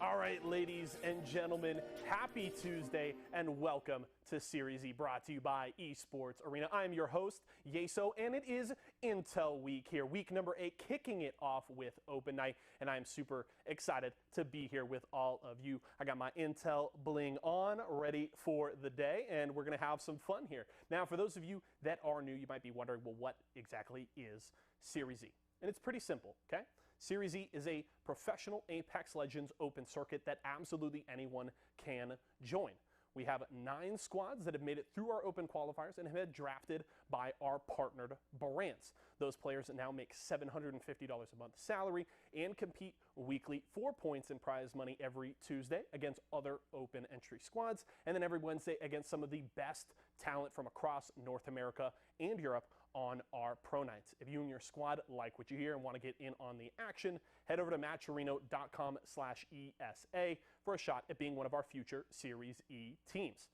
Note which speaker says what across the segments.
Speaker 1: All right, ladies and gentlemen, happy Tuesday and welcome to Series E, brought to you by Esports Arena. I'm your host, Yeso, and it is Intel Week here, week number 8, kicking it off with Open Night, and I'm super excited to be here with all of you. I got my Intel bling on, ready for the day, and we're going to have some fun here. Now, for those of you that are new, you might be wondering, well, what exactly is Series E? And it's pretty simple, okay? Series E is a professional Apex Legends open circuit that absolutely anyone can join. We have 9 squads that have made it through our open qualifiers and have been drafted by our partnered brands. Those players now make $750 a month salary and compete weekly for points and prize money every Tuesday against other open entry squads, and then every Wednesday against some of the best talent from across North America and Europe on our pro nights. If you and your squad like what you hear and want to get in on the action, head over to matcherino.com/ESA for a shot at being one of our future Series E teams.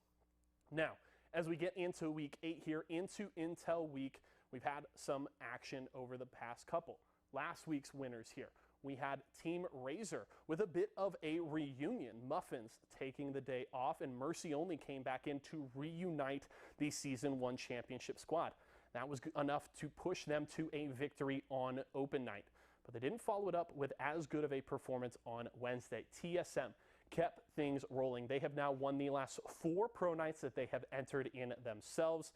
Speaker 1: Now, as we get into week 8 here, into Intel Week, we've had some action over the past couple. Last week's winners here. We had Team Razor with a bit of a reunion. Muffins taking the day off, and Mercy only came back in to reunite the Season 1 championship squad. That was enough to push them to a victory on Open Night. But they didn't follow it up with as good of a performance on Wednesday. TSM kept things rolling. They have now won the last 4 pro nights that they have entered in themselves.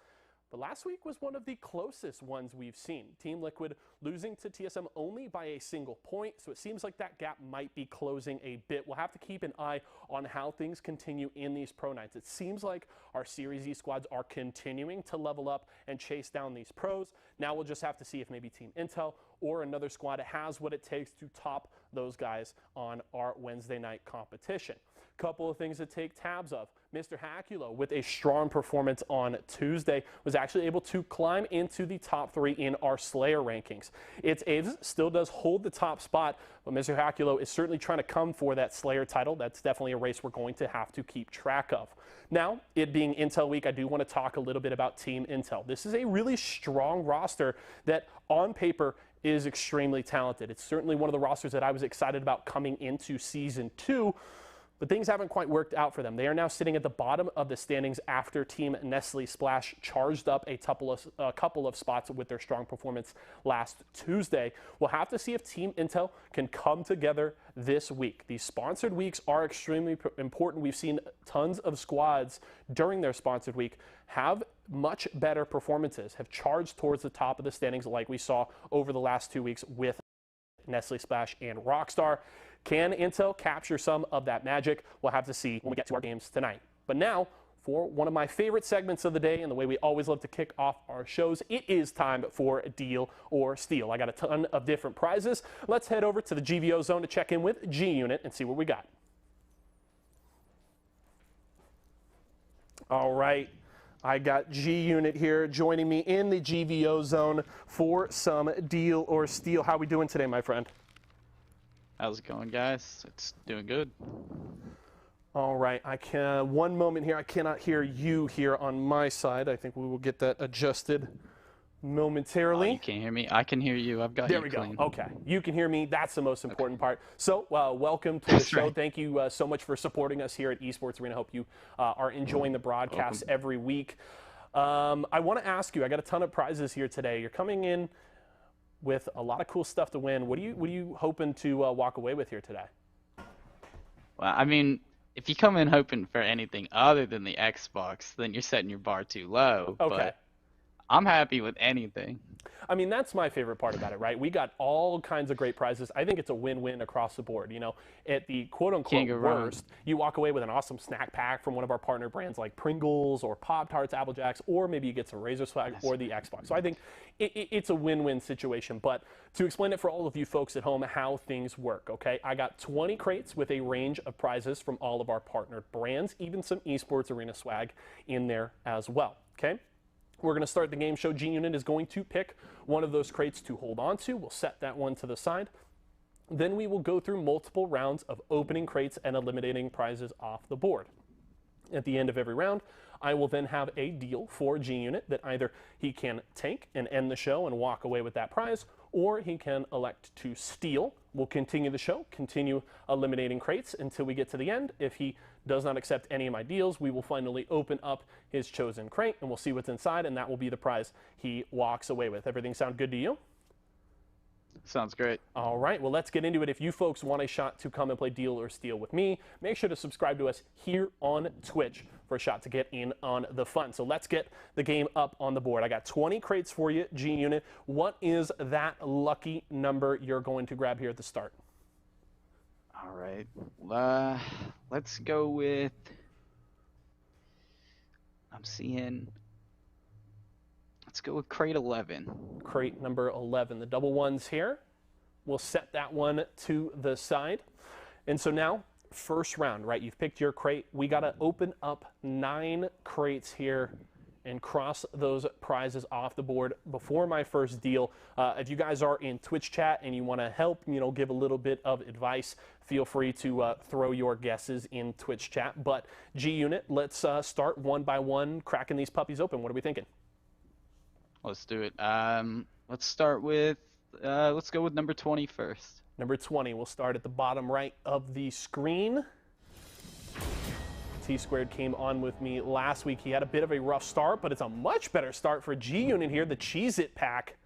Speaker 1: But last week was one of the closest ones we've seen. Team Liquid losing to TSM only by a single point, so it seems like that gap might be closing a bit. We'll have to keep an eye on how things continue in these pro nights. It seems like our Series E squads are continuing to level up and chase down these pros. Now we'll just have to see if maybe Team Intel or another squad has what it takes to top those guys on our Wednesday night competition. Couple of things to take tabs of. Mr. Haculo, with a strong performance on Tuesday, was actually able to climb into the top 3 in our Slayer rankings. Its Aves still does hold the top spot, but Mr. Haculo is certainly trying to come for that Slayer title. That's definitely a race we're going to have to keep track of. Now, it being Intel Week, I do want to talk a little bit about Team Intel. This is a really strong roster that, on paper, is extremely talented. It's certainly one of the rosters that I was excited about coming into Season 2, but things haven't quite worked out for them. They are now sitting at the bottom of the standings after Team Nestle Splash charged up a couple of spots with their strong performance last Tuesday. We'll have to see if Team Intel can come together this week. These sponsored weeks are extremely important. We've seen tons of squads during their sponsored week have much better performances, have charged towards the top of the standings like we saw over the last 2 weeks with Nestle Splash and Rockstar. Can Intel capture some of that magic? We'll have to see when we get to our games tonight. But now, for one of my favorite segments of the day and the way we always love to kick off our shows, it is time for Deal or Steal. I got a ton of different prizes. Let's head over to the GVO zone to check in with G-Unit and see what we got. All right. I got G-Unit here joining me in the GVO zone for some Deal or Steal. How we doing today, my friend?
Speaker 2: How's it going, guys? It's doing good.
Speaker 1: All right, one moment here. I cannot hear you here on my side. I think we will get that adjusted momentarily.
Speaker 2: Oh, you can't hear me? I can hear you. I've got you clean.
Speaker 1: There we go. Okay, you can hear me. That's the most important part. So, welcome to the show.
Speaker 2: Right.
Speaker 1: Thank you so much for supporting us here at Esports Arena. Hope you are enjoying the broadcast every week. I want to ask you, I got a ton of prizes here today. You're coming in with a lot of cool stuff to win. What are you hoping to walk away with here today?
Speaker 2: Well, I mean, if you come in hoping for anything other than the Xbox, then you're setting your bar too low.
Speaker 1: Okay.
Speaker 2: But I'm happy with anything.
Speaker 1: I mean, that's my favorite part about it, right? We got all kinds of great prizes. I think it's a win-win across the board. You know, at the quote-unquote worst, you walk away with an awesome snack pack from one of our partner brands like Pringles or Pop-Tarts, Apple Jacks, or maybe you get some Razor swag or the Xbox. So I think it's a win-win situation. But to explain it for all of you folks at home how things work, okay? I got 20 crates with a range of prizes from all of our partnered brands, even some Esports Arena swag in there as well, okay? We're going to start the game show. G-Unit is going to pick one of those crates to hold on to. We'll set that one to the side. Then we will go through multiple rounds of opening crates and eliminating prizes off the board. At the end of every round, I will then have a deal for G-Unit that either he can take and end the show and walk away with that prize, or he can elect to steal. We'll continue the show, continue eliminating crates until we get to the end. If he does not accept any of my deals, we will finally open up his chosen crate, and we'll see what's inside, and that will be the prize he walks away with. Everything sound good to you?
Speaker 2: Sounds great.
Speaker 1: All right, well, let's get into it. If you folks want a shot to come and play Deal or Steal with me, make sure to subscribe to us here on Twitch for a shot to get in on the fun. So let's get the game up on the board. I got 20 crates for you, G-Unit. What is that lucky number you're going to grab here at the start?
Speaker 2: All right. Let's go with, let's go with crate 11.
Speaker 1: Crate number 11, the double ones here. We'll set that one to the side. And so now, first round, right? You've picked your crate. We got to open up 9 crates here and cross those prizes off the board before my first deal. If you guys are in Twitch chat and you want to help, give a little bit of advice, feel free to throw your guesses in Twitch chat. But G-Unit, let's start one by one, cracking these puppies open. What are we thinking?
Speaker 2: Let's do it. Let's start with, let's go with number 20 first.
Speaker 1: Number 20, we'll start at the bottom right of the screen. T-Squared came on with me last week. He had a bit of a rough start, but it's a much better start for G-Unit here. The Cheez-It pack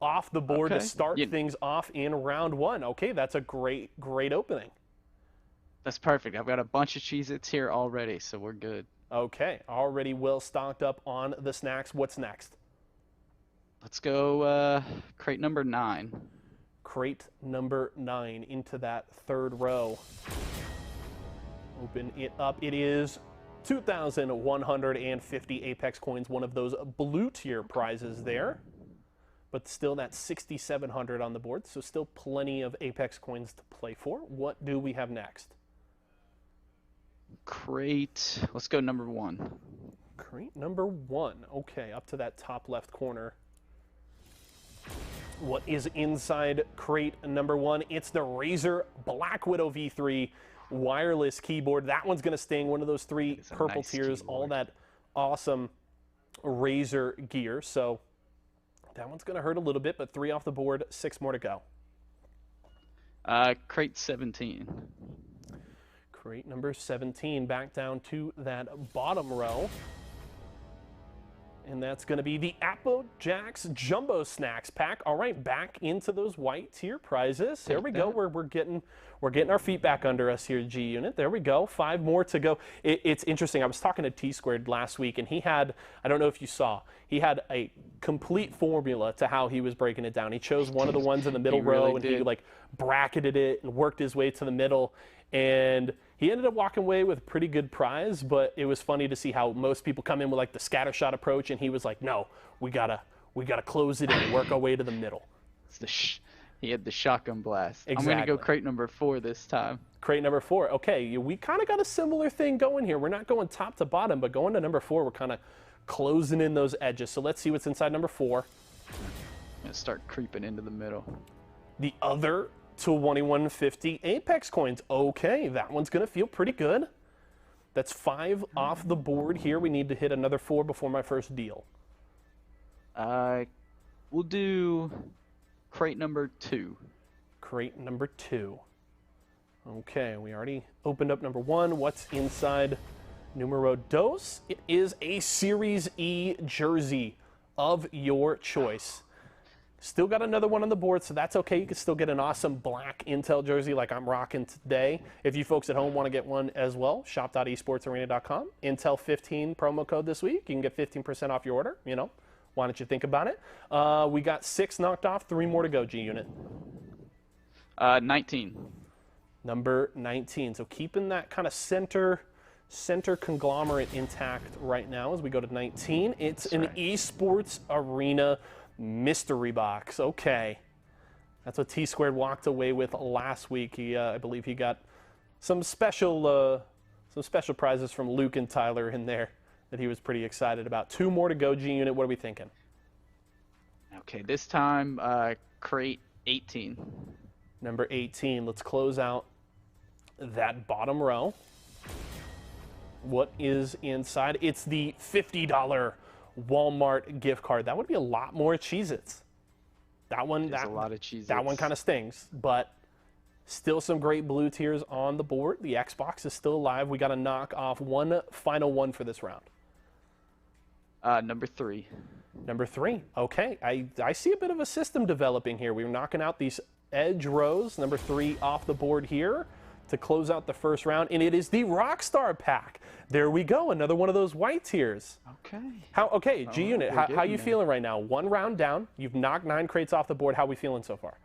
Speaker 1: off the board to start things off in round 1. Okay, that's a great opening.
Speaker 2: That's perfect. I've got a bunch of Cheez-Its here already, so we're good.
Speaker 1: Okay, already well stocked up on the snacks. What's next?
Speaker 2: Let's go crate number 9.
Speaker 1: Crate number 9 into that third row. Open it up. It is 2,150 Apex coins, one of those blue tier prizes there. But still that 6,700 on the board, so still plenty of Apex coins to play for. What do we have next?
Speaker 2: Crate, let's go number 1.
Speaker 1: Crate number 1. Okay, up to that top left corner. What is inside crate number 1? It's the Razer Black Widow V3 wireless keyboard. That one's going to sting. One of those 3 purple tiers, all that awesome Razer gear. So that one's going to hurt a little bit, but 3 off the board, 6 more to go.
Speaker 2: Crate 17.
Speaker 1: Crate number 17, back down to that bottom row. And that's going to be the Apple Jacks Jumbo Snacks pack. All right, back into those white tier prizes. There we go. We're getting our feet back under us here, G-Unit. There we go. 5 more to go. It's interesting. I was talking to T-Squared last week, and he had, I don't know if you saw, he had a complete formula to how he was breaking it down. He chose one of the ones in the middle row, and he like bracketed it and worked his way to the middle. And he ended up walking away with a pretty good prize, but it was funny to see how most people come in with like the scattershot approach, and he was like, no, we gotta close it and work our way to the middle.
Speaker 2: He had the shotgun blast.
Speaker 1: Exactly.
Speaker 2: I'm gonna go crate number 4 this time.
Speaker 1: Crate number 4. Okay, we kind of got a similar thing going here. We're not going top to bottom, but going to number 4, we're kind of closing in those edges. So let's see what's inside number 4.
Speaker 2: I'm gonna start creeping into the middle.
Speaker 1: The other 2150 Apex coins. Okay, that one's going to feel pretty good. That's 5 off the board here. We need to hit another 4 before my first deal.
Speaker 2: We'll do crate number 2.
Speaker 1: Crate number 2. Okay, we already opened up number 1. What's inside numero dos? It is a Series E jersey of your choice. Still got another one on the board, so that's okay. You can still get an awesome black Intel jersey like I'm rocking today. If you folks at home want to get one as well, shop.esportsarena.com. Intel 15 promo code this week. You can get 15% off your order. Why don't you think about it? We got 6 knocked off, 3 more to go, G-Unit.
Speaker 2: 19.
Speaker 1: Number 19. So keeping that kind of center conglomerate intact right now as we go to 19. It's an Esports Arena mystery box. Okay, that's what T-Squared walked away with last week. I believe he got some special prizes from Luke and Tyler in there that he was pretty excited about. 2 more to go, G-Unit. What are we thinking?
Speaker 2: Okay, this time crate 18.
Speaker 1: Number 18. Let's close out that bottom row. What is inside? It's the $50 Walmart gift card. That would be a lot more Cheez-Its. That one,
Speaker 2: There's a lot of Cheez-Its.
Speaker 1: that one kind of stings, but still some great blue tiers on the board. The Xbox is still alive. We got to knock off one final one for this round.
Speaker 2: Number 3.
Speaker 1: Number 3. Okay, I see a bit of a system developing here. We're knocking out these edge rows. Number 3 off the board here to close out the first round, and it is the Rockstar pack. There we go, another one of those white tiers.
Speaker 2: Okay.
Speaker 1: G-Unit, how you feeling right now? One round down. You've knocked 9 crates off the board. How are we feeling so far?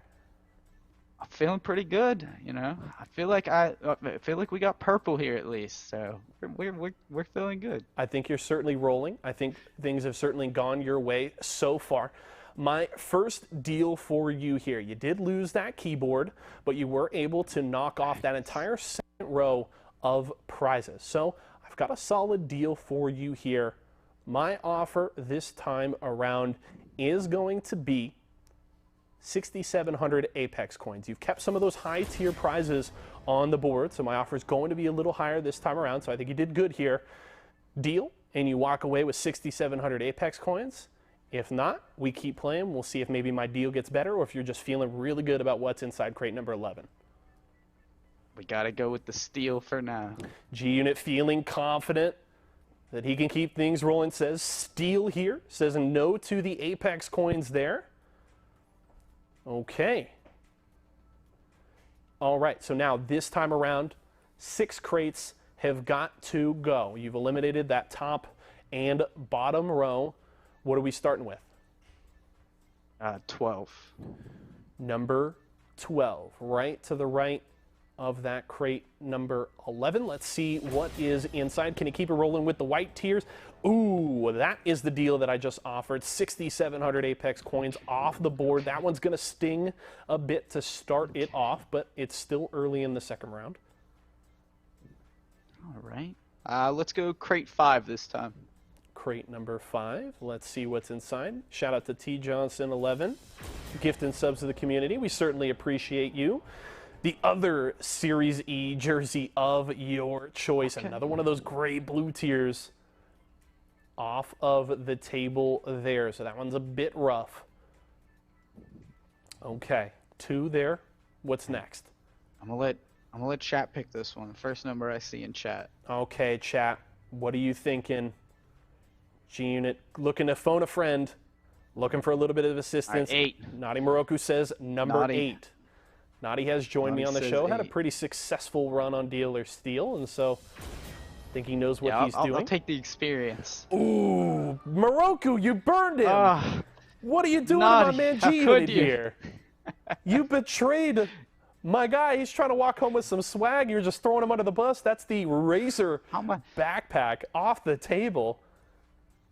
Speaker 2: I'm feeling pretty good, you know. I feel like we got purple here at least, so we're feeling good.
Speaker 1: I think you're certainly rolling. I think things have certainly gone your way so far. My first deal for you here, you did lose that keyboard, but you were able to knock off that entire second row of prizes. So I've got a solid deal for you here. My offer this time around is going to be 6,700 Apex coins. You've kept some of those high tier prizes on the board, so my offer is going to be a little higher this time around, so I think you did good here. Deal, and you walk away with 6,700 Apex coins. If not, we keep playing. We'll see if maybe my deal gets better or if you're just feeling really good about what's inside crate number 11.
Speaker 2: We gotta go with the steal for now.
Speaker 1: G-Unit feeling confident that he can keep things rolling. Says steal here. Says no to the Apex coins there. Okay. All right, so now this time around, 6 crates have got to go. You've eliminated that top and bottom row. What are we starting with?
Speaker 2: 12.
Speaker 1: Number 12, right to the right of that crate number 11. Let's see what is inside. Can you keep it rolling with the white tiers? Ooh, that is the deal that I just offered. 6,700 Apex coins off the board. That one's going to sting a bit to start it off, but it's still early in the second round.
Speaker 2: All right. Let's go crate 5 this time.
Speaker 1: Crate number 5. Let's see what's inside. Shout out to T Johnson 11, gift and subs to the community. We certainly appreciate you. The other Series E jersey of your choice. Okay. Another one of those great blue tiers off of the table there. So that one's a bit rough. Okay, 2 there. What's next?
Speaker 2: I'm gonna let chat pick this one. First number I see in chat.
Speaker 1: Okay, chat. What are you thinking? G-Unit looking to phone a friend, looking for a little bit of assistance.
Speaker 2: 8.
Speaker 1: Naughty Moroku says number 8. Naughty has joined me on the show. 8. Had a pretty successful run on Deal or Steal, and so I think he knows what he's doing.
Speaker 2: I'll take the experience.
Speaker 1: Ooh, Moroku, you burned him. What are you doing to my man G-Unit here? You betrayed my guy. He's trying to walk home with some swag. You're just throwing him under the bus. That's the Razer backpack off the table.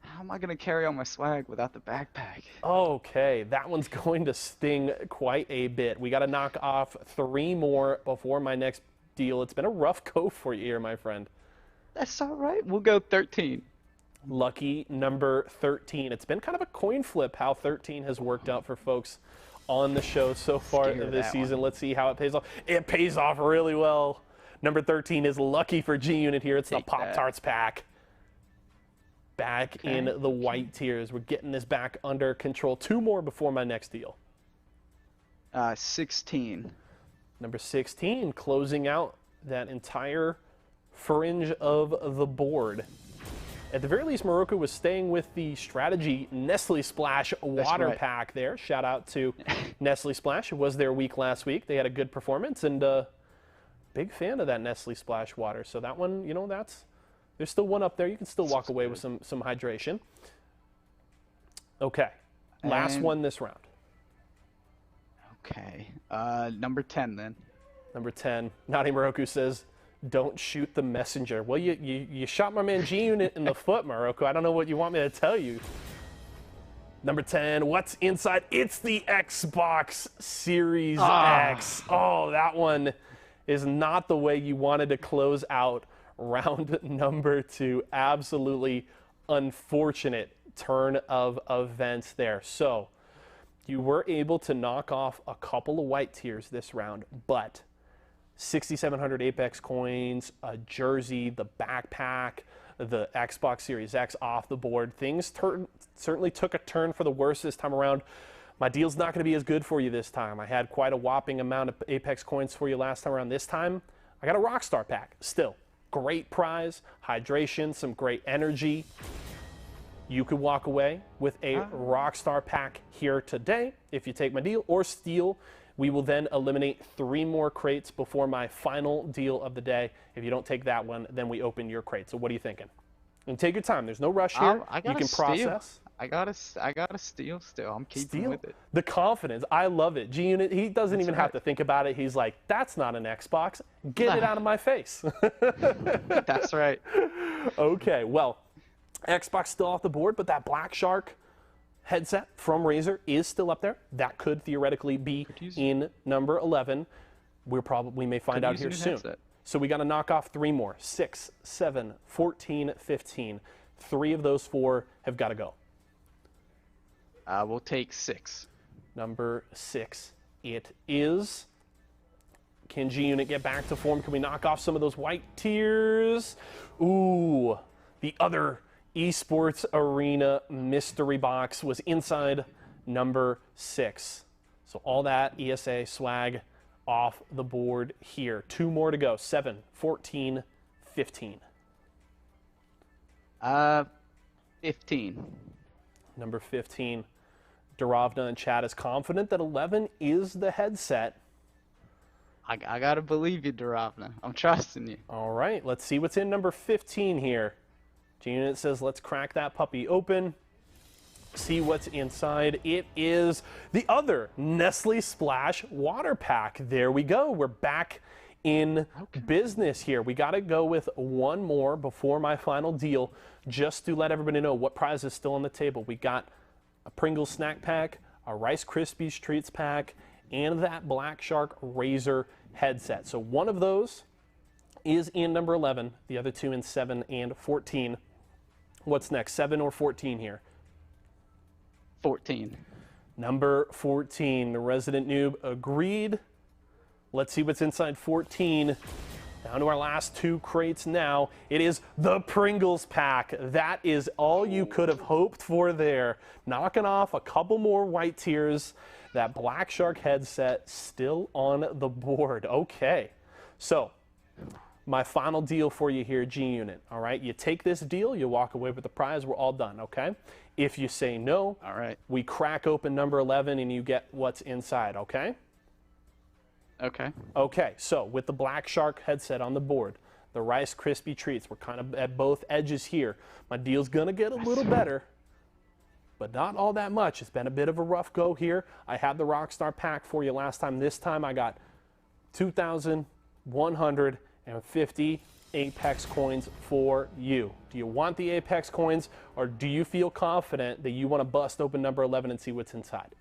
Speaker 2: How am I going to carry all my swag without the backpack?
Speaker 1: Okay, that one's going to sting quite a bit. We got to knock off 3 more before my next deal. It's been a rough go for you here, my friend.
Speaker 2: That's all right. We'll go 13.
Speaker 1: Lucky number 13. It's been kind of a coin flip how 13 has worked out for folks on the show so far this season. Let's see how it pays off. It pays off really well. Number 13 is lucky for G-Unit here. It's the Pop-Tarts pack. Back in the white tiers. We're getting this back under control. 2 more before my next deal.
Speaker 2: 16.
Speaker 1: Number 16, closing out that entire fringe of the board. At the very least, Moroku was staying with the strategy Nestle Splash water pack there. Shout out to Nestle Splash. It was their week last week. They had a good performance, and big fan of that Nestle Splash water. So that one, you know, there's still one up there. You can still walk away with some hydration. Okay, last one this round.
Speaker 2: Okay, number 10 then.
Speaker 1: Number 10, Naughty Moroku says, don't shoot the messenger. Well, you shot my man G-Unit in the foot, Moroku. I don't know what you want me to tell you. Number 10, what's inside? It's the Xbox Series X. Oh, that one is not the way you wanted to close out round number 2. Absolutely unfortunate turn of events there. So you were able to knock off a couple of white tiers this round, but 6,700 Apex coins, a jersey, the backpack, the Xbox Series X off the board. Things certainly took a turn for the worse this time around. My deal's not going to be as good for you this time. I had quite a whopping amount of Apex coins for you last time around. This time, I got a Rockstar pack. Still, great prize, hydration, some great energy. You could walk away with a Rockstar pack here today if you take my deal or steal. We will then eliminate 3 more crates before my final deal of the day. If you don't take that one, then we open your crate. So what are you thinking? And take your time. There's no rush here. You can process.
Speaker 2: I gotta steal still. I'm keeping with it.
Speaker 1: The confidence. I love it. G-Unit, he doesn't even have to think about it. He's like, that's not an Xbox. Get it out of my face.
Speaker 2: That's right.
Speaker 1: Okay, well, Xbox still off the board, but that Black Shark headset from Razer is still up there. That could theoretically be in number 11. We may find out here soon. So we got to knock off 3 more. 6, 7, 14, 15. 3 of those 4 have got to go.
Speaker 2: We'll take 6.
Speaker 1: Number 6 it is. Can G-Unit get back to form? Can we knock off some of those white tiers? Ooh, the other Esports Arena mystery box was inside number 6. So all that ESA swag off the board here. 2 more to go. 7, 14, 15.
Speaker 2: 15.
Speaker 1: Number 15. Duravna in chat is confident that 11 is the headset.
Speaker 2: I gotta believe you, Duravna. I'm trusting you.
Speaker 1: All right, let's see what's in number 15 here. G-Unit says, let's crack that puppy open. See what's inside. It is the other Nestle Splash water pack. There we go. We're back in business here. We got to go with 1 more before my final deal, just to let everybody know what prize is still on the table. We got a Pringles snack pack, a Rice Krispies treats pack, and that Black Shark Razer headset. So one of those is in number 11, the other 2 in 7 and 14. What's next, 7 or 14 here?
Speaker 2: 14.
Speaker 1: Number 14, the Resident Noob agreed. Let's see what's inside 14. Down to our last 2 crates now. It is the Pringles pack. That is all you could have hoped for there. Knocking off a couple more white tiers. That Black Shark headset still on the board. Okay, so my final deal for you here, G-Unit. All right, you take this deal, you walk away with the prize, we're all done, okay? If you say no,
Speaker 2: all right,
Speaker 1: we crack open number 11 and you get what's inside, okay?
Speaker 2: Okay.
Speaker 1: Okay, so with the Black Shark headset on the board, the Rice Krispie treats, we're kind of at both edges here. My deal's gonna get a little better, but not all that much. It's been a bit of a rough go here. I had the Rockstar pack for you last time. This time I got 2,150 Apex coins for you. Do you want the Apex coins, or do you feel confident that you want to bust open number 11 and see what's inside?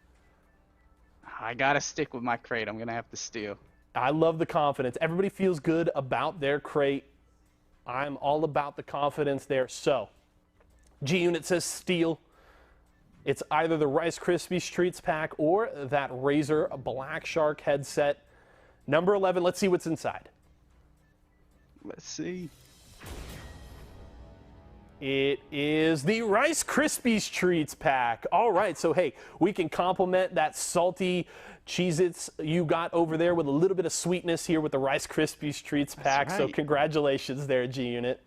Speaker 2: I gotta stick with my crate. I'm gonna have to steal.
Speaker 1: I love the confidence. Everybody feels good about their crate. I'm all about the confidence there. So, G-Unit says steal. It's either the Rice Krispies treats pack or that Razer Black Shark headset. Number 11, let's see what's inside.
Speaker 2: Let's see.
Speaker 1: It is the Rice Krispies treats pack. All right, so hey, we can complement that salty Cheez-Its you got over there with a little bit of sweetness here with the Rice Krispies treats pack.
Speaker 2: Right.
Speaker 1: So congratulations there, G-Unit.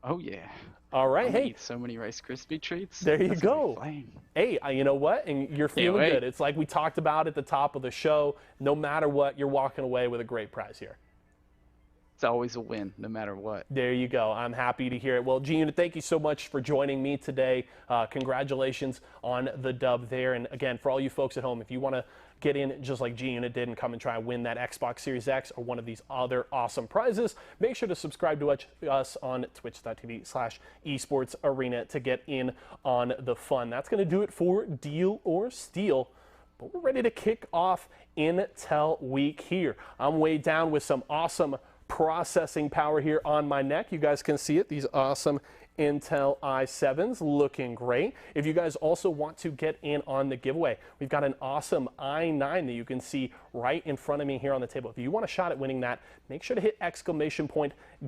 Speaker 2: Oh yeah.
Speaker 1: All right,
Speaker 2: I'm
Speaker 1: hey.
Speaker 2: eat so many Rice Krispie treats.
Speaker 1: There you
Speaker 2: That's
Speaker 1: go. Hey, you know what? And you're feeling good. It's like we talked about at the top of the show. No matter what, you're walking away with a great prize here.
Speaker 2: It's always a win, no matter what.
Speaker 1: There you go. I'm happy to hear it. Well, G-Unit, thank you so much for joining me today. Congratulations on the dub there. And again, for all you folks at home, if you want to get in just like G-Unit did and come and try and win that Xbox Series X or one of these other awesome prizes, make sure to subscribe to us on twitch.tv/esportsarena to get in on the fun. That's going to do it for Deal or Steal. But we're ready to kick off Intel Week here. I'm way down with some awesome processing power here on my neck. You guys can see it. These awesome Intel i7s looking great. If you guys also want to get in on the giveaway, we've got an awesome i9 that you can see right in front of me here on the table. If you want a shot at winning that, make sure to hit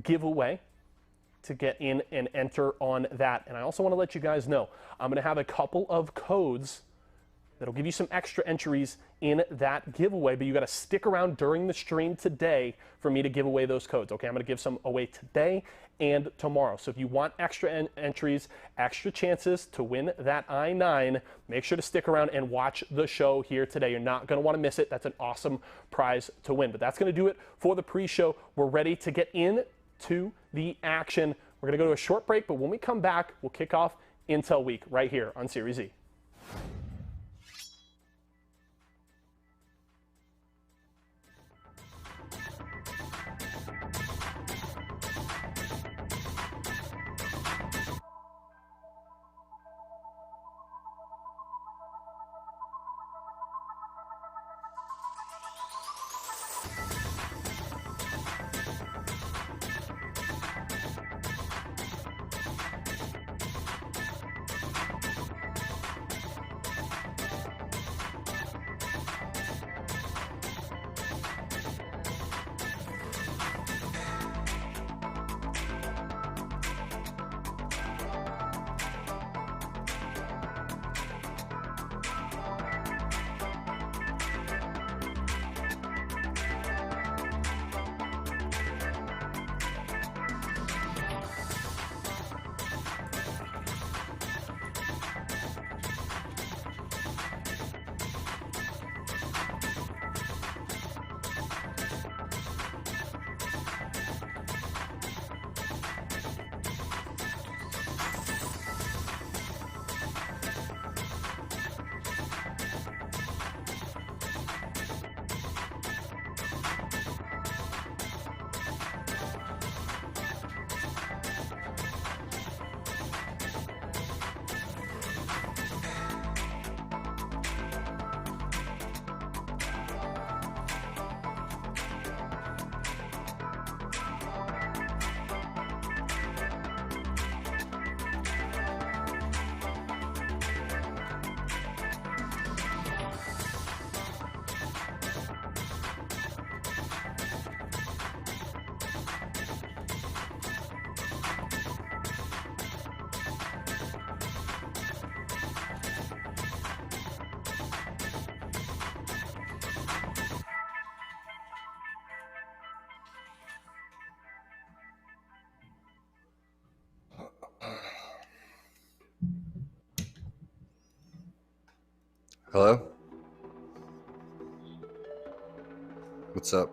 Speaker 1: !giveaway to get in and enter on that. And I also want to let you guys know, I'm going to have a couple of codes that'll give you some extra entries in that giveaway, but you got to stick around during the stream today for me to give away those codes. Okay, I'm going to give some away today and tomorrow. So if you want extra entries, extra chances to win that I-9, make sure to stick around and watch the show here today. You're not going to want to miss it. That's an awesome prize to win. But that's going to do it for the pre-show. We're ready to get into the action. We're going to go to a short break, but when we come back, we'll kick off Intel Week right here on Series E.
Speaker 3: Hello? What's up?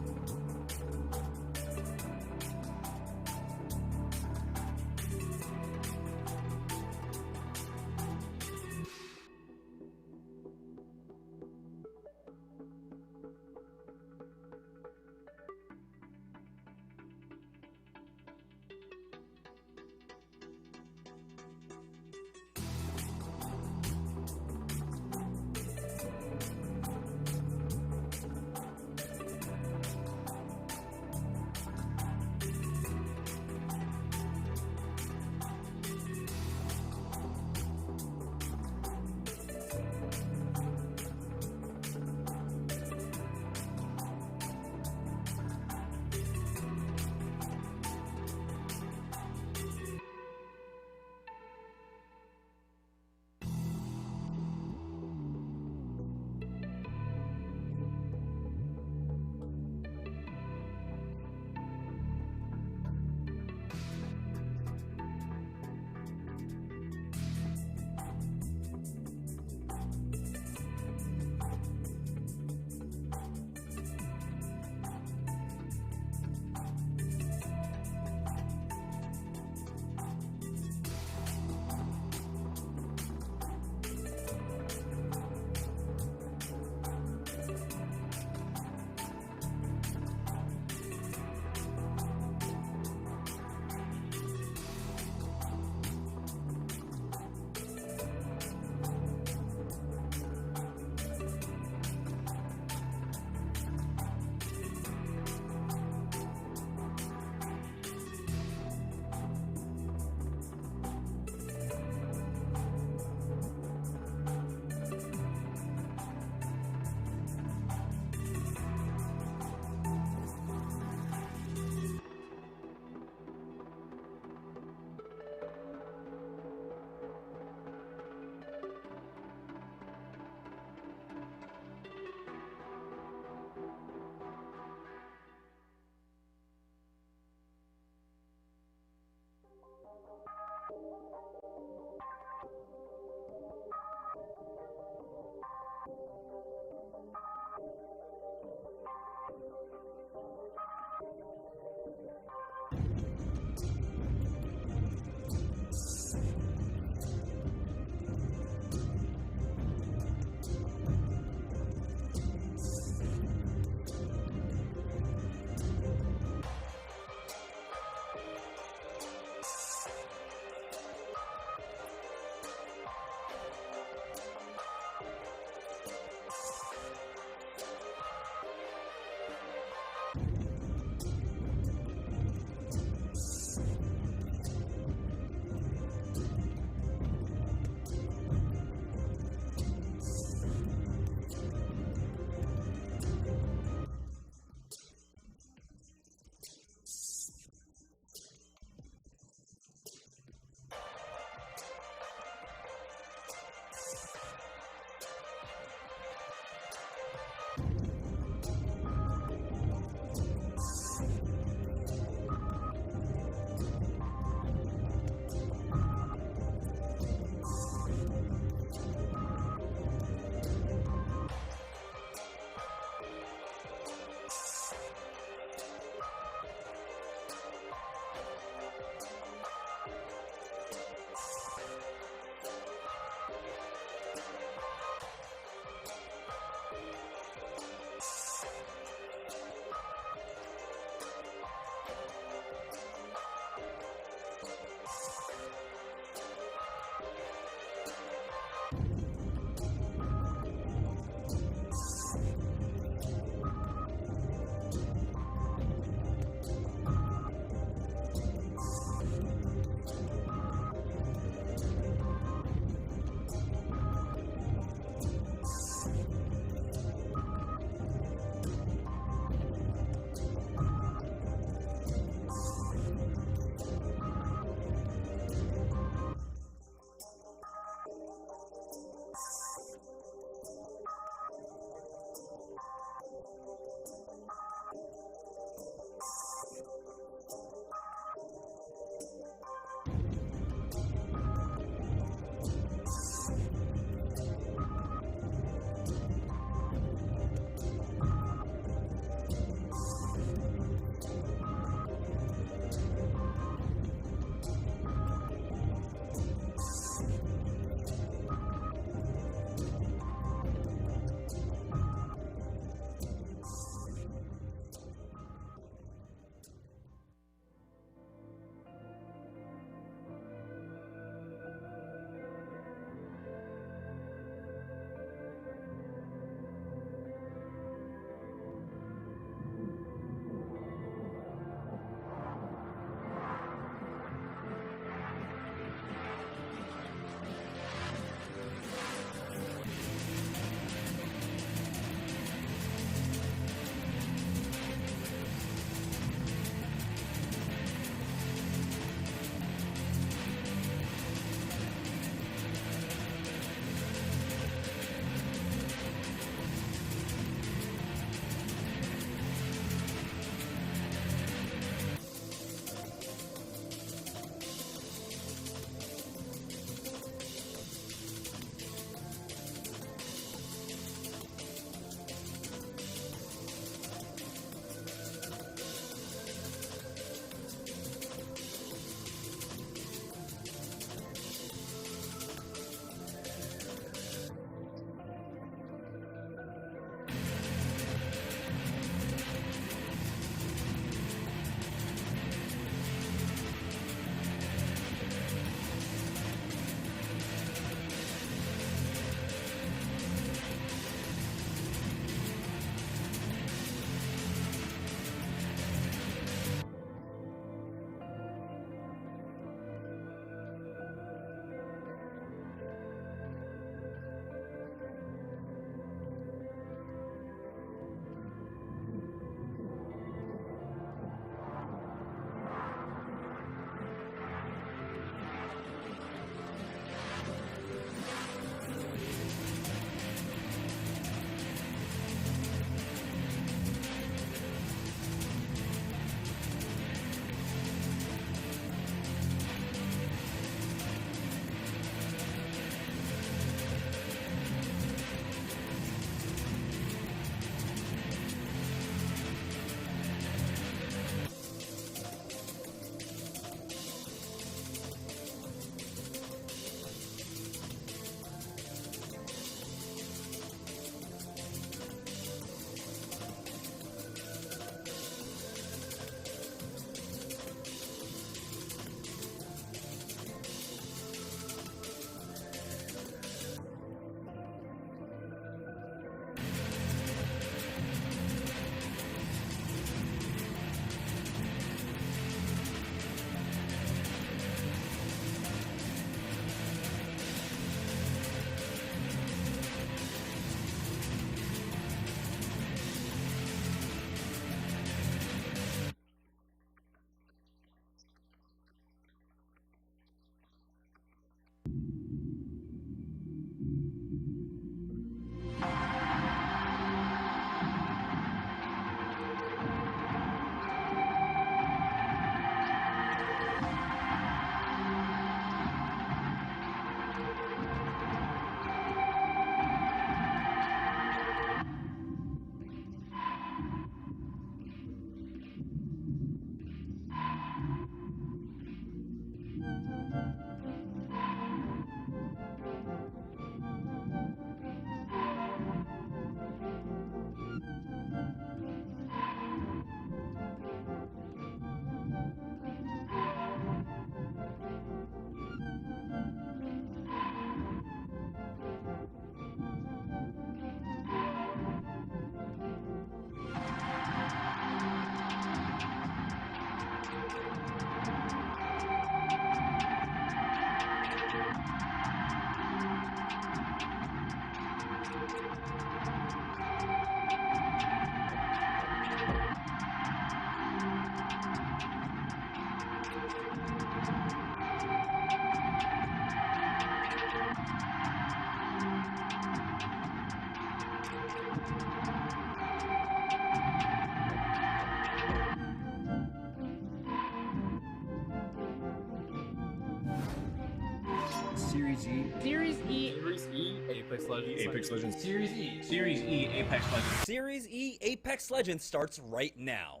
Speaker 4: Series E.
Speaker 5: Series E.
Speaker 6: Series E. Apex Legends.
Speaker 7: Apex Legends.
Speaker 6: Series E.
Speaker 7: Series E. Apex Legends.
Speaker 8: Series E Apex Legends starts right now.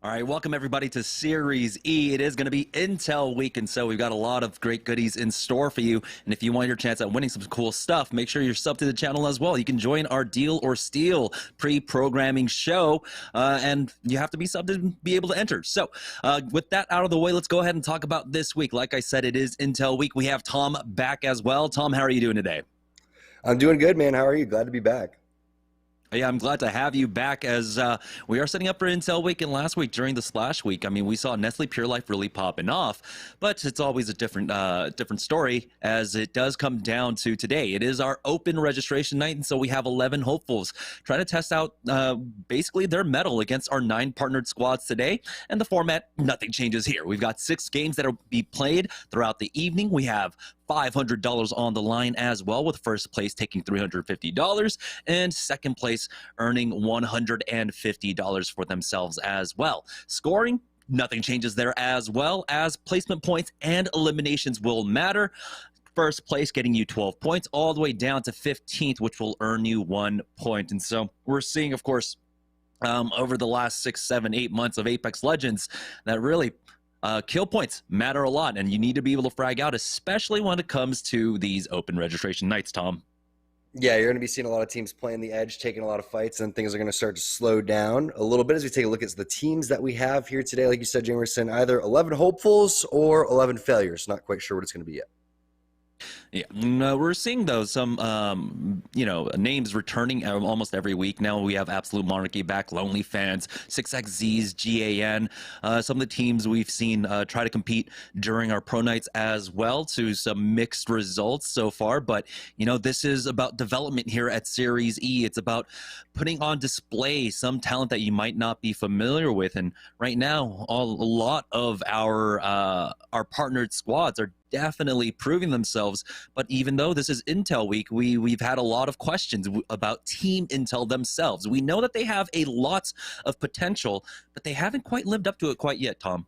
Speaker 9: All right, welcome everybody to Series E. It is going to be Intel Week, and so we've got a lot of great goodies in store for you. And if you want your chance at winning some cool stuff, make sure you're subbed to the channel as well. You can join our Deal or Steal pre-programming show, and you have to be subbed to be able to enter. So with that out of the way, let's go ahead and talk about this week. Like I said, it is Intel Week. We have Tom back as well. Tom, how are you doing today?
Speaker 3: I'm doing good, man. How are you? Glad to be back.
Speaker 9: Yeah, I'm glad to have you back as we are setting up for Intel Week. And last week during the Splash Week, I mean, we saw Nestle Pure Life really popping off, but it's always a different story as it does come down to today. It is our open registration night, and so we have 11 hopefuls trying to test out basically their mettle against our 9 partnered squads today. And the format, nothing changes here. We've got 6 games that will be played throughout the evening. We have $500 on the line as well, with first place taking $350 and second place earning $150 for themselves as well. Scoring, nothing changes there as well, as placement points and eliminations will matter. First place getting you 12 points all the way down to 15th, which will earn you 1 point. And so we're seeing, of course, over the last 6, 7, 8 months of Apex Legends that really kill points matter a lot, and you need to be able to frag out, especially when it comes to these open registration nights, Tom.
Speaker 3: Yeah, you're going to be seeing a lot of teams playing the edge, taking a lot of fights, and things are going to start to slow down a little bit as we take a look at the teams that we have here today. Like you said, Jamerson, either 11 hopefuls or 11 failures. Not quite sure what it's going to be yet.
Speaker 9: Yeah, no, we're seeing though some names returning almost every week now. We have Absolute Monarchy back, Lonely Fans, 6xZ's, GAN. Some of the teams we've seen try to compete during our pro nights as well, to some mixed results so far. But this is about development here at Series E. It's about putting on display some talent that you might not be familiar with. And right now, a lot of our partnered squads are definitely proving themselves. But even though this is Intel Week, we've had a lot of questions about Team Intel themselves. We know that they have a lot of potential, but they haven't quite lived up to it quite yet, Tom.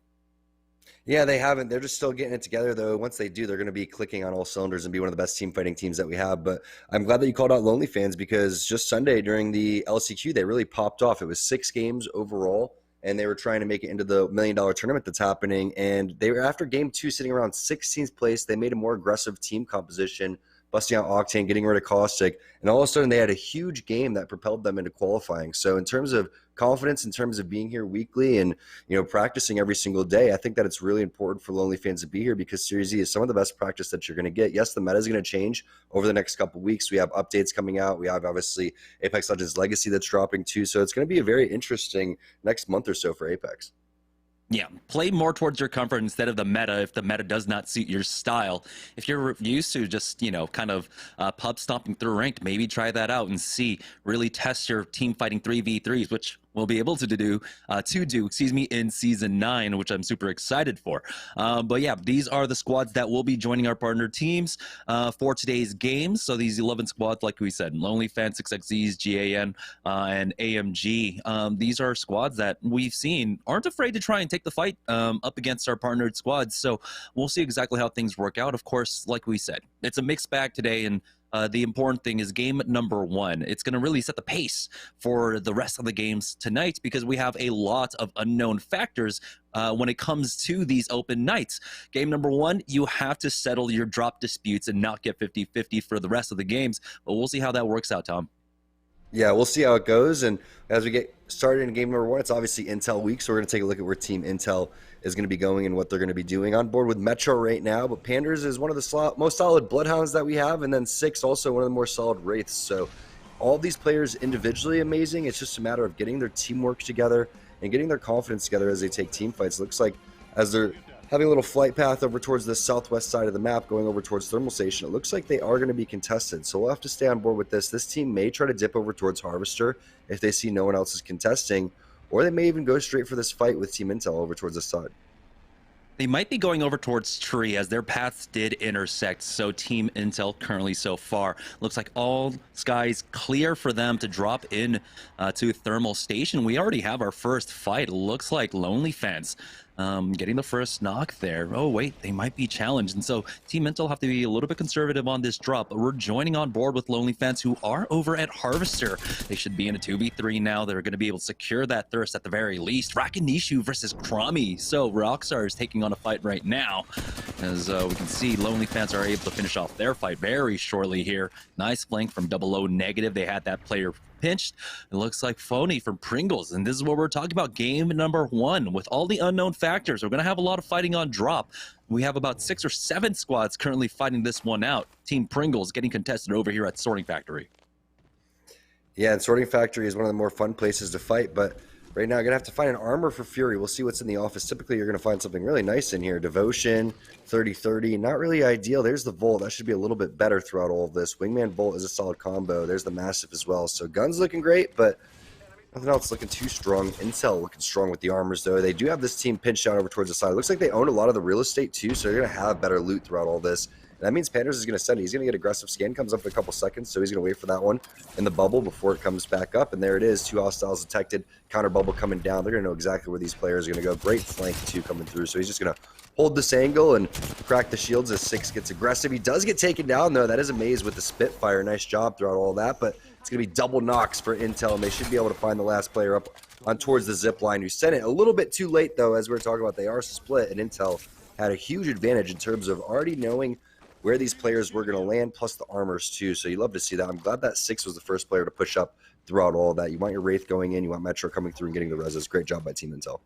Speaker 3: Yeah, they haven't. They're just still getting it together, though. Once they do, they're going to be clicking on all cylinders and be one of the best team fighting teams that we have. But I'm glad that you called out Lonely Fans, because just Sunday during the LCQ, they really popped off. It was 6 games overall, and they were trying to make it into the $1 million tournament that's happening. And they were, after game 2, sitting around 16th place. They made a more aggressive team composition, busting out Octane, getting rid of Caustic, and all of a sudden they had a huge game that propelled them into qualifying. So in terms of confidence, in terms of being here weekly and practicing every single day, I think that it's really important for Lonely Fans to be here, because Series E is some of the best practice that you're going to get. Yes, the meta is going to change over the next couple of weeks. We have updates coming out. We have obviously Apex Legends Legacy that's dropping too. So it's going to be a very interesting next month or so for Apex.
Speaker 9: Yeah, play more towards your comfort instead of the meta if the meta does not suit your style. If you're used to just, kind of pub stomping through ranked, maybe try that out and see, really test your team fighting 3v3s, which we'll be able to do in Season 9, which I'm super excited for. But yeah, these are the squads that will be joining our partner teams for today's games. So these 11 squads, like we said, Lonely Fan, 6xZ's, GAN, and AMG. These are squads that we've seen aren't afraid to try and take the fight up against our partnered squads. So we'll see exactly how things work out. Of course, like we said, it's a mixed bag today, and the important thing is game number 1. It's going to really set the pace for the rest of the games tonight, because we have a lot of unknown factors when it comes to these open nights. Game number 1, you have to settle your drop disputes and not get 50-50 for the rest of the games. But we'll see how that works out, Tom.
Speaker 3: Yeah, we'll see how it goes. And as we get started in game number 1, it's obviously Intel Week, so we're going to take a look at where Team Intel is going to be going and what they're going to be doing. On board with Metro right now, but Panders is one of the most solid Bloodhounds that we have, and then 6 also one of the more solid Wraiths. So all of these players individually amazing. It's just a matter of getting their teamwork together and getting their confidence together as they take team fights. Looks like as they're having a little flight path over towards the southwest side of the map, going over towards Thermal Station. It looks like they are going to be contested, so we'll have to stay on board with this. This team may try to dip over towards Harvester if they see no one else is contesting, or they may even go straight for this fight with Team Intel over towards this side.
Speaker 9: They might be going over towards Tree as their paths did intersect. So Team Intel currently so far looks like all skies clear for them to drop in to Thermal Station. We already have our first fight. Looks like Lonely Fence getting the first knock there. Oh wait, they might be challenged, and so Team Intel have to be a little bit conservative on this drop. But we're joining on board with Lonely Fence, who are over at Harvester. They should be in a 2v3 now. They're going to be able to secure that thirst at the very least. Rakinishu versus Crummy. So Rockstar is taking on a fight right now, as we can see Lonely Fence are able to finish off their fight very shortly here. Nice flank from 00 Negative. They had that player pinched. It looks like Phony from Pringles, and this is what we're talking about. Game number 1 with all the unknown factors. We're going to have a lot of fighting on drop. We have about 6 or 7 squads currently fighting this one out. Team Pringles getting contested over here at Sorting Factory.
Speaker 3: Yeah, and Sorting Factory is one of the more fun places to fight, but right now, I'm going to have to find an armor for Fury. We'll see what's in the office. Typically, you're going to find something really nice in here. Devotion, 30-30, not really ideal. There's the Volt. That should be a little bit better throughout all of this. Wingman Volt is a solid combo. There's the Massive as well. So guns looking great, but nothing else looking too strong. Intel looking strong with the armors, though. They do have this team pinched out over towards the side. It looks like they own a lot of the real estate, too, so they're going to have better loot throughout all this. That means Panders is going to send it. He's going to get aggressive scan. Comes up in a couple seconds, so he's going to wait for that one in the bubble before it comes back up. And there it is. 2 hostiles detected. Counter bubble coming down. They're going to know exactly where these players are going to go. Great flank, too, coming through. So he's just going to hold this angle and crack the shields as 6 gets aggressive. He does get taken down, though. That is a maze with the Spitfire. Nice job throughout all that. But it's going to be double knocks for Intel, and they should be able to find the last player up on towards the zip line who sent it a little bit too late, though, as we were talking about. They are split, and Intel had a huge advantage in terms of already knowing where these players were going to land, plus the armors too. So you love to see that. I'm glad that 6 was the first player to push up throughout all of that. You want your Wraith going in, you want Metro coming through and getting the reses. Great job by Team Intel.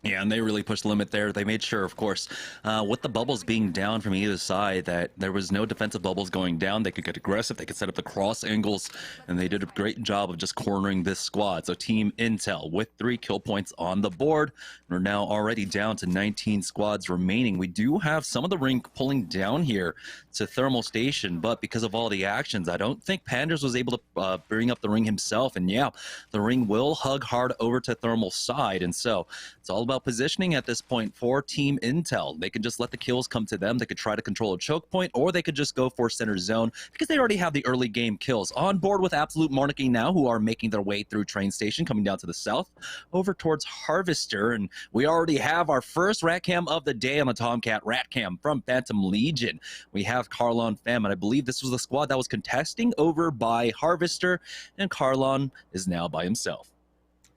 Speaker 9: Yeah, and they really pushed the limit there. They made sure, of course, with the bubbles being down from either side, that there was no defensive bubbles going down. They could get aggressive. They could set up the cross angles, and they did a great job of just cornering this squad. So Team Intel with 3 kill points on the board. We're now already down to 19 squads remaining. We do have some of the ring pulling down here to Thermal Station, but because of all the actions, I don't think Panders was able to bring up the ring himself. And yeah, the ring will hug hard over to Thermal side, and so it's all about positioning at this point for Team Intel. They can just let the kills come to them. They could try to control a choke point, or they could just go for center zone because they already have the early game kills. On board with Absolute Monarchy now, who are making their way through train station, coming down to the south, over towards Harvester, and we already have our first rat cam of the day on the Tomcat rat cam from Phantom Legion. We have Carlon Fam, and I believe this was the squad that was contesting over by Harvester, and Carlon is now by himself.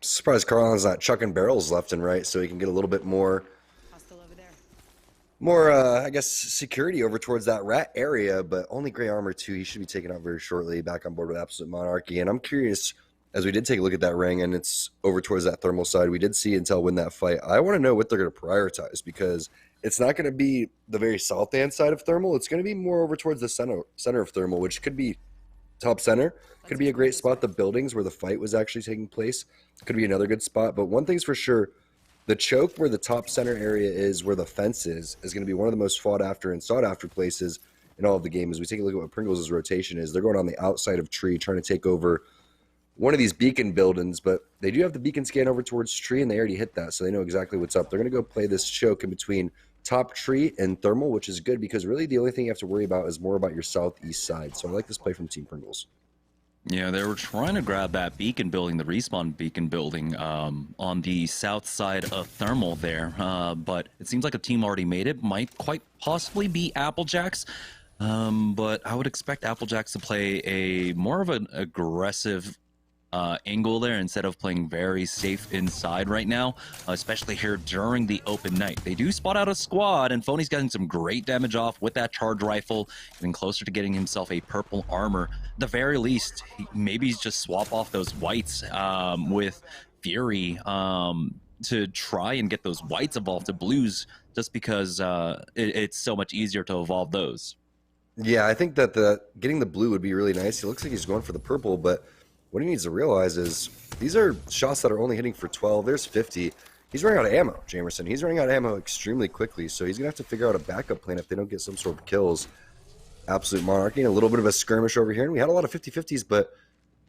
Speaker 3: Surprised Carlon's not chucking barrels left and right so he can get a little bit more, I guess, security over towards that rat area, but only gray armor too. He should be taken out very shortly, back on board with Absolute Monarchy. And I'm curious, as we did take a look at that ring and it's over towards that thermal side, we did see Intel win that fight. I want to know what they're going to prioritize, because it's not going to be the very south end side of thermal. It's going to be more over towards the center of thermal, which could be top center. Could be a great spot. The buildings where the fight was actually taking place could be another good spot. But one thing's for sure, the choke where the top center area is, where the fence is going to be one of the most fought after and sought after places in all of the game. As we take a look at what Pringles' rotation is, they're going on the outside of Tree, trying to take over one of these beacon buildings, but they do have the beacon scan over towards Tree, and they already hit that, so they know exactly what's up. They're going to go play this choke in between top Tree and thermal, which is good because really the only thing you have to worry about is more about your southeast side. So I like this play from Team Pringles.
Speaker 9: Yeah, they were trying to grab that beacon building, the respawn beacon building, on the south side of thermal there, but it seems like a team already made it. Might quite possibly be Applejacks, but I would expect Applejacks to play a more of an aggressive angle there instead of playing very safe inside right now, especially here during the open night. They do spot out a squad, and Phony's getting some great damage off with that charge rifle, getting closer to getting himself a purple armor. At the very least, maybe just swap off those whites with Fury to try and get those whites evolved to blues, just because it's so much easier to evolve those.
Speaker 3: Yeah, I think that getting the blue would be really nice. He looks like he's going for the purple, but what he needs to realize is these are shots that are only hitting for 12. There's 50. he's running out of ammo, Jamerson. He's running out of ammo extremely quickly, so he's going to have to figure out a backup plan if they don't get some sort of kills. Absolute Monarchy, a little bit of a skirmish over here, and we had a lot of 50-50s, but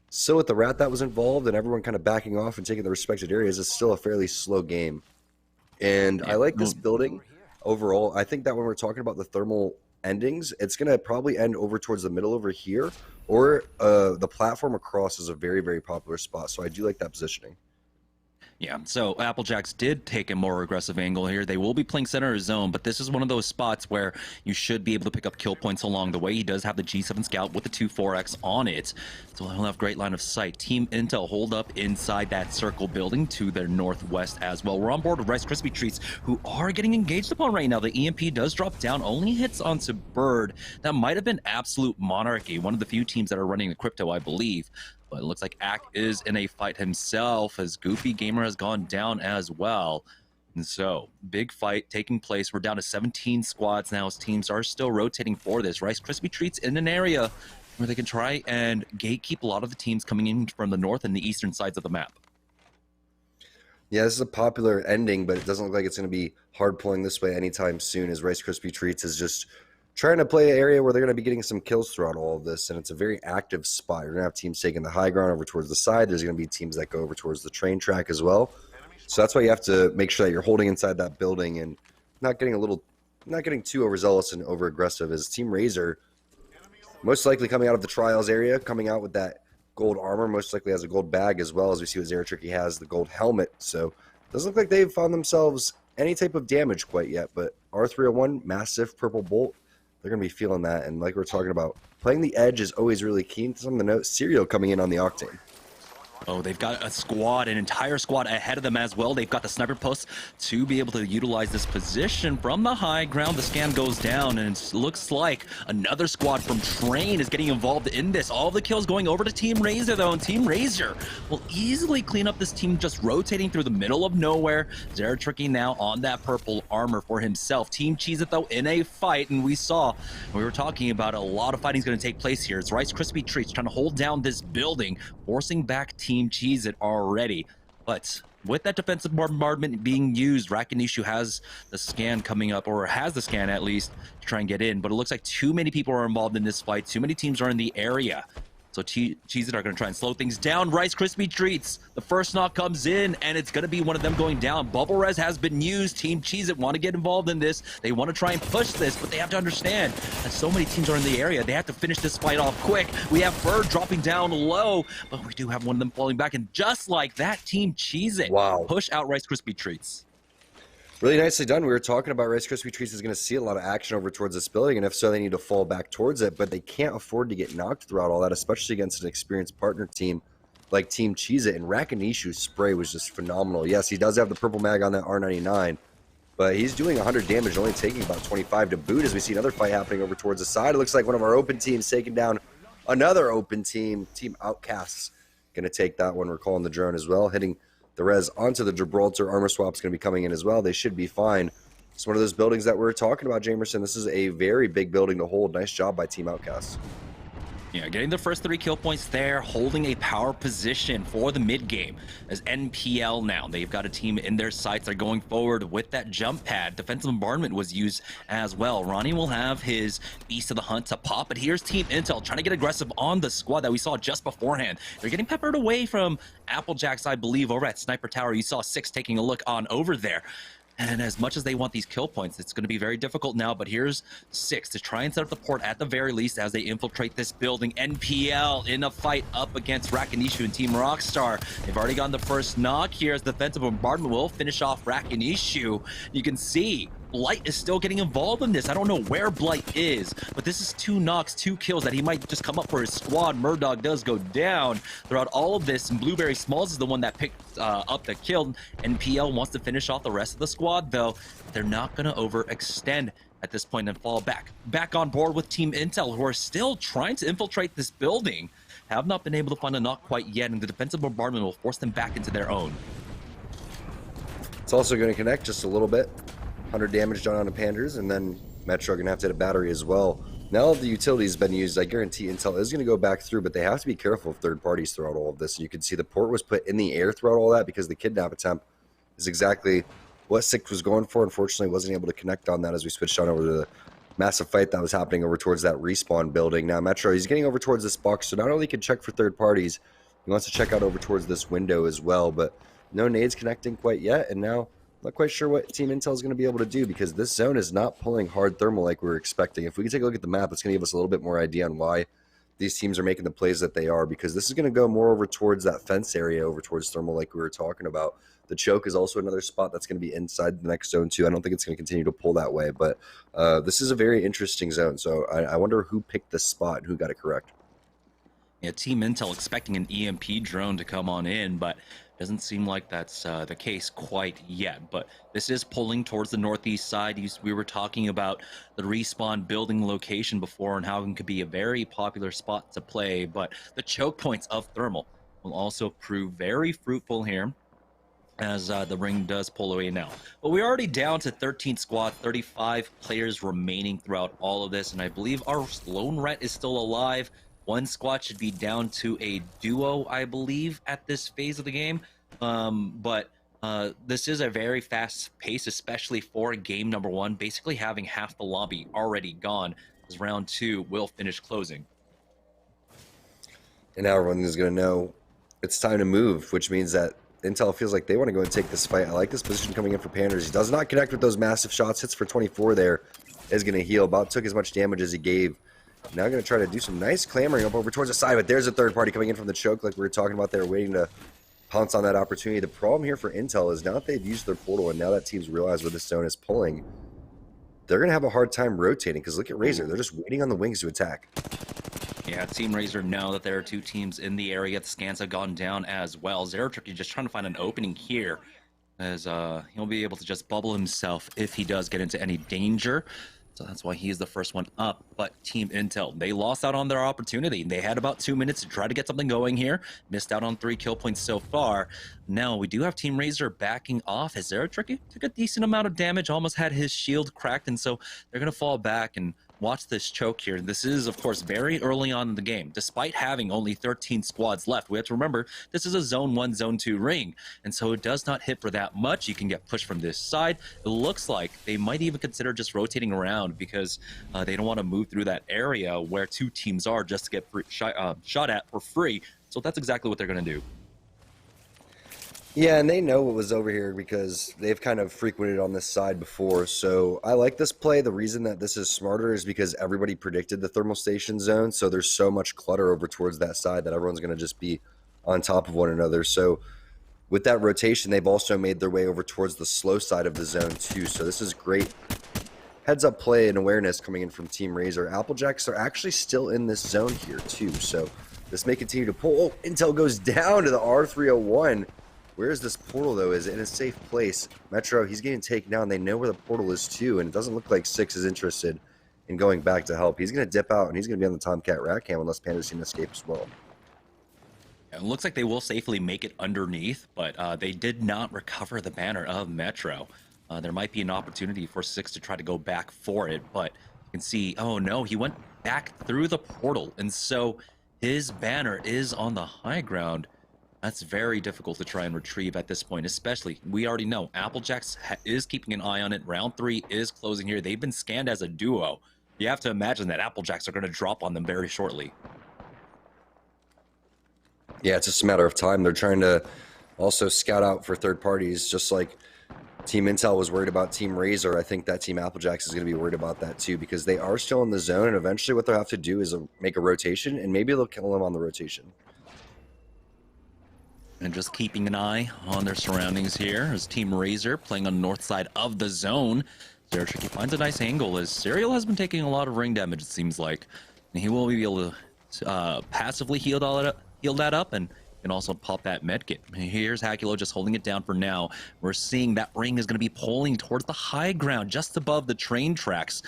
Speaker 3: still with the rat that was involved and everyone kind of backing off and taking the respected areas, it's still a fairly slow game. And I like this building overall. I think that when we're talking about the thermal endings, it's going to probably end over towards the middle over here, or the platform across is a very, very popular spot, so I do like that positioning.
Speaker 9: Yeah, so Applejacks did take a more aggressive angle here. They will be playing center zone, but this is one of those spots where you should be able to pick up kill points along the way. He does have the G7 Scout with the 2-4X on it, so he'll have great line of sight. Team Intel hold up inside that circle building to their northwest as well. We're on board with Rice Krispie Treats, who are getting engaged upon right now. The EMP does drop down, only hits onto Bird. That might have been Absolute Monarchy, one of the few teams that are running the crypto, I believe. But it looks like Ack is in a fight himself, as Goofy Gamer has gone down as well. And so, big fight taking place. We're down to 17 squads now as teams are still rotating for this. Rice Krispie Treats in an area where they can try and gatekeep a lot of the teams coming in from the north and the eastern sides of the map.
Speaker 3: Yeah, this is a popular ending, but it doesn't look like it's going to be hard pulling this way anytime soon, as Rice Krispie Treats is just trying to play an area where they're going to be getting some kills throughout all of this, and it's a very active spot. You're going to have teams taking the high ground over towards the side. There's going to be teams that go over towards the train track as well. So that's why you have to make sure that you're holding inside that building and not getting too overzealous and over aggressive. As Team Razor, most likely coming out of the trials area, coming out with that gold armor, most likely has a gold bag as well, as we see what Zeratricky has, the gold helmet. So it doesn't look like they've found themselves any type of damage quite yet, but R301, massive purple bolt, they're going to be feeling that. And like we're talking about, playing the edge is always really key. Some of the notes, Serial coming in on the Octane.
Speaker 9: Oh, they've got a squad, an entire squad ahead of them as well. They've got the sniper posts to be able to utilize this position from the high ground. The scan goes down, and it looks like another squad from Train is getting involved in this. All the kills going over to Team Razor, though, and Team Razor will easily clean up this team just rotating through the middle of nowhere. Zeratricky now on that purple armor for himself. Team Cheez-It, though, in a fight, and we were talking about a lot of fighting is going to take place here. It's Rice Krispie Treats trying to hold down this building, forcing back Team Cheez-It already. But with that defensive bombardment being used, Rakinishu has the scan coming up, or has the scan at least, to try and get in. But it looks like too many people are involved in this fight. Too many teams are in the area. So Cheez-It are going to try and slow things down. Rice Krispie Treats, the first knock comes in, and it's going to be one of them going down. Bubble Res has been used. Team Cheez-It want to get involved in this. They want to try and push this, but they have to understand that so many teams are in the area. They have to finish this fight off quick. We have Bird dropping down low, but we do have one of them falling back, and just like that, Team Cheez-It push out Rice Krispie Treats.
Speaker 3: Really nicely done. We were talking about Rice Krispie Treats is going to see a lot of action over towards this building, and if so, they need to fall back towards it, but they can't afford to get knocked throughout all that, especially against an experienced partner team like Team Cheez-It. And Rakinishu's spray was just phenomenal. Yes, he does have the purple mag on that R99, but he's doing 100 damage, only taking about 25 to boot, as we see another fight happening over towards the side. It looks like one of our open teams taking down another open team. Team Outcasts going to take that one. We're calling the drone as well, hitting the res onto the Gibraltar. Armor swap's going to be coming in as well. They should be fine. It's one of those buildings that we're talking about, Jamerson. This is a very big building to hold. Nice job by Team Outcasts.
Speaker 9: Yeah, getting the first 3 kill points there, holding a power position for the mid game as NPL now. They've got a team in their sights. They're going forward with that jump pad. Defensive bombardment was used as well. Ronnie will have his Beast of the Hunt to pop, but here's Team Intel trying to get aggressive on the squad that we saw just beforehand. They're getting peppered away from Applejacks, I believe, over at Sniper Tower. You saw 6 taking a look on over there. And as much as they want these kill points, it's going to be very difficult now, but here's 6 to try and set up the port at the very least as they infiltrate this building. NPL in a fight up against Rakinishu and Team Rockstar. They've already gotten the first knock here as defensive bombardment will finish off Rakinishu. You can see Blight is still getting involved in this. I don't know where Blight is, but this is 2 knocks, 2 kills that he might just come up for his squad. Murdog does go down throughout all of this, and Blueberry Smalls is the one that picked up the kill. NPL wants to finish off the rest of the squad, though. They're not going to overextend at this point and fall back. Back on board with Team Intel, who are still trying to infiltrate this building. Have not been able to find a knock quite yet, and the defensive bombardment will force them back into their own.
Speaker 3: It's also going to connect just a little bit. 100 damage done on the Panders, and then Metro are going to have to hit a battery as well. Now that the utility's been used, I guarantee Intel is going to go back through, but they have to be careful of third parties throughout all of this. And you can see the port was put in the air throughout all that because the kidnap attempt is exactly what Six was going for. Unfortunately, wasn't able to connect on that as we switched on over to the massive fight that was happening over towards that respawn building. Now Metro, he's getting over towards this box, so not only can check for third parties, he wants to check out over towards this window as well, but no nades connecting quite yet, and now not quite sure what Team Intel is going to be able to do because this zone is not pulling hard thermal like we were expecting. If we can take a look at the map, it's going to give us a little bit more idea on why these teams are making the plays that they are, because this is going to go more over towards that fence area, over towards thermal like we were talking about. The choke is also another spot that's going to be inside the next zone too. I don't think it's going to continue to pull that way, but this is a very interesting zone. So I wonder who picked this spot and who got it correct.
Speaker 9: Yeah, Team Intel expecting an EMP drone to come on in, but doesn't seem like that's the case quite yet. But this is pulling towards the northeast side. We were talking about the respawn building location before and how it could be a very popular spot to play, but the choke points of thermal will also prove very fruitful here as the ring does pull away now. But we're already down to 13 squad, 35 players remaining throughout all of this, and I believe our lone ret is still alive. One squad should be down to a duo, I believe, at this phase of the game. But this is a very fast pace, especially for game number one, basically having half the lobby already gone as round two will finish closing.
Speaker 3: And now everyone is going to know it's time to move, which means that Intel feels like they want to go and take this fight. I like this position coming in for Panders. He does not connect with those massive shots. Hits for 24 there. Is going to heal. About took as much damage as he gave. Now going to try to do some nice clamoring up over towards the side, but there's a third party coming in from the choke like we were talking about there, waiting to pounce on that opportunity. The problem here for Intel is now that they've used their portal and now that teams realize where this zone is pulling, they're going to have a hard time rotating because look at Razor. They're just waiting on the wings to attack.
Speaker 9: Yeah, Team Razor know that there are two teams in the area. The scans have gone down as well. Zeratrick is just trying to find an opening here as he'll be able to just bubble himself if he does get into any danger. So that's why he is the first one up. But Team Intel, they lost out on their opportunity. They had about 2 minutes to try to get something going here. Missed out on 3 kill points so far. Now we do have Team Razor backing off as Zeratrick took a decent amount of damage, almost had his shield cracked, and so they're going to fall back and watch this choke here. This is, of course, very early on in the game. Despite having only 13 squads left, we have to remember this is a Zone 1, Zone 2 ring, and so it does not hit for that much. You can get pushed from this side. It looks like they might even consider just rotating around because they don't want to move through that area where two teams are just to get shot at for free. So that's exactly what they're going to do.
Speaker 3: Yeah, and they know what was over here because they've kind of frequented on this side before. So I like this play. The reason that this is smarter is because everybody predicted the thermal station zone. So there's so much clutter over towards that side that everyone's going to just be on top of one another. So with that rotation, they've also made their way over towards the slow side of the zone too. So this is great heads up play and awareness coming in from Team Razor. Applejacks are actually still in this zone here too. So this may continue to pull. Oh, Intel goes down to the R301. Where is this portal, though? Is it in a safe place? Metro, he's getting taken down. They know where the portal is, too, and it doesn't look like Six is interested in going back to help. He's going to dip out, and he's going to be on the Tomcat Rat Cam unless Panda's can escape as well.
Speaker 9: It looks like they will safely make it underneath, but they did not recover the banner of Metro. There might be an opportunity for Six to try to go back for it, but you can see, oh no, he went back through the portal, and so his banner is on the high ground. That's very difficult to try and retrieve at this point, especially, we already know, Applejacks is keeping an eye on it. Round 3 is closing here. They've been scanned as a duo. You have to imagine that Applejacks are going to drop on them very shortly.
Speaker 3: Yeah, it's just a matter of time. They're trying to also scout out for third parties, just like Team Intel was worried about Team Razor. I think that Team Applejacks is going to be worried about that too, because they are still in the zone, and eventually what they'll have to do is make a rotation, and maybe they'll kill them on the rotation.
Speaker 9: And just keeping an eye on their surroundings here as Team Razor playing on the north side of the zone. Zeratrick finds a nice angle as Serial has been taking a lot of ring damage, it seems like. And he will be able to passively heal that up and can also pop that medkit. Here's Hakulo just holding it down for now. We're seeing that ring is going to be pulling towards the high ground just above the train tracks.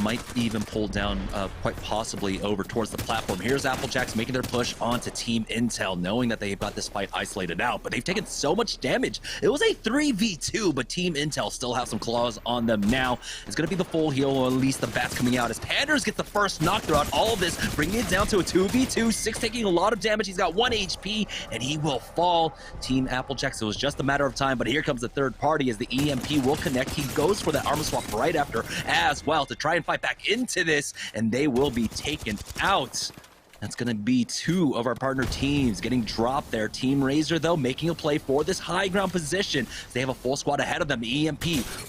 Speaker 9: Might even pull down quite possibly over towards the platform. Here's Applejacks making their push onto Team Intel, knowing that they've got this fight isolated out, but they've taken so much damage. It was a 3v2, but Team Intel still have some claws on them now. It's going to be the full heal, or at least the bats coming out as Panders gets the first knock throughout all of this, bringing it down to a 2v2. Six taking a lot of damage. He's got 1 HP. EMP, and he will fall. Team Applejacks, it was just a matter of time, but here comes the third party as the EMP will connect. He goes for that armor swap right after as well to try and fight back into this, and they will be taken out. That's going to be 2 of our partner teams getting dropped there. Team Razor, though, making a play for this high ground position. They have a full squad ahead of them. EMP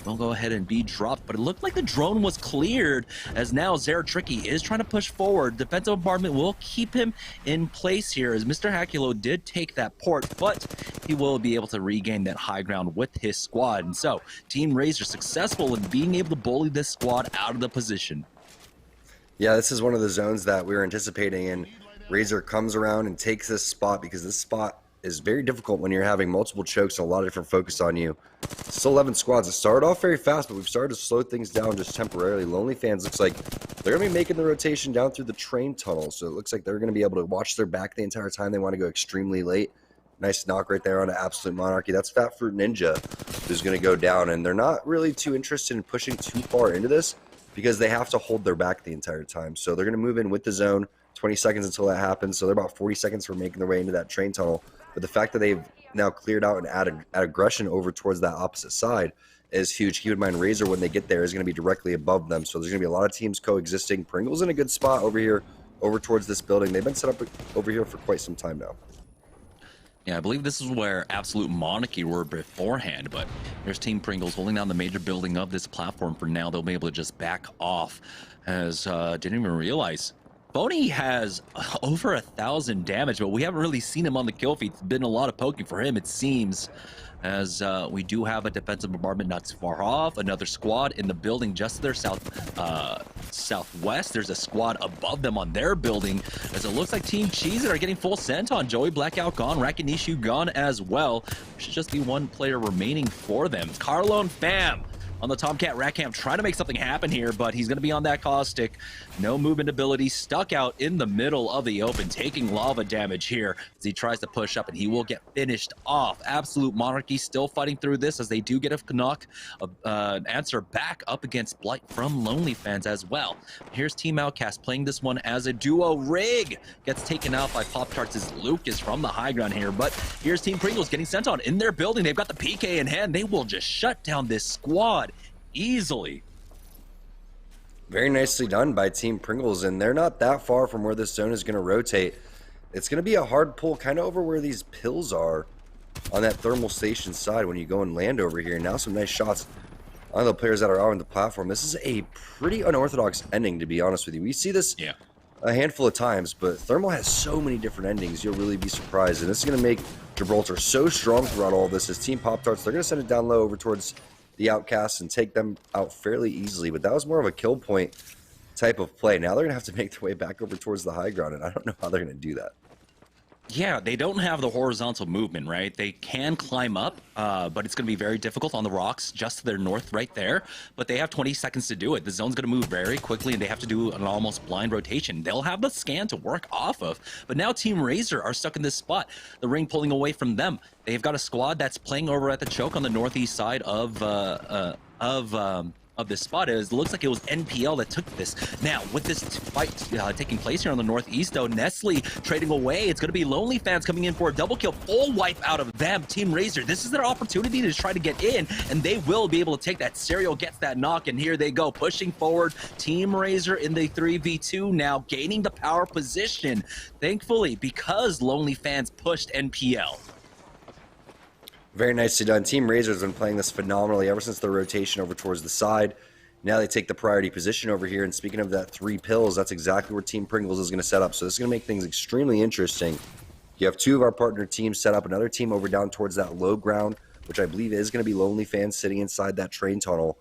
Speaker 9: will go ahead and be dropped, but it looked like the drone was cleared as now Zara Tricky is trying to push forward. Defensive bombardment will keep him in place here as Mr. Hakulo did take that port, but he will be able to regain that high ground with his squad. And so, Team Razor successful in being able to bully this squad out of the position.
Speaker 3: Yeah, this is one of the zones that we were anticipating, and Razor comes around and takes this spot because this spot is very difficult when you're having multiple chokes and a lot of different focus on you. Still 11 squads. It started off very fast, but we've started to slow things down just temporarily. Lonely Fans looks like they're going to be making the rotation down through the train tunnel, so it looks like they're going to be able to watch their back the entire time. They want to go extremely late. Nice knock right there on an Absolute Monarchy. That's Fat Fruit Ninja who's going to go down, and they're not really too interested in pushing too far into this, because they have to hold their back the entire time. So they're going to move in with the zone, 20 seconds until that happens. So they're about 40 seconds for making their way into that train tunnel. But the fact that they've now cleared out and added aggression over towards that opposite side is huge. Keep in mind, Razor, when they get there, is going to be directly above them. So there's going to be a lot of teams coexisting. Pringle's in a good spot over here, over towards this building. They've been set up over here for quite some time now.
Speaker 9: Yeah, I believe this is where Absolute Monarchy were beforehand, but there's Team Pringles holding down the major building of this platform for now. They'll be able to just back off as didn't even realize. Boney has over 1,000 damage, but we haven't really seen him on the kill feed. It's been a lot of poking for him, it seems, as we do have a defensive bombardment not too far off. Another squad in the building just to their southwest. There's a squad above them on their building, as it looks like Team Cheez It are getting full sent on. Joey Blackout gone, Rakinishu gone as well. Should just be one player remaining for them. Carlo and Fam on the Tomcat Ratcamp trying to make something happen here, but he's going to be on that caustic. No movement ability, stuck out in the middle of the open, taking lava damage here as he tries to push up, and he will get finished off. Absolute Monarchy still fighting through this as they do get a knock, answer back up against Blight from Lonely Fans as well. Here's Team Outcast playing this one as a duo. Rig gets taken out by Pop-Tarts as Lucas from the high ground here, but here's Team Pringles getting sent on in their building. They've got the PK in hand. They will just shut down this squad easily.
Speaker 3: Very nicely done by Team Pringles, and they're not that far from where this zone is going to rotate. It's going to be a hard pull kind of over where these pills are on that thermal station side when you go and land over here. Now some nice shots on the players that are out on the platform. This is a pretty unorthodox ending, to be honest with you. We see this a handful of times, but Thermal has so many different endings, you'll really be surprised. And this is going to make Gibraltar so strong throughout all of this. As Team Pop-Tarts, they're going to send it down low over towards the Outcasts and take them out fairly easily, but that was more of a kill point type of play. Now they're gonna have to make their way back over towards the high ground, and I don't know how they're gonna do that.
Speaker 9: Yeah, they don't have the horizontal movement, right? They can climb up, but it's going to be very difficult on the rocks just to their north right there. But they have 20 seconds to do it. The zone's going to move very quickly, and they have to do an almost blind rotation. They'll have the scan to work off of. But now Team Razor are stuck in this spot. The ring pulling away from them. They've got a squad that's playing over at the choke on the northeast side of this spot. It looks like it was NPL that took this. Now, with this fight taking place here on the northeast, though, Nestle trading away. It's going to be Lonely Fans coming in for a double kill, full wipe out of them. Team Razor, this is their opportunity to try to get in, and they will be able to take that. Serial gets that knock, and here they go, pushing forward. Team Razor in the 3v2 now, gaining the power position, thankfully, because Lonely Fans pushed NPL.
Speaker 3: Very nicely done. Team Razor has been playing this phenomenally ever since their rotation over towards the side. Now they take the priority position over here, and speaking of that 3 pills, that's exactly where Team Pringles is going to set up. So this is going to make things extremely interesting. You have 2 of our partner teams set up, another team over down towards that low ground, which I believe is going to be Lonely Fans sitting inside that train tunnel.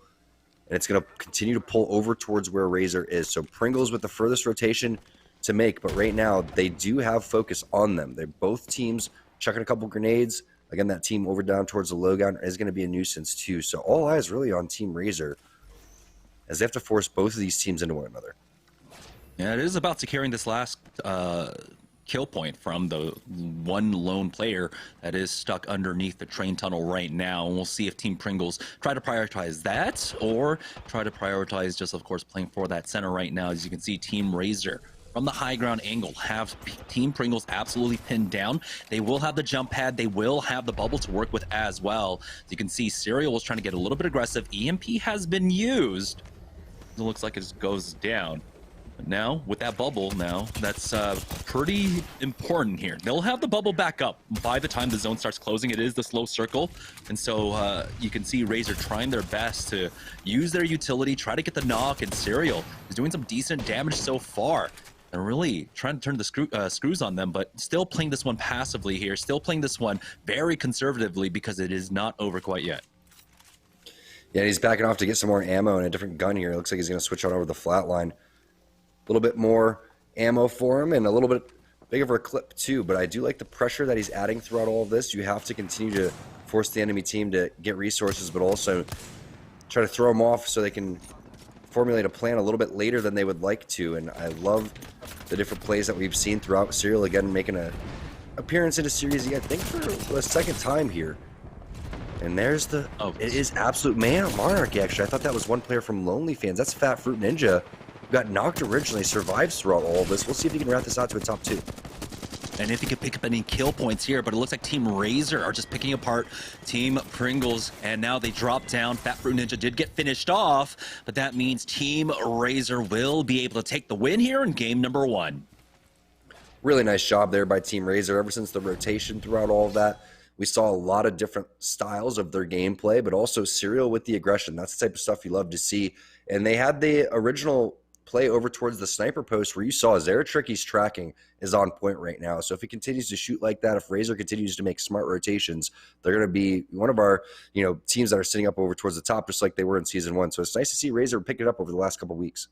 Speaker 3: And it's going to continue to pull over towards where Razor is. So Pringles with the furthest rotation to make, but right now they do have focus on them. They're both teams chucking a couple grenades. Again, that team over down towards the low ground is going to be a nuisance too. So all eyes really on Team Razor as they have to force both of these teams into one another.
Speaker 9: Yeah, it is about securing this last kill point from the one lone player that is stuck underneath the train tunnel right now. And we'll see if Team Pringles try to prioritize that or try to prioritize just, of course, playing for that center right now. As you can see, Team Razor from the high ground angle, have Team Pringles absolutely pinned down. They will have the jump pad. They will have the bubble to work with as well. As you can see, Serial was trying to get a little bit aggressive. EMP has been used. It looks like it goes down. But now, with that bubble now, that's pretty important here. They'll have the bubble back up by the time the zone starts closing. It is the slow circle. And so you can see Razor trying their best to use their utility, try to get the knock, and Serial is doing some decent damage so far. And really trying to turn the screws on them, but still playing this one passively here, still playing this one very conservatively because it is not over quite yet.
Speaker 3: Yeah, he's backing off to get some more ammo and a different gun here. It looks like he's going to switch on over the flatline. A little bit more ammo for him and a little bit bigger of a clip too, but I do like the pressure that he's adding throughout all of this. You have to continue to force the enemy team to get resources, but also try to throw them off so they can formulate a plan a little bit later than they would like to. And I love the different plays that we've seen throughout. Serial again making an appearance in a series, I think for the second time here. And there's the, it is absolute man monarchy actually. I thought that was one player from Lonely Fans. That's Fat Fruit Ninja. Got knocked originally, survives throughout all of this. We'll see if he can wrap this out to a top 2.
Speaker 9: And if he could pick up any kill points here, but it looks like Team Razor are just picking apart Team Pringles, and now they drop down. Fat Fruit Ninja did get finished off, but that means Team Razor will be able to take the win here in game number 1.
Speaker 3: Really nice job there by Team Razor. Ever since the rotation throughout all of that, we saw a lot of different styles of their gameplay, but also Serial with the aggression. That's the type of stuff you love to see. And they had the original play over towards the sniper post where you saw Zeratricky's tracking is on point right now. So if he continues to shoot like that, if Razor continues to make smart rotations, they're going to be one of our, teams that are sitting up over towards the top, just like they were in season 1. So it's nice to see Razor pick it up over the last couple of weeks.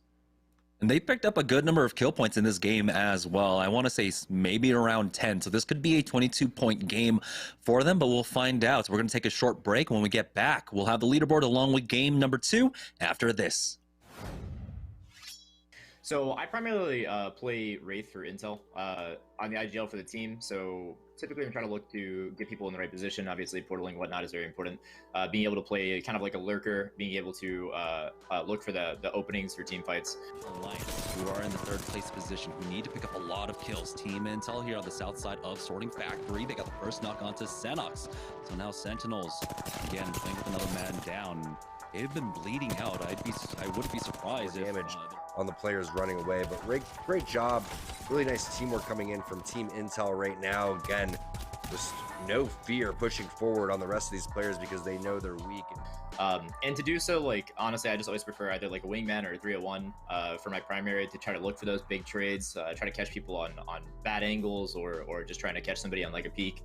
Speaker 9: And they picked up a good number of kill points in this game as well. I want to say maybe around 10. So this could be a 22-point game for them, but we'll find out. So we're going to take a short break. When we get back, we'll have the leaderboard along with game number 2 after this.
Speaker 6: So I primarily play Wraith for Intel on the IGL for the team. So typically I'm trying to look to get people in the right position. Obviously portaling and whatnot is very important. Being able to play kind of like a lurker, being able to look for the openings for team fights.
Speaker 9: Alliance, who are in the 3rd place position, who need to pick up a lot of kills. Team Intel here on the south side of Sorting Factory. They got the first knock onto Xenox. So now Sentinels, again, playing with another man down. They've been bleeding out. I wouldn't be surprised if
Speaker 3: damage on the players running away, but great job. Really nice teamwork coming in from Team Intel right now. Again, just no fear pushing forward on the rest of these players because they know they're weak.
Speaker 6: And to do so, like, honestly, I just always prefer either like a wingman or a 301 for my primary to try to look for those big trades, try to catch people on bad angles or just trying to catch somebody on like a peak.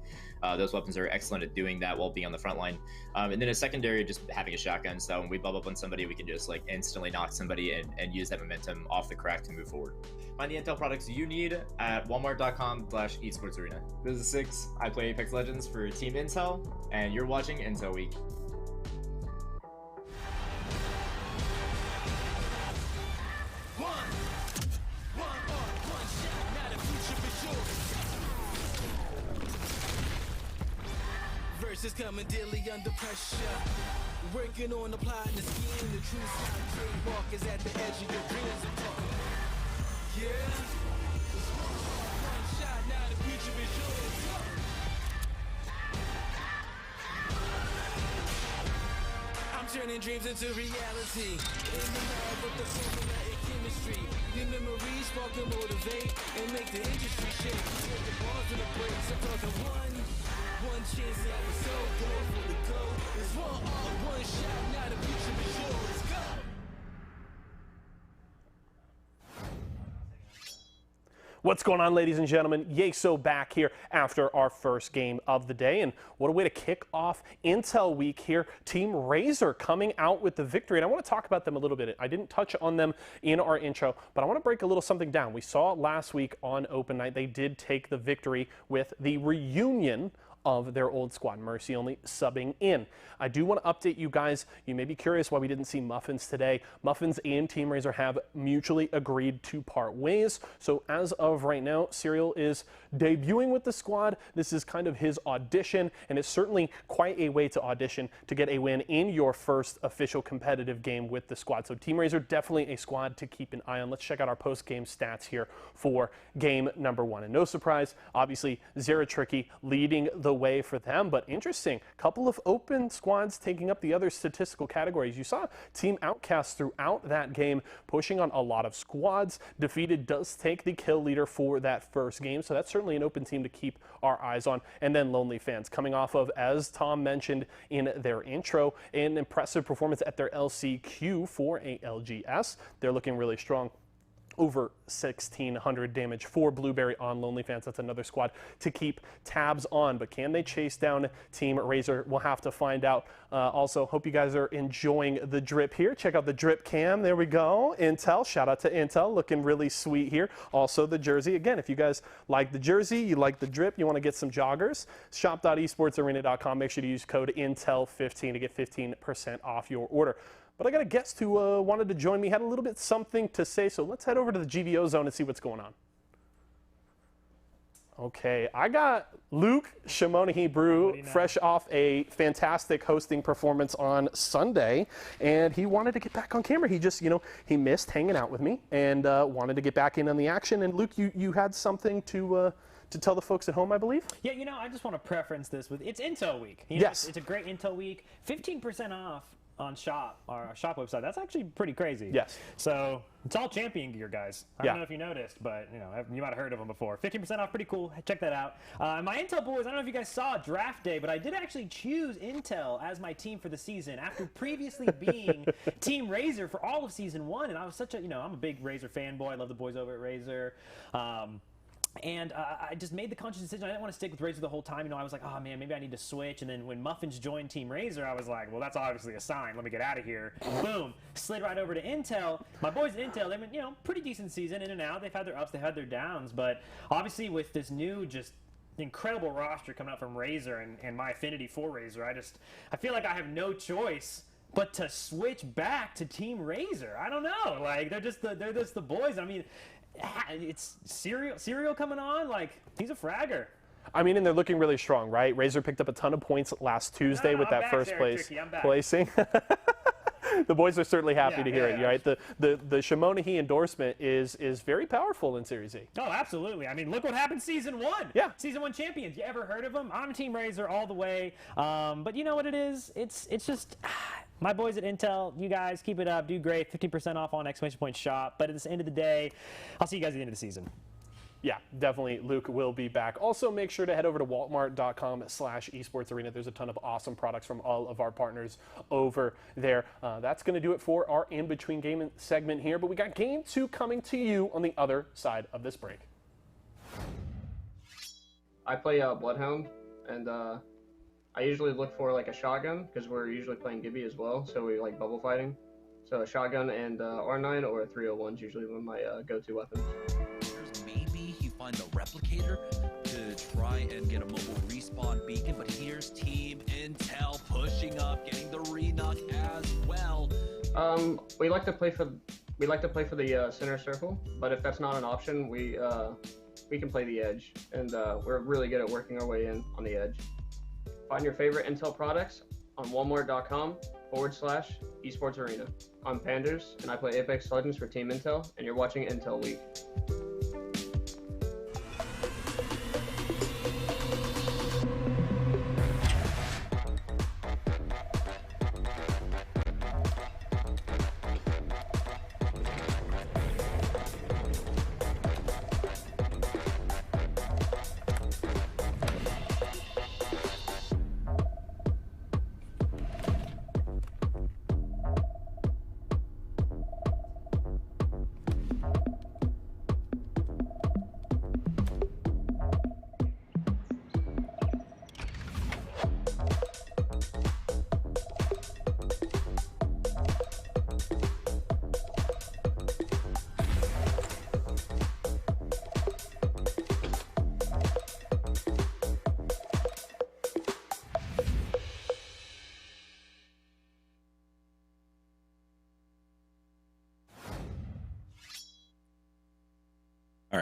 Speaker 6: Those weapons are excellent at doing that while being on the front line. And then a secondary, just having a shotgun. So when we bub up on somebody, we can just like instantly knock somebody and use that momentum off the crack to move forward. Find the Intel products you need at walmart.com/esportsarena. This is Six. I play Apex Legends for Team Intel, and you're watching Intel Week.
Speaker 4: Verses coming daily under pressure. Working on the plot and the scheme. The true sound trademark is at the edge of your dreams. Yeah. One shot, now the future is yours. I'm turning dreams into reality. In the lab with the formula and chemistry. Your memories spark and motivate and make the industry shake. Put the bars to the brakes. I'm talking one chance that was so good for the goal. It's one shot, now the future is yours. Go!
Speaker 1: What's going on, ladies and gentlemen? Yeso back here after our first game of the day, and what a way to kick off Intel Week here. Team Razor coming out with the victory, and I want to talk about them a little bit. I didn't touch on them in our intro, but I want to break a little something down. We saw last week on Open Night they did take the victory with the reunion of their old squad. Mercy only subbing in. I do want to update you guys. You may be curious why we didn't see Muffins today. Muffins and Team Razor have mutually agreed to part ways. So as of right now, Serial is debuting with the squad. This is kind of his audition, and it's certainly quite a way to audition to get a win in your first official competitive game with the squad. So Team Razor, definitely a squad to keep an eye on. Let's check out our post-game stats here for game number 1. And no surprise, obviously, Zera Tricky leading the way for them, but interesting. Couple of open squads taking up the other statistical categories. You saw Team Outcast throughout that game pushing on a lot of squads. Defeated does take the kill leader for that first game, so that's certainly an open team to keep our eyes on. And then Lonely Fans coming off of, as Tom mentioned in their intro, an impressive performance at their LCQ for a LGS. They're looking really strong. Over 1,600 damage for Blueberry on Lonely Fans. That's another squad to keep tabs on. But can they chase down Team Razor? We'll have to find out. Also, hope you guys are enjoying the drip here. Check out the drip cam. There we go. Intel. Shout out to Intel. Looking really sweet here. Also, the jersey. Again, if you guys like the jersey, you like the drip, you want to get some joggers, shop.esportsarena.com. Make sure to use code INTEL15 to get 15% off your order. But I got a guest who wanted to join me, had a little bit something to say, so let's head over to the GVO zone and see what's going on. Okay, I got Luke Shimonahi Brew fresh off a fantastic hosting performance on Sunday, and he wanted to get back on camera. He just, he missed hanging out with me and wanted to get back in on the action. And Luke, you had something to tell the folks at home, I believe?
Speaker 5: Yeah, I just want to preference this with, it's Intel Week.
Speaker 1: Yes.
Speaker 5: It's a great Intel Week. 15% off on our shop website. That's actually pretty crazy.
Speaker 1: Yes.
Speaker 5: So it's all champion gear, guys. I don't know if you noticed, but you might have heard of them before. 15% off, pretty cool. Check that out. My Intel boys, I don't know if you guys saw draft day, but I did actually choose Intel as my team for the season after previously being Team Razor for all of season 1. And I was such a, I'm a big Razor fanboy. I love the boys over at Razor. And I just made the conscious decision. I didn't want to stick with Razor the whole time. I was like, oh man, maybe I need to switch. And then when Muffins joined Team Razor, I was like, well, that's obviously a sign. Let me get out of here. Boom. Slid right over to Intel. My boys at Intel, they've been, pretty decent season in and out. They've had their ups, they've had their downs. But obviously with this new just incredible roster coming out from Razor and my affinity for Razor, I feel like I have no choice but to switch back to Team Razor. I don't know. Like, they're just the boys. I mean, it's Serial coming on. Like, he's a fragger.
Speaker 1: I mean, and they're looking really strong, right? Razor picked up a ton of points last Tuesday with that first place placing. The boys are certainly happy to hear it, right? The Shimonahi endorsement is very powerful in Series E.
Speaker 5: Oh, absolutely. I mean, look what happened season 1.
Speaker 1: Yeah.
Speaker 5: Season 1 champions. You ever heard of them? I'm Team Razor all the way. But you know what it is? It's just my boys at Intel, you guys keep it up, do great. 15% off on ! shop. But at the end of the day, I'll see you guys at the end of the season.
Speaker 1: Yeah, definitely Luke will be back. Also, make sure to head over to walmart.com/esportsarena. There's a ton of awesome products from all of our partners over there. That's going to do it for our in-between game segment here, but we got Game 2 coming to you on the other side of this break.
Speaker 7: I play Bloodhound, and I usually look for like a shotgun, because we're usually playing Gibby as well, so we like bubble fighting. So a shotgun and R9 or a 301 is usually one of my go-to weapons.
Speaker 9: Find the replicator to try and get a mobile respawn beacon, but here's Team Intel pushing up, getting the re-knock as well.
Speaker 7: We like to play for the center circle, but if that's not an option, we can play the edge, and we're really good at working our way in on the edge. Find your favorite Intel products on walmart.com/esportsarena. I'm Panders, and I play Apex Legends for Team Intel, and you're watching Intel Week.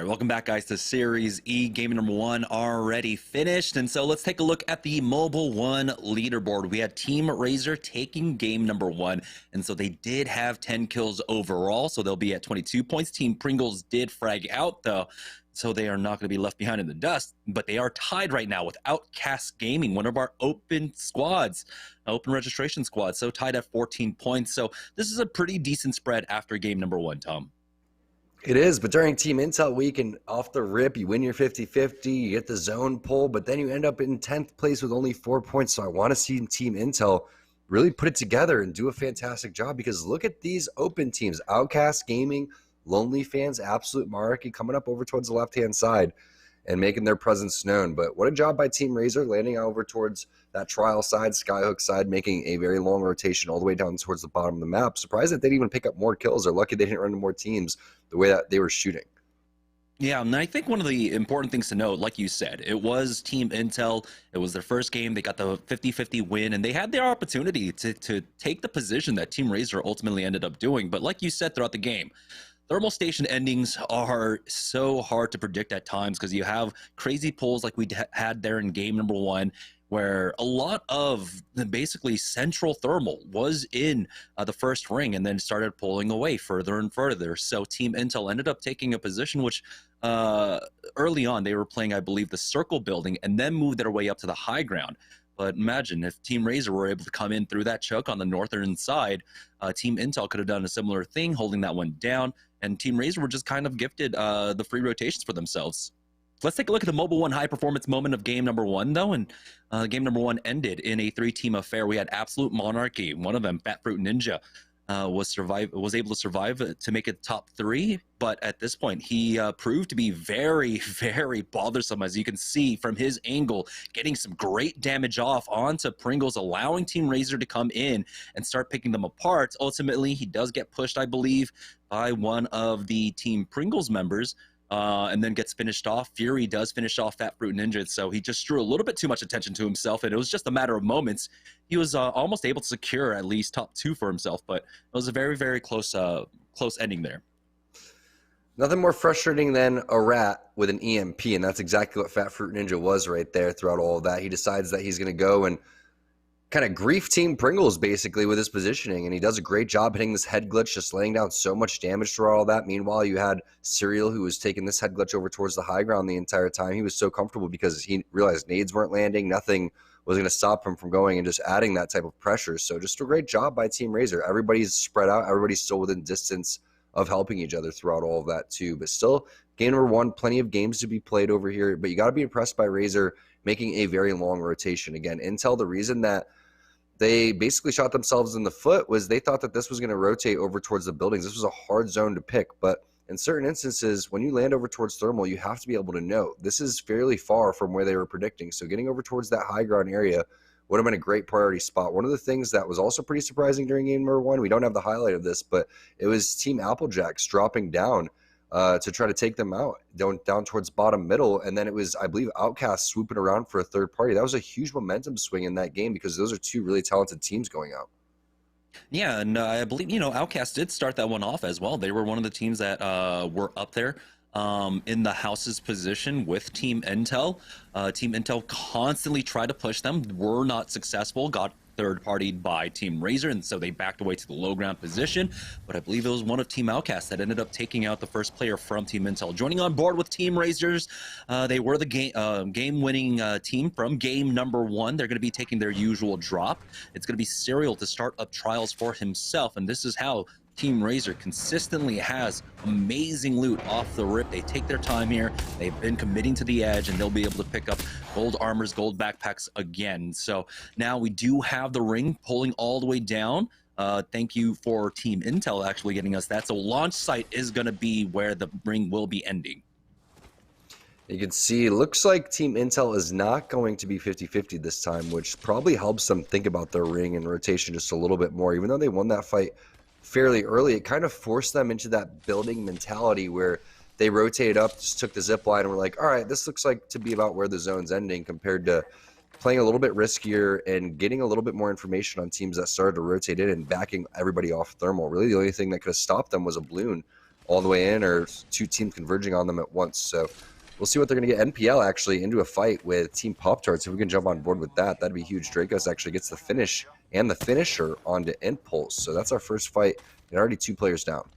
Speaker 9: right, welcome back, guys, to Series E. Game number 1 already finished. And so let's take a look at the Mobile 1 leaderboard. We had Team Razor taking game number 1. And so they did have 10 kills overall. So they'll be at 22 points. Team Pringles did frag out, though. So they are not going to be left behind in the dust. But they are tied right now with Outcast Gaming, one of our open squads, open registration squads. So tied at 14 points. So this is a pretty decent spread after game number 1, Tom.
Speaker 3: It is, but during Team Intel week and off the rip, you win your 50-50, you get the zone pull, but then you end up in 10th place with only 4 points. So I want to see Team Intel really put it together and do a fantastic job, because look at these open teams. Outcast Gaming, Lonely Fans, Absolute Monarchy coming up over towards the left-hand side and making their presence known. But what a job by Team Razor, landing over towards that trial side, Skyhook side, making a very long rotation all the way down towards the bottom of the map. Surprised that they didn't even pick up more kills. They're lucky they didn't run into more teams the way that they were shooting.
Speaker 9: Yeah, and I think one of the important things to note, like you said, it was Team Intel. It was their first game. They got the 50-50 win, and they had their opportunity to take the position that Team Razor ultimately ended up doing. But like you said throughout the game, thermal station endings are so hard to predict at times, because you have crazy pulls like we had there in game number 1, where a lot of basically central thermal was in the first ring and then started pulling away further and further. So Team Intel ended up taking a position which early on they were playing, I believe, the circle building and then moved their way up to the high ground. But imagine if Team Razor were able to come in through that choke on the northern side, Team Intel could have done a similar thing, holding that one down, and Team Razor were just kind of gifted the free rotations for themselves. Let's take a look at the Mobile 1 high-performance moment of game number 1, though, and game number 1 ended in a 3-team affair. We had Absolute Monarchy, one of them, Fat Fruit Ninja, was able to survive to make it top 3, but at this point, he proved to be very, very bothersome, as you can see from his angle, getting some great damage off onto Pringles, allowing Team Razor to come in and start picking them apart. Ultimately, he does get pushed, I believe, by one of the Team Pringles members, and then gets finished off. Fury does finish off Fat Fruit Ninja, so he just drew a little bit too much attention to himself, and it was just a matter of moments. He was almost able to secure at least top 2 for himself, but it was a very, very close ending there.
Speaker 3: Nothing more frustrating than a rat with an EMP, and that's exactly what Fat Fruit Ninja was right there throughout all of that. He decides that he's going to go and kind of grief Team Pringles basically with his positioning, and he does a great job hitting this head glitch, just laying down so much damage throughout all that. Meanwhile, you had Serial, who was taking this head glitch over towards the high ground the entire time. He was so comfortable because he realized nades weren't landing, nothing was going to stop him from going and just adding that type of pressure. So just a great job by Team Razor. Everybody's spread out, everybody's still within distance of helping each other throughout all of that too. But still, game number 1, plenty of games to be played over here, but you got to be impressed by Razor making a very long rotation. Again, Intel, the reason that they basically shot themselves in the foot was they thought that this was going to rotate over towards the buildings. This was a hard zone to pick, but in certain instances, when you land over towards thermal, you have to be able to know this is fairly far from where they were predicting. So getting over towards that high ground area would have been a great priority spot. One of the things that was also pretty surprising during game number 1, we don't have the highlight of this, but it was Team Applejacks dropping down to try to take them out down towards bottom middle, and then it was, I believe, Outcast swooping around for a third party. That was a huge momentum swing in that game because those are 2 really talented teams going out.
Speaker 9: Yeah, and I believe, Outcast did start that one off as well. They were one of the teams that were up there in the house's position with Team Intel. Team Intel constantly tried to push them, were not successful, got third-partied by Team Razor, and so they backed away to the low ground position. But I believe it was one of Team Outcast that ended up taking out the first player from Team Intel. Joining on board with Team Razors, they were the game-winning team from game number 1. They're going to be taking their usual drop. It's going to be Serial to start up trials for himself, and this is how Team Razor consistently has amazing loot off the rip. They take their time here. They've been committing to the edge, and they'll be able to pick up gold armors, gold backpacks again. So now we do have the ring pulling all the way down. Thank you for Team Intel actually getting us that. So launch site is going to be where the ring will be ending.
Speaker 3: You can see, looks like Team Intel is not going to be 50-50 this time, which probably helps them think about their ring and rotation just a little bit more. Even though they won that fight fairly early, it kind of forced them into that building mentality where they rotated up, just took the zip line, and were like, all right, this looks like to be about where the zone's ending, compared to playing a little bit riskier and getting a little bit more information on teams that started to rotate in and backing everybody off thermal. Really, the only thing that could have stopped them was a balloon all the way in or two teams converging on them at once. So we'll see what they're going to get. NPL actually into a fight with Team Pop-Tarts. If we can jump on board with that, that'd be huge. Dracos actually gets the finish and the finisher onto Impulse. So that's our first fight, and already 2 players down.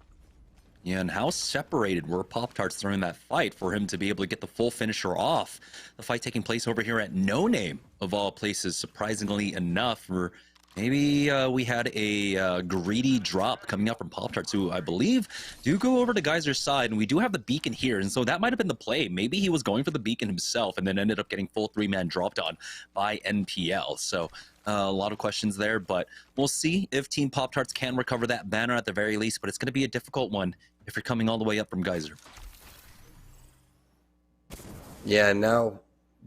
Speaker 9: Yeah, and how separated were Pop-Tarts during that fight for him to be able to get the full finisher off? The fight taking place over here at No Name, of all places, surprisingly enough. Or maybe we had a greedy drop coming up from Pop-Tarts, who I believe do go over to Geyser's side, and we do have the beacon here, and so that might have been the play. Maybe he was going for the beacon himself and then ended up getting full 3-man dropped on by NPL. So a lot of questions there, but we'll see if Team Pop-Tarts can recover that banner at the very least, but it's going to be a difficult one if you're coming all the way up from Geyser.
Speaker 3: Yeah, and now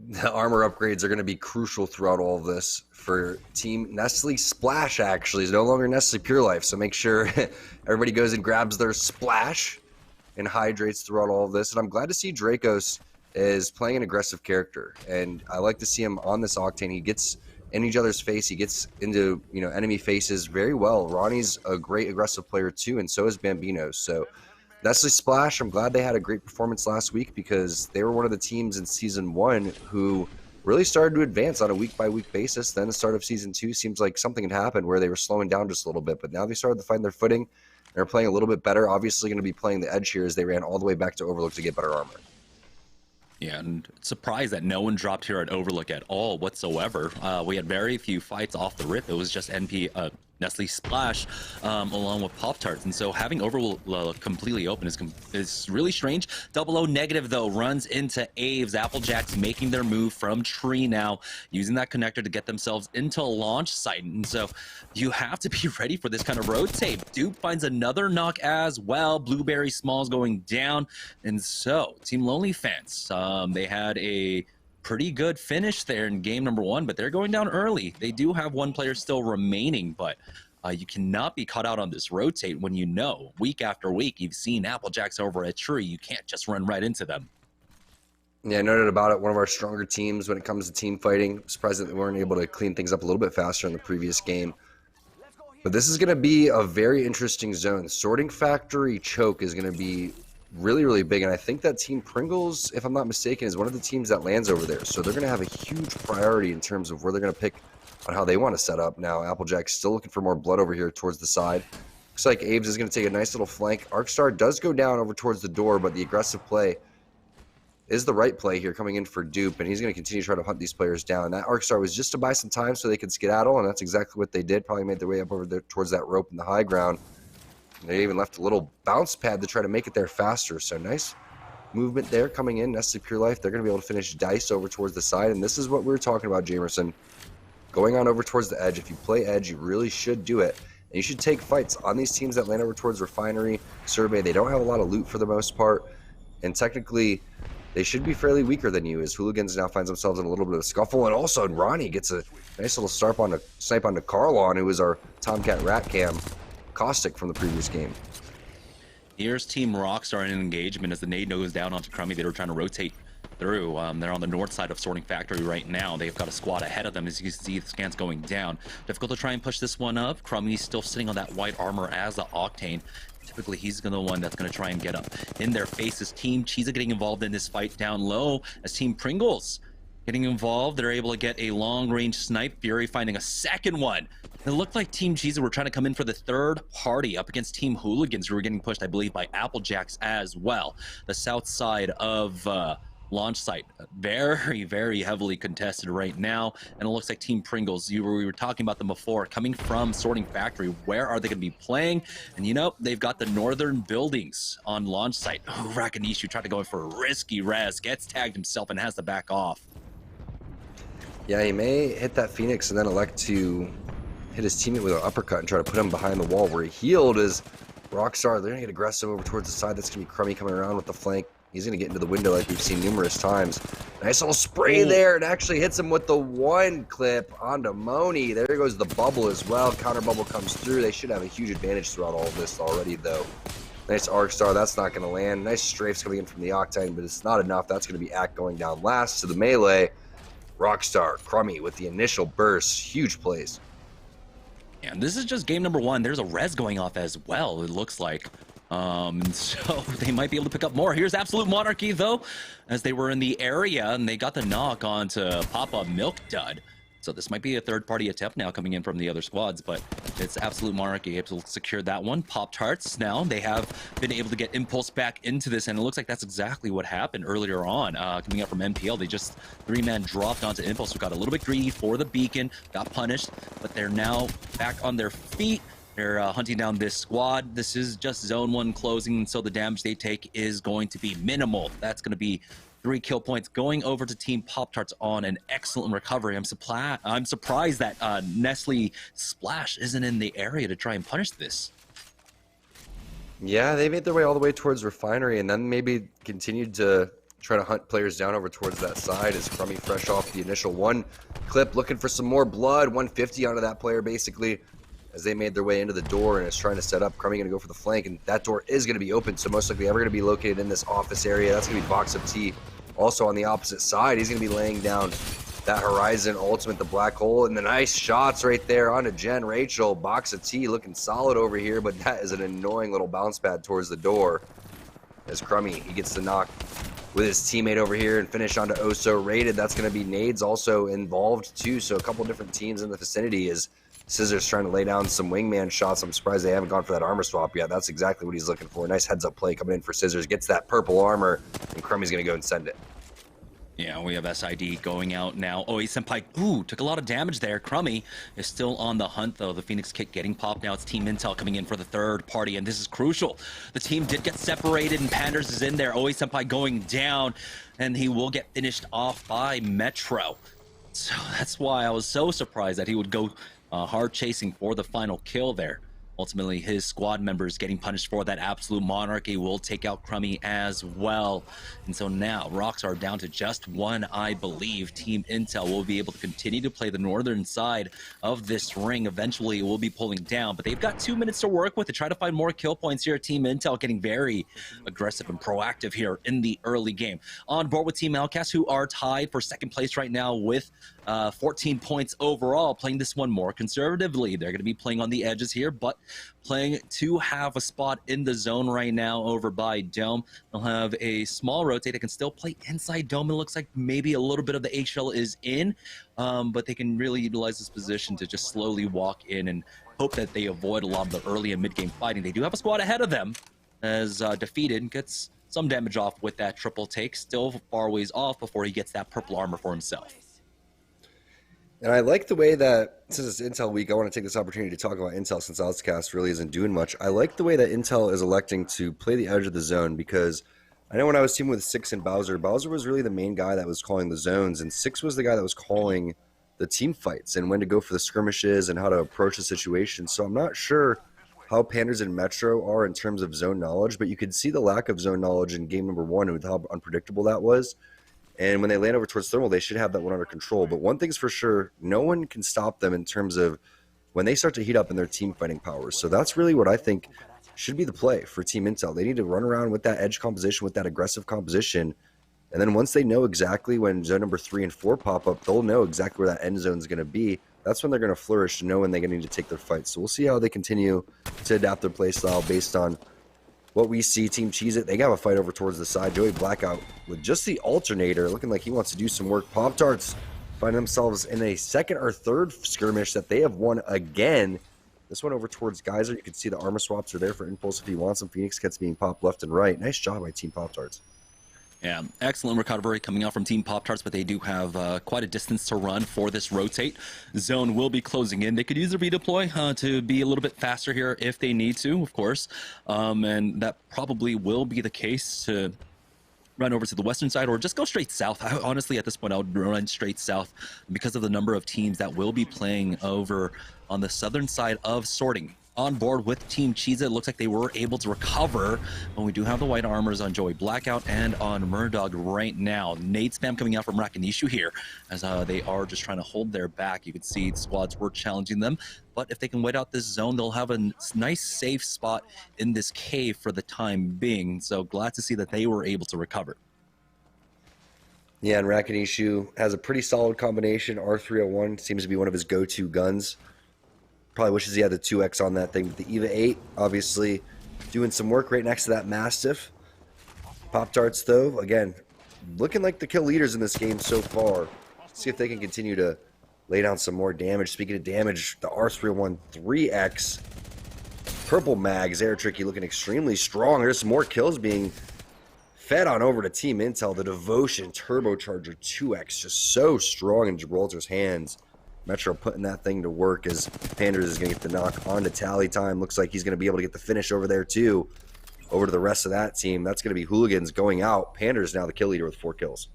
Speaker 3: the armor upgrades are going to be crucial throughout all of this for Team Nestle Splash. Actually, is no longer Nestle Pure Life, so make sure everybody goes and grabs their Splash and hydrates throughout all of this. And I'm glad to see Dracos is playing an aggressive character, and I like to see him on this Octane. He gets in each other's face, he gets into enemy faces very well. Ronnie's a great aggressive player too, and so is Bambino. So Nestle Splash, I'm glad they had a great performance last week, because they were one of the teams in Season 1 who really started to advance on a week-by-week basis. Then the start of Season 2 seems like something had happened where they were slowing down just a little bit, but now they started to find their footing. They're playing a little bit better. Obviously going to be playing the edge here as they ran all the way back to Overlook to get better armor.
Speaker 9: Yeah, and surprised that no one dropped here at Overlook at all whatsoever. We had very few fights off the rip. It was just Nestle Splash along with Pop-Tarts, and so having Overlook completely open is really strange. 00 negative though runs into Aves. Applejacks making their move from tree now, using that connector to get themselves into launch site, and so you have to be ready for this kind of rotate. Dupe finds another knock as well. Blueberry Smalls going down, and so Team Lonely Fans, they had a pretty good finish there in game number 1, but they're going down early. They do have one player still remaining, but you cannot be caught out on this rotate when week after week you've seen Applejacks over at tree. You can't just run right into them.
Speaker 3: Yeah, I noted about it. One of our stronger teams when it comes to team fighting. I'm surprised that they weren't able to clean things up a little bit faster in the previous game. But this is going to be a very interesting zone. Sorting Factory Choke is going to be really, really big, and I think that Team Pringles, if I'm not mistaken, is one of the teams that lands over there. So they're going to have a huge priority in terms of where they're going to pick on how they want to set up. Now, Applejack's still looking for more blood over here towards the side. Looks like Aves is going to take a nice little flank. Arcstar does go down over towards the door, but the aggressive play is the right play here coming in for Dupe, and he's going to continue to try to hunt these players down. That Arcstar was just to buy some time so they could skedaddle, and that's exactly what they did. Probably made their way up over there towards that rope in the high ground. They even left a little bounce pad to try to make it there faster. So nice movement there coming in. Nestle Pure Life, they're going to be able to finish Dice over towards the side. And this is what we were talking about, Jamerson. Going on over towards the edge. If you play edge, you really should do it. And you should take fights on these teams that land over towards Refinery, Survey. They don't have a lot of loot for the most part. And technically, they should be fairly weaker than you, as Hooligans now finds themselves in a little bit of a scuffle. And also, Ronnie gets a nice little snipe onto Carlon, who is our Tomcat Rat Cam Caustic from the previous game.
Speaker 9: Here's Team Rockstar in an engagement as the nade goes down onto Crummy. They were trying to rotate through. They're on the north side of Sorting Factory right now. They've got a squad ahead of them. As you can see, the scans going down. Difficult to try and push this one up. Crummy's still sitting on that white armor as the Octane. Typically, he's the one that's going to try and get up in their faces. Team Cheesa getting involved in this fight down low as Team Pringles getting involved. They're able to get a long-range snipe. Fury finding a second one. It looked like Team Cheesa were trying to come in for the third party up against Team Hooligans, who were getting pushed, I believe, by Applejacks as well. The south side of launch site, very, very heavily contested right now. And it looks like Team Pringles, we were talking about them before, coming from Sorting Factory. Where are they going to be playing? And they've got the northern buildings on launch site. Oh, Rakanishu tried to go in for a risky res, gets tagged himself and has to back off.
Speaker 3: Yeah, he may hit that Phoenix and then elect to hit his teammate with an uppercut and try to put him behind the wall where he healed. Is Rockstar, they're going to get aggressive over towards the side. That's going to be Crummy coming around with the flank. He's going to get into the window like we've seen numerous times. Nice little spray there. It actually hits him with the one clip onto Moni. There goes the bubble as well. Counter bubble comes through. They should have a huge advantage throughout all of this already, though. Nice Arcstar. That's not going to land. Nice strafes coming in from the Octane, but it's not enough. That's going to be Act going down last to the melee. Rockstar, Crummy with the initial burst. Huge plays.
Speaker 9: And this is just game number 1. There's a res going off as well, it looks like. So they might be able to pick up more. Here's Absolute Monarchy, though, as they were in the area, and they got the knock onto Papa Milk Dud. So this might be a third-party attempt now coming in from the other squads, but it's Absolute Monarchy able to secure that one. Pop-Tarts now, they have been able to get Impulse back into this, and it looks like that's exactly what happened earlier on. Coming up from MPL, they just three-man dropped onto Impulse, who got a little bit greedy for the beacon, got punished, but they're now back on their feet. They're hunting down this squad. This is just Zone 1 closing, so the damage they take is going to be minimal. That's going to be 3 kill points going over to Team Pop-Tarts on an excellent recovery. I'm surprised that Nestle Splash isn't in the area to try and punish this.
Speaker 3: Yeah, they made their way all the way towards Refinery and then maybe continued to try to hunt players down over towards that side as Crummy fresh off the initial one clip, looking for some more blood. 150 onto that player basically as they made their way into the door and is trying to set up. Crummy going to go for the flank, and that door is going to be open, so most likely ever going to be located in this office area. That's going to be Box of Tea. Also on the opposite side, he's going to be laying down that Horizon ultimate, the black hole, and the nice shots right there onto Jen Rachel. Box of Tea looking solid over here, but that is an annoying little bounce pad towards the door as Crummy, he gets the knock with his teammate over here and finish onto Oso Rated. That's going to be Nades also involved too, so a couple different teams in the vicinity is Scissors trying to lay down some wingman shots. I'm surprised they haven't gone for that armor swap yet. That's exactly what he's looking for. Nice heads-up play coming in for Scissors. Gets that purple armor, and Crummy's going to go and send it.
Speaker 9: Yeah, we have SID going out now. Oh, Senpai, ooh, took a lot of damage there. Crummy is still on the hunt, though. The Phoenix kit getting popped now. It's Team Intel coming in for the third party, and this is crucial. The team did get separated, and Panders is in there. Oh, Senpai going down, and he will get finished off by Metro. So that's why I was so surprised that he would go hard chasing for the final kill there. Ultimately, his squad members getting punished for that. Absolute Monarchy will take out Crummy as well. And so now, Rocks are down to just one, I believe. Team Intel will be able to continue to play the northern side of this ring. Eventually, it will be pulling down, but they've got 2 minutes to work with to try to find more kill points here. Team Intel getting very aggressive and proactive here in the early game. On board with Team Outcast, who are tied for second place right now with 14 points overall, playing this one more conservatively. They're going to be playing on the edges here, but playing to have a spot in the zone right now over by Dome. They'll have a small rotate. They can still play inside Dome. It looks like maybe a little bit of the HL is in, but they can really utilize this position to just slowly walk in and hope that they avoid a lot of the early and mid-game fighting. They do have a squad ahead of them as Defeated gets some damage off with that triple take. Still far ways off before he gets that purple armor for himself.
Speaker 3: And I like the way that, since it's Intel week, I want to take this opportunity to talk about Intel since Outcast really isn't doing much. I like the way that Intel is electing to play the edge of the zone, because I know when I was teaming with Six and Bowser was really the main guy that was calling the zones, and Six was the guy that was calling the team fights and when to go for the skirmishes and how to approach the situation. So I'm not sure how Panders and Metro are in terms of zone knowledge, but you could see the lack of zone knowledge in game number 1 with how unpredictable that was. And when they land over towards Thermal, they should have that one under control. But one thing's for sure, no one can stop them in terms of when they start to heat up in their team fighting powers. So that's really what I think should be the play for Team Intel. They need to run around with that edge composition, with that aggressive composition. And then once they know exactly when zone number 3 and 4 pop up, they'll know exactly where that end zone is going to be. That's when they're going to flourish, know when they're going to need to take their fights. So we'll see how they continue to adapt their play style based on what we see. Team Cheez-It, they have a fight over towards the side. Joey Blackout with just the alternator, looking like he wants to do some work. Pop-Tarts find themselves in a second or third skirmish that they have won again. This one over towards Geyser. You can see the armor swaps are there for Impulse if he wants them. Phoenix Kits being popped left and right. Nice job by Team Pop-Tarts.
Speaker 9: Yeah, excellent recovery coming out from Team Pop-Tarts, but they do have quite a distance to run for this rotate. Zone will be closing in. They could use a redeploy to be a little bit faster here if they need to, of course. And that probably will be the case to run over to the western side or just go straight south. Honestly, at this point, I would run straight south because of the number of teams that will be playing over on the southern side of sorting. On board with Team Cheez-It, it looks like they were able to recover, but we do have the white armors on Joey Blackout and on Murdog right now. Nade spam coming out from Rakinishu here as they are just trying to hold their back. You can see the squads were challenging them, but if they can wait out this zone, they'll have a nice safe spot in this cave for the time being. So glad to see that they were able to recover.
Speaker 3: Yeah, and Rakinishu has a pretty solid combination. R301 seems to be one of his go-to guns. Probably wishes he had the 2X on that thing. But the EVA 8, obviously, doing some work right next to that Mastiff. Pop-Tarts, though, again, looking like the kill leaders in this game so far. See if they can continue to lay down some more damage. Speaking of damage, the R301 3X Purple Mags, Air Tricky looking extremely strong. There's some more kills being fed on over to Team Intel. The Devotion Turbocharger 2X just so strong in Gibraltar's hands. Metro putting that thing to work as Panders is going to get the knock on to Tally Time. Looks like he's going to be able to get the finish over there too. Over to the rest of that team. That's going to be Hooligans going out. Panders now the kill leader with 4 kills.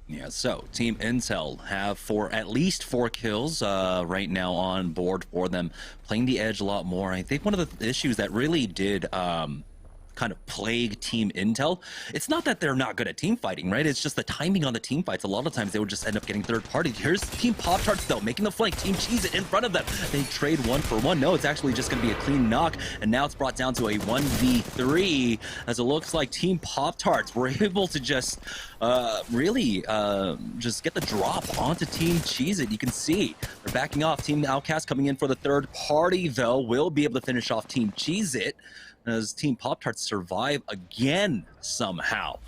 Speaker 9: Yeah, so Team Intel have at least 4 kills right now on board for them, playing the edge a lot more. I think one of the issues that really did kind of plague Team Intel, it's not that they're not good at team fighting, right? It's just the timing on the team fights. A lot of times they would just end up getting third party. Here's Team Pop-Tarts though, making the flank. Team Cheese It in front of them. They trade 1 for 1. No, it's actually just going to be a clean knock, and now it's brought down to a 1v3 as it looks like Team Pop-Tarts were able to just really just get the drop onto Team Cheese It. You can see they're backing off. Team Outcast coming in for the third party though will be able to finish off Team Cheese It as Team Pop-Tarts survive again somehow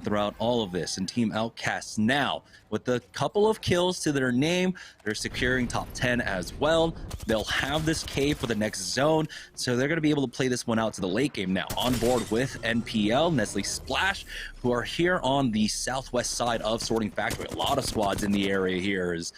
Speaker 9: throughout all of this. And Team Outcasts now, with a couple of kills to their name, they're securing top 10 as well. They'll have this cave for the next zone, so they're going to be able to play this one out to the late game now. On board with NPL, Nestle Splash, who are here on the southwest side of Sorting Factory. A lot of squads in the area here, as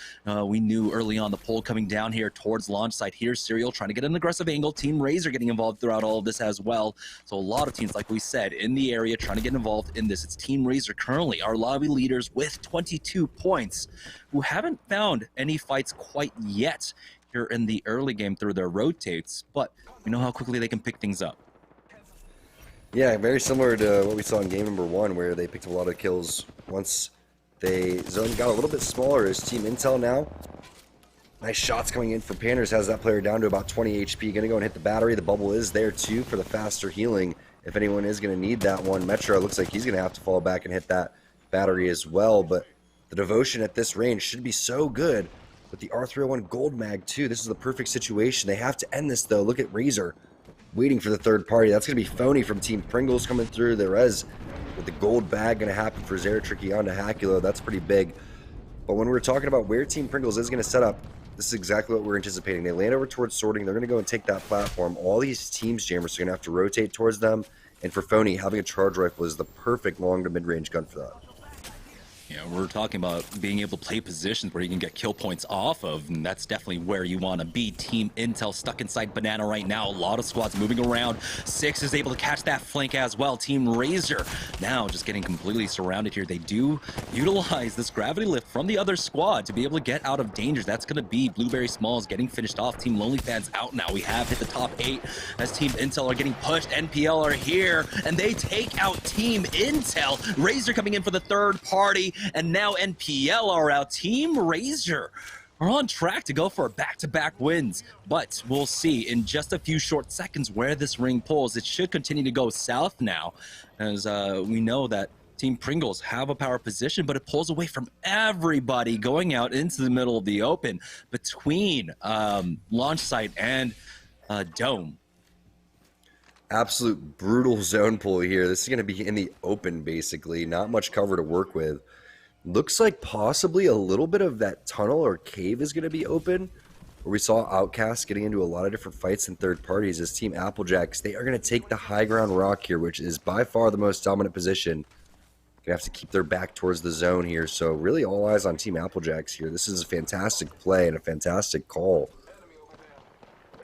Speaker 9: we knew early on the poll coming down here towards launch site. Here's Serial trying to get an aggressive angle. Team Razor getting involved throughout all of this as well. So a lot of teams, like we said, in the area trying to get involved in this. It's Team Razor currently our lobby leaders with 22 points, who haven't found any fights quite yet here in the early game through their rotates, but we know how quickly they can pick things up.
Speaker 3: Yeah, very similar to what we saw in game number 1, where they picked up a lot of kills once they zone got a little bit smaller. As Team Intel now, nice shots coming in for Panders, has that player down to about 20 HP. Gonna go and hit the battery. The bubble is there too for the faster healing if anyone is going to need that one. Metro looks like he's going to have to fall back and hit that battery as well, but the Devotion at this range should be so good with the R301 Gold Mag too. This is the perfect situation. They have to end this though. Look at Razor waiting for the third party. That's going to be Phony from Team Pringles coming through. The res with the gold bag going to happen for Zara Tricky onto Hakulo. That's pretty big. But when we're talking about where Team Pringles is going to set up, this is exactly what we're anticipating. They land over towards Sorting. They're going to go and take that platform. All these teams jammers are going to have to rotate towards them. And for Phony, having a charge rifle is the perfect long to mid-range gun for that.
Speaker 9: Yeah, we're talking about being able to play positions where you can get kill points off of, and that's definitely where you want to be. Team Intel stuck inside Banana right now. A lot of squads moving around. 6 is able to catch that flank as well. Team Razor now just getting completely surrounded here. They do utilize this gravity lift from the other squad to be able to get out of danger. That's going to be Blueberry Smalls getting finished off. Team Lonely Fans out now. We have hit the top 8 as Team Intel are getting pushed. NPL are here, and they take out Team Intel. Razor coming in for the third party. And now NPL are out. Team Razor are on track to go for back-to-back wins. But we'll see in just a few short seconds where this ring pulls. It should continue to go south now, as we know that Team Pringles have a power position, but it pulls away from everybody going out into the middle of the open between launch site and Dome.
Speaker 3: Absolute brutal zone pull here. This is going to be in the open, basically. Not much cover to work with. Looks like possibly a little bit of that tunnel or cave is going to be open, where we saw Outcast getting into a lot of different fights and third parties. As Team Applejacks, they are going to take the high ground rock here, which is by far the most dominant position. Going to have to keep their back towards the zone here. So really all eyes on Team Applejacks here. This is a fantastic play and a fantastic call.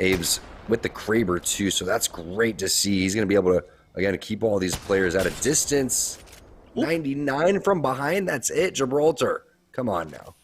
Speaker 3: Abe's with the Kraber too, so that's great to see. He's going to be able to, again, keep all these players at a distance. 99 from behind, that's it, Gibraltar. Come on now.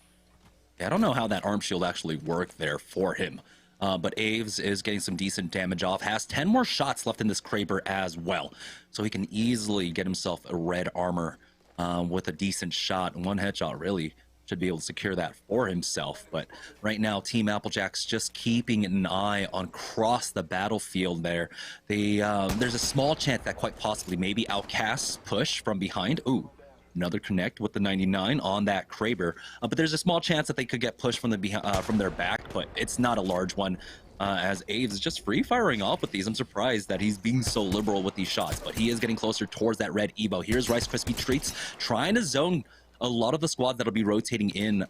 Speaker 9: Yeah, I don't know how that arm shield actually worked there for him. But Aves is getting some decent damage off. Has 10 more shots left in this Kraber as well. So he can easily get himself a red armor with a decent shot. One headshot really should be able to secure that for himself. But right now, Team Applejacks just keeping an eye on across the battlefield there. There's a small chance that quite possibly maybe Outcasts push from behind. Ooh, another connect with the 99 on that Kraber. But there's a small chance that they could get pushed from their back, but it's not a large one. as Aves is just free firing off with these. I'm surprised that he's being so liberal with these shots, but he is getting closer towards that red Evo. Here's Rice Krispie Treats trying to zone a lot of the squad that'll be rotating in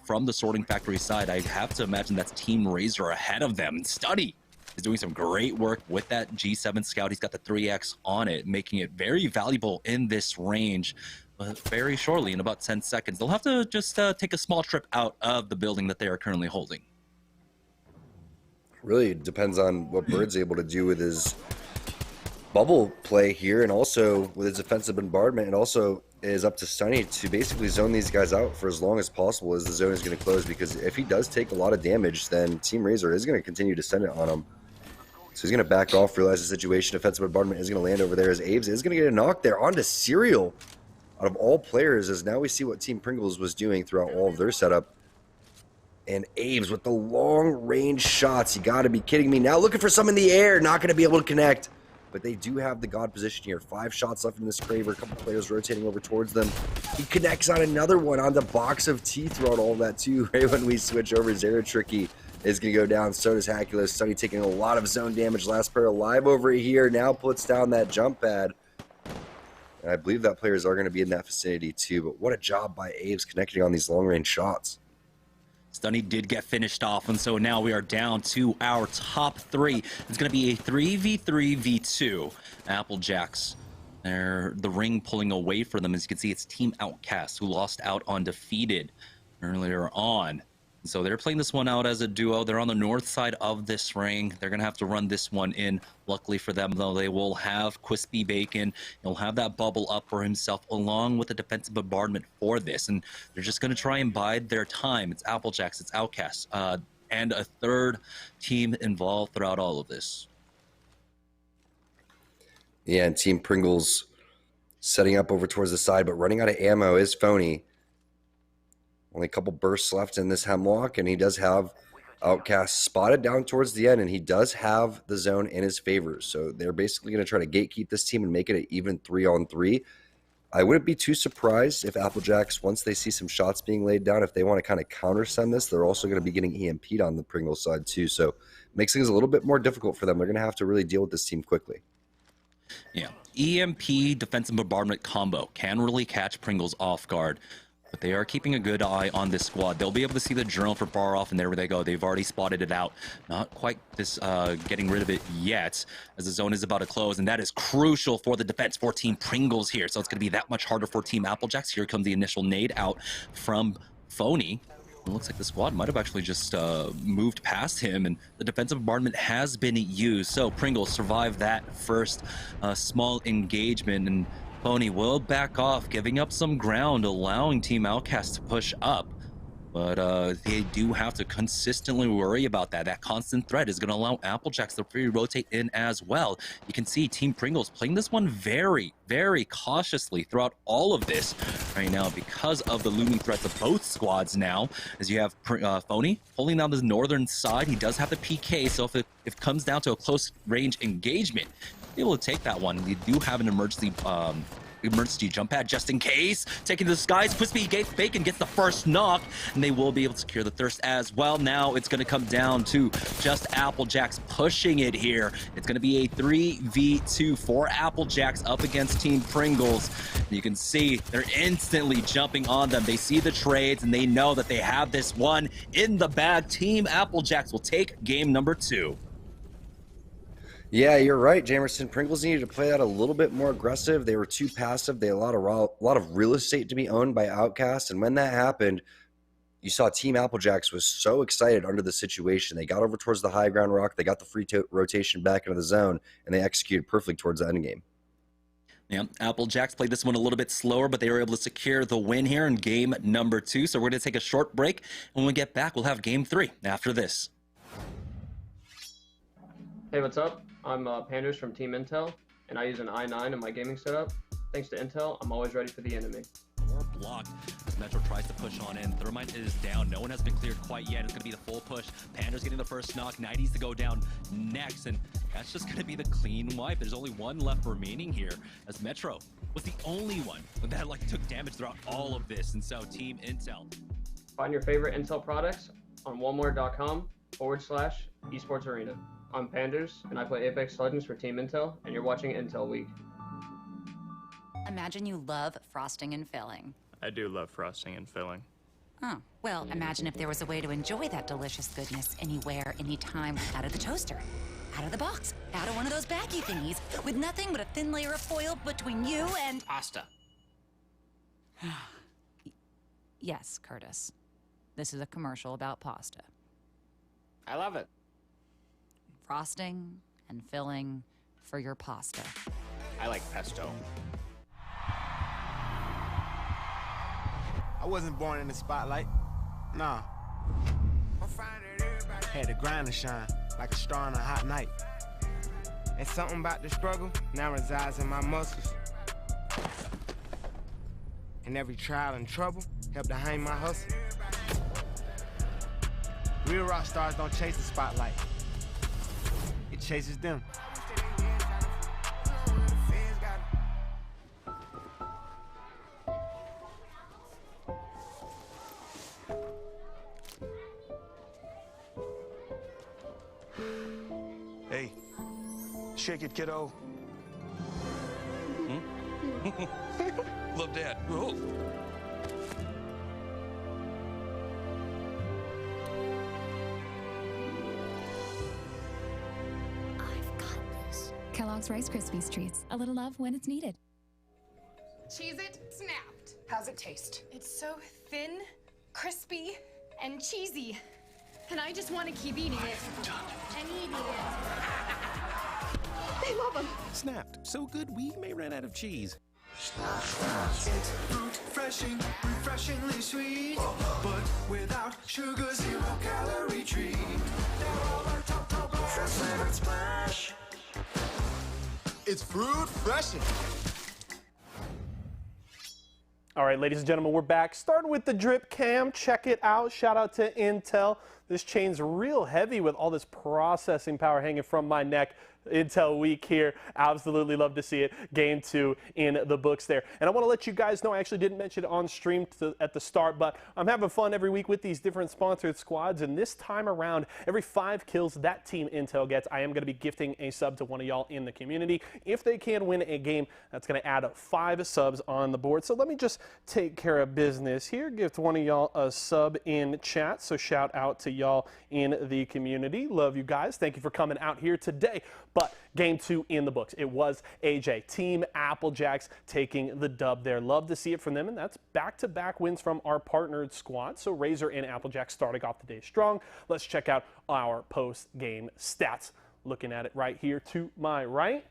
Speaker 9: from the Sorting Factory side. I have to imagine that's Team Razor ahead of them. Study is doing some great work with that G7 Scout. He's got the 3X on it, making it very valuable in this range. But very shortly, in about 10 seconds, they'll have to just take a small trip out of the building that they are currently holding.
Speaker 3: Really depends on what Bird's able to do with his bubble play here, and also with his defensive bombardment. It also is up to Sunny to basically zone these guys out for as long as possible as the zone is going to close, because if he does take a lot of damage, then Team Razor is going to continue to send it on him. So he's going to back off, realize the situation. Defensive bombardment is going to land over there as Aves is going to get a knock there onto Serial. Out of all players, as now we see what Team Pringles was doing throughout all of their setup. And Aves with the long-range shots. You got to be kidding me. Now looking for some in the air. Not going to be able to connect. But they do have the God position here. 5 shots left in this Craver. A couple players rotating over towards them. He connects on another one on the box of T throughout all of that too. Right when we switch over, Zero Tricky is going to go down. So does Haculus. Sunny taking a lot of zone damage. Last player alive over here. Now puts down that jump pad. And I believe that players are going to be in that vicinity too. But what a job by Aves connecting on these long-range shots.
Speaker 9: Stunny did get finished off, and so now we are down to our top 3. It's going to be a 3v3v2. Applejacks, they're the ring pulling away for them. As you can see, it's Team Outcast, who lost out on Defeated earlier on. So they're playing this one out as a duo. They're on the north side of this ring. They're going to have to run this one in. Luckily for them, though, they will have Crispy Bacon. He'll have that bubble up for himself, along with the defensive bombardment for this. And they're just going to try and bide their time. It's Applejacks, it's Outcasts, and a third team involved throughout all of this.
Speaker 3: Yeah, and Team Pringles setting up over towards the side, but running out of ammo is Phony. Only a couple bursts left in this Hemlock, and he does have Outcast spotted down towards the end, and he does have the zone in his favor. So they're basically going to try to gatekeep this team and make it an even 3-on-3. I wouldn't be too surprised if Applejacks, once they see some shots being laid down, if they want to kind of counter send this, they're also going to be getting EMP'd on the Pringles side too. So makes things a little bit more difficult for them. They're going to have to really deal with this team quickly.
Speaker 9: Yeah, EMP defensive bombardment combo can really catch Pringles off guard. But they are keeping a good eye on this squad. They'll be able to see the journal for bar off, and there they go. They've already spotted it out. Not quite this getting rid of it yet, as the zone is about to close, and that is crucial for the defense for Team Pringles here. So it's going to be that much harder for Team Applejacks. Here comes the initial nade out from Phony. It looks like the squad might have actually just moved past him, and the defensive bombardment has been used. So Pringles survived that first small engagement, and Phony will back off, giving up some ground, allowing Team Outcast to push up. But they do have to consistently worry about that. That constant threat is going to allow Applejacks to free rotate in as well. You can see Team Pringles playing this one very, very cautiously throughout all of this right now because of the looming threats of both squads now. As you have Phony pulling down the northern side. He does have the PK, so if it comes down to a close range engagement, be able to take that one. You do have an emergency jump pad just in case. Taking the skies, Crispy Bacon gets the first knock, and they will be able to secure the thirst as well. Now it's going to come down to just Applejacks pushing it here. It's going to be a 3v2 for Applejacks up against Team Pringles. You can see they're instantly jumping on them. They see the trades, and they know that they have this one in the bag. Team Applejacks will take game number 2.
Speaker 3: Yeah, you're right, Jamerson. Pringles needed to play that a little bit more aggressive. They were too passive. They had a lot of real estate to be owned by Outcast, and when that happened, you saw Team Applejacks was so excited under the situation. They got over towards the high ground rock. They got the free rotation back into the zone, and they executed perfectly towards the end game.
Speaker 9: Yeah, Applejacks played this one a little bit slower, but they were able to secure the win here in game number 2. So we're going to take a short break, and when we get back, we'll have game 3 after this.
Speaker 7: Hey, what's up? I'm Panders from Team Intel, and I use an i9 in my gaming setup. Thanks to Intel, I'm always ready for the enemy.
Speaker 9: Or blocked as Metro tries to push on in. Thermite is down. No one has been cleared quite yet. It's going to be the full push. Panda's getting the first knock. 90s to go down next, and that's just going to be the clean wipe. There's only one left remaining here, as Metro was the only one that took damage throughout all of this. And so Team Intel.
Speaker 7: Find your favorite Intel products on walmart.com/Intel. Esports Arena. I'm Panders, and I play Apex Legends for Team Intel, and you're watching Intel Week.
Speaker 10: Imagine you love frosting and filling.
Speaker 11: I do love frosting and filling.
Speaker 10: Oh, well, imagine if there was a way to enjoy that delicious goodness anywhere, anytime, out of the toaster, out of the box, out of one of those baggy thingies, with nothing but a thin layer of foil between you and...
Speaker 12: Pasta.
Speaker 10: Yes, Curtis. This is a commercial about pasta.
Speaker 12: I love it.
Speaker 10: Frosting and filling for your pasta.
Speaker 12: I like pesto.
Speaker 13: I wasn't born in the spotlight. Nah. Had to grind and shine like a star on a hot night. And something about the struggle now resides in my muscles. And every trial and trouble helped to hang my hustle. Real rock stars don't chase the spotlight. It chases them.
Speaker 14: Hey, shake it, kiddo. Love Dad. Oh.
Speaker 15: I've got this. Kellogg's Rice Krispies Treats. A little love when it's needed.
Speaker 16: Cheez-It snapped. How's it taste? It's so thin, crispy, and cheesy. And I just want to keep eating it. And eating it. They love them.
Speaker 17: Snapped. So good we may run out of cheese.
Speaker 4: It's fruit, refreshing, refreshingly sweet, but without sugar, 0 calorie treat. They're all our top fresh flavored splash.
Speaker 13: It's fruit freshing.
Speaker 1: All right, ladies and gentlemen, we're back. Starting with the drip cam. Check it out. Shout out to Intel. This chain's real heavy with all this processing power hanging from my neck. Intel Week here. Absolutely love to see it. Game 2 in the books there. And I want to let you guys know, I actually didn't mention it on stream at the start, but I'm having fun every week with these different sponsored squads. And this time around, every 5 kills that Team Intel gets, I am going to be gifting a sub to one of y'all in the community. If they can win a game, that's going to add 5 subs on the board. So let me just take care of business here. Gift one of y'all a sub in chat. So shout out to y'all in the community. Love you guys. Thank you for coming out here today. But game 2 in the books. It was AJ. Team Applejacks taking the dub there. Love to see it from them, and that's back-to-back wins from our partnered squad. So Razor and Applejack starting off the day strong. Let's check out our post-game stats. Looking at it right here to my right.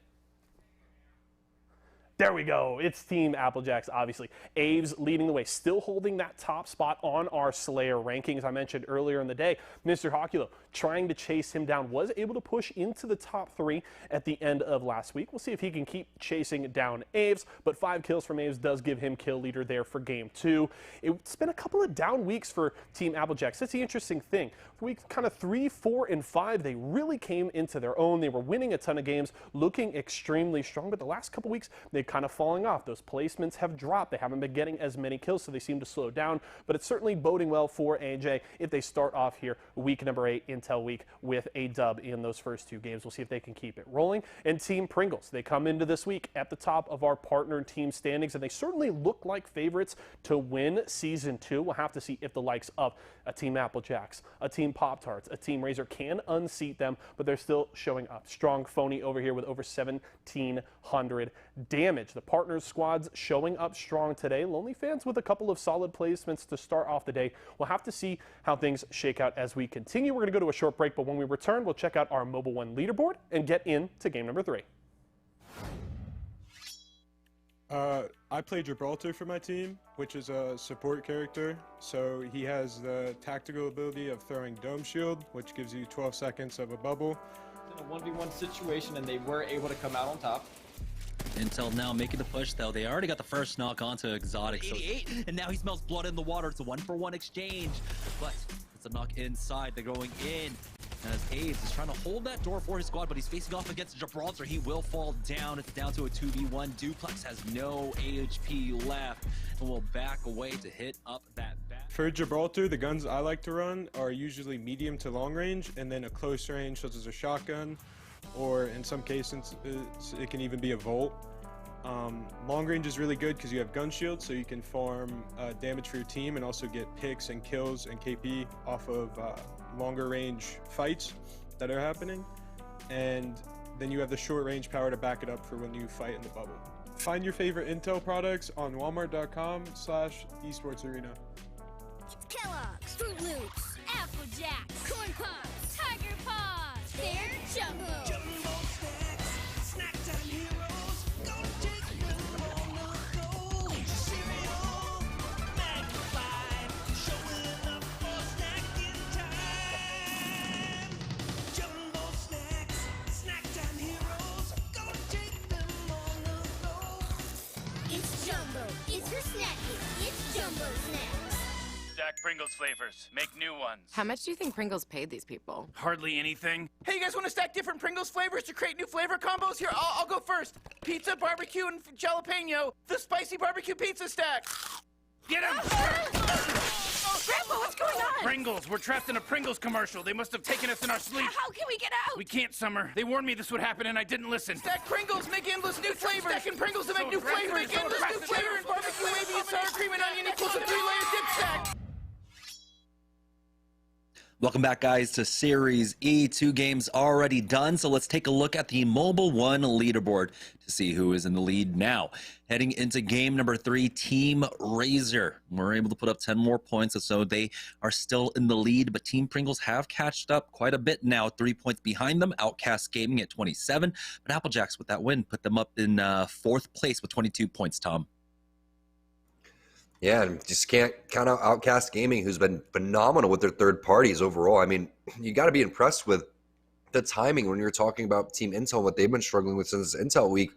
Speaker 1: There we go. It's Team Applejacks, obviously. Aves leading the way, still holding that top spot on our Slayer rankings. I mentioned earlier in the day, Mr. Hoculo trying to chase him down, was able to push into the top 3 at the end of last week. We'll see if he can keep chasing down Aves, but 5 kills from Aves does give him kill leader there for game 2. It's been a couple of down weeks for Team Applejacks. That's the interesting thing. Week kind of 3, 4, and 5, they really came into their own. They were winning a ton of games, looking extremely strong, but the last couple weeks, they kind of falling off. Those placements have dropped. They haven't been getting as many kills, so they seem to slow down, but it's certainly boding well for AJ if they start off here week number 8, Intel Week, with a dub in those first 2 games. We'll see if they can keep it rolling. And Team Pringles, they come into this week at the top of our partnered team standings, and they certainly look like favorites to win Season 2. We'll have to see if the likes of a Team Applejacks, a Team Pop-Tarts, a Team Razor can unseat them, but they're still showing up. Strong Phony over here with over 1,700 damage. The partners squads showing up strong today. Lonely Fans with a couple of solid placements to start off the day. We'll have to see how things shake out as we continue. We're going to go to a short break, but when we return, we'll check out our Mobile One leaderboard and get into game number 3.
Speaker 18: I play Gibraltar for my team, which is a support character. So he has the tactical ability of throwing Dome Shield, which gives you 12 seconds of a bubble.
Speaker 19: In a 1v1 situation, and they were able to come out on top.
Speaker 9: Intel now making the push, though. They already got the first knock onto Exotic.
Speaker 12: 88, and now he smells blood in the water. It's a 1-for-1 exchange. But it's a knock inside. They're going in. As Aves is trying to hold that door for his squad, but he's facing off against Gibraltar. He will fall down. It's down to a 2v1. Duplex has no HP left and will back away to hit up that back.
Speaker 18: For Gibraltar, the guns I like to run are usually medium to long range, and then a close range such as a shotgun, or in some cases it can even be a Volt. Long range is really good because you have gun shield, so you can farm damage for your team and also get picks and kills and KP off of longer range fights that are happening. And then you have the short range power to back it up for when you fight in the bubble. Find your favorite Intel products on walmart.com/esportsarena.
Speaker 20: Kellogg's, Fruit Loops, Apple Jacks, Corn Pops, Tiger Paws, they're Jumbo. Jumbo snacks, snack time heroes. Go take them on the go. Cereal, magnified, showing up for snacking time. Jumbo snacks, snack time heroes. Go take them on the go. It's Jumbo. It's your snack hit. It's Jumbo Snacks.
Speaker 21: Stack Pringles flavors. Make new ones.
Speaker 22: How much do you think Pringles paid these people?
Speaker 21: Hardly anything. Hey, you guys want to stack different Pringles flavors to create new flavor combos? Here, I'll go first. Pizza, barbecue, and jalapeno. The spicy barbecue pizza stack. Get him!
Speaker 22: Grandpa, what's going on?
Speaker 21: Pringles. We're trapped in a Pringles commercial. They must have taken us in our sleep.
Speaker 22: How can we get out?
Speaker 21: We can't, Summer. They warned me this would happen, and I didn't listen. Stack Pringles, make endless new flavors. Stacking Pringles to make new flavors. Make endless new flavors. Barbecue, wavy, and sour cream and onion equals a 3-layer dip stack.
Speaker 9: Welcome back, guys, to Series E. 2 games already done, so let's take a look at the Mobile 1 leaderboard to see who is in the lead now. Heading into game number 3, Team Razor. We're able to put up 10 more points, so they are still in the lead, but Team Pringles have catched up quite a bit now, 3 points behind them. Outcast Gaming at 27, but Applejacks with that win put them up in 4th place with 22 points, Tom.
Speaker 3: Yeah, and just can't count out Outcast Gaming, who's been phenomenal with their third parties overall. I mean, you got to be impressed with the timing when you're talking about Team Intel, what they've been struggling with since Intel Week.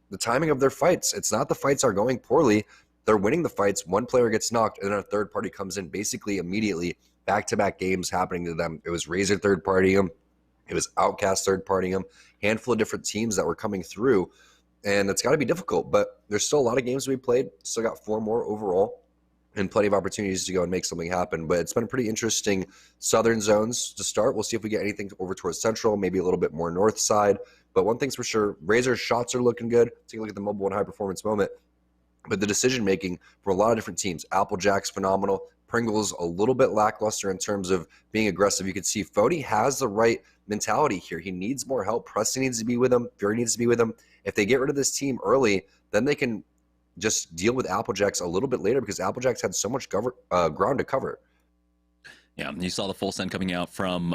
Speaker 3: The timing of their fights. It's not the fights are going poorly. They're winning the fights. One player gets knocked, and then a third party comes in basically immediately. Back-to-back games happening to them. It was Razor third partying them. It was Outcast third partying them. Handful of different teams that were coming through. And it's got to be difficult, but there's still a lot of games we played. Still got 4 more overall and plenty of opportunities to go and make something happen. But it's been pretty interesting southern zones to start. We'll see if we get anything over towards central, maybe a little bit more north side. But one thing's for sure, Razor's shots are looking good. Take a look at the Mobile 1 high performance moment. But the decision-making for a lot of different teams, Applejack's phenomenal. Pringles a little bit lackluster in terms of being aggressive. You can see Fody has the right mentality here. He needs more help. Preston needs to be with him. Fury needs to be with him. If they get rid of this team early, then they can just deal with Applejacks a little bit later because Applejacks had so much ground to cover.
Speaker 9: Yeah, you saw the full send coming out from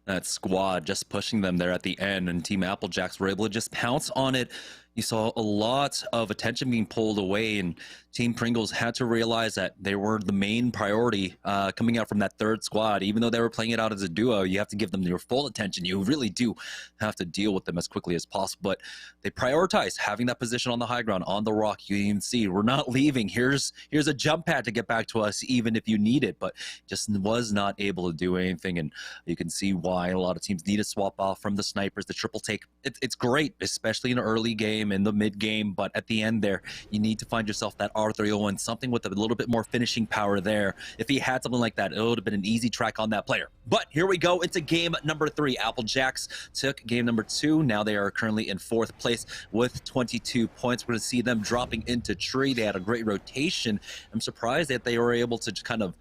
Speaker 9: that squad, just pushing them there at the end, and Team Applejacks were able to just pounce on it. You saw a lot of attention being pulled away, and Team Pringles had to realize that they were the main priority coming out from that third squad. Even though they were playing it out as a duo, you have to give them your full attention. You really do have to deal with them as quickly as possible. But they prioritized having that position on the high ground, on the rock. You can see, we're not leaving. Here's a jump pad to get back to us, even if you need it. But just was not able to do anything, and you can see why a lot of teams need to swap off from the snipers, the triple take. It's great, especially in an early game, in the mid game, but at the end there, you need to find yourself that R301, something with a little bit more finishing power there. If he had something like that, it would have been an easy track on that player. But here we go into game number 3. Applejacks took game number 2. Now they are currently in 4th place with 22 points. We're going to see them dropping into tree. They had a great rotation. I'm surprised that they were able to kind of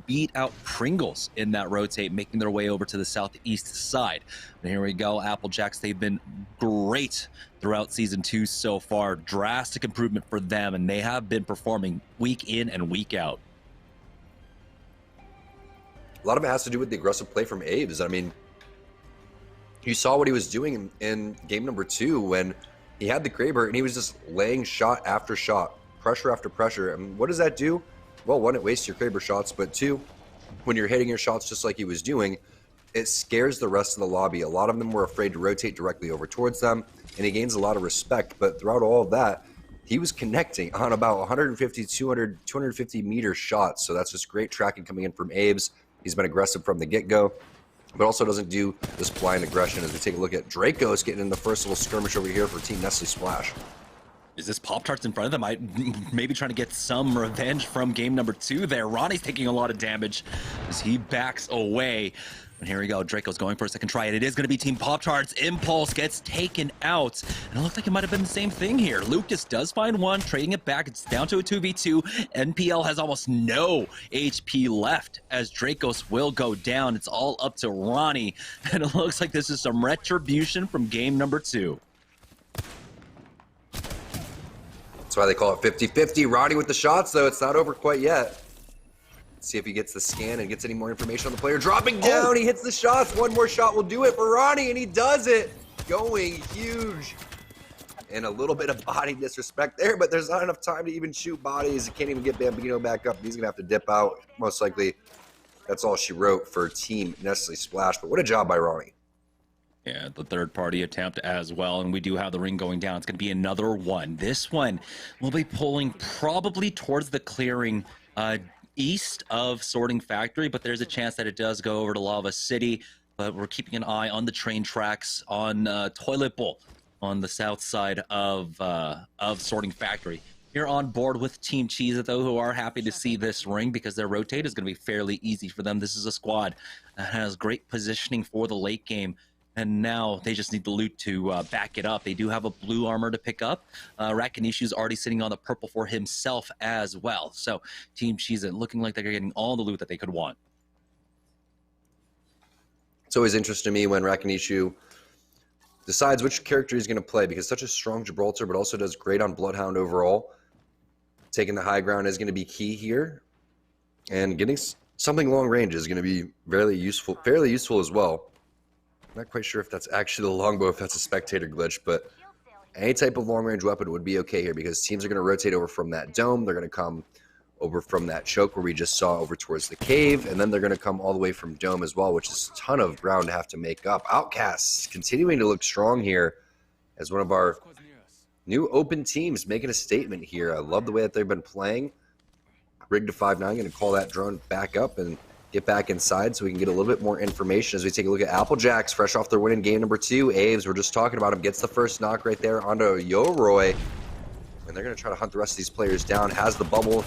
Speaker 9: beat out Pringles in that rotate, making their way over to the southeast side. And here we go, Applejacks. They've been great throughout Season 2 so far. Drastic improvement for them, and they have been performing week in and week out.
Speaker 3: A lot of it has to do with the aggressive play from Aves. I mean, you saw what he was doing in game number 2 when he had the Kraber and he was just laying shot after shot, pressure after pressure. And what does that do? Well, 1, it wastes your Kraber shots, but 2, when you're hitting your shots just like he was doing, it scares the rest of the lobby. A lot of them were afraid to rotate directly over towards them, and he gains a lot of respect. But throughout all of that, he was connecting on about 150, 200, 250 meter shots. So that's just great tracking coming in from Aves. He's been aggressive from the get-go, but also doesn't do this blind aggression. As we take a look at Dracos getting in the first little skirmish over here for Team Nestle Splash.
Speaker 9: Is this Pop-Tarts in front of them? Maybe trying to get some revenge from game number 2 there. Ronnie's taking a lot of damage as he backs away. And here we go. Draco's going for a second try, and it is going to be Team Pop-Tarts. Impulse gets taken out. And it looks like it might have been the same thing here. Lucas does find one, trading it back. It's down to a 2v2. NPL has almost no HP left as Dracos will go down. It's all up to Ronnie. And it looks like this is some retribution from game number 2.
Speaker 3: That's why they call it 50-50. Ronnie with the shots, though. It's not over quite yet. Let's see if he gets the scan and gets any more information on the player. Dropping down, he hits the shots. One more shot will do it for Ronnie, and he does it. Going huge. And a little bit of body disrespect there, but there's not enough time to even shoot bodies. He can't even get Bambino back up. He's going to have to dip out. Most likely, that's all she wrote for Team Nestle Splash. But what a job by Ronnie.
Speaker 9: Yeah, the third party attempt as well, and we do have the ring going down. It's going to be another one. This one will be pulling probably towards the clearing east of Sorting Factory, but there's a chance that it does go over to Lava City. But we're keeping an eye on the train tracks on Toilet Bowl on the south side of Sorting Factory. Here on board with Team Cheez-It, though, who are happy to see this ring because their rotate is going to be fairly easy for them. This is a squad that has great positioning for the late game. And now they just need the loot to back it up. They do have a blue armor to pick up. Rakinishu's already sitting on the purple for himself as well. So Team Cheez-It looking like they're getting all the loot that they could want.
Speaker 3: It's always interesting to me when Rakinishu decides which character he's going to play because such a strong Gibraltar, but also does great on Bloodhound overall. Taking the high ground is going to be key here. And getting something long range is going to be fairly useful as well. I'm not quite sure if that's actually the longbow, if that's a spectator glitch, but any type of long-range weapon would be okay here because teams are going to rotate over from that dome. They're going to come over from that choke where we just saw over towards the cave, and then they're going to come all the way from dome as well, which is a ton of ground to have to make up. Outcasts continuing to look strong here as one of our new open teams making a statement here. I love the way that they've been playing. Rig to 5-9, going to call that drone back up and get back inside so we can get a little bit more information as we take a look at Applejacks, fresh off their win in game number 2. Aves, we're just talking about him, gets the first knock right there onto Yoroi. And they're going to try to hunt the rest of these players down. Has the bubble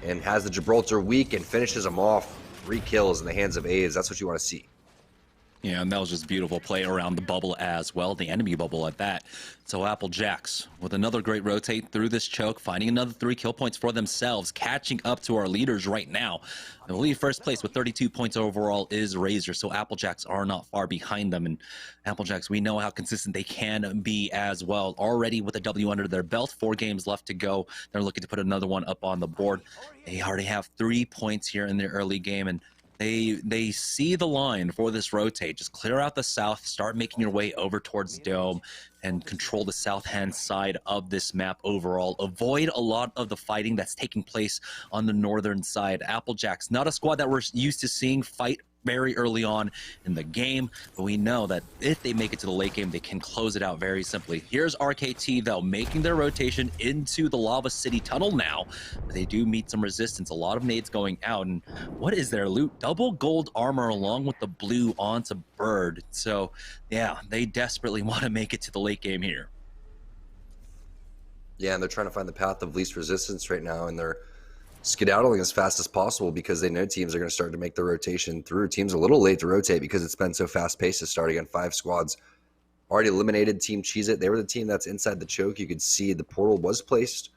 Speaker 3: and has the Gibraltar weak and finishes them off. 3 kills in the hands of Aves. That's what you want to see.
Speaker 9: Yeah, and that was just beautiful play around the bubble as well, the enemy bubble at that. So Applejacks with another great rotate through this choke, finding another 3 kill points for themselves, catching up to our leaders right now. I believe first place with 32 points overall is Razor, so Applejacks are not far behind them. And Applejacks, we know how consistent they can be as well. Already with a W under their belt, 4 games left to go. They're looking to put another one up on the board. They already have 3 points here in their early game, and they see the line for this rotate. Just clear out the south, start making your way over towards Dome, and control the south-hand side of this map overall. Avoid a lot of the fighting that's taking place on the northern side. Applejacks, not a squad that we're used to seeing fight very early on in the game, but we know that if they make it to the late game, they can close it out very simply. Here's RKT, though, making their rotation into the Lava City tunnel now. They do meet some resistance, a lot of nades going out, and what is their loot? Double gold armor along with the blue onto Bird. So, yeah, they desperately want to make it to the late game here.
Speaker 3: Yeah, and they're trying to find the path of least resistance right now, and they're skedaddling as fast as possible because they know teams are going to start to make the rotation through. Teams a little late to rotate because it's been so fast-paced to start again. 5 squads already eliminated Team Cheez-It. They were the team that's inside the choke. You could see the portal was placed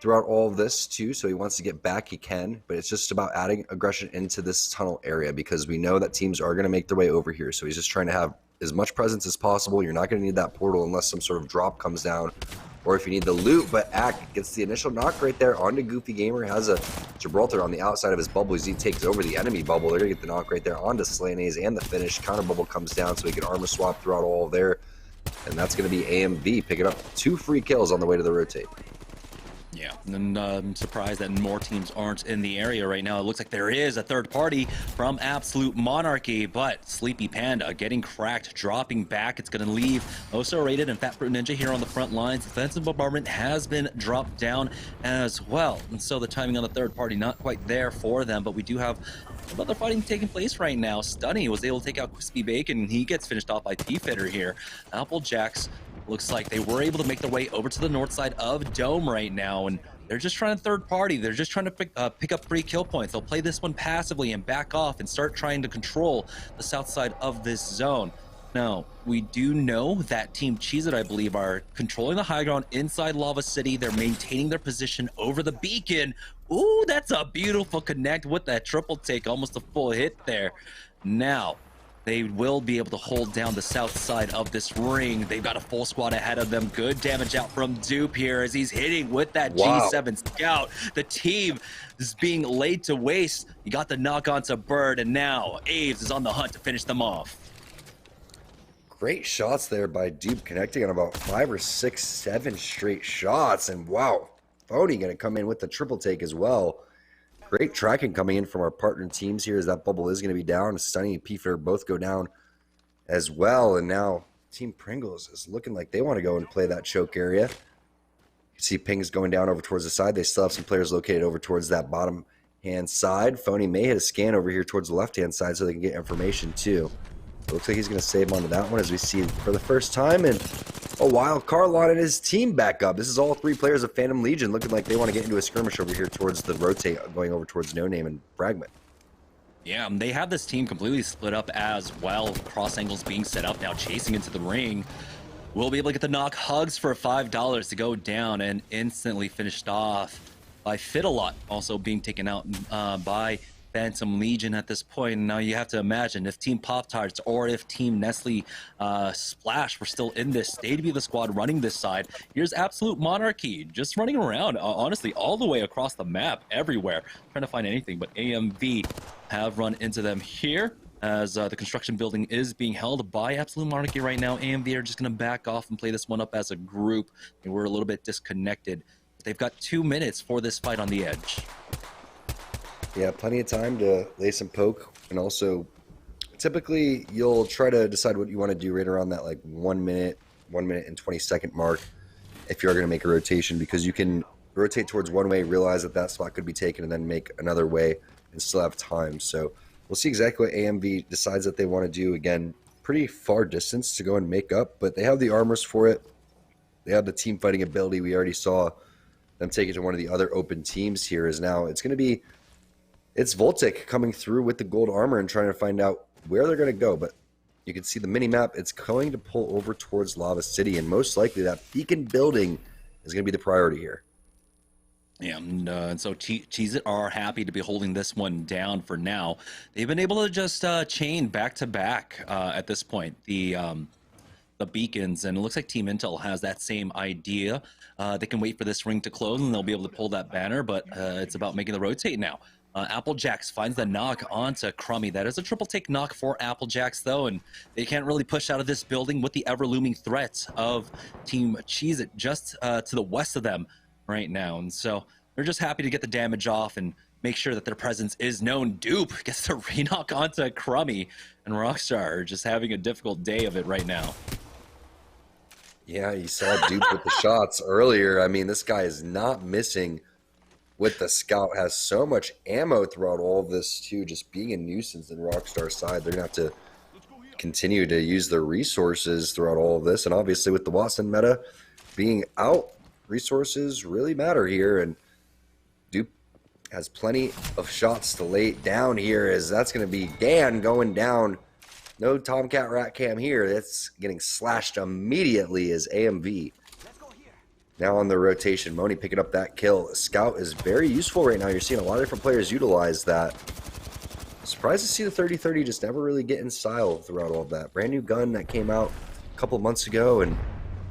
Speaker 3: throughout all of this too, so he wants to get back, he can, but it's just about adding aggression into this tunnel area because we know that teams are going to make their way over here, so he's just trying to have as much presence as possible. You're not going to need that portal unless some sort of drop comes down, or if you need the loot, but Ack gets the initial knock right there onto Goofy Gamer, has a Gibraltar on the outside of his bubble as he takes over the enemy bubble. They're going to get the knock right there onto Slanase and the finish. Counter bubble comes down so he can armor swap throughout all there, and that's going to be AMV picking up 2 free kills on the way to the rotate.
Speaker 9: Yeah, and I'm surprised that more teams aren't in the area right now. It looks like there is a third party from Absolute Monarchy, but Sleepy Panda getting cracked, dropping back. It's going to leave Oso Rated and Fat Fruit Ninja here on the front lines. Defensive bombardment has been dropped down as well, and so the timing on the third party not quite there for them, but we do have another fighting taking place right now. Stunny was able to take out Crispy Bacon, and he gets finished off by P-Fitter here. Applejacks Looks like they were able to make their way over to the north side of Dome right now, and they're just trying to third party. They're just trying to pick up 3 kill points. They'll play this one passively and back off and start trying to control the south side of this zone. Now, we do know that Team Cheez It, I believe, are controlling the high ground inside Lava City. They're maintaining their position over the beacon. Ooh, that's a beautiful connect with that triple take, almost a full hit there. Now, they will be able to hold down the south side of this ring. They've got a full squad ahead of them. Good damage out from Dupe here as he's hitting with that G7 Scout. The team is being laid to waste. You got the knock onto Bird, and now Aves is on the hunt to finish them off.
Speaker 3: Great shots there by Dupe, connecting on about 5 or 6, 7 straight shots. And wow, Phony going to come in with the triple take as well. Great tracking coming in from our partner teams here as that bubble is going to be down. Stunning and P-Fair both go down as well. And now Team Pringles is looking like they want to go and play that choke area. You can see Ping's going down over towards the side. They still have some players located over towards that bottom hand side. Phony may hit a scan over here towards the left hand side so they can get information too. It looks like he's going to save onto that one as we see for the first time in a while. Carlon and his team back up. This is all 3 players of Phantom Legion looking like they want to get into a skirmish over here towards the rotate, going over towards No Name and Fragment.
Speaker 9: Yeah, they have this team completely split up as well. Cross angles being set up now, chasing into the ring. We'll be able to get the knock hugs for $5 to go down and instantly finished off by Fiddalot, also being taken out by Phantom Legion at this point. Now you have to imagine if Team Pop-Tarts or if Team Nestle Splash were still in this, they'd be the squad running this side. Here's Absolute Monarchy just running around, honestly, all the way across the map, everywhere, trying to find anything, but AMV have run into them here as the construction building is being held by Absolute Monarchy right now. AMV are just going to back off and play this one up as a group. They were a little bit disconnected. They've got 2 minutes for this fight on the edge.
Speaker 3: Yeah, plenty of time to lay some poke, and also typically you'll try to decide what you want to do right around that like 1 minute and 20-second mark if you're going to make a rotation, because you can rotate towards one way, realize that that spot could be taken, and then make another way and still have time. So we'll see exactly what AMV decides that they want to do. Again, pretty far distance to go and make up, but they have the armors for it. They have the team fighting ability. We already saw them take it to one of the other open teams here. Is now it's going to be it's Voltic coming through with the gold armor and trying to find out where they're going to go. But you can see the mini map. It's going to pull over towards Lava City, and most likely that beacon building is going to be the priority here.
Speaker 9: Yeah, and so Cheez It are happy to be holding this one down for now. They've been able to just chain back to back at this point the beacons, and it looks like Team Intel has that same idea. They can wait for this ring to close and they'll be able to pull that banner, but it's about making the rotate now. Applejacks finds the knock onto Crummy. That is a triple take knock for Applejacks though, and they can't really push out of this building with the ever looming threat of Team Cheez It just to the west of them right now. And so they're just happy to get the damage off and make sure that their presence is known. Dupe gets the re-knock onto Crummy, and Rockstar are just having a difficult day of it right now.
Speaker 3: Yeah, you saw Dupe with the shots earlier. I mean, this guy is not missing with the scout, has so much ammo throughout all of this too, just being a nuisance in Rockstar's side. They're gonna have to continue to use their resources throughout all of this, and obviously with the Watson meta being out, resources really matter here, and Dupe has plenty of shots to lay down here, as that's going to be Dan going down. No Tomcat Rat Cam here. That's getting slashed immediately as AMV. Now on the rotation, Moni picking up that kill. Scout is very useful right now. You're seeing a lot of different players utilize that. Surprised to see the 30-30 just never really get in style throughout all of that. Brand new gun that came out a couple months ago, and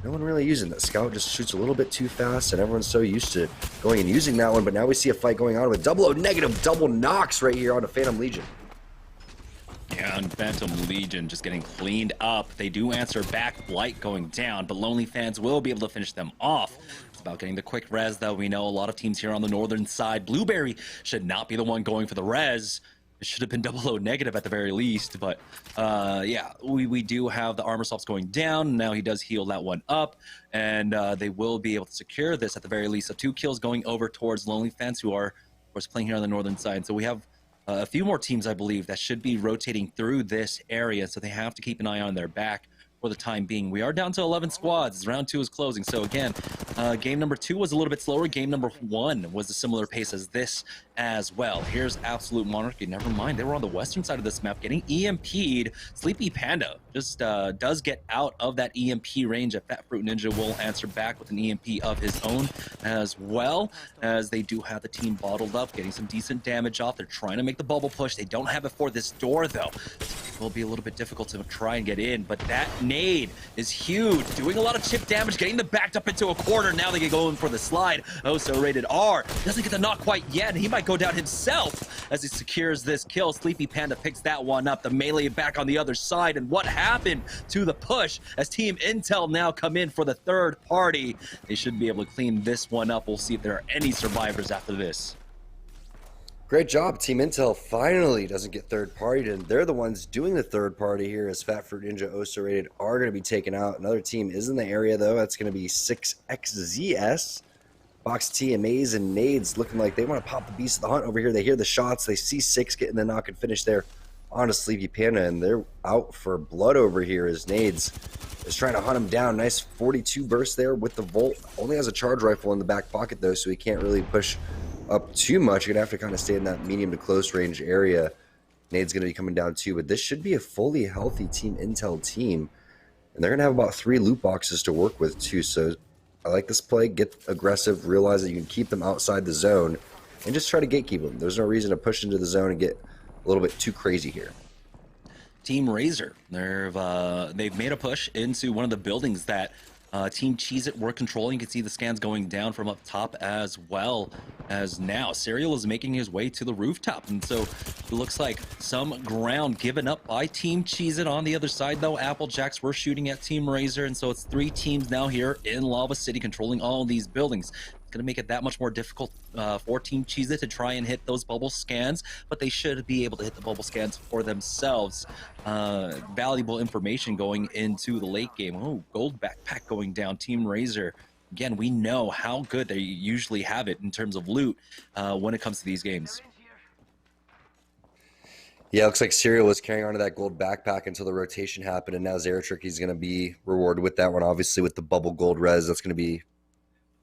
Speaker 3: no one really using that. Scout just shoots a little bit too fast, and everyone's so used to going and using that one. But now we see a fight going on with double negative double knocks right here on a Phantom Legion.
Speaker 9: Yeah, and Phantom Legion just getting cleaned up. They do answer back, Blight going down, but Lonely Fans will be able to finish them off. It's about getting the quick res, though. We know a lot of teams here on the northern side. Blueberry should not be the one going for the res. It should have been double negative at the very least, but yeah, we do have the armor swaps going down. Now he does heal that one up, and they will be able to secure this at the very least. So 2 kills going over towards Lonely Fans, who are, of course, playing here on the northern side. So we have a few more teams, I believe, that should be rotating through this area, so they have to keep an eye on their back. for the time being. We are down to 11 squads. Round 2 is closing. So again, game number 2 was a little bit slower. Game number 1 was a similar pace as this as well. Here's Absolute Monarchy. Never mind, they were on the western side of this map getting EMP'd. Sleepy Panda just does get out of that EMP range. A Fat Fruit Ninja will answer back with an EMP of his own, as well as they do have the team bottled up, getting some decent damage off. They're trying to make the bubble push. They don't have it for this door, though. It will be a little bit difficult to try and get in, but that nade is huge, doing a lot of chip damage, getting them backed up into a corner. Now they get going for the slide. Oh, so rated R doesn't get the knock quite yet. He might go down himself as he secures this kill. Sleepy Panda picks that one up. The melee back on the other side. And what happened to the push as Team Intel now come in for the third party? They should be able to clean this one up. We'll see if there are any survivors after this.
Speaker 3: Great job. Team Intel finally doesn't get third partied, and they're the ones doing the third party here as Fat Fruit Ninja, Oso Rated are going to be taken out. Another team is in the area, though. That's going to be 6XZS. Box T, Amaze, and Nades looking like they want to pop the beast of the hunt over here. They hear the shots. They see 6 getting the knock and finish there on a Sleepy Panda, and they're out for blood over here as Nades is trying to hunt him down. Nice 42 burst there with the Volt. Only has a charge rifle in the back pocket, though, so he can't really push up too much. You're going to have to kind of stay in that medium to close range area. Nade's going to be coming down too, but this should be a fully healthy Team Intel team, and they're going to have about 3 loot boxes to work with too, so I like this play. Get aggressive, realize that you can keep them outside the zone, and just try to gatekeep them. There's no reason to push into the zone and get a little bit too crazy here.
Speaker 9: Team Razor, they've made a push into one of the buildings that Team Cheez-It were controlling. You can see the scans going down from up top, as well as now Serial is making his way to the rooftop, and so it looks like some ground given up by Team Cheez-It. On the other side, though, Applejacks were shooting at Team Razor, and so it's 3 teams now here in Lava City controlling all of these buildings. Going to make it that much more difficult for Team Cheez-It to try and hit those bubble scans, but they should be able to hit the bubble scans for themselves. Valuable information going into the late game. Oh, gold backpack going down. Team Razor, again, we know how good they usually have it in terms of loot when it comes to these games.
Speaker 3: Yeah, it looks like Serial was carrying on to that gold backpack until the rotation happened, and now Zeratrick is going to be rewarded with that one. Obviously, with the bubble gold res, that's going to be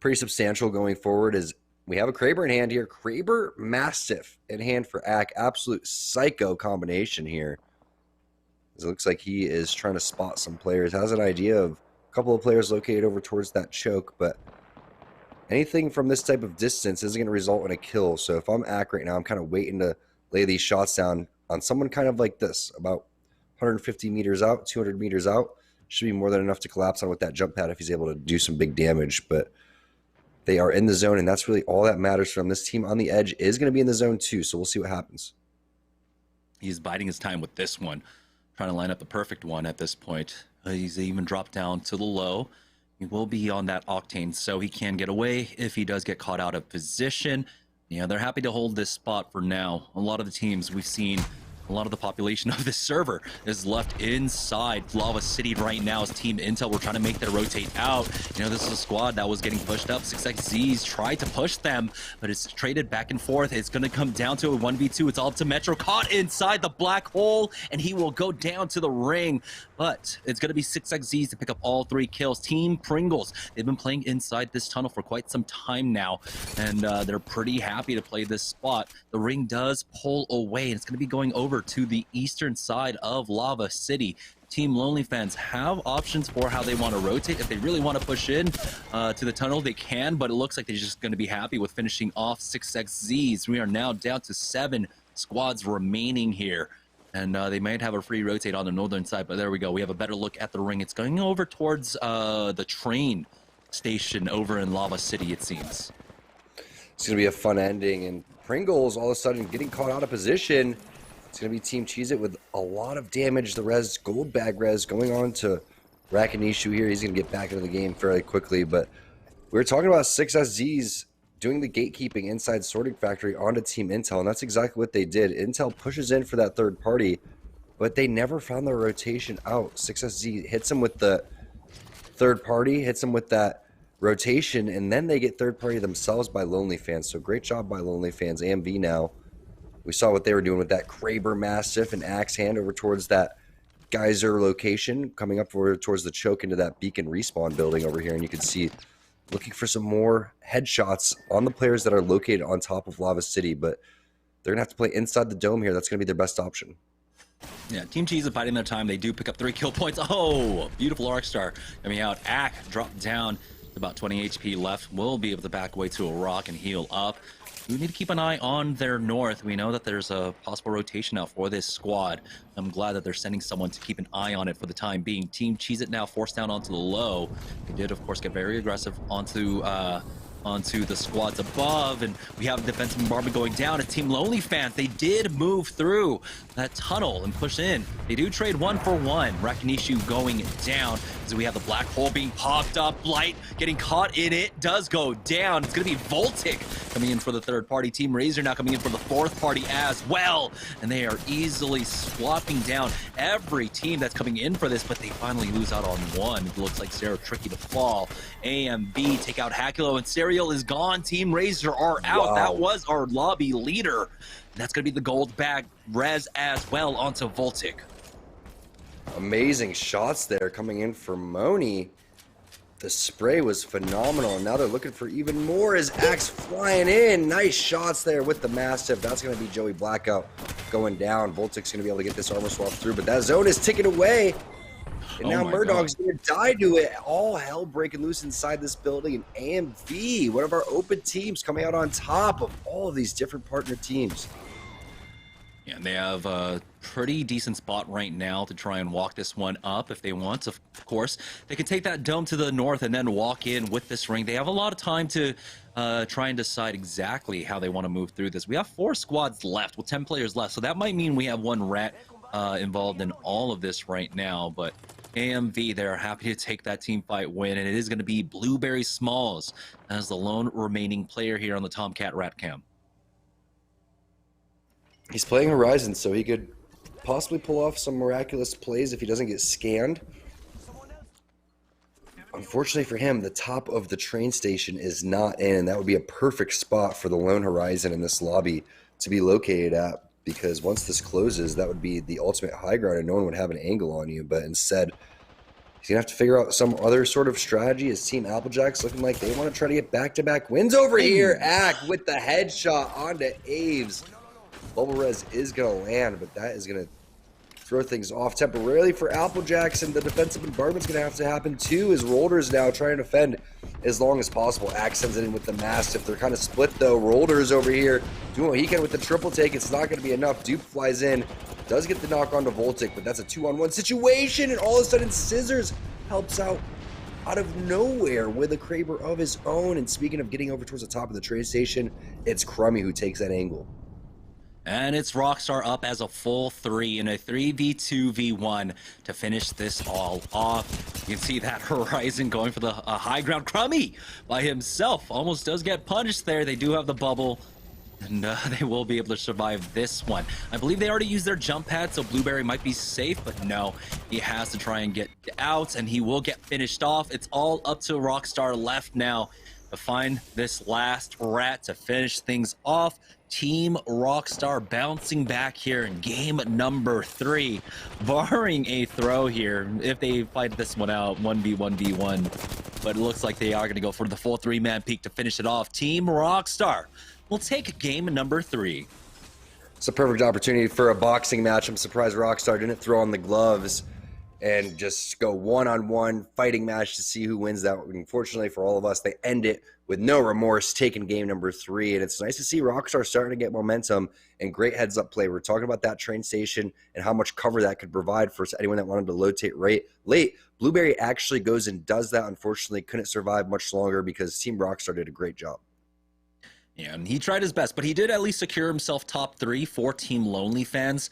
Speaker 3: pretty substantial going forward. As we have a Kraber in hand here. Kraber Mastiff in hand for Ack. Absolute psycho combination here. It looks like he is trying to spot some players. Has an idea of a couple of players located over towards that choke, but anything from this type of distance isn't going to result in a kill. So if I'm Ack right now, I'm kind of waiting to lay these shots down on someone kind of like this, about 150 meters out, 200 meters out. Should be more than enough to collapse on with that jump pad if he's able to do some big damage. But they are in the zone, and that's really all that matters from this team on the edge is going to be in the zone too, so we'll see what happens.
Speaker 9: He's biding his time with this one, trying to line up the perfect one at this point. He's even dropped down to the low. He will be on that Octane, so he can get away if he does get caught out of position. Yeah, they're happy to hold this spot for now. A lot of the teams we've seen, a lot of the population of this server is left inside Lava City right now as Team Intel were trying to make their rotate out. You know, this is a squad that was getting pushed up. 6XZ's tried to push them, but it's traded back and forth. It's going to come down to a 1v2. It's all up to Metro, caught inside the black hole, and he will go down to the ring. But it's going to be 6XZ's to pick up all 3 kills. Team Pringles, they've been playing inside this tunnel for quite some time now, and they're pretty happy to play this spot. The ring does pull away, and it's going to be going over to the eastern side of Lava City. Team Lonely fans have options for how they want to rotate. If they really want to push in to the tunnel, they can, but it looks like they're just going to be happy with finishing off 6XZ's. We are now down to 7 squads remaining here, and they might have a free rotate on the northern side, but there we go. We have a better look at the ring. It's going over towards the train station over in Lava City, it seems.
Speaker 3: It's going to be a fun ending, and Pringles all of a sudden getting caught out of position. It's going to be Team Cheez-It with a lot of damage. The res, gold bag res, going on to Rakanishu here. He's going to get back into the game fairly quickly, but we were talking about 6SZ's doing the gatekeeping inside Sorting Factory onto Team Intel, and that's exactly what they did. Intel pushes in for that third party, but they never found their rotation out. 6SZ hits him with the third party, hits him with that rotation, and then they get third party themselves by Lonely Fans. So great job by Lonely Fans. AMV now. We saw what they were doing with that Kraber Mastiff and Axe Hand over towards that geyser location coming up towards the choke into that beacon respawn building over here, and you can see looking for some more headshots on the players that are located on top of Lava City, but they're gonna have to play inside the dome here. That's gonna be their best option.
Speaker 9: Yeah, Team Cheese is biding their time. They do pick up 3 kill points. Oh, beautiful Arcstar coming out. Ack dropped down to about 20 HP left. Will be able to back away to a rock and heal up. We need to keep an eye on their north. We know that there's a possible rotation out for this squad. I'm glad that they're sending someone to keep an eye on it for the time being. Team Cheese It now forced down onto the low. They did, of course, get very aggressive onto the squads above, and we have defensive bombardment going down. It's Team Lonely Fans. They did move through that tunnel and push in. They do trade 1 for 1. Rakinishu going down as we have the black hole being popped up. Blight getting caught in it does go down. It's going to be Voltic coming in for the third party. Team Razor now coming in for the fourth party as well, and they are easily swapping down every team that's coming in for this, but they finally lose out on one. It looks like Sarah tricky to fall. AMB take out Hakulo, and Serial is gone. Team Razor are out.
Speaker 3: Wow.
Speaker 9: That was our lobby leader. And that's going to be the gold bag. Rez as well onto Voltic.
Speaker 3: Amazing shots there coming in for Moni. The spray was phenomenal, and now they're looking for even more as Axe flying in. Nice shots there with the Mastiff. That's going to be Joey Blackout going down. Voltic's going to be able to get this armor swap through, but that zone is ticking away. And now Murdog's going to die to it. All hell breaking loose inside this building. And AMV, one of our open teams, coming out on top of all of these different partner teams.
Speaker 9: Yeah, and they have a pretty decent spot right now to try and walk this one up if they want. Of course, they can take that dome to the north and then walk in with this ring. They have a lot of time to try and decide exactly how they want to move through this. We have 4 squads left with 10 players left, so that might mean we have 1 rat involved in all of this right now, but AMV, they're happy to take that team fight win, and it is going to be Blueberry Smalls as the lone remaining player here on the Tomcat Rat Cam.
Speaker 3: He's playing Horizon, so he could possibly pull off some miraculous plays if he doesn't get scanned. Unfortunately for him, the top of the train station is not in, and that would be a perfect spot for the lone Horizon in this lobby to be located at, because once this closes, that would be the ultimate high ground and no one would have an angle on you. But instead, he's going to have to figure out some other sort of strategy. His team Applejack's looking like they want to try to get back-to-back wins over here. Ack with the headshot onto Aves. Bubble Res is going to land, but that is going to throw things off temporarily for Applejacks, and the defensive bombardment's going to happen too, as Rolders now trying to defend as long as possible. Axe sends it in with the Mastiff. They're kind of split though. Rolders over here doing what he can with the triple take. It's not going to be enough. Dupe flies in, does get the knock onto Voltic, but that's a 2-on-1 situation, and all of a sudden Scissors helps out of nowhere with a Kraber of his own. And speaking of getting over towards the top of the train station, it's Crummy who takes that angle.
Speaker 9: And it's Rockstar up as a full 3 in a 3v2v1 to finish this all off. You can see that Horizon going for the high ground. Crummy by himself almost does get punished there. They do have the bubble, and they will be able to survive this one. I believe they already used their jump pad, so Blueberry might be safe, but no, he has to try and get out, and he will get finished off. It's all up to Rockstar left now to find this last rat to finish things off. Team Rockstar bouncing back here in game number 3, barring a throw here if they fight this one out 1v1v1, but it looks like they are going to go for the full 3-man peak to finish it off. Team Rockstar will take game number 3.
Speaker 3: It's a perfect opportunity for a boxing match. I'm surprised Rockstar didn't throw on the gloves and just go one-on-one fighting match to see who wins that. Unfortunately for all of us, they end it with no remorse, taking game number 3. And it's nice to see Rockstar starting to get momentum and great heads-up play. We're talking about that train station and how much cover that could provide for anyone that wanted to rotate late. Blueberry actually goes and does that. Unfortunately, couldn't survive much longer because Team Rockstar did a great job.
Speaker 9: Yeah, and he tried his best, but he did at least secure himself top 3 for Team Lonely Fans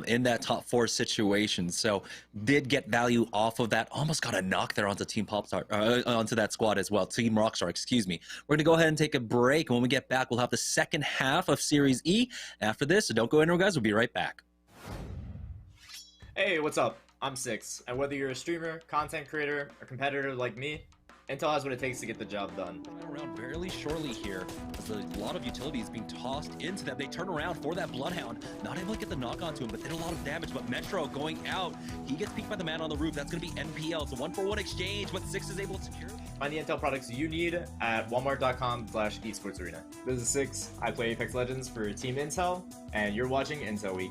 Speaker 9: in that top 4 situation. So did get value off of that. Almost got a knock there onto Team Popstar, onto that squad as well. Team Rockstar, excuse me. We're gonna go ahead and take a break. And when we get back, we'll have the second half of Series E after this. So don't go anywhere, guys. We'll be right back.
Speaker 2: Hey, what's up? I'm Six, and whether you're a streamer, content creator, or competitor like me,
Speaker 6: Intel has what it takes to get the job done.
Speaker 12: Around fairly shortly here, as a lot of utilities being tossed into them. They turn around for that Bloodhound, not able to get the knock onto him, but did a lot of damage. But Metro going out, he gets peeked by the man on the roof. That's going to be NPL. It's a 1-for-1 exchange, but Six is able to secure it.
Speaker 6: Find the Intel products you need at walmart.com/esportsarena. This is Six. I play Apex Legends for Team Intel, and you're watching Intel Week.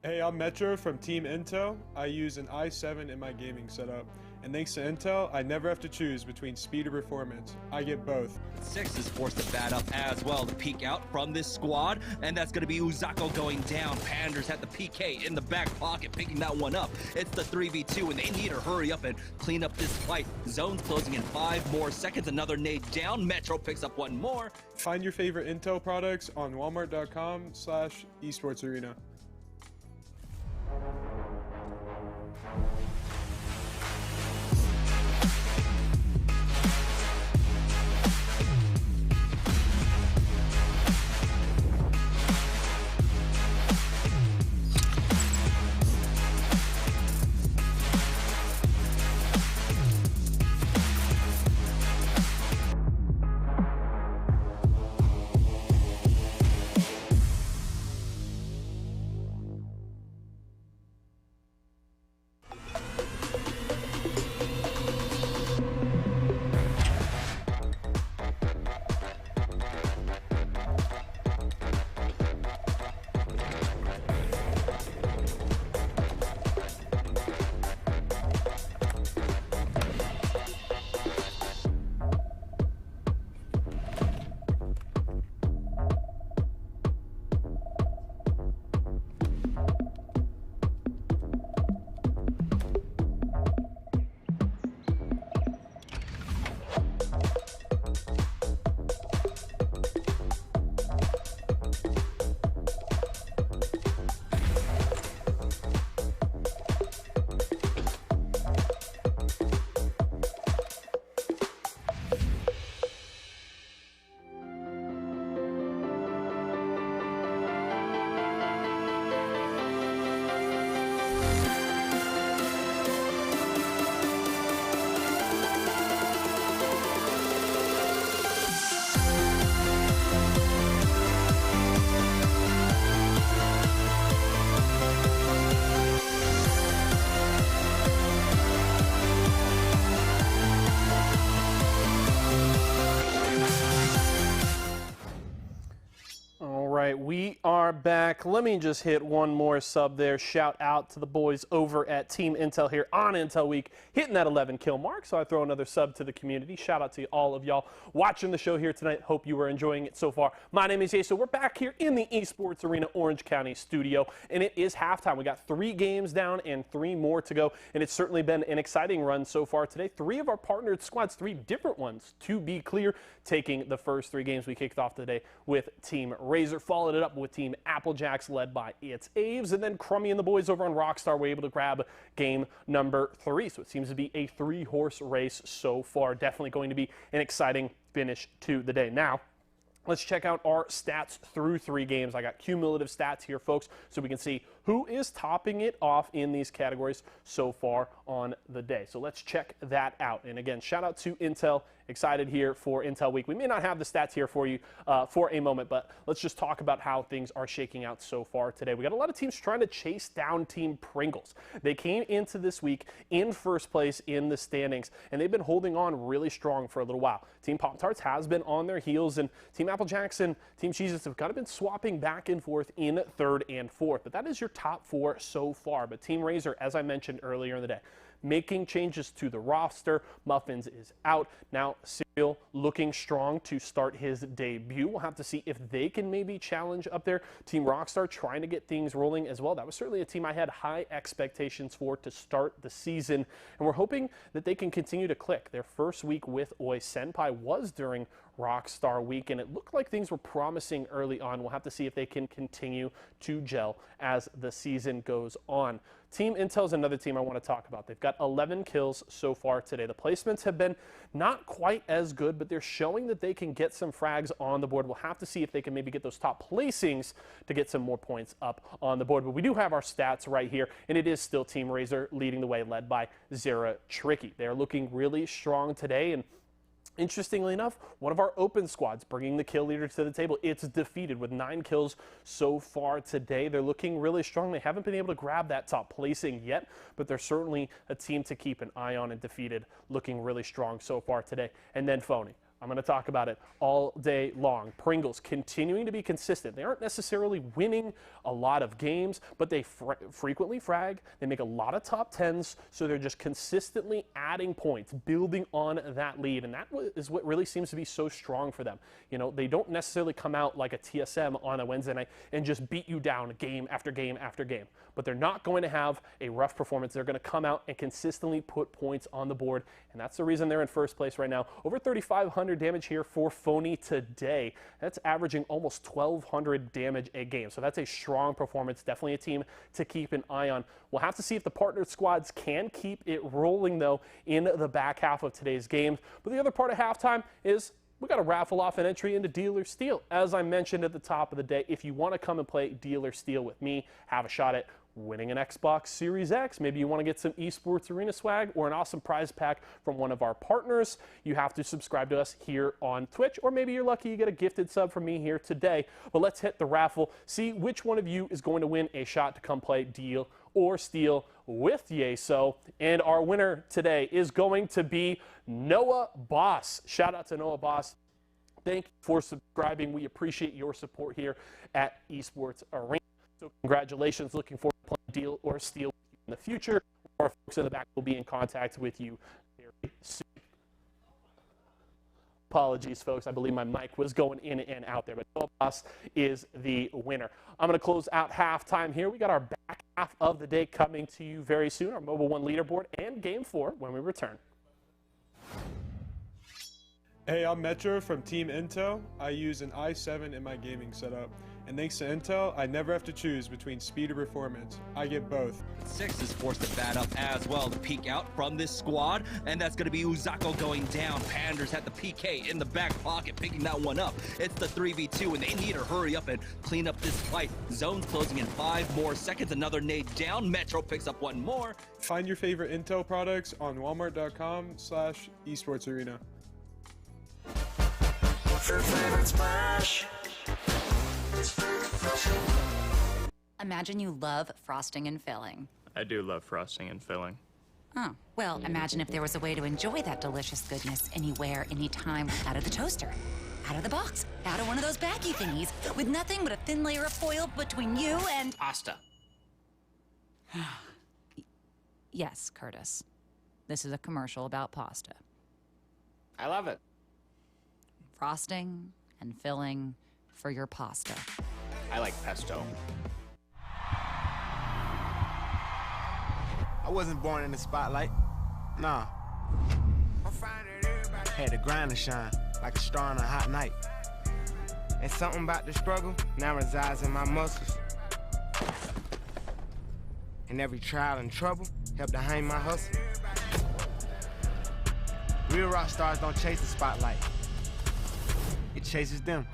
Speaker 18: Hey, I'm Metro from Team Intel. I use an i7 in my gaming setup. And thanks to Intel, I never have to choose between speed or performance. I get both.
Speaker 12: Six is forced to bat up as well to peek out from this squad, and that's going to be Uzako going down. Panders had the PK in the back pocket, picking that one up. It's the 3v2, and they need to hurry up and clean up this fight. Zone's closing in 5 more seconds. Another nade down. Metro picks up one more.
Speaker 18: Find your favorite Intel products on walmart.com/esportsarena.
Speaker 1: We are back. Let me just hit one more sub there. Shout out to the boys over at Team Intel here on Intel Week, hitting that 11 kill mark. So I throw another sub to the community. Shout out to all of y'all watching the show here tonight. Hope you are enjoying it so far. My name is Jay. So we're back here in the Esports Arena Orange County studio, and it is halftime. We got 3 games down and 3 more to go, and it's certainly been an exciting run so far today. 3 of our partnered squads, 3 different ones to be clear, taking the first 3 games. We kicked off today with Team Razor, followed it up with Team Applejacks led by It's Aves, and then Crummy and the boys over on Rockstar were able to grab game number 3. So it seems to be a 3-horse race so far. Definitely going to be an exciting finish to the day. Now, let's check out our stats through 3 games. I got cumulative stats here, folks, so we can see who is topping it off in these categories so far on the day. So let's check that out. And again, shout out to Intel. Excited here for Intel Week. We may not have the stats here for you for a moment, but let's just talk about how things are shaking out so far today. We got a lot of teams trying to chase down Team Pringles. They came into this week in first place in the standings, and they've been holding on really strong for a little while. Team Pop-Tarts has been on their heels, and Team Applejacks and Team Cheez-Its have kind of been swapping back and forth in 3rd and 4th. But that is your top 4 so far. But Team Razor, as I mentioned earlier in the day, making changes to the roster. Muffins is out. Now Cyril looking strong to start his debut. We'll have to see if they can maybe challenge up there. Team Rockstar trying to get things rolling as well. That was certainly a team I had high expectations for to start the season, and we're hoping that they can continue to click. Their first week with Oi Senpai was during Rockstar Week, and it looked like things were promising early on. We'll have to see if they can continue to gel as the season goes on. Team Intel is another team I want to talk about. They've got 11 kills so far today. The placements have been not quite as as good, but they're showing that they can get some frags on the board. We'll have to see if they can maybe get those top placings to get some more points up on the board. But we do have our stats right here, and it is still Team Razor leading the way, led by Zera Tricky. They're looking really strong today, and interestingly enough, one of our open squads bringing the kill leader to the table. It's defeated with 9 kills so far today. They're looking really strong. They haven't been able to grab that top placing yet, but they're certainly a team to keep an eye on, and defeated looking really strong so far today. And then Phony. I'm going to talk about it all day long. Pringles continuing to be consistent. They aren't necessarily winning a lot of games, but they frequently frag. They make a lot of top 10s, so they're just consistently adding points, building on that lead, and that is what really seems to be so strong for them. You know, they don't necessarily come out like a TSM on a Wednesday night and just beat you down game after game after game, but they're not going to have a rough performance. They're going to come out and consistently put points on the board, and that's the reason they're in first place right now. Over 3,500 damage here for Phony today. That's averaging almost 1,200 damage a game. So that's a strong performance. Definitely a team to keep an eye on. We'll have to see if the partnered squads can keep it rolling, though, in the back half of today's game. But the other part of halftime is we got to raffle off an entry into Deal or Steal. As I mentioned at the top of the day, if you want to come and play Deal or Steal with me, have a shot at winning an Xbox Series X. Maybe you want to get some Esports Arena swag or an awesome prize pack from one of our partners. You have to subscribe to us here on Twitch, or maybe you're lucky you get a gifted sub from me here today. But let's hit the raffle, see which one of you is going to win a shot to come play Deal or Steal with Yeso. And our winner today is going to be Noah Boss. Shout out to Noah Boss. Thank you for subscribing. We appreciate your support here at Esports Arena. So congratulations. Looking forward to playing Deal or Steal in the future. Our folks in the back will be in contact with you very soon. Apologies, folks. I believe my mic was going in and out there, but Noah Boss is the winner. I'm going to close out halftime here. We got our back half of the day coming to you very soon, our Mobile 1 leaderboard and Game 4 when we return.
Speaker 18: Hey, I'm Metro from Team Intel. I use an i7 in my gaming setup. And thanks to Intel, I never have to choose between speed or performance. I get both.
Speaker 12: 6 is forced to bat up as well to peek out from this squad, and that's going to be Uzako going down. Panders had the PK in the back pocket, picking that one up. It's the 3v2, and they need to hurry up and clean up this fight. Zone's closing in 5 more seconds. Another nade down. Metro picks up one more.
Speaker 18: Find your favorite Intel products on walmart.com/esportsarena.
Speaker 4: What's your favorite splash?
Speaker 10: Imagine you love frosting and filling.
Speaker 11: I do love frosting and filling.
Speaker 10: Oh, well, imagine if there was a way to enjoy that delicious goodness anywhere, anytime, out of the toaster, out of the box, out of one of those baggy thingies, with nothing but a thin layer of foil between you and...
Speaker 21: Pasta.
Speaker 10: Yes, Curtis. This is a commercial about pasta.
Speaker 21: I love it.
Speaker 10: Frosting and filling for your pasta.
Speaker 21: I like pesto.
Speaker 13: I wasn't born in the spotlight. Nah. Had to grind and shine like a star on a hot night. And something about the struggle now resides in my muscles. And every trial and trouble helped to hang my hustle. Real rock stars don't chase the spotlight. It chases them.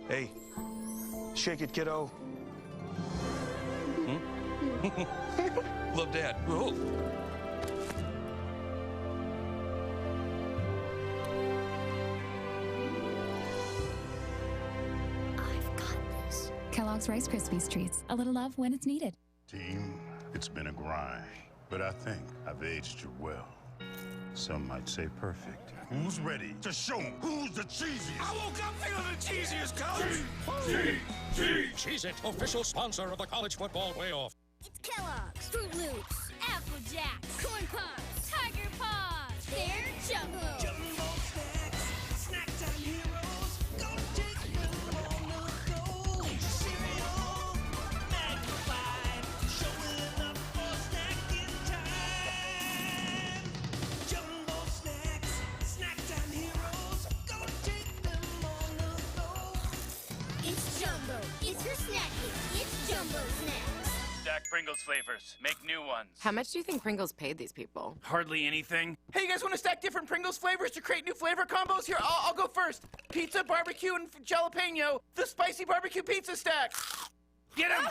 Speaker 14: Hey, shake it, kiddo. Love Dad. Oh.
Speaker 15: Kellogg's Rice Krispies Treats. A little love when it's needed.
Speaker 2: Team, it's been a grind, but I think I've aged you well. Some might say perfect. Who's ready to show 'em who's the cheesiest?
Speaker 14: I woke up feeling the cheesiest, coach.
Speaker 17: Cheez-It, official sponsor of the college football playoff.
Speaker 20: It's Kellogg's, Fruit Loops, Apple Jacks, Corn Pops, Tiger Paws. They're Jumbo.
Speaker 4: Jumbo snacks, snack time heroes. Gonna take them on the go. Cereal, magnified, showing up for snacking time. Jumbo snacks, snack time heroes. Gonna take them
Speaker 20: Jumbo. It's your snack hit. It's Jumbo Snacks.
Speaker 21: Stack Pringles flavors. Make new ones.
Speaker 22: How much do you think Pringles paid these people?
Speaker 21: Hardly anything. Hey, you guys want to stack different Pringles flavors to create new flavor combos? Here, I'll go first. Pizza, barbecue, and jalapeno. The spicy barbecue pizza stack. Get him!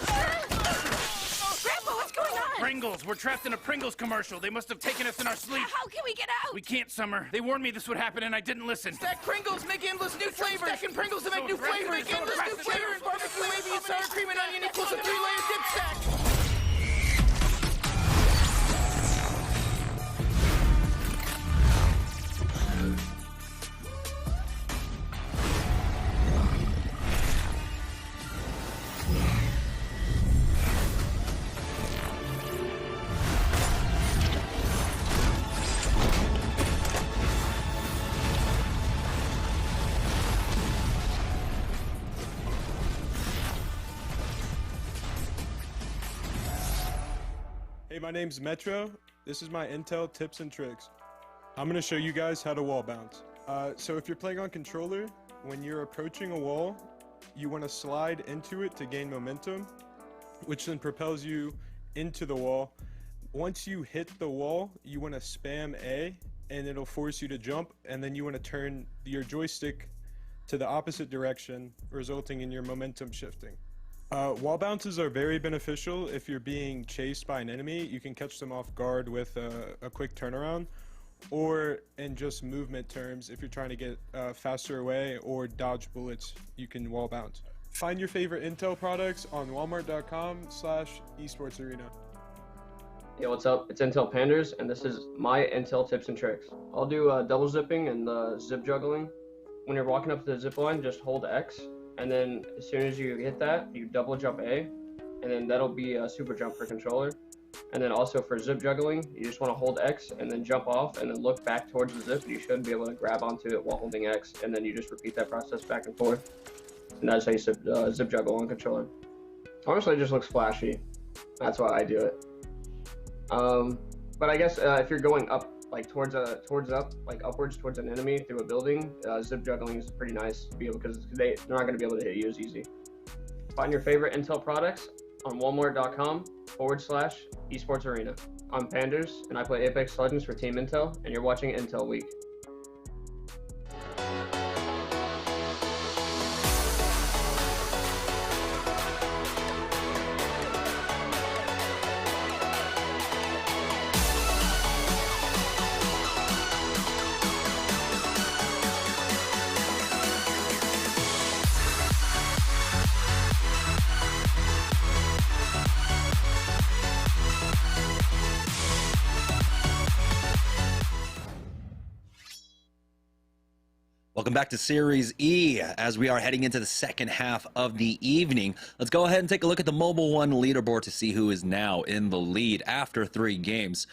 Speaker 22: Grandpa, what's going on?
Speaker 21: Pringles. We're trapped in a Pringles commercial. They must have taken us in our sleep.
Speaker 22: How can we get out?
Speaker 21: We can't, Summer. They warned me this would happen, and I didn't listen. Stack Pringles, make endless new flavors. Stacking Pringles to make new flavors. Make endless new flavors. Barbecue, wavy, and sour cream and onion equals a 3-layer dip stack.
Speaker 18: Hey, my name's Metro. This is my Intel tips and tricks. I'm going to show you guys how to wall bounce. So if you're playing on controller, when you're approaching a wall, you want to slide into it to gain momentum, which then propels you into the wall. Once you hit the wall, you want to spam A, and it'll force you to jump, and then you want to turn your joystick to the opposite direction, resulting in your momentum shifting. Wall bounces are very beneficial if you're being chased by an enemy. You can catch them off guard with a quick turnaround, or in just movement terms, if you're trying to get faster away or dodge bullets, you can wall bounce. Find your favorite Intel products on walmart.com/esportsarena.
Speaker 7: Yo, what's up? It's Intel Panders, and this is my Intel tips and tricks. I'll do double zipping and zip juggling. When you're walking up the zip line, just hold X, and then as soon as you hit that, you double jump A, and then that'll be a super jump for controller. And then also for zip juggling, you just want to hold X and then jump off and then look back towards the zip. You should be able to grab onto it while holding X, and then you just repeat that process back and forth. And that's how you zip juggle on controller. Honestly, it just looks flashy. That's why I do it. But I guess if you're going up, like upwards towards an enemy through a building, zip juggling is pretty nice to be able, because they're not going to be able to hit you as easy. Find your favorite Intel products on walmart.com/esportsarena. I'm Panders, and I play Apex Legends for Team Intel, and you're watching Intel Week.
Speaker 9: Welcome back to Series E. As we are heading into the second half of the evening, let's go ahead and take a look at the Mobile One leaderboard to see who is now in the lead after 3 games.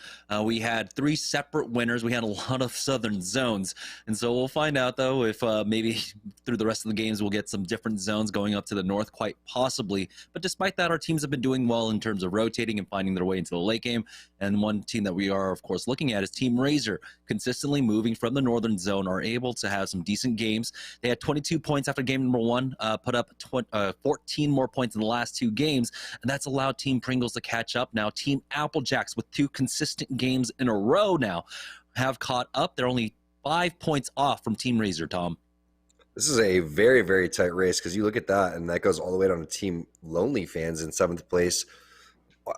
Speaker 9: We had 3 separate winners. We had a lot of southern zones, and so we'll find out though if maybe through the rest of the games we'll get some different zones going up to the north, quite possibly. But despite that, our teams have been doing well in terms of rotating and finding their way into the late game. And one team that we are of course looking at is Team Razor, consistently moving from the northern zone, are able to have some decent games. They had 22 points after game number 1, put up 14 more points in the last 2 games, and that's allowed Team Pringles to catch up. Now Team Applejacks, with 2 consistent games in a row now, have caught up. They're only 5 points off from Team Razor, Tom.
Speaker 3: This is a very, very tight race, because you look at that, and that goes all the way down to Team Lonely Fans in 7th place.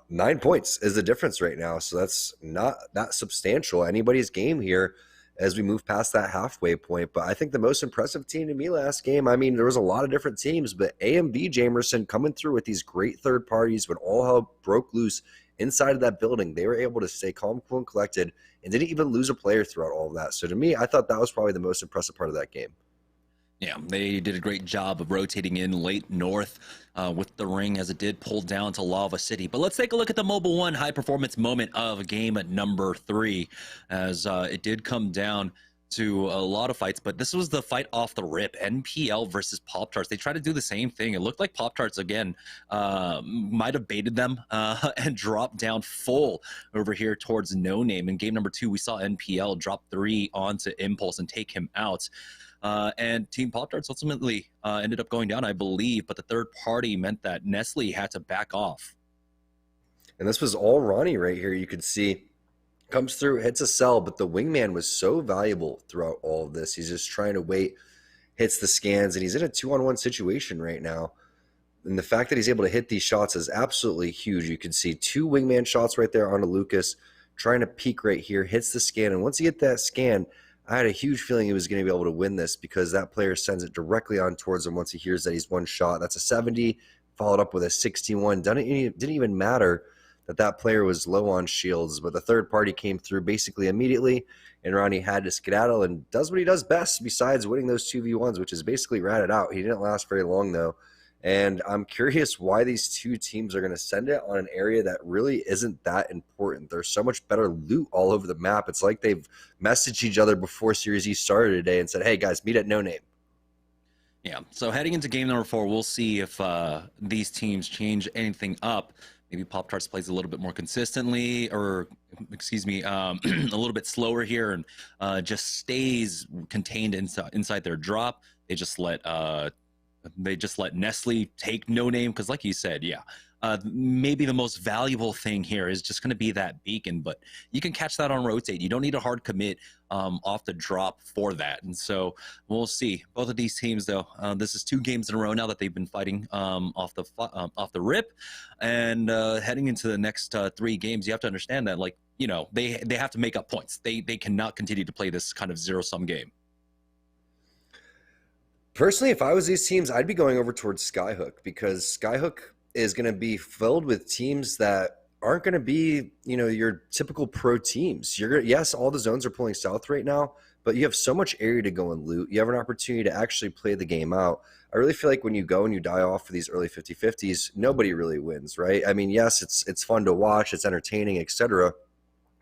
Speaker 3: 9 points is the difference right now, so that's not that substantial. Anybody's game here as we move past that halfway point. But I think the most impressive team to me last game, I mean, there was a lot of different teams, but AMB Jamerson coming through with these great third parties when all hell broke loose inside of that building. They were able to stay calm, cool, and collected, and didn't even lose a player throughout all of that. So to me, I thought that was probably the most impressive part of that game.
Speaker 9: Yeah, they did a great job of rotating in late north with the ring as it did pull down to Lava City. But let's take a look at the Mobile One high-performance moment of game number 3, as it did come down to a lot of fights. But this was the fight off the rip, NPL versus Pop-Tarts. They tried to do the same thing. It looked like Pop-Tarts, again, might have baited them and dropped down full over here towards No Name. In game number 2, we saw NPL drop 3 onto Impulse and take him out. And Team Pop-Tarts ultimately ended up going down, I believe, but the third party meant that Nestle had to back off.
Speaker 3: And this was all Ronnie right here. You could see comes through, hits a cell, but the wingman was so valuable throughout all of this. He's just trying to wait, hits the scans, and he's in a 2-on-1 situation right now. And the fact that he's able to hit these shots is absolutely huge. You can see 2 wingman shots right there onto Lucas, trying to peek right here, hits the scan. And once you get that scan, I had a huge feeling he was going to be able to win this because that player sends it directly on towards him once he hears that he's one shot. That's a 70, followed up with a 61. Didn't even matter that player was low on shields, but the third party came through basically immediately, and Ronnie had to skedaddle and does what he does best besides winning those 2v1s, which is basically rat it out. He didn't last very long, though. And I'm curious why these two teams are going to send it on an area that really isn't that important. There's so much better loot all over the map. It's like they've messaged each other before Series E started today and said, hey, guys, meet at No Name.
Speaker 9: Yeah, so heading into game number 4, we'll see if these teams change anything up. Maybe Pop-Tarts plays a little bit more consistently, or, excuse me, a little bit slower here and just stays contained inside their drop. They just let Nestle take No Name because, like you said, yeah, maybe the most valuable thing here is just going to be that beacon, but you can catch that on rotate. You don't need a hard commit off the drop for that. And so we'll see. Both of these teams, though, this is 2 games in a row now that they've been fighting off the rip, and heading into the next 3 games, you have to understand that, like, you know, they have to make up points. They cannot continue to play this kind of zero-sum game.
Speaker 3: Personally, if I was these teams, I'd be going over towards Skyhook because Skyhook is going to be filled with teams that aren't going to be, you know, your typical pro teams. Yes, all the zones are pulling south right now, but you have so much area to go and loot. You have an opportunity to actually play the game out. I really feel like when you go and you die off for these early 50-50s, nobody really wins, right? I mean, yes, it's fun to watch, it's entertaining, etc.,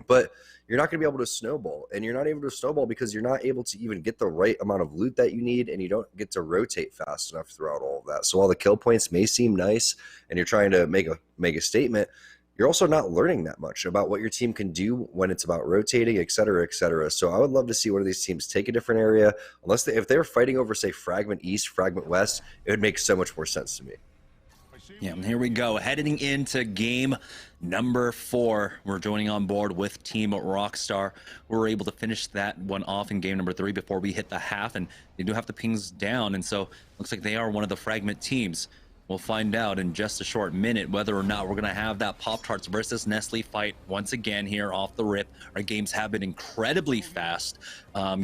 Speaker 3: but you're not going to be able to snowball, and you're not able to snowball because you're not able to even get the right amount of loot that you need, and you don't get to rotate fast enough throughout all of that. So while the kill points may seem nice and you're trying to make a statement, you're also not learning that much about what your team can do when it's about rotating, et cetera, et cetera. So I would love to see one of these teams take a different area. If they were fighting over, say, Fragment East, Fragment West, it would make so much more sense to me.
Speaker 9: Yeah, here we go. Heading into game number 4. We're joining on board with Team Rockstar. We were able to finish that one off in game number 3 before we hit the half, and they do have the pings down, and so looks like they are one of the Fragment teams. We'll find out in just a short minute whether or not we're going to have that Pop-Tarts versus Nestle fight once again here off the rip. Our games have been incredibly fast.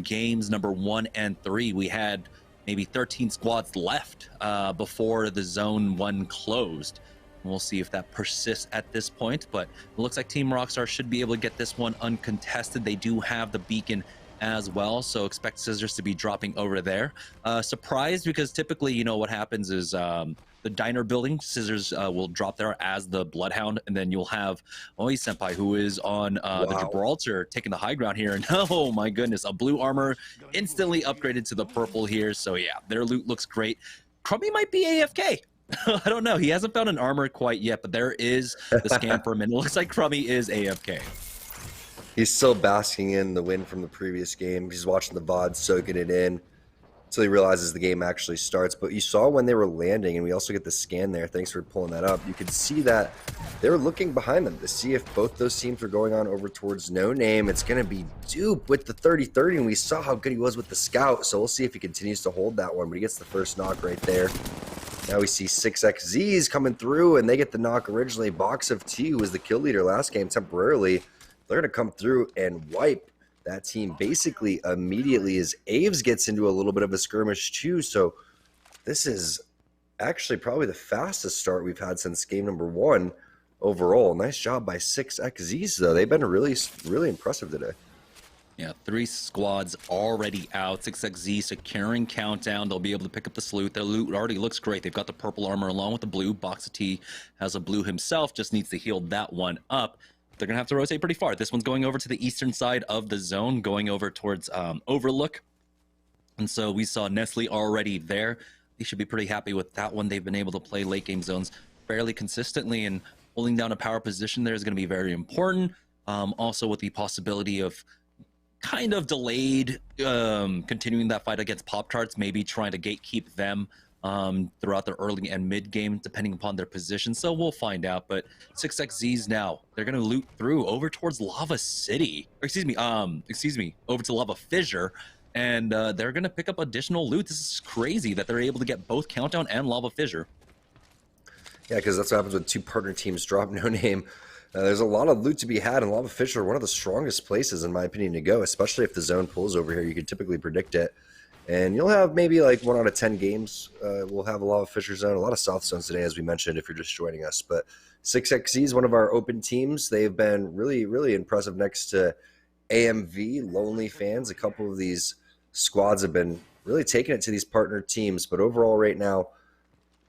Speaker 9: Games number 1 and 3, we had maybe 13 squads left before the zone 1 closed. We'll see if that persists at this point, but it looks like Team Rockstar should be able to get this one uncontested. They do have the beacon as well, so expect Scissors to be dropping over there. Surprised because typically, you know, what happens is the diner building, Scissors will drop there as the Bloodhound, and then you'll have Oi Senpai, who is on the Gibraltar, taking the high ground here. And oh my goodness, a blue armor instantly upgraded to the purple here. So yeah, their loot looks great. Crummy might be AFK. I don't know. He hasn't found an armor quite yet, but there is the scan for him, and it looks like Crummy is AFK.
Speaker 3: He's still basking in the win from the previous game. He's watching the VOD, soaking it in until he realizes the game actually starts. But you saw when they were landing, and we also get the scan there. Thanks for pulling that up. You could see that they were looking behind them to see if both those teams were going on over towards No Name. It's going to be Dupe with the 30-30, and we saw how good he was with the scout. So we'll see if he continues to hold that one, but he gets the first knock right there. Now we see 6XZs coming through, and they get the knock originally. Box of T was the kill leader last game temporarily. They're going to come through and wipe that team basically immediately as Aves gets into a little bit of a skirmish too. So this is actually probably the fastest start we've had since game number 1 overall. Nice job by 6XZs, though. They've been really, really impressive today.
Speaker 9: Yeah, 3 squads already out. 6XZ securing countdown. They'll be able to pick up the loot. Their loot already looks great. They've got the purple armor along with the blue. Box of T has a blue himself, just needs to heal that one up. They're going to have to rotate pretty far. This one's going over to the eastern side of the zone, going over towards Overlook. And so we saw Nestle already there. They should be pretty happy with that one. They've been able to play late game zones fairly consistently, and holding down a power position there is going to be very important. Also with the possibility of kind of delayed continuing that fight against Pop-Tarts, maybe trying to gatekeep them throughout the early and mid game, depending upon their position. So we'll find out. But 6xZs now, they're going to loot through over towards Lava City. Or excuse me, over to Lava Fissure. And they're going to pick up additional loot. This is crazy that they're able to get both Countdown and Lava Fissure.
Speaker 3: Yeah, because that's what happens when two partner teams drop no name. There's a lot of loot to be had, and Lava Fissure, one of the strongest places, in my opinion, to go, especially if the zone pulls over here. You can typically predict it. And you'll have maybe like 1 out of 10 games. We'll have a Lava Fissure zone, a lot of South zones today, as we mentioned, if you're just joining us. But 6xZ is one of our open teams. They've been really, really impressive next to AMV, Lonely Fans. A couple of these squads have been really taking it to these partner teams. But overall right now,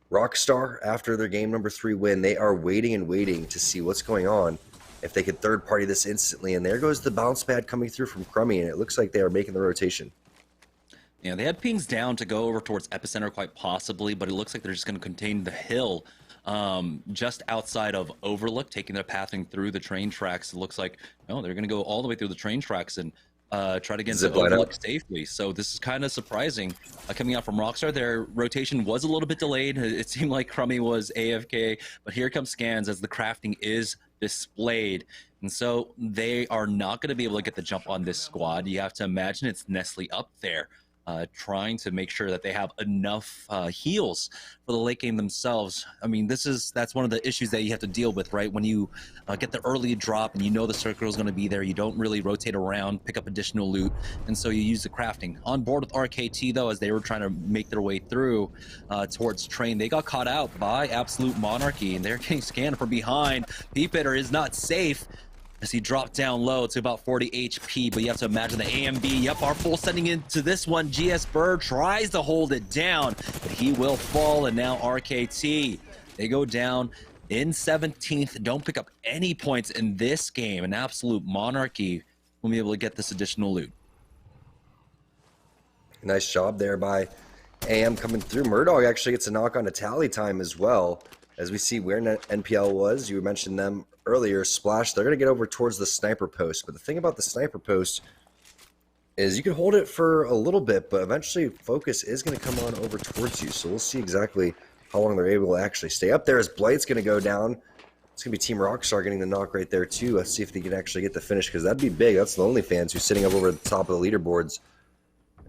Speaker 3: Rockstar, after their game number 3 win, they are waiting and waiting to see what's going on, if they could third party this instantly. And there goes the bounce pad coming through from Crummy, and it looks like they are making the rotation.
Speaker 9: Yeah, they had pings down to go over towards Epicenter quite possibly, but it looks like they're just going to contain the hill just outside of Overlook, taking their pathing through the train tracks. It looks like, no, they're going to go all the way through the train tracks and try to get into Overlook safely. So this is kind of surprising coming out from Rockstar. Their rotation was a little bit delayed. It seemed like Crummy was AFK, but here comes Scans as the crafting is displayed. And so they are not going to be able to get the jump on this squad. You have to imagine it's Nestle up there, trying to make sure that they have enough heals for the late game themselves. I mean, that's one of the issues that you have to deal with, right? When you get the early drop and you know the circle is going to be there, you don't really rotate around, pick up additional loot, and so you use the crafting. On board with RKT, though, as they were trying to make their way through towards train, they got caught out by Absolute Monarchy, and they're getting scanned from behind. Peepitter is not safe as he dropped down low to about 40 HP, but you have to imagine the AMB, yep, are full sending into this one. GS Bird tries to hold it down, but he will fall, and now RKT, they go down in 17th, don't pick up any points in this game. An Absolute Monarchy will be able to get this additional loot.
Speaker 3: Nice job there by AM coming through. Murdog actually gets a knock on a tally time as well, as we see where NPL was. You mentioned them earlier. Splash, they're going to get over towards the sniper post. But the thing about the sniper post is you can hold it for a little bit, but eventually focus is going to come on over towards you. So we'll see exactly how long they're able to actually stay up there, as Blight's going to go down. It's going to be Team Rockstar getting the knock right there too. Let's see if they can actually get the finish, because that'd be big. That's the Lonely Fans who's sitting up over the top of the leaderboards.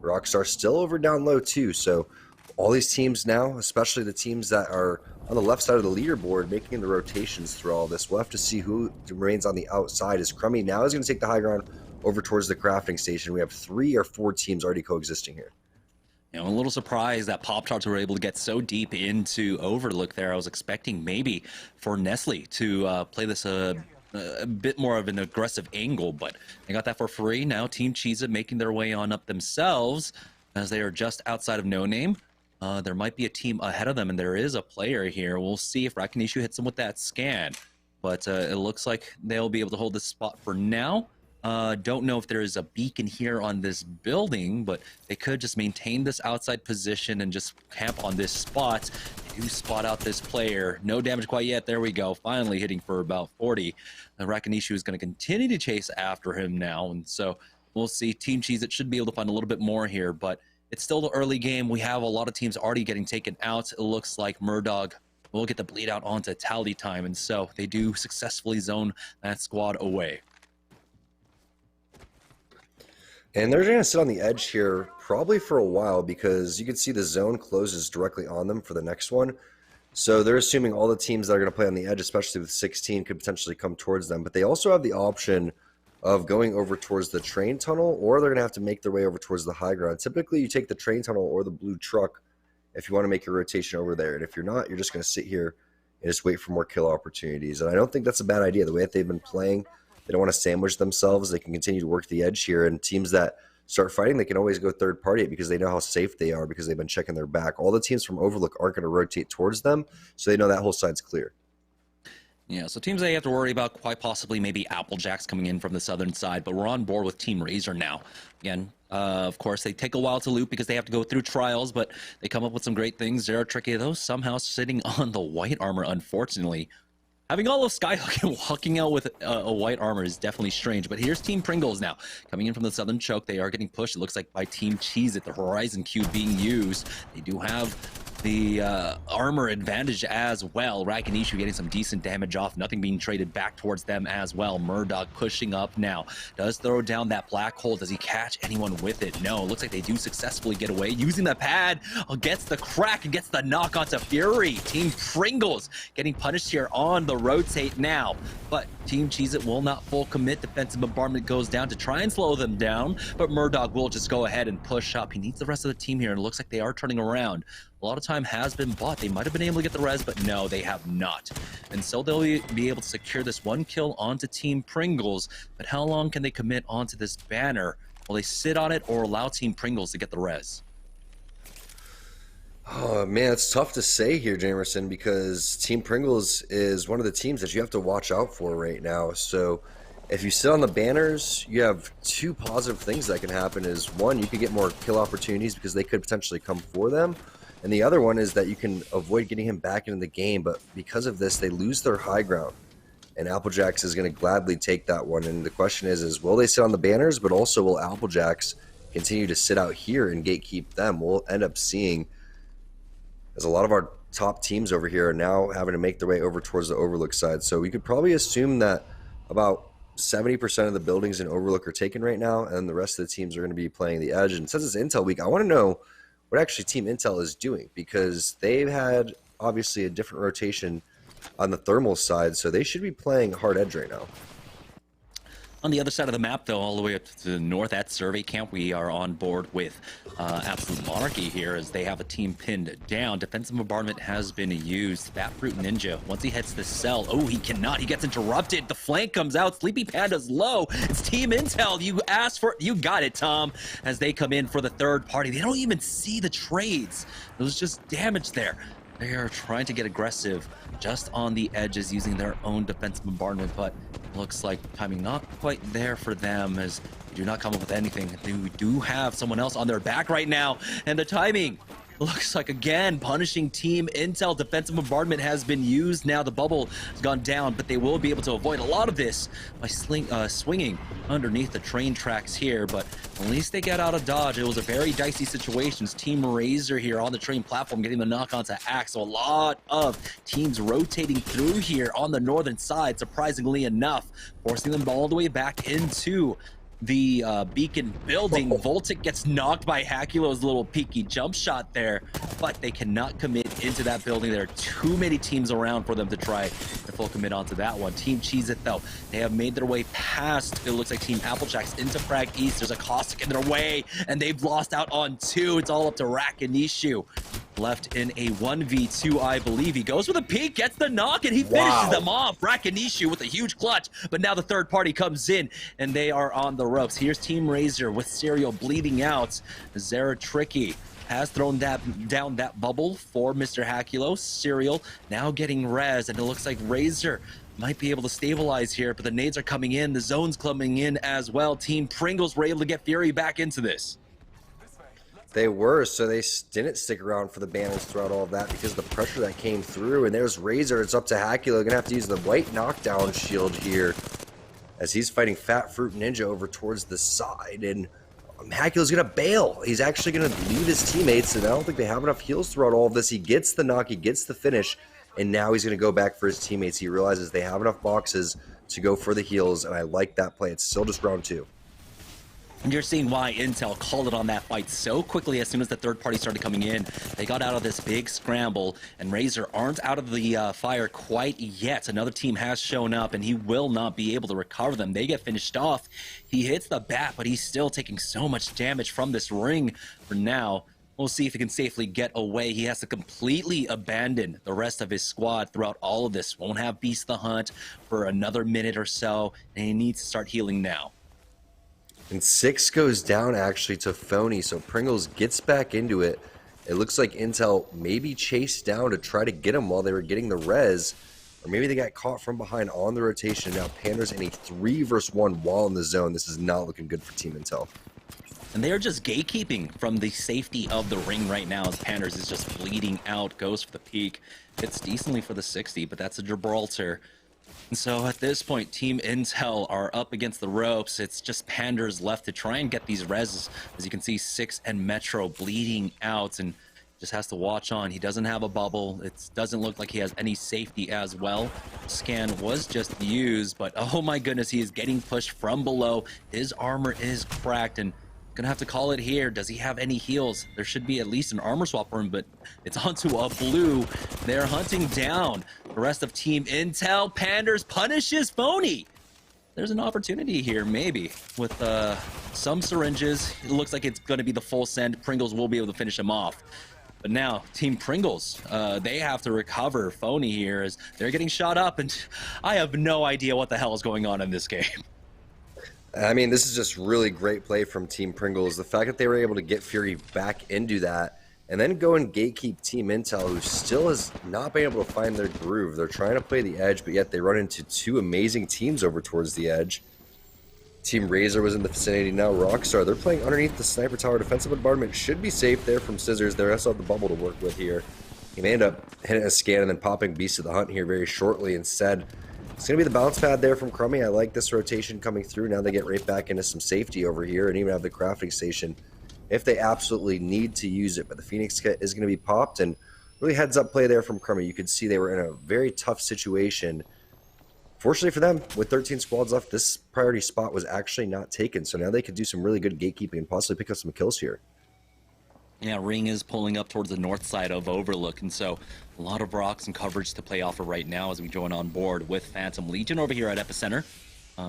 Speaker 3: Rockstar still over down low too. So all these teams now, especially the teams that are on the left side of the leaderboard, making the rotations through all this. We'll have to see who remains on the outside, as Crummy now is going to take the high ground over towards the crafting station. We have 3 or 4 teams already coexisting here.
Speaker 9: You know, I'm a little surprised that Pop-Tarts were able to get so deep into Overlook there. I was expecting maybe for Nestle to play this a bit more of an aggressive angle, but they got that for free. Now Team Cheez-It making their way on up themselves, as they are just outside of No Name. There might be a team ahead of them, and there is a player here. We'll see if Rakinishu hits him with that scan. But it looks like they'll be able to hold this spot for now. Don't know if there is a beacon here on this building, but they could just maintain this outside position and just camp on this spot. They do spot out this player. No damage quite yet. There we go. Finally hitting for about 40. Rakinishu is going to continue to chase after him now. And so we'll see. Team Cheez-It should be able to find a little bit more here, but it's still the early game. We have a lot of teams already getting taken out. It looks like Murdog will get the bleed out onto tally time, and so they do successfully zone that squad away.
Speaker 3: And they're going to sit on the edge here probably for a while, because you can see the zone closes directly on them for the next one. So they're assuming all the teams that are going to play on the edge, especially with 16, could potentially come towards them. But they also have the option of going over towards the train tunnel, or they're going to have to make their way over towards the high ground. Typically, you take the train tunnel or the blue truck if you want to make your rotation over there. And if you're not, you're just going to sit here and just wait for more kill opportunities. And I don't think that's a bad idea. The way that they've been playing, they don't want to sandwich themselves. They can continue to work the edge here. And teams that start fighting, they can always go third party because they know how safe they are, because they've been checking their back. All the teams from Overlook aren't going to rotate towards them, so they know that whole side's clear.
Speaker 9: Yeah, so teams they have to worry about, quite possibly maybe Applejacks coming in from the southern side, but we're on board with Team Razor now. Again, of course, they take a while to loot because they have to go through trials, but they come up with some great things. They're tricky, though, somehow sitting on the white armor, unfortunately. Having all of Skyhook and walking out with a white armor is definitely strange, but here's Team Pringles now. Coming in from the southern choke, they are getting pushed, it looks like, by Team Cheez-It, the Horizon Q being used. They do have the armor advantage as well. Rakinishu getting some decent damage off, nothing being traded back towards them as well. Murdoch pushing up now, does throw down that black hole. Does he catch anyone with it? No, looks like they do successfully get away using the pad. Gets the crack and gets the knock onto Fury. Team Pringles getting punished here on the rotate now, but Team Cheez-It will not full commit. Defensive bombardment goes down to try and slow them down, but Murdoch will just go ahead and push up. He needs the rest of the team here, and it looks like they are turning around. A lot of time has been bought. They might have been able to get the res, but no, they have not. And so they'll be able to secure this one kill onto Team Pringles, but how long can they commit onto this banner? Will they sit on it or allow Team Pringles to get the res?
Speaker 3: Oh man, it's tough to say here, Jamerson, because Team Pringles is one of the teams that you have to watch out for right now. So if you sit on the banners, you have two positive things that can happen. Is one, you could get more kill opportunities because they could potentially come for them. And the other one is that you can avoid getting him back into the game, but because of this, they lose their high ground. And Applejacks is going to gladly take that one. And the question is will they sit on the banners, but also will Applejacks continue to sit out here and gatekeep them? We'll end up seeing, as a lot of our top teams over here are now having to make their way over towards the Overlook side. So we could probably assume that about 70% of the buildings in Overlook are taken right now, and the rest of the teams are going to be playing the edge. And since it's Intel week, I want to know what actually Team Intel is doing, because they've had obviously a different rotation on the thermal side, so they should be playing hard edge right now.
Speaker 9: On the other side of the map, though, all the way up to the north at Survey Camp, we are on board with Absolute Monarchy here as they have a team pinned down. Defensive bombardment has been used. Fat Fruit Ninja, once he hits the cell, oh, he cannot. He gets interrupted. The flank comes out. Sleepy Panda's low. It's Team Intel. You asked for it. You got it, Tom, as they come in for the third party. They don't even see the trades. There was just damage there. They are trying to get aggressive just on the edges using their own defensive bombardment, but looks like timing not quite there for them as they do not come up with anything. They do have someone else on their back right now, and the timing looks like, again, punishing Team Intel. Defensive bombardment has been used now. The bubble has gone down, but they will be able to avoid a lot of this by swinging underneath the train tracks here, but at least they get out of dodge. It was a very dicey situation. Team Razor here on the train platform getting the knock onto Axe. So a lot of teams rotating through here on the northern side, surprisingly enough, forcing them all the way back into the beacon building. Voltic gets knocked by Hakulo's little peeky jump shot there, but they cannot commit into that building. There are too many teams around for them to try to full commit onto that one. Team Cheez-It, though, they have made their way past, it looks like, Team Applejacks into Frag East. There's a Caustic in their way, and they've lost out on two. It's all up to Rakinishu. Left in a 1v2, I believe. He goes for the peek, gets the knock, and he finishes them off. Rakinishu with a huge clutch, but now the third party comes in, and they are on the ropes. Here's Team Razor with Serial bleeding out. Zara Tricky has thrown down that bubble for Mr. Hakulo. Serial now getting res, and it looks like Razor might be able to stabilize here, but the nades are coming in. The zone's coming in as well. Team Pringles were able to get Fury back into this.
Speaker 3: They were, so they didn't stick around for the banners throughout all of that because of the pressure that came through. And there's Razor. It's up to Hakulo. Gonna have to use the white knockdown shield here as he's fighting Fat Fruit Ninja over towards the side. And Hakulo's gonna bail. He's actually gonna leave his teammates, and I don't think they have enough heals throughout all of this. He gets the knock, he gets the finish, and now he's gonna go back for his teammates. He realizes they have enough boxes to go for the heals, and I like that play. It's still just round 2.
Speaker 9: And you're seeing why Intel called it on that fight so quickly as soon as the third party started coming in. They got out of this big scramble, and Razor aren't out of the fire quite yet. Another team has shown up, and he will not be able to recover them. They get finished off. He hits the bat, but he's still taking so much damage from this ring for now. We'll see if he can safely get away. He has to completely abandon the rest of his squad throughout all of this. Won't have Beast the Hunt for another minute or so, and he needs to start healing now.
Speaker 3: And 6 goes down actually to Phony, so Pringles gets back into it. It looks like Intel maybe chased down to try to get him while they were getting the res, or maybe they got caught from behind on the rotation. Now Panda's in a 3 versus 1 while in the zone. This is not looking good for Team Intel.
Speaker 9: And they're just gatekeeping from the safety of the ring right now as Panders is just bleeding out, goes for the peak. Hits decently for the 60, but that's a Gibraltar. And so at this point, Team Intel are up against the ropes. It's just Panders left to try and get these reses. As you can see, Six and Metro bleeding out and just has to watch on. He doesn't have a bubble. It doesn't look like he has any safety as well. Scan was just used, but oh my goodness, he is getting pushed from below. His armor is cracked and gonna have to call it here. Does he have any heals? There should be at least an armor swap for him, but it's onto a blue. They're hunting down the rest of Team Intel. Panders punishes Phony. There's an opportunity here, maybe, with some syringes. It looks like it's gonna be the full send. Pringles will be able to finish him off. But now, Team Pringles, they have to recover Phony here as they're getting shot up, and I have no idea what the hell is going on in this game.
Speaker 3: I mean, this is just really great play from Team Pringles. The fact that they were able to get Fury back into that and then go and gatekeep Team Intel, who still has not been able to find their groove. They're trying to play the edge, but yet they run into two amazing teams over towards the edge. Team Razor was in the vicinity. Now Rockstar, they're playing underneath the sniper tower. Defensive bombardment should be safe there from Scissors. They also have the bubble to work with here. He may end up hitting a scan and then popping Beast of the Hunt here very shortly instead. It's going to be the bounce pad there from Crummy. I like this rotation coming through. Now they get right back into some safety over here and even have the crafting station if they absolutely need to use it. But the Phoenix kit is going to be popped, and really heads up play there from Crummy. You could see they were in a very tough situation. Fortunately for them, with 13 squads left, this priority spot was actually not taken. So now they could do some really good gatekeeping and possibly pick up some kills here.
Speaker 9: Yeah, Ring is pulling up towards the north side of Overlook, and so a lot of rocks and coverage to play off of right now as we join on board with Phantom Legion over here at Epicenter.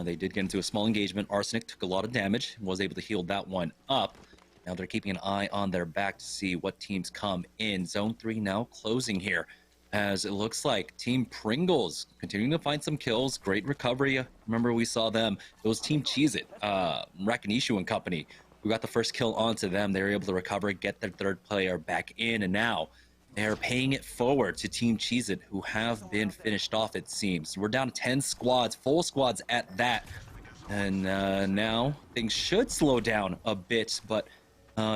Speaker 9: They did get into a small engagement. Arsenic took a lot of damage, was able to heal that one up. Now they're keeping an eye on their back to see what teams come in. Zone 3 now closing here, as it looks like Team Pringles continuing to find some kills. Great recovery. Remember, we saw them. It was Team Cheez-It, Rakinishu and company, who got the first kill onto them. They were able to recover, get their third player back in, and now they're paying it forward to Team Cheez-It, who have been finished off, it seems. We're down to 10 squads, full squads at that. And now things should slow down a bit, but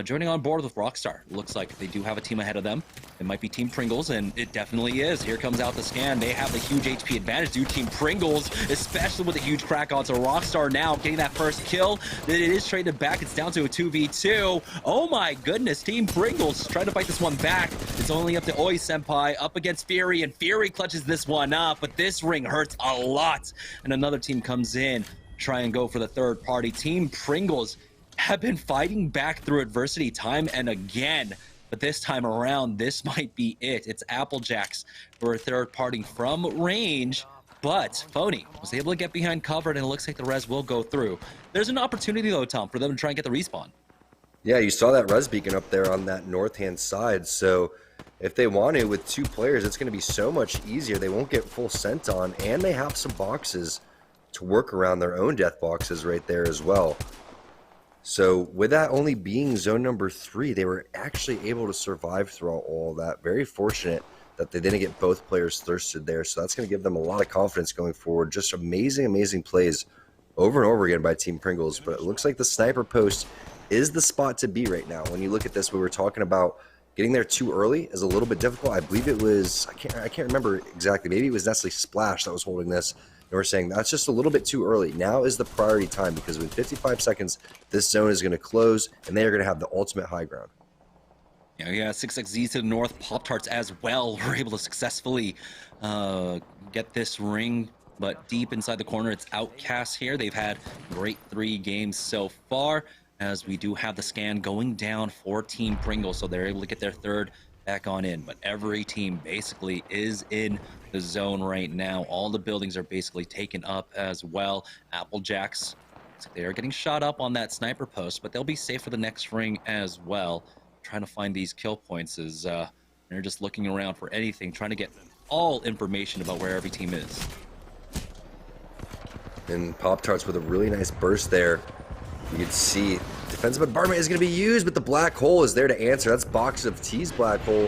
Speaker 9: joining on board with Rockstar. Looks like they do have a team ahead of them. It might be Team Pringles, and it definitely is. Here comes out the scan. They have the huge HP advantage, dude. Team Pringles, especially with a huge crack onto Rockstar now, getting that first kill. It is traded back. It's down to a 2v2. Oh my goodness, Team Pringles trying to fight this one back. It's only up to Oi Senpai up against Fury, and Fury clutches this one up, but this ring hurts a lot. And another team comes in, try and go for the third party. Team Pringles have been fighting back through adversity time and again, but this time around, this might be it. It's Applejacks for a third party from range, but Phony was able to get behind cover, and it looks like the res will go through. There's an opportunity though, Tom, for them to try and get the respawn. Yeah, you saw that res beacon up there on that north-hand side, so if they want to, with two players, it's going to be so much easier. They won't get full sent on, and they have some boxes to work around their own death boxes right there as well. So with that only being zone number 3, they were actually able to survive throughout all that. Very fortunate that they didn't get both players thirsted there. So that's going to give them a lot of confidence going forward. Just amazing, amazing plays over and over again by Team Pringles. But it looks like the sniper post is the spot to be right now. When you look at this, we were talking about getting there too early is a little bit difficult. I believe it was, I can't remember exactly. Maybe it was Nestle Splash that was holding this. And we're saying that's just a little bit too early. Now is the priority time, because within 55 seconds, this zone is going to close, and they are going to have the ultimate high ground. Yeah, 6XZ to the north, Pop-Tarts as well. We're able to successfully get this ring, but deep inside the corner, it's Outcast here. They've had great 3 games so far, as we do have the scan going down for Team Pringles, so they're able to get their third back on in. But every team basically is in the zone right now. All the buildings are basically taken up as well. Applejacks, they are getting shot up on that sniper post, but they'll be safe for the next ring as well. Trying to find these kill points as they're just looking around for anything, trying to get all information about where every team is. And Pop-Tarts with a really nice burst there. You can see defensive bombardment is going to be used, but the black hole is there to answer. That's Box of T's black hole,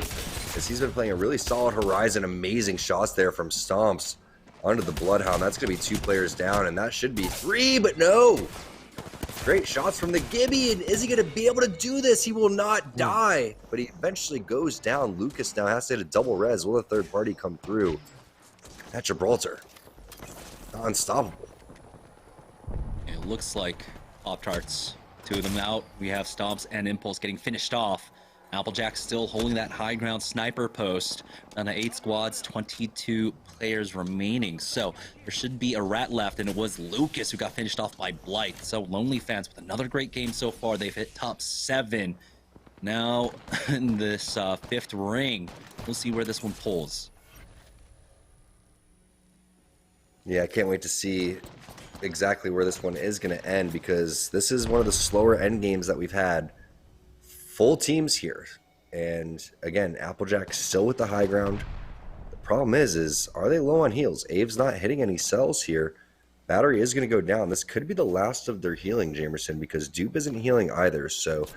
Speaker 9: as he's been playing a really solid Horizon. Amazing shots there from Stomps onto the Bloodhound. That's going to be 2 players down, and that should be 3, but no.
Speaker 3: Great shots from the Gibby, and is he going to be able to do this? He will not die, but he eventually goes down. Lucas now has to hit a double res. Will the third party come through? That Gibraltar, not unstoppable.
Speaker 9: It looks like Pop-Tarts, 2 of them out. We have Stomps and Impulse getting finished off. Applejack still holding that high ground sniper post. On the 8 squads, 22 players remaining. So there should be a rat left, and it was Lucas who got finished off by Blight. So Lonely Fans with another great game so far. They've hit top 7. Now in this 5th ring, we'll see where this one pulls.
Speaker 3: Yeah, I can't wait to see exactly where this one is going to end, because this is one of the slower end games that we've had. Full teams here, and again, Applejack still with the high ground. The problem is are they low on heals? Abe's not hitting any cells here. Battery is going to go down. This could be the last of their healing, Jamerson, because Dupe isn't healing either. So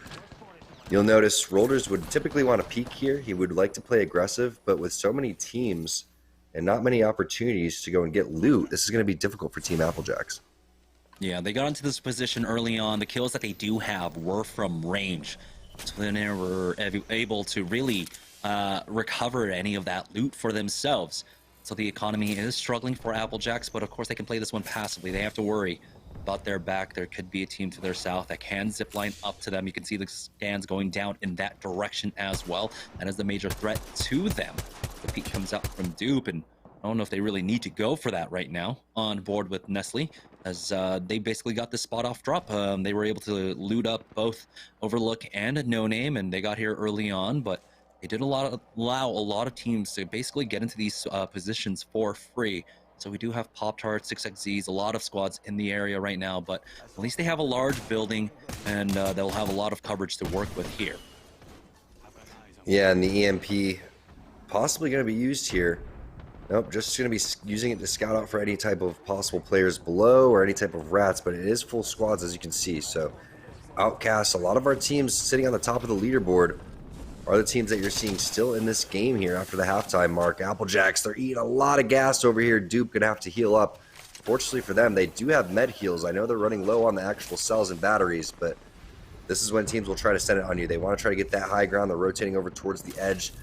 Speaker 3: you'll notice Rolders would typically want to peek here. He would like to play aggressive, but with so many teams and not many opportunities to go and get loot, this is going to be difficult for Team Applejacks.
Speaker 9: Yeah, they got into this position early on. The kills that they do have were from range. So they were able to really recover any of that loot for themselves. So the economy is struggling for Applejacks, but of course they can play this one passively. They have to worry about their back. There could be a team to their south that can zipline up to them. You can see the scans going down in that direction as well. That is the major threat to them. The peak comes out from Dupe, and I don't know if they really need to go for that right now on board with Nestle, as they basically got this spot off drop. They were able to loot up both Overlook and No Name, and they got here early on, but they did allow a lot of teams to basically get into these positions for free. So we do have Pop-Tarts, 6XZs, a lot of squads in the area right now, but at least they have a large building, and they'll have a lot of coverage to work with here.
Speaker 3: Yeah, and the EMP possibly going to be used here. Nope, just going to be using it to scout out for any type of possible players below or any type of rats, but it is full squads, as you can see. So Outcast, a lot of our teams sitting on the top of the leaderboard are the teams that you're seeing still in this game here after the halftime mark. Applejacks, they're eating a lot of gas over here. Dupe going to have to heal up. Fortunately for them, they do have med heals. I know they're running low on the actual cells and batteries, but this is when teams will try to send it on you. They want to try to get that high ground. They're rotating over towards the edge.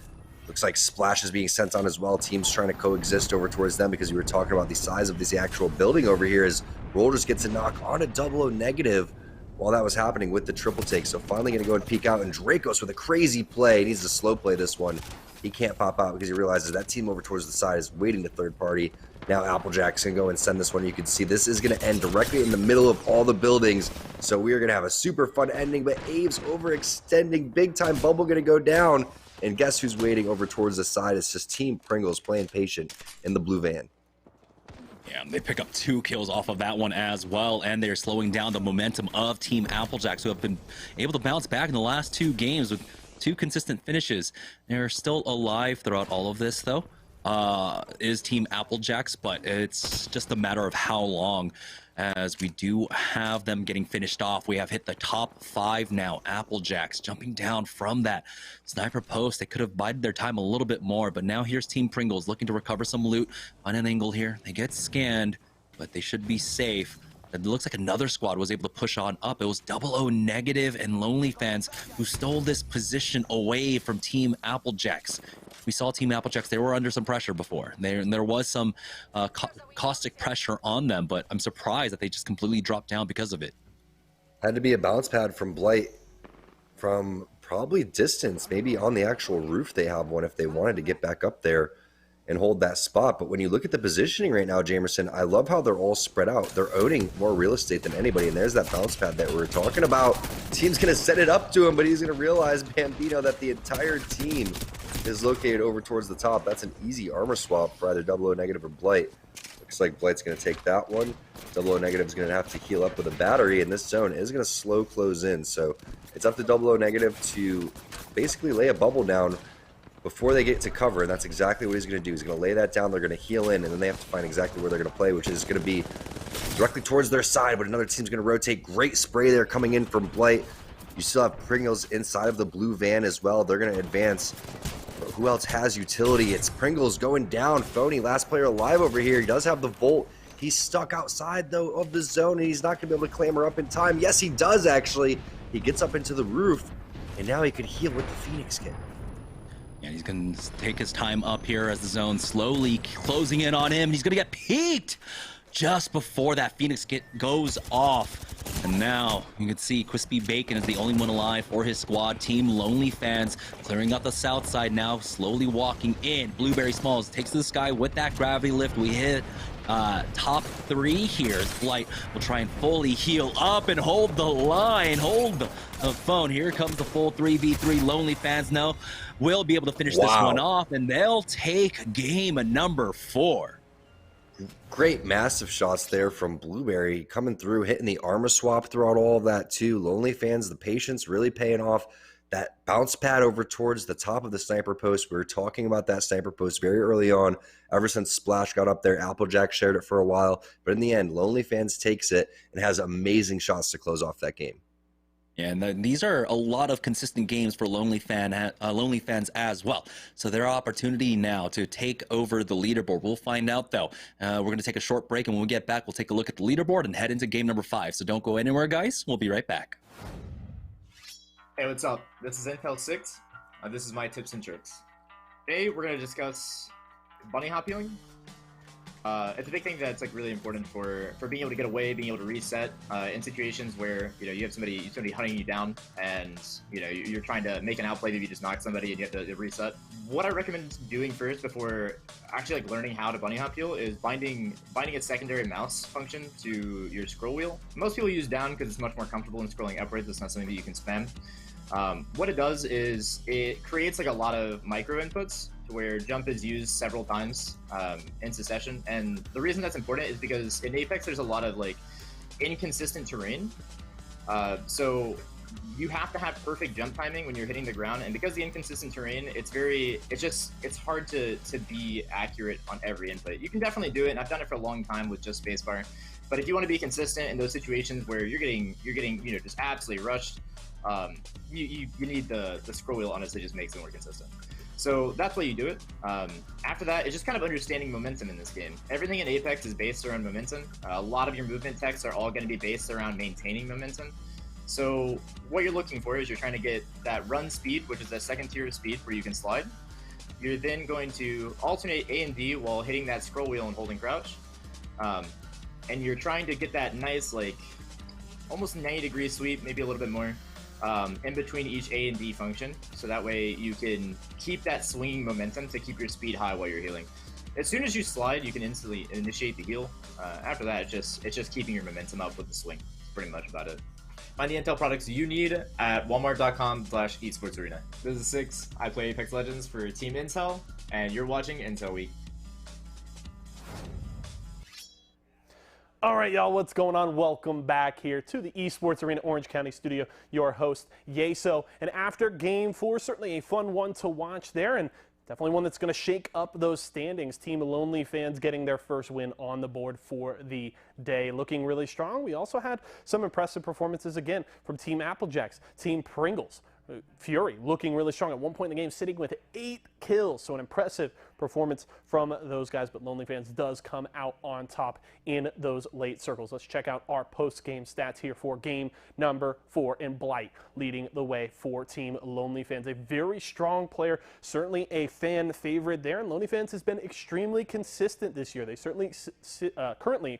Speaker 3: Looks like Splash is being sent on as well. Teams trying to coexist over towards them, because you were talking about the size of this actual building over here, as Rolders gets a knock on a 00 negative while that was happening with the triple take. So finally going to go and peek out, and Dracos with a crazy play. He needs to slow play this one. He can't pop out because he realizes that team over towards the side is waiting to third party. Now Applejack's going to go and send this one. You can see this is going to end directly in the middle of all the buildings. So we are going to have a super fun ending, but Abe's overextending. Big time bubble going to go down. And guess who's waiting over towards the side? It's just Team Pringles playing patient in the blue van.
Speaker 9: Yeah, they pick up 2 kills off of that one as well, and they're slowing down the momentum of Team Applejacks, who have been able to bounce back in the last 2 games with 2 consistent finishes. They're still alive throughout all of this, though, is Team Applejacks, but it's just a matter of how long, as we do have them getting finished off. We have hit the top 5 now. Applejacks jumping down from that sniper post. They could have bided their time a little bit more, but now here's Team Pringles looking to recover some loot on an angle here. They get scanned, but they should be safe. It looks like another squad was able to push on up. It was 00 negative and Lonely Fans who stole this position away from Team Applejacks. We saw Team Applejacks, they were under some pressure before. There was some caustic pressure on them, but I'm surprised that they just completely dropped down because of it.
Speaker 3: Had to be a bounce pad from Blight from probably distance, maybe on the actual roof. They have one if they wanted to get back up there and hold that spot. But when you look at the positioning right now, Jamerson, I love how they're all spread out. They're owning more real estate than anybody, and there's that bounce pad that we were talking about. Team's going to set it up to him, but he's going to realize, Bambino, that the entire team is located over towards the top. That's an easy armor swap for either 00 negative or Blight. Looks like Blight's going to take that one. 00 negative is going to have to heal up with a battery, and this zone is going to slow close in. So it's up to 00 negative to basically lay a bubble down before they get to cover, and that's exactly what he's going to do. He's going to lay that down, they're going to heal in, and then they have to find exactly where they're going to play, which is going to be directly towards their side, but another team's going to rotate. Great spray there coming in from Blight. You still have Pringles inside of the blue van as well. They're going to advance. But who else has utility? It's Pringles going down. Phony, last player alive over here. He does have the Volt He's stuck outside, though, of the zone, and he's not going to be able to clamber up in time. Yes, he does, actually. He gets up into the roof, and now he could heal with the Phoenix kit.
Speaker 9: And he's going to take his time up here as the zone slowly closing in on him. He's going to get peeked just before that Phoenix kit goes off. And now you can see Crispy Bacon is the only one alive for his squad. Team Lonely Fans clearing out the south side now, slowly walking in. Blueberry Smalls takes to the sky with that gravity lift. We hit top 3 here. Blight will try and fully heal up and hold the line, hold the phone. Here comes the full 3v3. Lonely Fans now will be able to finish this one off, and they'll take game number 4.
Speaker 3: Great massive shots there from Blueberry coming through, hitting the armor swap throughout all of that too. Lonely Fans, the patience really paying off. That bounce pad over towards the top of the sniper post. We were talking about that sniper post very early on. Ever since Splash got up there, Applejack shared it for a while. But in the end, Lonely Fans takes it and has amazing shots to close off that game.
Speaker 9: Yeah, and these are a lot of consistent games for Lonely Fans as well. So their opportunity now to take over the leaderboard. We'll find out, though. We're going to take a short break, and when we get back, we'll take a look at the leaderboard and head into game number 5. So don't go anywhere, guys. We'll be right back.
Speaker 6: Hey, what's up? This is Intel 6. This is my tips and tricks. Today, we're going to discuss bunny hop healing. It's a big thing that's like really important for being able to get away, being able to reset in situations where you have somebody hunting you down, and you're trying to make an outplay. Maybe you just knock somebody and you have to reset. What I recommend doing first before actually learning how to bunny hop heal is binding a secondary mouse function to your scroll wheel. Most people use down because it's much more comfortable in scrolling upwards. It's not something that you can spam. What it does is it creates a lot of micro inputs to where jump is used several times in succession. And the reason that's important is because in Apex there's a lot of inconsistent terrain. So you have to have perfect jump timing when you're hitting the ground, and because the inconsistent terrain, it's hard to be accurate on every input. You can definitely do it, and I've done it for a long time with just spacebar. But if you want to be consistent in those situations where you're getting just absolutely rushed, you need the scroll wheel. Honestly, just makes it more consistent. So that's why you do it. After that, it's just kind of understanding momentum in this game. Everything in Apex is based around momentum. A lot of your movement techs are all going to be based around maintaining momentum. So what you're looking for is you're trying to get that run speed, which is the second tier of speed where you can slide. You're then going to alternate A and D while hitting that scroll wheel and holding crouch. And you're trying to get that nice, almost 90-degree sweep, maybe a little bit more, in between each A and D function. So that way you can keep that swinging momentum to keep your speed high while you're healing. As soon as you slide, you can instantly initiate the heal. After that, it's just keeping your momentum up with the swing. That's pretty much about it. Find the Intel products you need at walmart.com/esportsarena. This is 6. I play Apex Legends for Team Intel, and you're watching Intel Week.
Speaker 1: All right, y'all, what's going on? Welcome back here to the Esports Arena Orange County studio. Your host, Yeso. And after Game 4, certainly a fun one to watch there, and definitely one that's going to shake up those standings. Team Lonely Fans getting their first win on the board for the day, looking really strong. We also had some impressive performances again from Team Applejacks, Team Pringles. Fury looking really strong at one point in the game, sitting with 8 kills. So an impressive performance from those guys, but Lonely Fans does come out on top in those late circles. Let's check out our post-game stats here for game number 4, and Blight leading the way for Team Lonely Fans. A very strong player, certainly a fan favorite there, and Lonely Fans has been extremely consistent this year. They certainly currently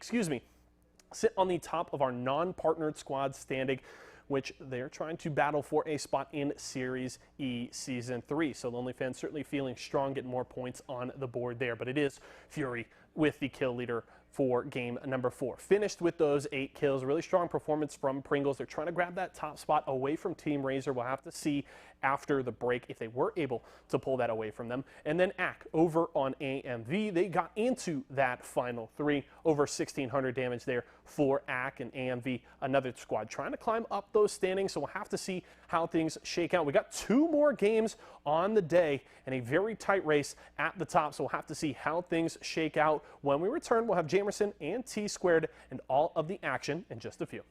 Speaker 1: sit on the top of our non-partnered squad standing, which they're trying to battle for a spot in Series E Season 3. So Lonely Fans certainly feeling strong, getting more points on the board there. But it is Fury with the kill leader for game number 4. Finished with those 8 kills. Really strong performance from Pringles. They're trying to grab that top spot away from Team Razor. We'll have to see after the break if they were able to pull that away from them. And then AK over on AMV. They got into that final 3. Over 1,600 damage there for AK and AMV. Another squad trying to climb up those standings. So we'll have to see how things shake out. We got 2 more games on the day and a very tight race at the top. So we'll have to see how things shake out. When we return, we'll have Jamerson and T-Squared and all of the action in just a few.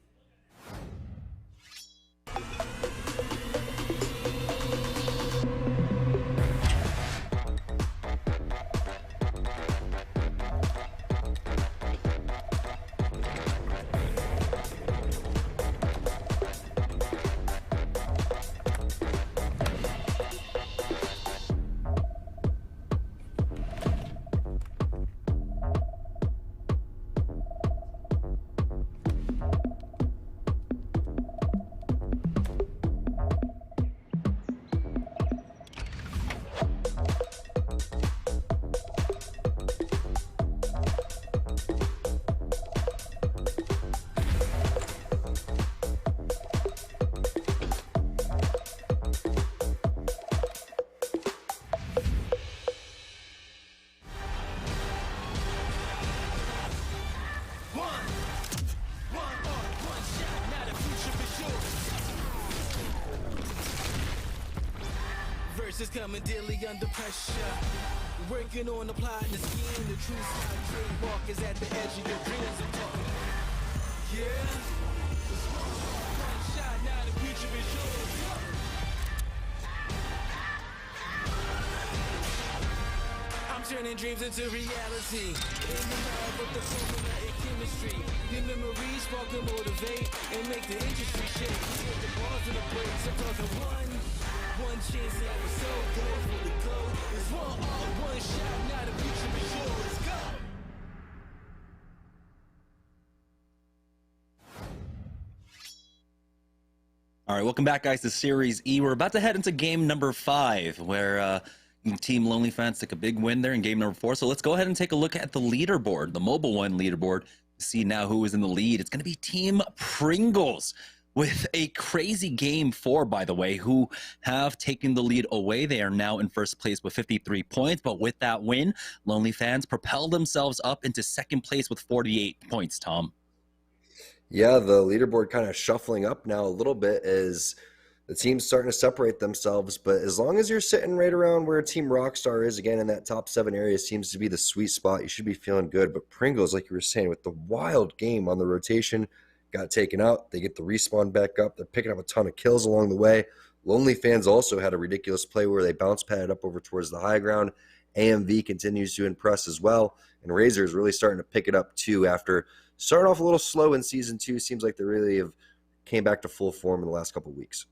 Speaker 4: coming daily under pressure. Working on applying the scheme, the true style trademark is at the edge of your dreams. I'm talking, yeah. One shot, now the future is yours. I'm turning dreams into reality. In the lab with the formula and chemistry. Your memories spark and motivate and make the industry shake. With the bars and the breaks, I'm talking one chance at the soul. Go for the goal. It's one shot, now the future is yours. Let's go.
Speaker 9: All right, welcome back, guys, to Series E. We're about to head into game number 5, where Team Lonely Fans took a big win there in game number 4. So let's go ahead and take a look at the leaderboard, the mobile one leaderboard, to see now who is in the lead. It's going to be Team Pringles with a crazy game 4, by the way, who have taken the lead away. They are now in first place with 53 points. But with that win, Lonely Fans propelled themselves up into second place with 48 points, Tom.
Speaker 3: Yeah, the leaderboard kind of shuffling up now a little bit as the team's starting to separate themselves. But as long as you're sitting right around where Team Rockstar is, again, in that top 7 area, seems to be the sweet spot. You should be feeling good. But Pringles, like you were saying, with the wild game on the rotation, got taken out. They get the respawn back up. They're picking up a ton of kills along the way. Lonely Fans also had a ridiculous play where they bounce padded up over towards the high ground. AMV continues to impress as well. And Razor is really starting to pick it up too after starting off a little slow in Season 2. Seems like they really have came back to full form in the last couple of weeks.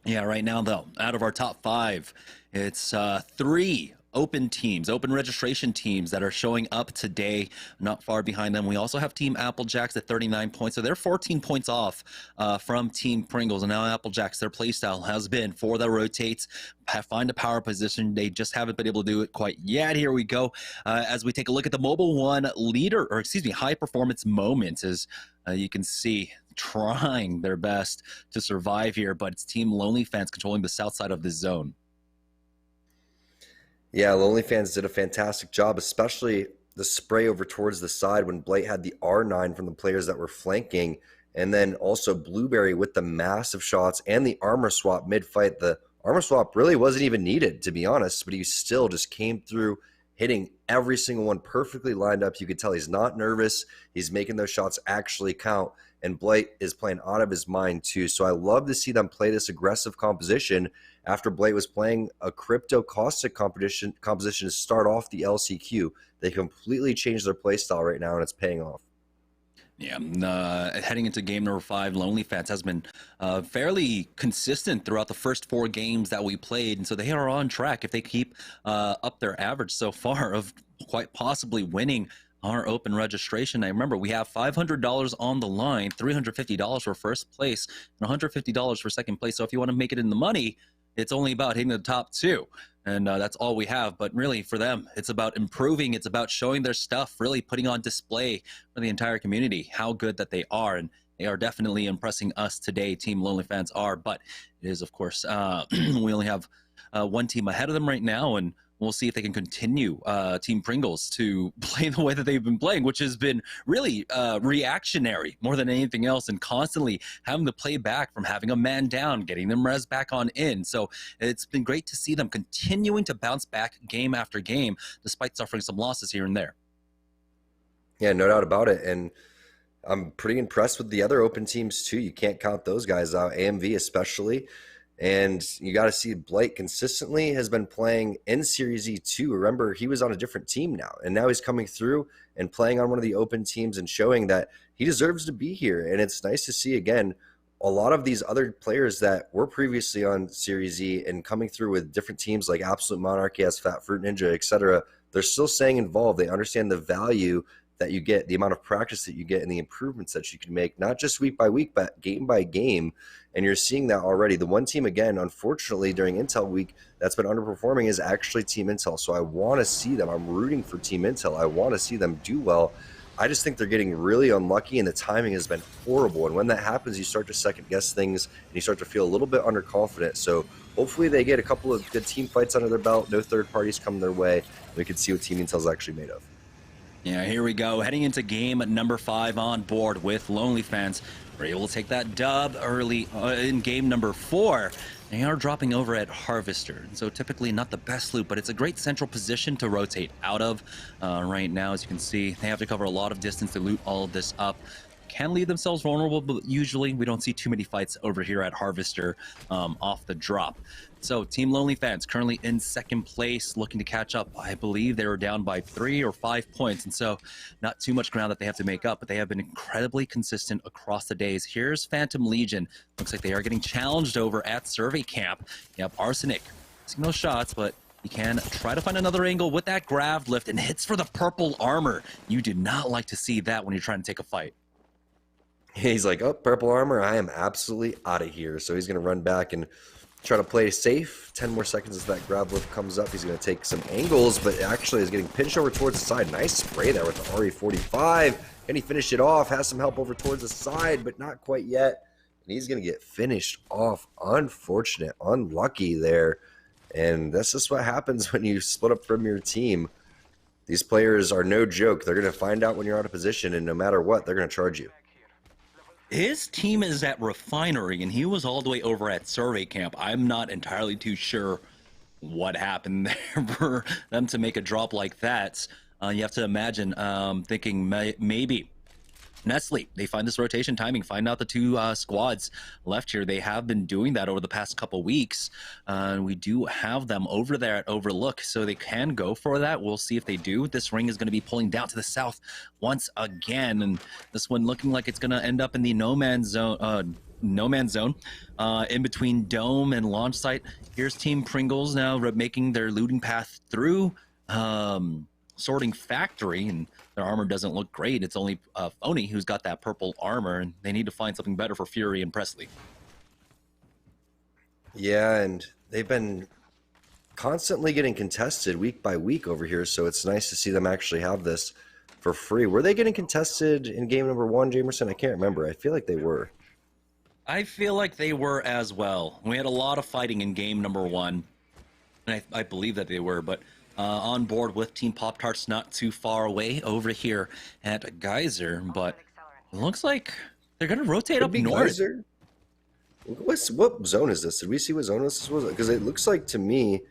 Speaker 9: Yeah, right now, though, out of our top 5, it's 3 open teams, open registration teams that are showing up today. Not far behind them, we also have Team Applejacks at 39 points, so they're 14 points off from Team Pringles. And now Applejacks, their playstyle has been for the rotates, find a power position. They just haven't been able to do it quite yet. Here we go. As we take a look at the Mobile One leader, or excuse me, high performance moments, as you can see, trying their best to survive here, but it's Team Lonely Fans controlling the south side of the zone.
Speaker 3: Yeah, Lonely Fans did a fantastic job, especially the spray over towards the side when Blight had the R9 from the players that were flanking, and then also Blueberry with the massive shots and the armor swap mid-fight. The armor swap really wasn't even needed, to be honest, but he still just came through, hitting every single one perfectly lined up. You could tell he's not nervous. He's making those shots actually count, and Blight is playing out of his mind too. So I love to see them play this aggressive composition after Blight was playing a crypto caustic composition to start off the LCQ. They completely changed their play style right now, and it's paying off.
Speaker 9: Yeah, heading into game number 5, Lonely Fans has been fairly consistent throughout the first 4 games that we played, and so they are on track if they keep up their average so far of quite possibly winning our open registration. I remember we have $500 on the line, $350 for first place, and $150 for second place. So if you want to make it in the money, it's only about hitting the top 2. And that's all we have. But really, for them, it's about improving. It's about showing their stuff, really putting on display for the entire community how good that they are. And they are definitely impressing us today. Team Lonely Fans are. But it is, of course, we only have one team ahead of them right now. And we'll see if they can continue Team Pringles to play the way that they've been playing, which has been really reactionary more than anything else, and constantly having to play back from having a man down, getting them res back on in. So it's been great to see them continuing to bounce back game after game, despite suffering some losses here and there.
Speaker 3: Yeah, no doubt about it. And I'm pretty impressed with the other open teams too. You can't count those guys out, AMV especially. And you got to see Blight consistently has been playing in Series E too. Remember, he was on a different team now, and now he's coming through and playing on one of the open teams and showing that he deserves to be here. And it's nice to see, again, a lot of these other players that were previously on Series E and coming through with different teams like Absolute Monarchy, as Fat Fruit Ninja, etc. They're still staying involved. They understand the value that you get, the amount of practice that you get, and the improvements that you can make, not just week by week, but game by game. And you're seeing that already. The one team, again, unfortunately, during Intel week that's been underperforming is actually Team Intel. So I want to see them. I'm rooting for Team Intel. I want to see them do well. I just think they're getting really unlucky, and the timing has been horrible. And when that happens, you start to second-guess things, and you start to feel a little bit underconfident. So hopefully they get a couple of good team fights under their belt, no third parties come their way, and we can see what Team Intel is actually made of.
Speaker 9: Yeah, here we go. Heading into game number 5 on board with Lonely Fans. We're able to take that dub early in game number 4. They are dropping over at Harvester, so typically not the best loot, but it's a great central position to rotate out of. Right now, as you can see, they have to cover a lot of distance to loot all of this up. Can leave themselves vulnerable, but usually we don't see too many fights over here at Harvester off the drop. So Team Lonely Fans currently in second place, looking to catch up. I believe they were down by 3 or 5 points, and so not too much ground that they have to make up, but they have been incredibly consistent across the days. Here's Phantom Legion. Looks like they are getting challenged over at Survey Camp. Yep, Arsenic. Missing those shots, but he can try to find another angle with that grav lift and hits for the purple armor. You do not like to see that when you're trying to take a fight.
Speaker 3: He's like, oh, purple armor, I am absolutely out of here. So he's going to run back and try to play safe. 10 more seconds as that grab lift comes up. He's going to take some angles, but actually is getting pinched over towards the side. Nice spray there with the RE45. Can he finish it off? Has some help over towards the side, but not quite yet. And he's going to get finished off. Unfortunate, unlucky there. And that's just what happens when you split up from your team. These players are no joke. They're going to find out when you're out of position, and no matter what, they're going to charge you.
Speaker 9: His team is at Refinery, and he was all the way over at Survey Camp. I'm not entirely too sure what happened there for them to make a drop like that. You have to imagine thinking maybe Nestle, they find this rotation timing, find out the 2 squads left here. They have been doing that over the past couple weeks. We do have them over there at Overlook, so they can go for that. We'll see if they do. This ring is going to be pulling down to the south once again, and this one looking like it's going to end up in the no man's zone. In between Dome and launch site. Here's Team Pringles now making their looting path through Sorting Factory, and their armor doesn't look great. It's only Phony who's got that purple armor, and they need to find something better for Fury and Presley.
Speaker 3: Yeah, and they've been constantly getting contested week by week over here, so it's nice to see them actually have this for free. Were they getting contested in game number 1, Jamerson? I can't remember. I feel like they were.
Speaker 9: I feel like they were as well. We had a lot of fighting in game number 1, and I believe that they were, but on board with Team Pop-Tarts not too far away over here at Geyser, but it looks like they're going to rotate up north.
Speaker 3: Geyser? What zone is this? Did we see what zone this was? Because it looks like to me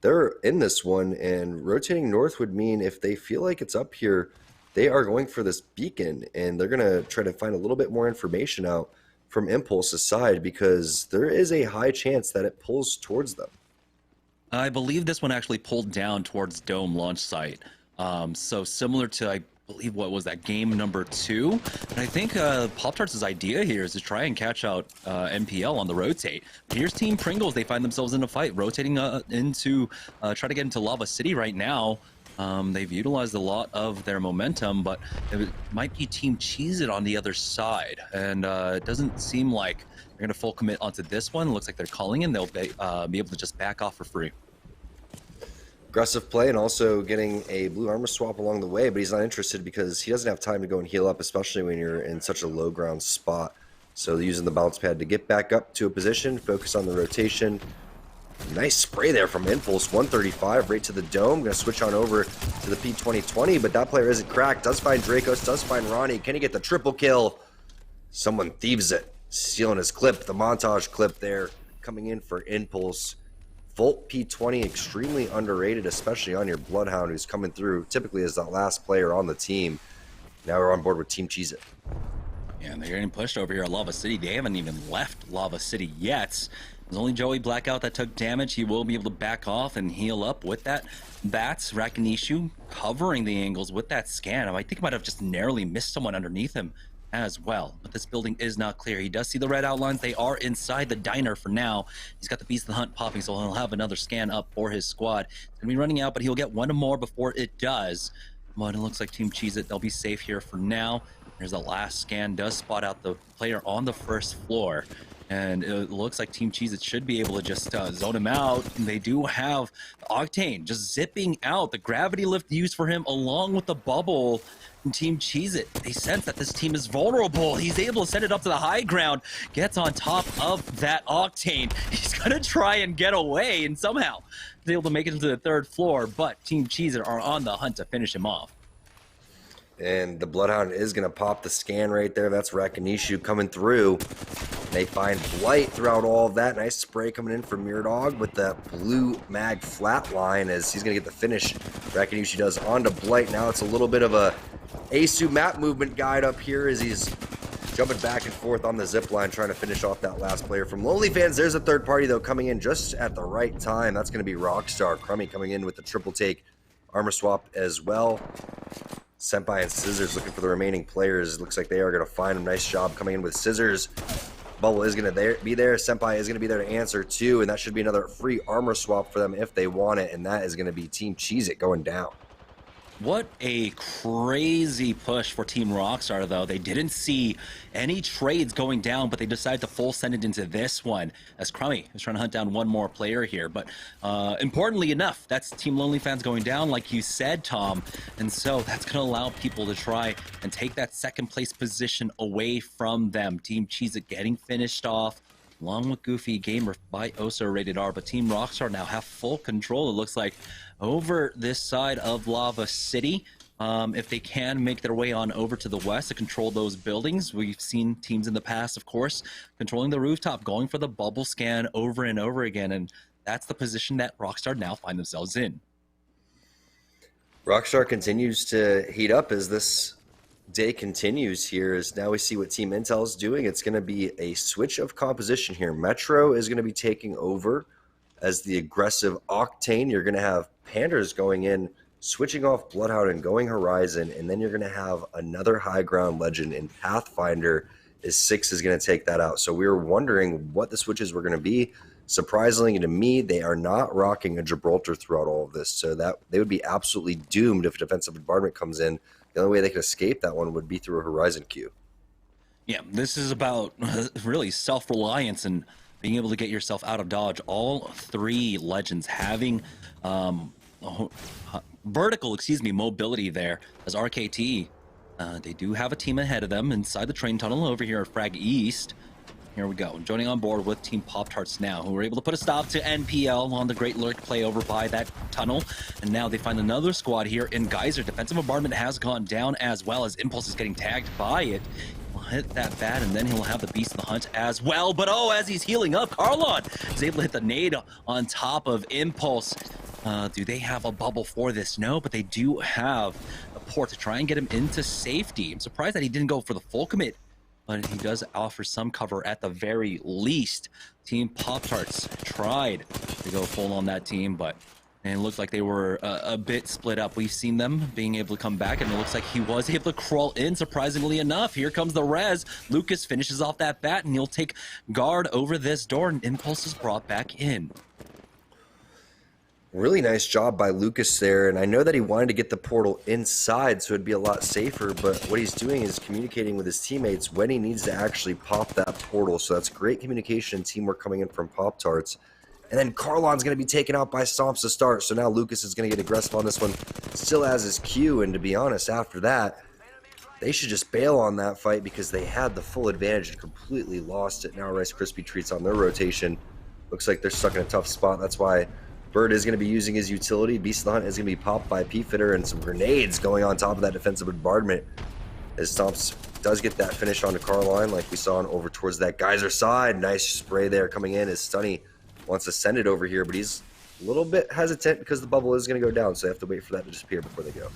Speaker 3: they're in this one, and rotating north would mean if they feel like it's up here, they are going for this beacon, and they're going to try to find a little bit more information out from Impulse's side, because there is a high chance that it pulls towards them.
Speaker 9: I believe this one actually pulled down towards Dome launch site. So similar to, I believe, what was that, game number 2? And I think Pop-Tarts' idea here is to try and catch out MPL on the rotate. Here's Team Pringles. They find themselves in a fight, rotating into, try to get into Lava City right now. They've utilized a lot of their momentum, but it might be Team Cheez-It on the other side. And it doesn't seem like they're going to full commit onto this one. It looks like they're calling in. They'll be able to just back off for free.
Speaker 3: Aggressive play, and also getting a blue armor swap along the way, but he's not interested because he doesn't have time to go and heal up, especially when you're in such a low ground spot. So they're using the bounce pad to get back up to a position, focus on the rotation. Nice spray there from Impulse, 135 right to the Dome. Going to switch on over to the P2020, but that player isn't cracked. Does find Dracos, does find Ronnie. Can he get the triple kill? Someone thieves it, stealing his clip, the montage clip there, coming in for Impulse. Volt P20, extremely underrated, especially on your Bloodhound, who's coming through typically as that last player on the team. Now we're on board with Team Cheez-It.
Speaker 9: Yeah, and they're getting pushed over here at Lava City. They haven't even left Lava City yet. There's only Joey Blackout that took damage. He will be able to back off and heal up with that. Bats, Rakinishu covering the angles with that scan. I think he might have just narrowly missed someone underneath him as well, but this building is not clear. He does see the red outlines. They are inside the diner for now. He's got the Beast of the Hunt popping, so he'll have another scan up for his squad. It's gonna be running out, but he'll get one more before it does. But it looks like Team Cheez-It, they'll be safe here for now. There's the last scan, does spot out the player on the first floor, and it looks like Team Cheez-It should be able to just zone him out. And they do have Octane just zipping out. The gravity lift used for him along with the bubble. Team Cheez-It, they sense that this team is vulnerable. He's able to send it up to the high ground, gets on top of that Octane. He's gonna try and get away, and somehow is able to make it into the third floor, but Team Cheez-It are on the hunt to finish him off.
Speaker 3: And the Bloodhound is going to pop the scan right there. That's Rakanishu coming through. They find Blight throughout all of that. Nice spray coming in from Miradog with that blue mag flatline as he's going to get the finish. Rakanishu does onto Blight. Now it's a little bit of a Asu map movement guide up here as he's jumping back and forth on the zip line trying to finish off that last player from Lonely Fans. There's a third party, though, coming in just at the right time. That's going to be Rockstar. Crummy coming in with the triple take armor swap as well. Senpai and Scissors looking for the remaining players. It looks like they are going to find them. Nice job coming in with Scissors. Bubble is going to be there. Senpai is going to be there to answer too, and that should be another free armor swap for them if they want it, and that is going to be Team Cheez It going down.
Speaker 9: What a crazy push for Team Rockstar, though. They didn't see any trades going down, but they decided to full send it into this one as Crummy is trying to hunt down one more player here. But importantly enough, that's Team Lonely Fans going down, like you said, Tom. And so that's going to allow people to try and take that second place position away from them. Team Cheez It getting finished off, along with Goofy Gamer by Oso Rated R. But Team Rockstar now have full control, it looks like, over this side of Lava City. If they can make their way on over to the west to control those buildings. We've seen teams in the past, of course, controlling the rooftop, going for the bubble scan over and over again, and that's the position that Rockstar now find themselves in.
Speaker 3: Rockstar continues to heat up as this day continues here, as now we see what Team Intel is doing. It's going to be a switch of composition here. Metro is going to be taking over as the aggressive Octane. You're going to have Pandas going in, switching off Bloodhound and going Horizon, and then you're going to have another high ground legend in Pathfinder as Six is going to take that out. So we were wondering what the switches were going to be. Surprisingly to me, they are not rocking a Gibraltar throughout all of this, so that they would be absolutely doomed if a defensive bombardment comes in. The only way they could escape that one would be through a Horizon queue.
Speaker 9: Yeah, this is about really self-reliance and being able to get yourself out of dodge. All three legends having vertical, mobility there as RKT. They do have a team ahead of them inside the train tunnel over here at Frag East. Here we go, joining on board with Team Pop-Tarts now, who were able to put a stop to NPL on the great lurk play over by that tunnel. And now they find another squad here in Geyser. Defensive bombardment has gone down as well as Impulse is getting tagged by it. He'll hit that bat, and then he'll have the Beast of the Hunt as well. But oh, as he's healing up, Carlon is able to hit the nade on top of Impulse. Do they have a bubble for this? No, but they do have a port to try and get him into safety. I'm surprised that he didn't go for the full commit, but he does offer some cover at the very least. Team Pop-Tarts tried to go full on that team, but it looked like they were a bit split up. We've seen them being able to come back, and it looks like he was able to crawl in, surprisingly enough. Here comes the res. Lucas finishes off that bat, and he'll take guard over this door, and Impulse is brought back in.
Speaker 3: Really nice job by Lucas there, and I know that he wanted to get the portal inside so it'd be a lot safer, but what he's doing is communicating with his teammates when he needs to actually pop that portal, so that's great communication and teamwork coming in from Pop-Tarts. And then Carlon's going to be taken out by Stomps to start, so now Lucas is going to get aggressive on this one, still has his Q, and to be honest, after that, they should just bail on that fight because they had the full advantage and completely lost it. Now Rice Krispie Treats on their rotation. Looks like they're stuck in a tough spot, that's why Bird is going to be using his utility. Beast of the Hunt is going to be popped by P-Fitter, and some grenades going on top of that defensive bombardment as Stomps does get that finish onto Carline like we saw over towards that Geyser side. Nice spray there coming in as Stunny wants to send it over here, but he's a little bit hesitant because the bubble is going to go down, so they have to wait for that to disappear before they go.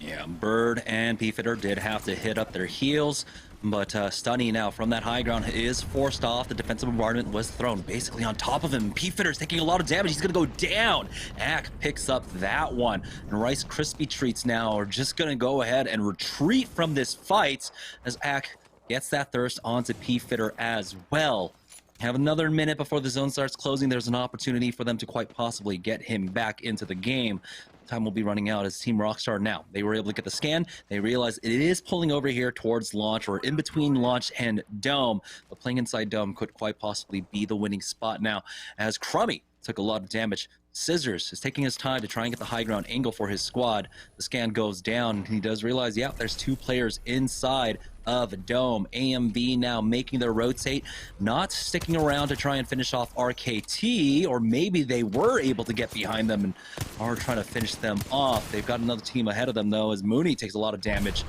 Speaker 9: Yeah, Bird and P-Fitter did have to hit up their heels, but Stunny now from that high ground is forced off. The defensive bombardment was thrown basically on top of him. P-Fitter's taking a lot of damage. He's going to go down. Ack picks up that one. And Rice Krispie Treats now are just going to go ahead and retreat from this fight as Ack gets that thirst onto P-Fitter as well. Have another minute before the zone starts closing. There's an opportunity for them to quite possibly get him back into the game. Time will be running out as Team Rockstar now. They were able to get the scan. They realize it is pulling over here towards launch, or in between launch and dome. But playing inside dome could quite possibly be the winning spot now, as Crummy took a lot of damage. Scissors is taking his time to try and get the high ground angle for his squad. The scan goes down, and he does realize, yeah, there's two players inside of Dome. AMV now making their rotate, not sticking around to try and finish off RKT, or maybe they were able to get behind them and are trying to finish them off. They've got another team ahead of them, though, as Mooney takes a lot of damage.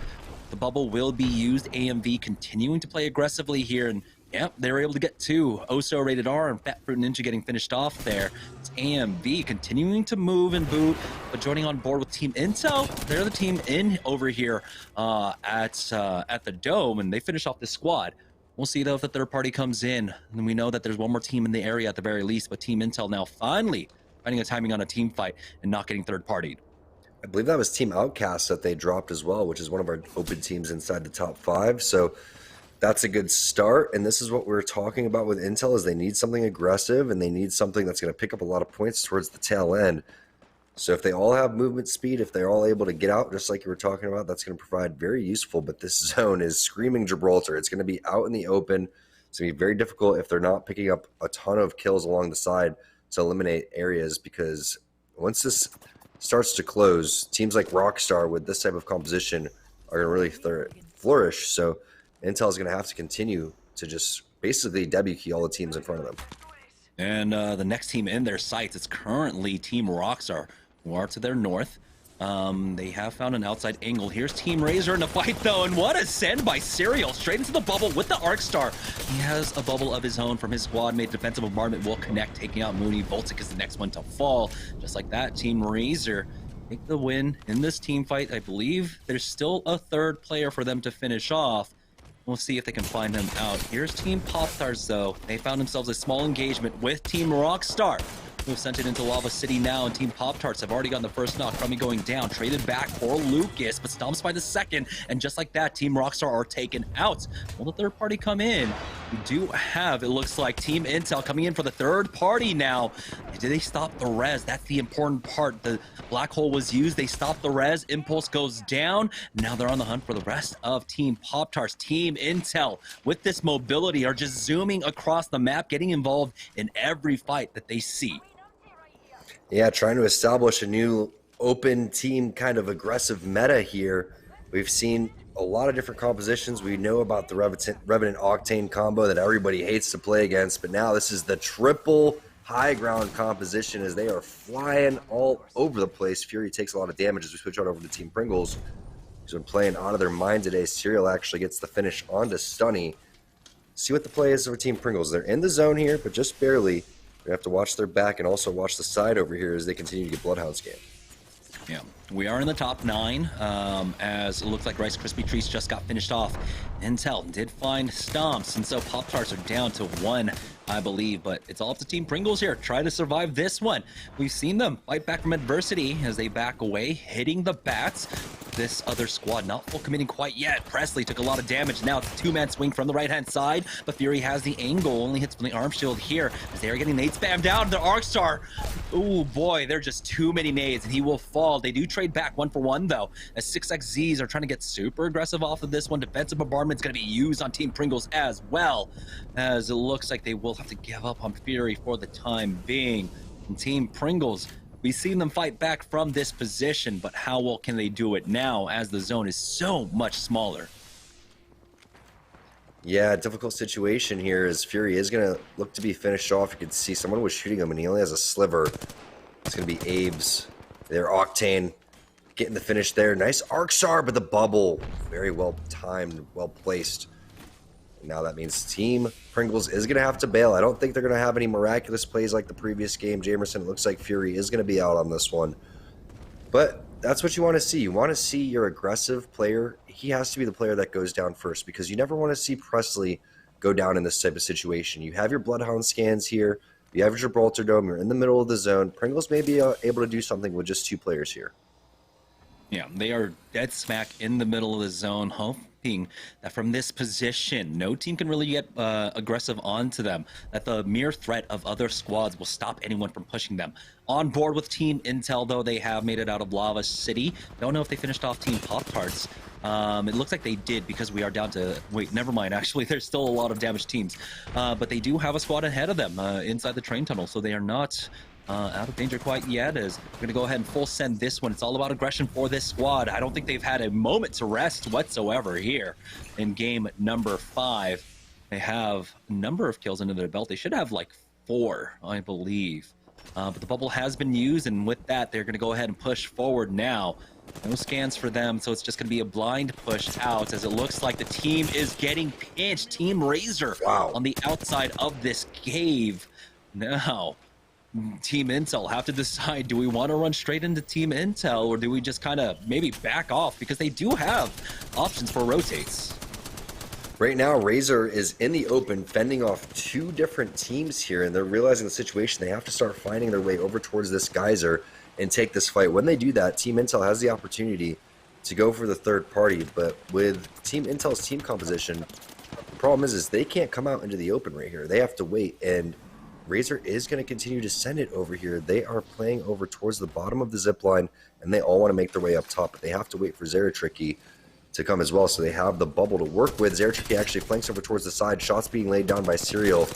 Speaker 9: The bubble will be used. AMV continuing to play aggressively here, and yep, they were able to get 2. Oso Rated R and Fat Fruit Ninja getting finished off there. It's AMV continuing to move and boot, but joining on board with Team Intel. They're the team in over here at the Dome, and they finish off this squad. We'll see, though, if the third party comes in. And we know that there's one more team in the area at the very least, but Team Intel now finally finding a timing on a team fight and not getting third-partied.
Speaker 3: I believe that was Team Outcast that they dropped as well, which is one of our open teams inside the top 5. So that's a good start. And this is what we're talking about with Intel, is they need something aggressive and they need something that's going to pick up a lot of points towards the tail end. So if they all have movement speed, if they're all able to get out, just like you were talking about, that's going to provide very useful. But this zone is screaming Gibraltar. It's going to be out in the open. It's going to be very difficult if they're not picking up a ton of kills along the side to eliminate areas, because once this starts to close, teams like Rockstar with this type of composition are going to really flourish. So Intel is going to have to continue to just basically W key all the teams in front of them.
Speaker 9: And the next team in their sights, it's currently Team Rockstar, who are to their north. They have found an outside angle. Here's Team Razor in the fight, though, and what a send by Serial straight into the bubble with the Arcstar. He has a bubble of his own from his squad mate. Defensive bombardment will connect, taking out Mooney. Voltic is the next one to fall. Just like that, Team Razor take the win in this team fight. I believe there's still a third player for them to finish off. We'll see if they can find him out. Here's Team Pop-Tarts, though. They found themselves a small engagement with Team Rockstar, who have sent it into Lava City now, and Team Pop-Tarts have already gotten the first knock. Crummy going down, traded back for Lucas, but stomps by the second, and just like that, Team Rockstar are taken out. Will the third party come in? We do have, it looks like, Team Intel coming in for the third party now. Did they stop the res? That's the important part. The black hole was used, they stopped the res, Impulse goes down. Now they're on the hunt for the rest of Team Pop-Tarts. Team Intel, with this mobility, are just zooming across the map, getting involved in every fight that they see.
Speaker 3: Yeah, trying to establish a new open team kind of aggressive meta here. We've seen a lot of different compositions. We know about the Revenant Octane combo that everybody hates to play against, but now this is the triple high ground composition as they are flying all over the place. Fury takes a lot of damage as we switch on over to Team Pringles, who's been playing out of their mind today. Serial actually gets the finish onto Stunny. See what the play is for Team Pringles. They're in the zone here, but just barely. We have to watch their back and also watch the side over here as they continue to get Bloodhound scanned.
Speaker 9: Yeah, we are in the top 9, as it looks like Rice Krispie Treats just got finished off. Intel did find Stomps, and so Pop-Tarts are down to 1, I believe, but it's all up to Team Pringles here. Try to survive this one. We've seen them fight back from adversity as they back away, hitting the bats. This other squad not full committing quite yet. Presley took a lot of damage. Now it's a 2-man swing from the right-hand side, but Fury has the angle. Only hits from the arm shield here as they are getting nade spammed down. The Arcstar. Oh boy, they're just too many nades, and he will fall. They do trade back 1 for 1, though, as 6XZs are trying to get super aggressive off of this one. Defensive bombardment's going to be used on Team Pringles as well, as it looks like they will have to give up on Fury for the time being. And Team Pringles, we've seen them fight back from this position, but how well can they do it now as the zone is so much smaller?
Speaker 3: Yeah, difficult situation here as Fury is going to look to be finished off. You can see someone was shooting him and he only has a sliver. It's going to be Abe's. Their Octane getting the finish there. Nice Arcstar, but the bubble very well timed, well placed. And now that means Team Pringles is going to have to bail. I don't think they're going to have any miraculous plays like the previous game. Jamerson, it looks like Fury is going to be out on this one. But that's what you want to see. You want to see your aggressive player. He has to be the player that goes down first, because you never want to see Presley go down in this type of situation. You have your Bloodhound scans here. You have your Gibraltar Dome. You're in the middle of the zone. Pringles may be able to do something with just 2 players here.
Speaker 9: Yeah, they are dead smack in the middle of the zone, hoping that from this position, no team can really get aggressive onto them, that the mere threat of other squads will stop anyone from pushing them. On board with Team Intel, though, they have made it out of Lava City. Don't know if they finished off Team Pop-Tarts. It looks like they did, because we are down to... Wait, never mind. Actually, there's still a lot of damaged teams. But they do have a squad ahead of them inside the train tunnel, so they are not out of danger quite yet, as we're going to go ahead and full send this one. It's all about aggression for this squad. I don't think they've had a moment to rest whatsoever here in game number 5. They have a number of kills under their belt. They should have like 4, I believe. But the bubble has been used, and with that, they're going to go ahead and push forward now. No scans for them, so it's just going to be a blind push out, as it looks like the team is getting pinched. Team Razor on the outside of this cave. Now, Team Intel have to decide, do we want to run straight into Team Intel, or do we just kind of maybe back off, because they do have options for rotates.
Speaker 3: Right now, Razor is in the open, fending off 2 different teams here, and they're realizing the situation. They have to start finding their way over towards this geyser and take this fight. When they do that, Team Intel has the opportunity to go for the third party, but with Team Intel's team composition, the problem is they can't come out into the open right here. They have to wait, and Razor is going to continue to send it over here. They are playing over towards the bottom of the zip line, and they all want to make their way up top, but they have to wait for Zeratricky to come as well, so they have the bubble to work with. Zeratricky actually flanks over towards the side. Shots being laid down by Serial.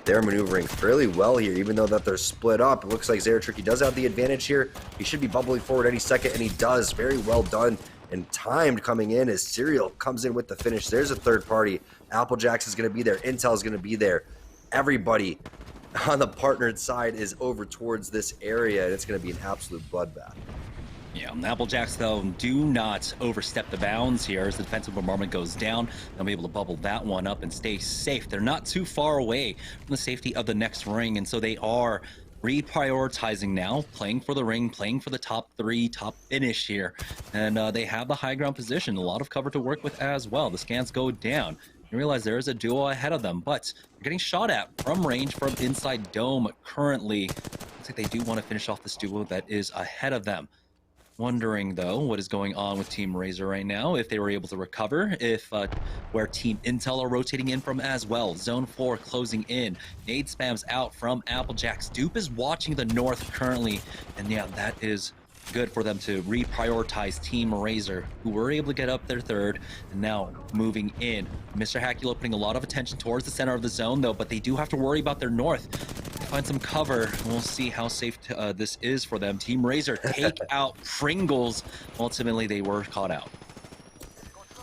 Speaker 3: They're maneuvering fairly well here, even though that they're split up. It looks like Zeratricky does have the advantage here. He should be bubbling forward any second, and he does. Very well done and timed coming in as Serial comes in with the finish. There's a third party. Applejacks is going to be there. Intel is going to be there. Everybody on the partnered side is over towards this area, and it's going to be an absolute bloodbath.
Speaker 9: Yeah, Applejacks, though, do not overstep the bounds here as the defensive bombardment goes down. They'll be able to bubble that one up and stay safe. They're not too far away from the safety of the next ring, and so they are reprioritizing now, playing for the ring, playing for the top 3, top finish here. And they have the high ground position, a lot of cover to work with as well. The scans go down. You realize there is a duo ahead of them, but they're getting shot at from range from inside dome currently. Looks like they do want to finish off this duo that is ahead of them. Wondering, though, what is going on with Team Razor right now, if they were able to recover, if where Team Intel are rotating in from as well. Zone 4 closing in. Nade spams out from Applejacks. Dupe is watching the north currently, and yeah, that is good for them to reprioritize Team Razor, who were able to get up their third, and now moving in. Mr. Hacula putting a lot of attention towards the center of the zone, though, but they do have to worry about their north. Find some cover. We'll see how safe this is for them. Team Razor take out Pringles. Ultimately, they were caught out.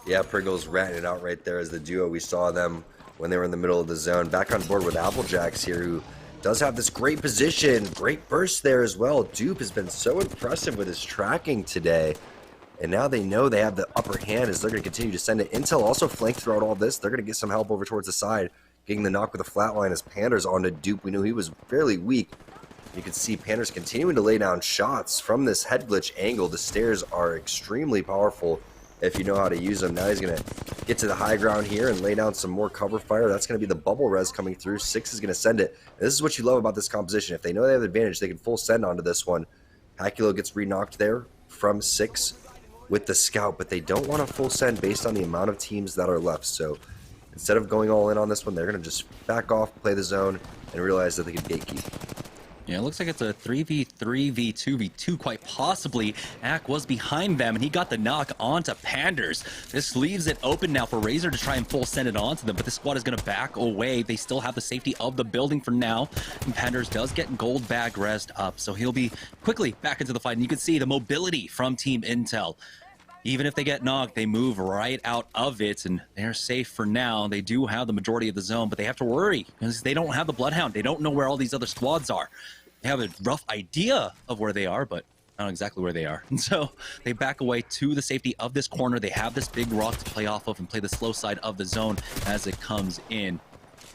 Speaker 3: Yeah, Pringles ratting it out right there as the duo. We saw them when they were in the middle of the zone. Back on board with Applejacks here, who does have this great position. Great burst there as well. Dupe has been so impressive with his tracking today. And now they know they have the upper hand as they're going to continue to send it. Intel also flanked throughout all this. They're going to get some help over towards the side. Getting the knock with a flatline as Pander's onto Dupe. We knew he was fairly weak. You can see Pander's continuing to lay down shots from this head glitch angle. The stairs are extremely powerful if you know how to use them. Now he's going to get to the high ground here and lay down some more cover fire. That's going to be the bubble res coming through. 6 is going to send it. And this is what you love about this composition. If they know they have the advantage, they can full send onto this one. Hacula gets re-knocked there from 6 with the scout, but they don't want to full send based on the amount of teams that are left. So instead of going all in on this one, they're going to just back off, play the zone, and realize that they can gatekeep.
Speaker 9: Yeah, it looks like it's a 3v3, v2v2, quite possibly. Ack was behind them, and he got the knock onto Panders. This leaves it open now for Razor to try and full send it onto them, but this squad is going to back away. They still have the safety of the building for now, and Panders does get gold bag rezzed up, so he'll be quickly back into the fight. And you can see the mobility from Team Intel. Even if they get knocked, they move right out of it, and they're safe for now. They do have the majority of the zone, but they have to worry because they don't have the Bloodhound. They don't know where all these other squads are. They have a rough idea of where they are, but not exactly where they are. And so they back away to the safety of this corner. They have this big rock to play off of and play the slow side of the zone as it comes in.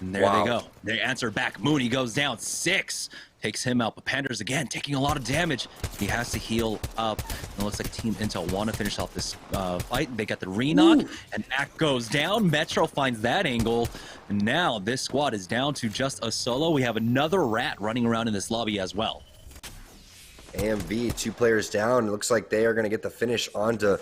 Speaker 9: And there they go. They answer back. Mooney goes down. 6 takes him out, but Panders again taking a lot of damage. He has to heal up. And it looks like Team Intel want to finish off this fight. They got the re-knock, and Ack goes down. Metro finds that angle, and now this squad is down to just a solo. We have another rat running around in this lobby as well.
Speaker 3: AMV, 2 players down. It looks like they are going to get the finish onto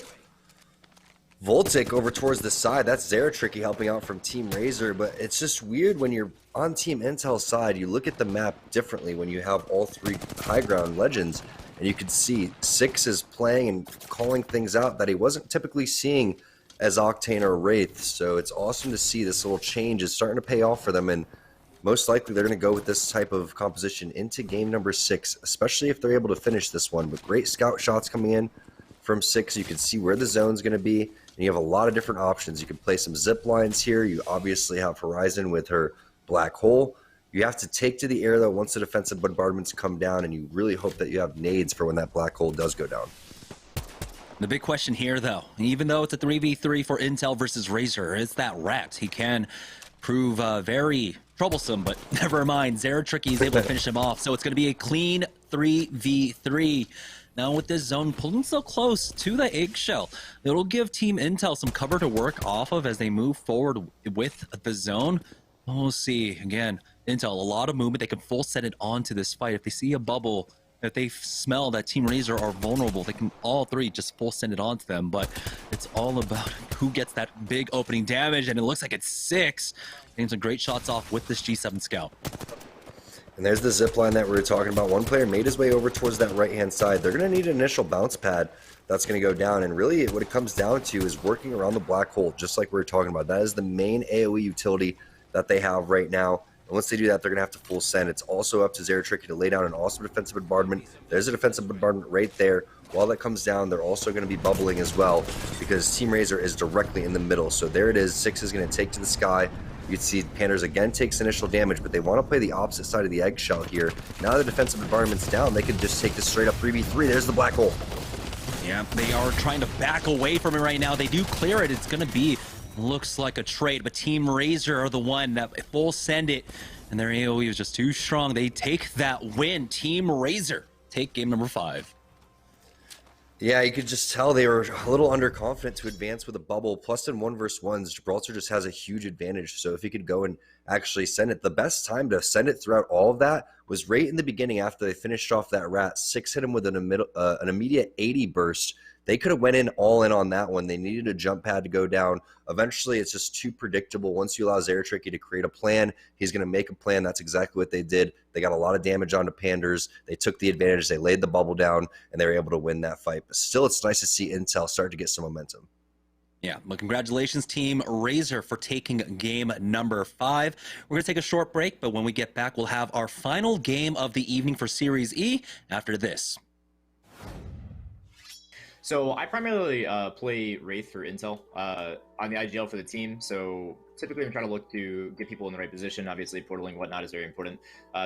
Speaker 3: Voltic over towards the side. That's Zeratricky helping out from Team Razor, but it's just weird when you're on Team Intel's side. You look at the map differently when you have all 3 high ground legends, and you can see 6 is playing and calling things out that he wasn't typically seeing as Octane or Wraith. So it's awesome to see this little change is starting to pay off for them, and most likely they're going to go with this type of composition into game number 6, especially if they're able to finish this one. But great scout shots coming in from 6. You can see where the zone's going to be, and you have a lot of different options. You can play some zip lines here. You obviously have Horizon with her black hole. You have to take to the air, though, once the defensive bombardments come down, and you really hope that you have nades for when that black hole does go down.
Speaker 9: The big question here, though, even though it's a 3v3 for Intel versus Razor, is that Rat. He can prove very troublesome, but never mind. Zeratricky is able to finish him off, so it's going to be a clean 3v3. Now with this zone pulling so close to the eggshell, it'll give Team Intel some cover to work off of as they move forward with the zone. We'll see. Again, Intel, a lot of movement. They can full set it onto this fight. If they see a bubble, if they smell that Team Razor are vulnerable, they can all three just full send it onto them. But it's all about who gets that big opening damage, and it looks like it's 6. Getting some great shots off with this G7 Scout.
Speaker 3: And there's the zip line that we were talking about. One player made his way over towards that right-hand side. They're going to need an initial bounce pad that's going to go down. And really what it comes down to is working around the black hole, just like we were talking about. That is the main AoE utility that they have right now. And once they do that, they're going to have to full send. It's also up to Zeratricky to lay down an awesome defensive bombardment. There's a defensive bombardment right there. While that comes down, they're also going to be bubbling as well because Team Razor is directly in the middle. So there it is. 6 is going to take to the sky. You can see Panthers again takes initial damage, but they want to play the opposite side of the eggshell here. Now the defensive bombardment's down, they can just take this straight up 3v3. There's the black hole.
Speaker 9: Yeah, they are trying to back away from it right now. They do clear it. It's going to be, looks like a trade, but Team Razor are the one that full send it, and their AoE is just too strong. They take that win. Team Razor take game number 5.
Speaker 3: Yeah, you could just tell they were a little underconfident to advance with a bubble. Plus in 1 versus 1s, Gibraltar just has a huge advantage. So if he could go and actually send it, the best time to send it throughout all of that was right in the beginning after they finished off that rat. 6 hit him with an immediate 80 burst. They could have went in all in on that one. They needed a jump pad to go down. Eventually, it's just too predictable. Once you allow Zeratricky to create a plan, he's going to make a plan. That's exactly what they did. They got a lot of damage onto Panders. They took the advantage. They laid the bubble down, and they were able to win that fight. But still, it's nice to see Intel start to get some momentum.
Speaker 9: Yeah, well, congratulations, Team Razor, for taking game number 5. We're going to take a short break, but when we get back, we'll have our final game of the evening for Series E after this.
Speaker 6: So I primarily play Wraith for Intel on the IGL for the team. So typically I'm trying to look to get people in the right position. Obviously portaling and whatnot is very important.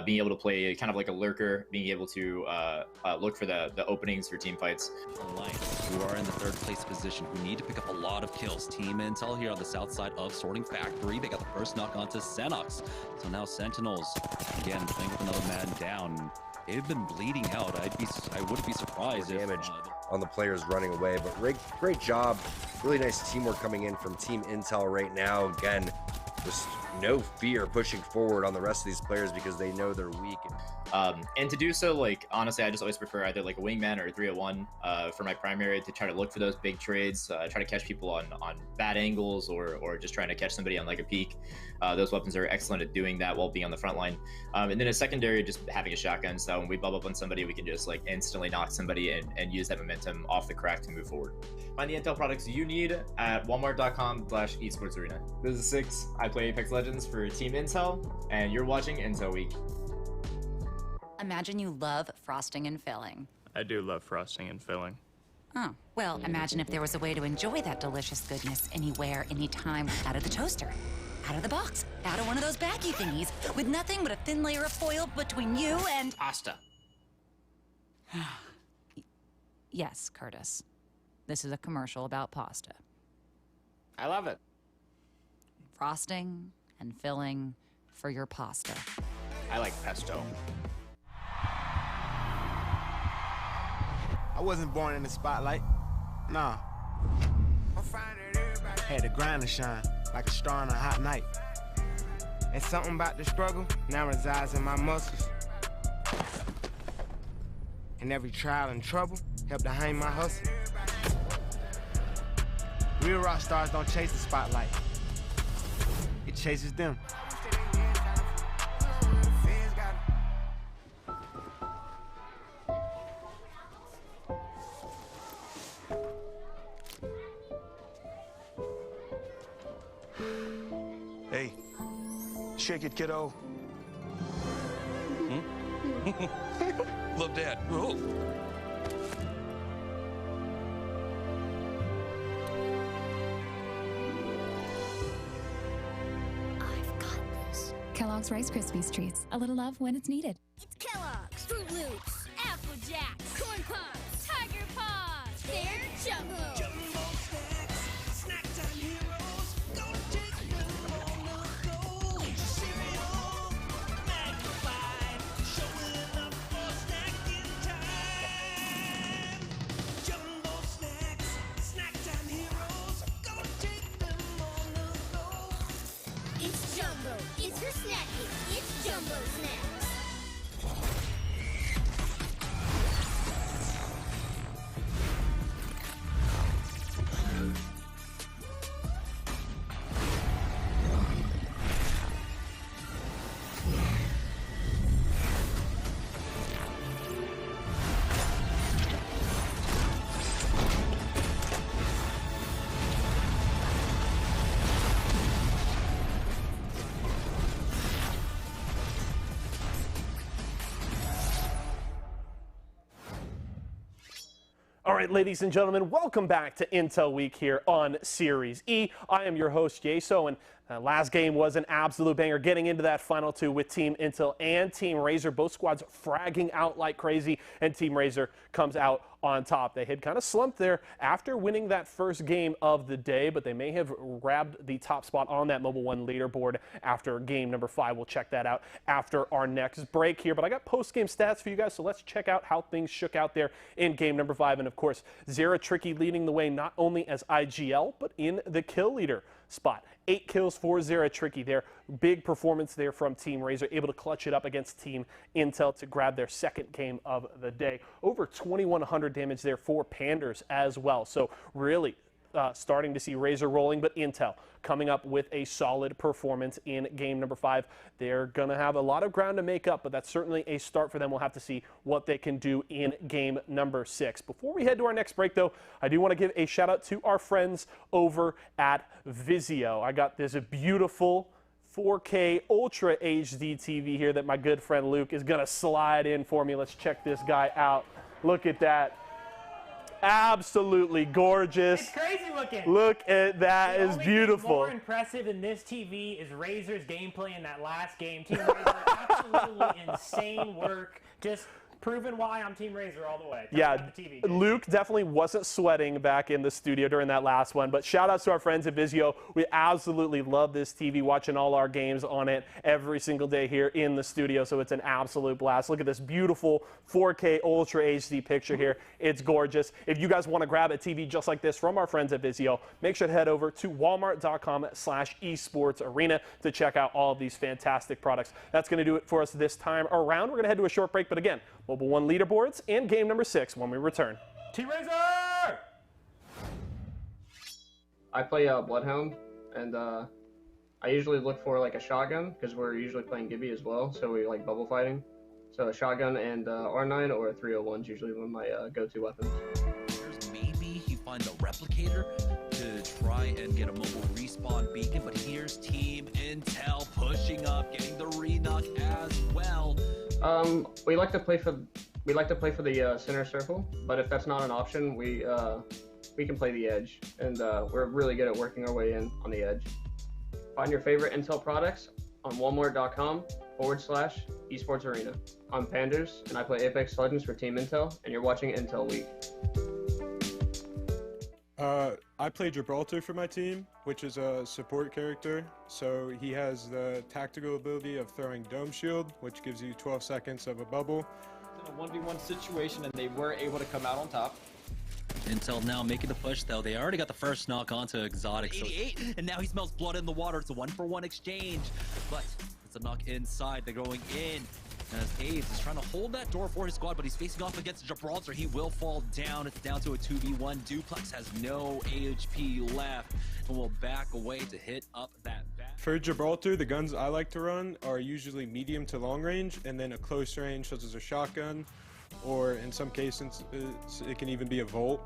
Speaker 6: Being able to play kind of like a lurker, being able to look for the openings for team fights.
Speaker 12: Alliance, who are in the 3rd place position, who need to pick up a lot of kills. Team Intel here on the south side of Sorting Factory. They got the first knock onto Xenox. So now Sentinels, again, playing with another man down. They've been bleeding out. I wouldn't be surprised if
Speaker 3: damage on the players running away, but great job. Really nice teamwork coming in from Team Intel right now. Again, just no fear pushing forward on the rest of these players because they know they're weak.
Speaker 6: And to do so, like, honestly, I just always prefer either like a wingman or a 301 for my primary to try to look for those big trades, try to catch people on bad angles or just trying to catch somebody on like a peak. Those weapons are excellent at doing that while being on the front line. And then a secondary, just having a shotgun, so when we bubble up on somebody, we can just like instantly knock somebody and use that momentum off the crack to move forward. Find the Intel products you need at walmart.com/esportsarena. This is 6. I play Apex Legends for Team Intel, and you're watching Intel Week.
Speaker 10: Imagine you love frosting and filling.
Speaker 11: I do love frosting and filling.
Speaker 10: Oh, well, imagine if there was a way to enjoy that delicious goodness anywhere, anytime, out of the toaster, out of the box, out of one of those baggy thingies, with nothing but a thin layer of foil between you and...
Speaker 21: Pasta.
Speaker 10: Yes, Curtis. This is a commercial about pasta.
Speaker 21: I love it.
Speaker 10: Frosting and filling for your pasta.
Speaker 21: I like pesto.
Speaker 13: I wasn't born in the spotlight. Nah. Had to grind and shine like a star on a hot night. And something about the struggle now resides in my muscles. And every trial and trouble helped to hang my hustle. Real rock stars don't chase the spotlight. It chases them.
Speaker 14: Hey, shake it, kiddo. Love Dad. Oh.
Speaker 15: Kellogg's Rice Krispies Treats. A little love when it's needed.
Speaker 20: It's Kellogg's, Fruit Loops, Apple Jacks, Corn Pops, Tiger Paws. They're Jumbo. Jumbo snacks, snack time heroes. Don't take them on the go. Cereal, magnified, showing up for snacking time. Jumbo snacks, snack time heroes. Don't take them on the go. It's Jumbo. It's for snacking. It's Jumbo Snacks.
Speaker 1: All right, ladies and gentlemen, welcome back to Intel Week here on Series E. I am your host, Yeso, and last game was an absolute banger. Getting into that final two with Team Intel and Team Razor, both squads fragging out like crazy, and Team Razor comes out on top. They had kind of slumped there after winning that first game of the day, but they may have grabbed the top spot on that Mobile One leaderboard after game number 5. We'll check that out after our next break here, but I got post-game stats for you guys, so let's check out how things shook out there in game number 5. And of course, Zera Tricky leading the way not only as IGL, but in the kill leader spot. 8 kills for Zera Tricky there. Big performance there from Team Razor, able to clutch it up against Team Intel to grab their second game of the day. Over 2,100 damage there for Panders as well. So really starting to see Razor rolling, but Intel coming up with a solid performance in game number 5. They're going to have a lot of ground to make up, but that's certainly a start for them. We'll have to see what they can do in game number 6. Before we head to our next break, though, I do want to give a shout out to our friends over at Vizio. I got this beautiful 4K Ultra HD TV here that my good friend Luke is going to slide in for me. Let's check this guy out. Look at that. Absolutely gorgeous.
Speaker 5: It's crazy looking.
Speaker 1: Look at that. It's beautiful.
Speaker 5: More impressive than this TV is Razor's gameplay in that last game. Team Razor, absolutely insane work. Just proving why I'm Team Razor all the way.
Speaker 1: Yeah, Luke definitely wasn't sweating back in the studio during that last one, but shout outs to our friends at Vizio. We absolutely love this TV, watching all our games on it every single day here in the studio, so it's an absolute blast. Look at this beautiful 4K Ultra HD picture here. It's gorgeous. If you guys want to grab a TV just like this from our friends at Vizio, make sure to head over to walmart.com/esports arena to check out all of these fantastic products. That's going to do it for us this time around. We're going to head to a short break, but again, Mobile One leaderboards and game number 6 when we return.
Speaker 5: Team Razor!
Speaker 7: I play Bloodhound, and I usually look for like a shotgun because we're usually playing Gibby as well, so we like bubble fighting. So a shotgun and R9 or a 301 is usually one of my go-to weapons.
Speaker 12: Maybe he finds a replicator to try and get a mobile respawn beacon, but here's Team Intel pushing up, getting the re-knock as well.
Speaker 7: We like to play for the center circle, but if that's not an option, we can play the edge, and we're really good at working our way in on the edge. Find your favorite Intel products on walmart.com/esports arena. I'm Panders, and I play Apex Legends for Team Intel, and you're watching Intel Week.
Speaker 18: I play Gibraltar for my team, which is a support character. So he has the tactical ability of throwing Dome Shield, which gives you 12 seconds of a bubble.
Speaker 19: In a 1v1 situation, and they were able to come out on top.
Speaker 12: Intel now making the push, though. They already got the first knock onto Exotic. 88, and now he smells blood in the water. It's a 1-for-1 exchange, but it's a knock inside. They're going in. As Aves is trying to hold that door for his squad, but he's facing off against Gibraltar. He will fall down. It's down to a 2v1. Duplex has no AHP left and will back away to hit up that back.
Speaker 18: For Gibraltar, the guns I like to run are usually medium to long range, and then a close range such as a shotgun, or in some cases it can even be a Volt.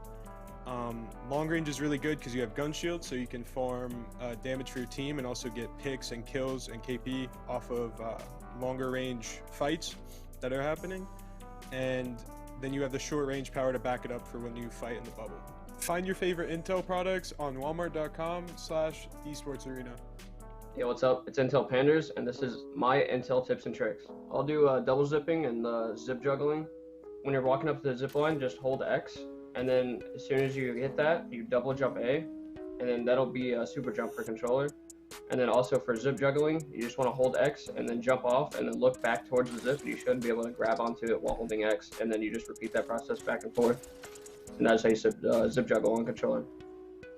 Speaker 18: Long range is really good because you have gun shield, so you can farm damage for your team and also get picks and kills and KP off of longer range fights. that are happening, and then you have the short range power to back it up for when you fight in the bubble. Find your favorite Intel products on walmart.com/esportsarena.
Speaker 7: Hey, what's up? It's Intel Panders, and this is my Intel tips and tricks. I'll do double zipping and zip juggling. When you're walking up the zip line, just hold X, and then as soon as you hit that, you double jump A, and then that'll be a super jump for controller. And then also for zip juggling, you just want to hold X and then jump off and then look back towards the zip. You should be able to grab onto it while holding X, and then you just repeat that process back and forth. And that's how you zip juggle on controller.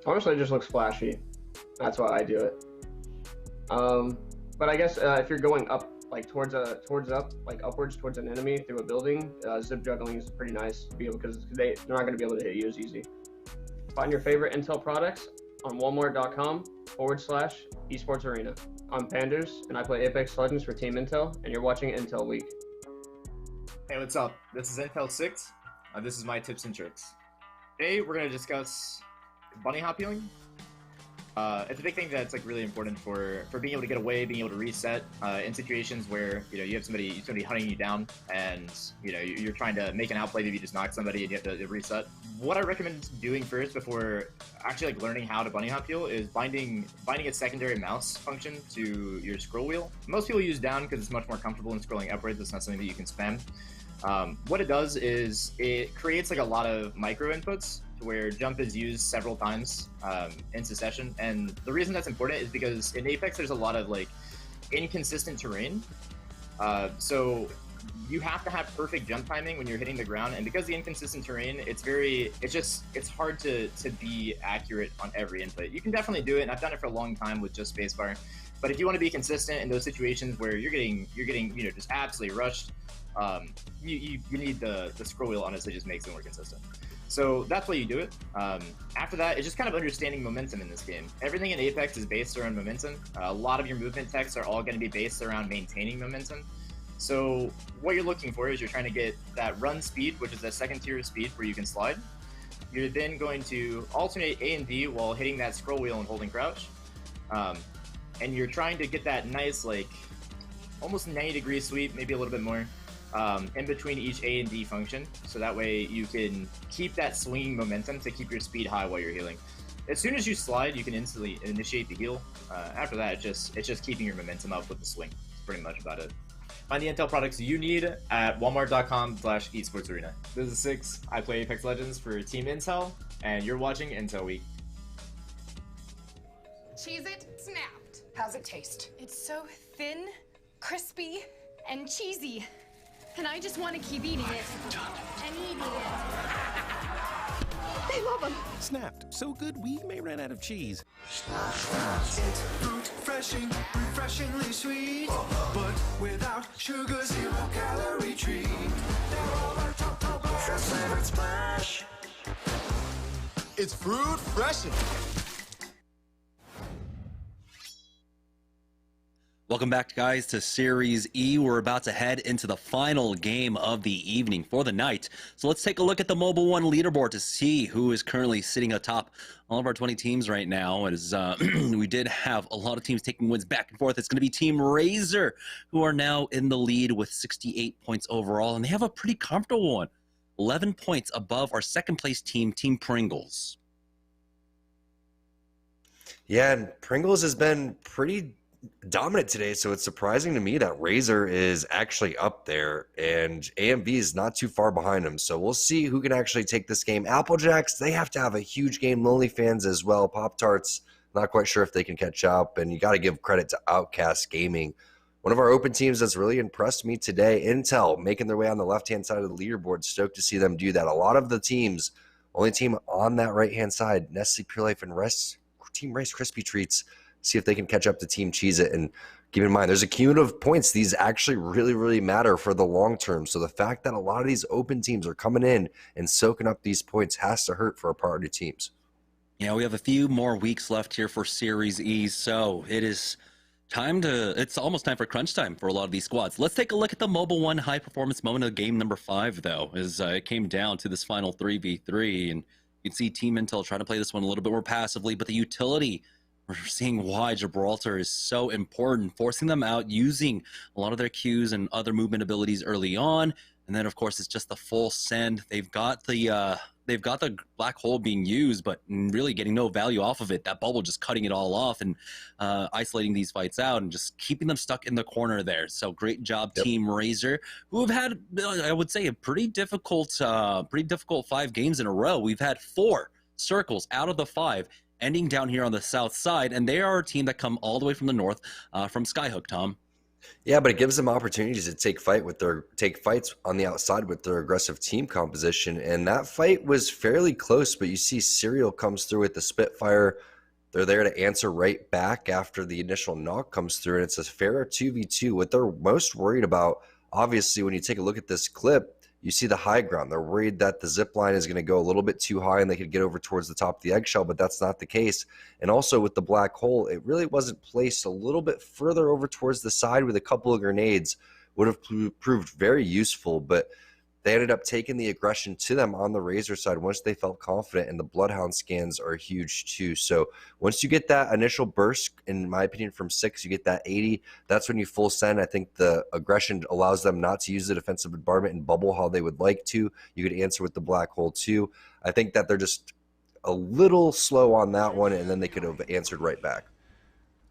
Speaker 7: Honestly, it just looks flashy. That's why I do it. But I guess if you're going up, like towards upwards towards an enemy through a building, zip juggling is pretty nice to be able, because they're not going to be able to hit you as easy. Find your favorite Intel products on walmart.com/esportsarena. I'm Panders, and I play Apex Legends for Team Intel, and you're watching Intel Week.
Speaker 6: Hey, what's up? This is Intel 6. This is my tips and tricks. Today, we're going to discuss bunny hop healing. It's a big thing that's like really important for being able to get away, being able to reset in situations where you have somebody hunting you down, and you're trying to make an outplay. Maybe you just knock somebody and you have to reset. What I recommend doing first before actually like learning how to bunny hop heal is binding a secondary mouse function to your scroll wheel. Most people use down because it's much more comfortable in scrolling upwards. It's not something that you can spam. What it does is it creates like a lot of micro inputs where jump is used several times in succession. And the reason that's important is because in Apex there's a lot of like inconsistent terrain. So you have to have perfect jump timing when you're hitting the ground, and because the inconsistent terrain, it's hard to be accurate on every input. You can definitely do it, and I've done it for a long time with just spacebar. But if you want to be consistent in those situations where you're getting just absolutely rushed, you need the scroll wheel. Honestly just makes it more consistent. So that's why you do it. After that, it's just kind of understanding momentum in this game. Everything in Apex is based around momentum. A lot of your movement techs are all going to be based around maintaining momentum. So what you're looking for is you're trying to get that run speed, which is that second tier of speed where you can slide. You're then going to alternate A and B while hitting that scroll wheel and holding crouch. And you're trying to get that nice, like, almost 90-degree sweep, maybe a little bit more, in between each A and D function, so that way you can keep that swinging momentum to keep your speed high while you're healing. As soon as you slide, you can instantly initiate the heal. After that, it's just keeping your momentum up with the swing. That's pretty much about it. Find the Intel products you need at walmart.com/esportsarena. This is 6. I play Apex Legends for Team Intel, and you're watching Intel Week.
Speaker 22: Cheese it, snapped. How's it taste? It's so thin, crispy, and cheesy. And I just want to keep eating it. And eating it. They love them.
Speaker 17: Snapped. So good we may run out of cheese.
Speaker 4: It's fruit freshing, refreshingly sweet, but without sugar, 0 calorie treat. They're all our top fresh flavored splash.
Speaker 17: It's fruit freshing.
Speaker 9: Welcome back, guys, to Series E. We're about to head into the final game of the evening for the night. So let's take a look at the Mobile One leaderboard to see who is currently sitting atop all of our 20 teams right now. As we did have a lot of teams taking wins back and forth. It's going to be Team Razor, who are now in the lead with 68 points overall, and they have a pretty comfortable one, 11 points above our second-place team, Team Pringles.
Speaker 3: Yeah, and Pringles has been pretty dominant today, so it's surprising to me that Razor is actually up there and AMV is not too far behind him. So we'll see who can actually take this game. Applejacks, they have to have a huge game. Lonely Fans as well. Pop Tarts, not quite sure if they can catch up, and you got to give credit to Outcast Gaming, one of our open teams that's really impressed me today. Intel making their way on the left-hand side of the leaderboard. Stoked to see them do that. A lot of the teams, only team on that right-hand side, Nestle Pure Life and Team Rice Krispie Treats, see if they can catch up to Team Cheez-It. And keep in mind, there's a cumulative points. These actually really, really matter for the long term. So the fact that a lot of these open teams are coming in and soaking up these points has to hurt for our priority teams.
Speaker 9: Yeah, we have a few more weeks left here for Series E, so it is it's almost time for crunch time for a lot of these squads. Let's take a look at the Mobile One high performance moment of game number 5, though, as it came down to this final 3v3, and you can see Team Intel trying to play this one a little bit more passively, but the utility we're seeing why Gibraltar is so important, forcing them out, using a lot of their Qs and other movement abilities early on. And then, of course, it's just the full send. They've got the black hole being used, but really getting no value off of it. That bubble just cutting it all off and isolating these fights out and just keeping them stuck in the corner there. So great job, Team Razor, who have had, I would say, a pretty difficult 5 games in a row. We've had 4 circles out of the 5 ending down here on the south side, and they are a team that come all the way from the north, from Skyhook, Tom.
Speaker 3: Yeah, but it gives them opportunities to take fights on the outside with their aggressive team composition. And that fight was fairly close, but you see Serial comes through with the Spitfire. They're there to answer right back after the initial knock comes through, and it's a fair 2v2. What they're most worried about, obviously, when you take a look at this clip, you see the high ground. They're worried that the zip line is going to go a little bit too high and they could get over towards the top of the eggshell, but that's not the case. And also with the black hole, it really wasn't placed a little bit further over towards the side with a couple of grenades would have proved very useful, but they ended up taking the aggression to them on the Razor side once they felt confident, and the Bloodhound scans are huge too. So once you get that initial burst, in my opinion, from 6, you get that 80, that's when you full send. I think the aggression allows them not to use the defensive bombardment and bubble how they would like to. You could answer with the black hole too. I think that they're just a little slow on that one, and then they could have answered right back.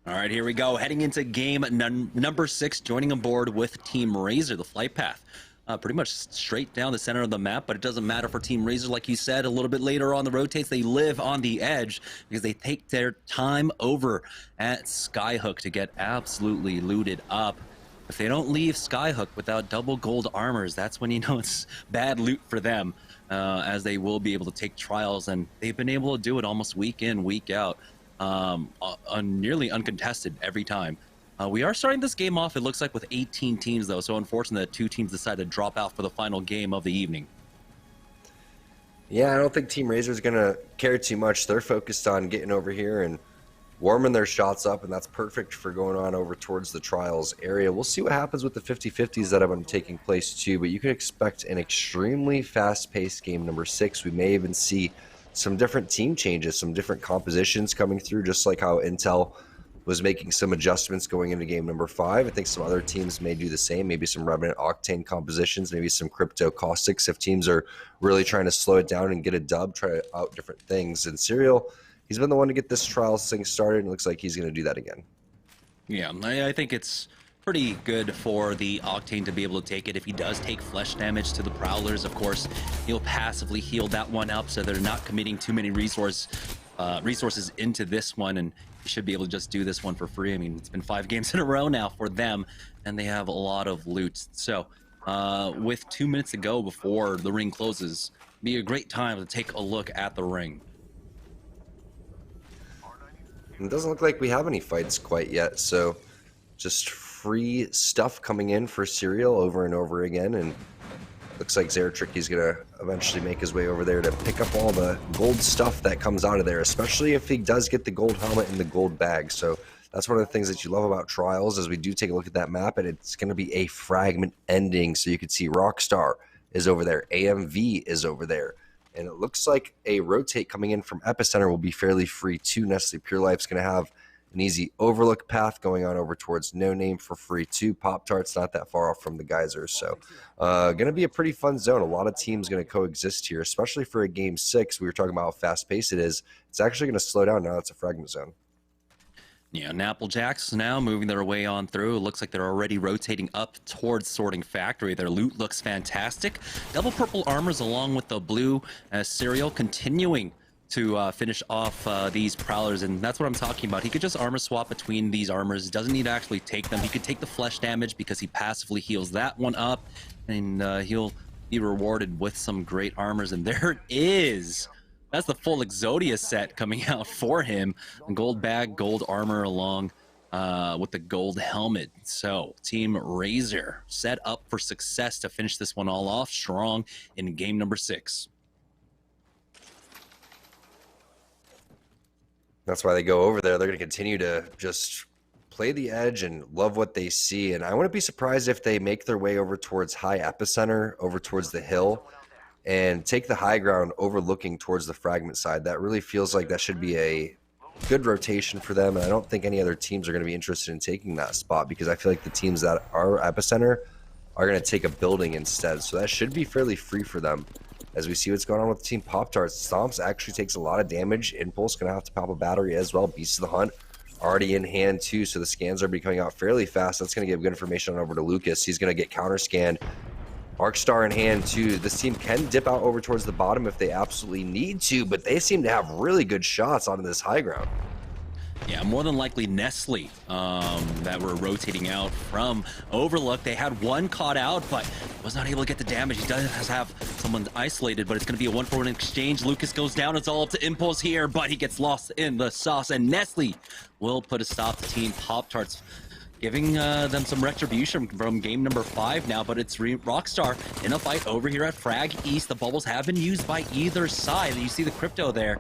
Speaker 9: All right, here we go. Heading into game number 6, joining aboard with Team Razor, the flight path. Pretty much straight down the center of the map, but it doesn't matter for Team Razor. Like you said, a little bit later on the rotates, they live on the edge because they take their time over at Skyhook to get absolutely looted up. If they don't leave Skyhook without double gold armors, that's when you know it's bad loot for them, as they will be able to take trials, and they've been able to do it almost week in, week out, nearly uncontested every time. We are starting this game off, it looks like, with 18 teams, though, so unfortunately that 2 teams decided to drop out for the final game of the evening.
Speaker 3: Yeah, I don't think Team Razor is going to care too much. They're focused on getting over here and warming their shots up, and that's perfect for going on over towards the trials area. We'll see what happens with the 50-50s that have been taking place, too, but you can expect an extremely fast-paced game number 6. We may even see some different team changes, some different compositions coming through, just like how Intel was making some adjustments going into game number 5. I think some other teams may do the same, maybe some Revenant Octane compositions, maybe some Crypto Caustics if teams are really trying to slow it down and get a dub, try out different things. And Serial, he's been the one to get this trials thing started, and it looks like he's going to do that again.
Speaker 9: Yeah, I think it's pretty good for the Octane to be able to take it. If he does take flesh damage to the Prowlers, of course, he'll passively heal that one up so they're not committing too many resources into this one, and you should be able to just do this one for free. I mean, it's been 5 games in a row now for them, and they have a lot of loot. So with 2 minutes to go before the ring closes, be a great time to take a look at the ring.
Speaker 3: It doesn't look like we have any fights quite yet, so just free stuff coming in for Serial over and over again, and looks like Zeratricky's gonna eventually make his way over there to pick up all the gold stuff that comes out of there, especially if he does get the gold helmet and the gold bag. So that's one of the things that you love about Trials, as we do take a look at that map, and it's gonna be a fragment ending. So you can see Rockstar is over there, AMV is over there, and it looks like a rotate coming in from Epicenter will be fairly free too. Nestle Pure Life's gonna have an easy overlook path going on over towards No Name for free too. Pop-Tart's not that far off from the geysers, so going to be a pretty fun zone. A lot of teams going to coexist here, especially for a game 6. We were talking about how fast-paced it is. It's actually going to slow down now. It's a fragment zone.
Speaker 9: Yeah, and Applejacks now moving their way on through. It looks like they're already rotating up towards Sorting Factory. Their loot looks fantastic. Double purple armors along with the blue Serial continuing to finish off these Prowlers, and that's what I'm talking about. He could just armor swap between these armors. He doesn't need to actually take them. He could take the flesh damage because he passively heals that one up, and he'll be rewarded with some great armors. And there it is. That's the full Exodia set coming out for him. Gold bag, gold armor along with the gold helmet. So Team Razor set up for success to finish this one all off strong in game number 6.
Speaker 3: That's why they go over there. They're going to continue to just play the edge and love what they see. And I wouldn't be surprised if they make their way over towards High Epicenter, over towards the hill, and take the high ground overlooking towards the fragment side. That really feels like that should be a good rotation for them, and I don't think any other teams are going to be interested in taking that spot because I feel like the teams that are epicenter are going to take a building instead. So that should be fairly free for them. As we see what's going on with Team Pop-Tarts, Stomps actually takes a lot of damage. Impulse going to have to pop a battery as well. Beast of the Hunt already in hand too, so the scans are be coming out fairly fast. That's going to give good information on over to Lucas. He's going to get counter scanned. Arcstar in hand too. This team can dip out over towards the bottom if they absolutely need to, but they seem to have really good shots onto this high ground.
Speaker 9: Yeah, more than likely Nestle that were rotating out from Overlook. They had one caught out, but was not able to get the damage. He does have someone isolated, but it's going to be a 1-for-1 exchange. Lucas goes down. It's all up to Impulse here, but he gets lost in the sauce, and Nestle will put a stop to Team Pop-Tarts, giving them some retribution from game number 5 now, but it's Rockstar in a fight over here at Frag East. The bubbles have been used by either side. You see the Crypto there.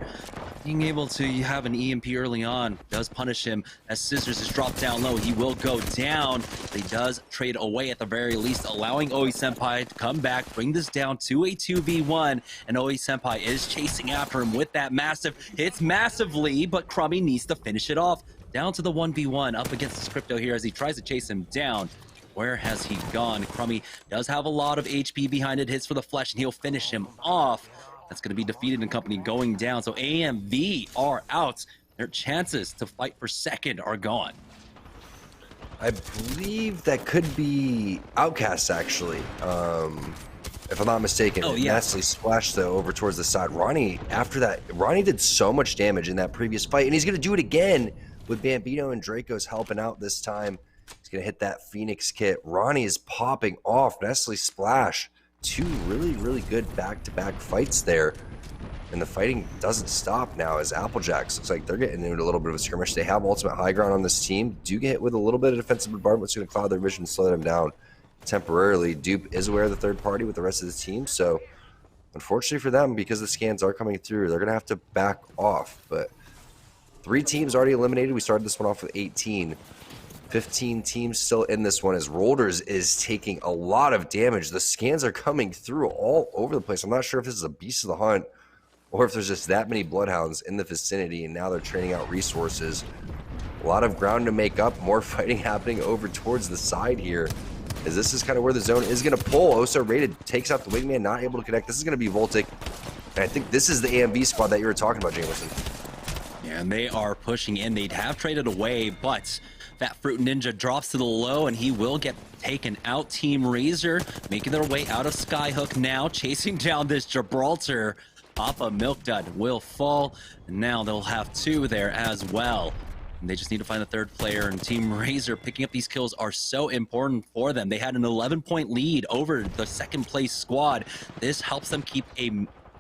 Speaker 9: Being able to have an EMP early on does punish him as Scissors is dropped down low. He will go down. But he does trade away at the very least, allowing Oi Senpai to come back, bring this down to a 2v1. And Oi Senpai is chasing after him with that massive, hits massively, but Crummy needs to finish it off. Down to the 1v1 up against this Crypto here as he tries to chase him down. Where has he gone? Crummy does have a lot of HP behind it, hits for the flesh, and he'll finish him off. That's going to be defeated in company going down. So AMV are out. Their chances to fight for second are gone.
Speaker 3: I believe that could be Outcasts, actually. If I'm not mistaken.
Speaker 9: Oh, yeah.
Speaker 3: Nestle splashed, though, over towards the side. Ronnie, after that, Ronnie did so much damage in that previous fight, and he's going to do it again with Bambino and Draco's helping out this time. He's going to hit that Phoenix kit. Ronnie is popping off. Nestle splash. 2 really, really good back-to-back fights there. And the fighting doesn't stop now as Applejacks looks like they're getting into a little bit of a skirmish. They have ultimate high ground on this team. Do get hit with a little bit of defensive bombardment. What's going to cloud their vision and slow them down temporarily. Dupe is aware of the third party with the rest of the team. So unfortunately for them, because the scans are coming through, they're going to have to back off. But 3 teams already eliminated. We started this one off with 18. 15 teams still in this one as Rolders is taking a lot of damage. The scans are coming through all over the place. I'm not sure if this is a Beast of the Hunt or if there's just that many Bloodhounds in the vicinity, and now they're training out resources. A lot of ground to make up. More fighting happening over towards the side here, as this is kind of where the zone is going to pull. Oso rated takes out the wingman, not able to connect. This is going to be Voltic, and I think this is the AMV squad that you were talking about, Jameson.
Speaker 9: Yeah, and they are pushing in. They'd have traded away, but that Fruit Ninja drops to the low, and he will get taken out. Team Razor making their way out of Skyhook now, chasing down this Gibraltar. Papa Milk Dud will fall, and now they'll have 2 there as well. And they just need to find a third player, and Team Razor picking up these kills are so important for them. They had an 11-point lead over the second place squad. This helps them keep a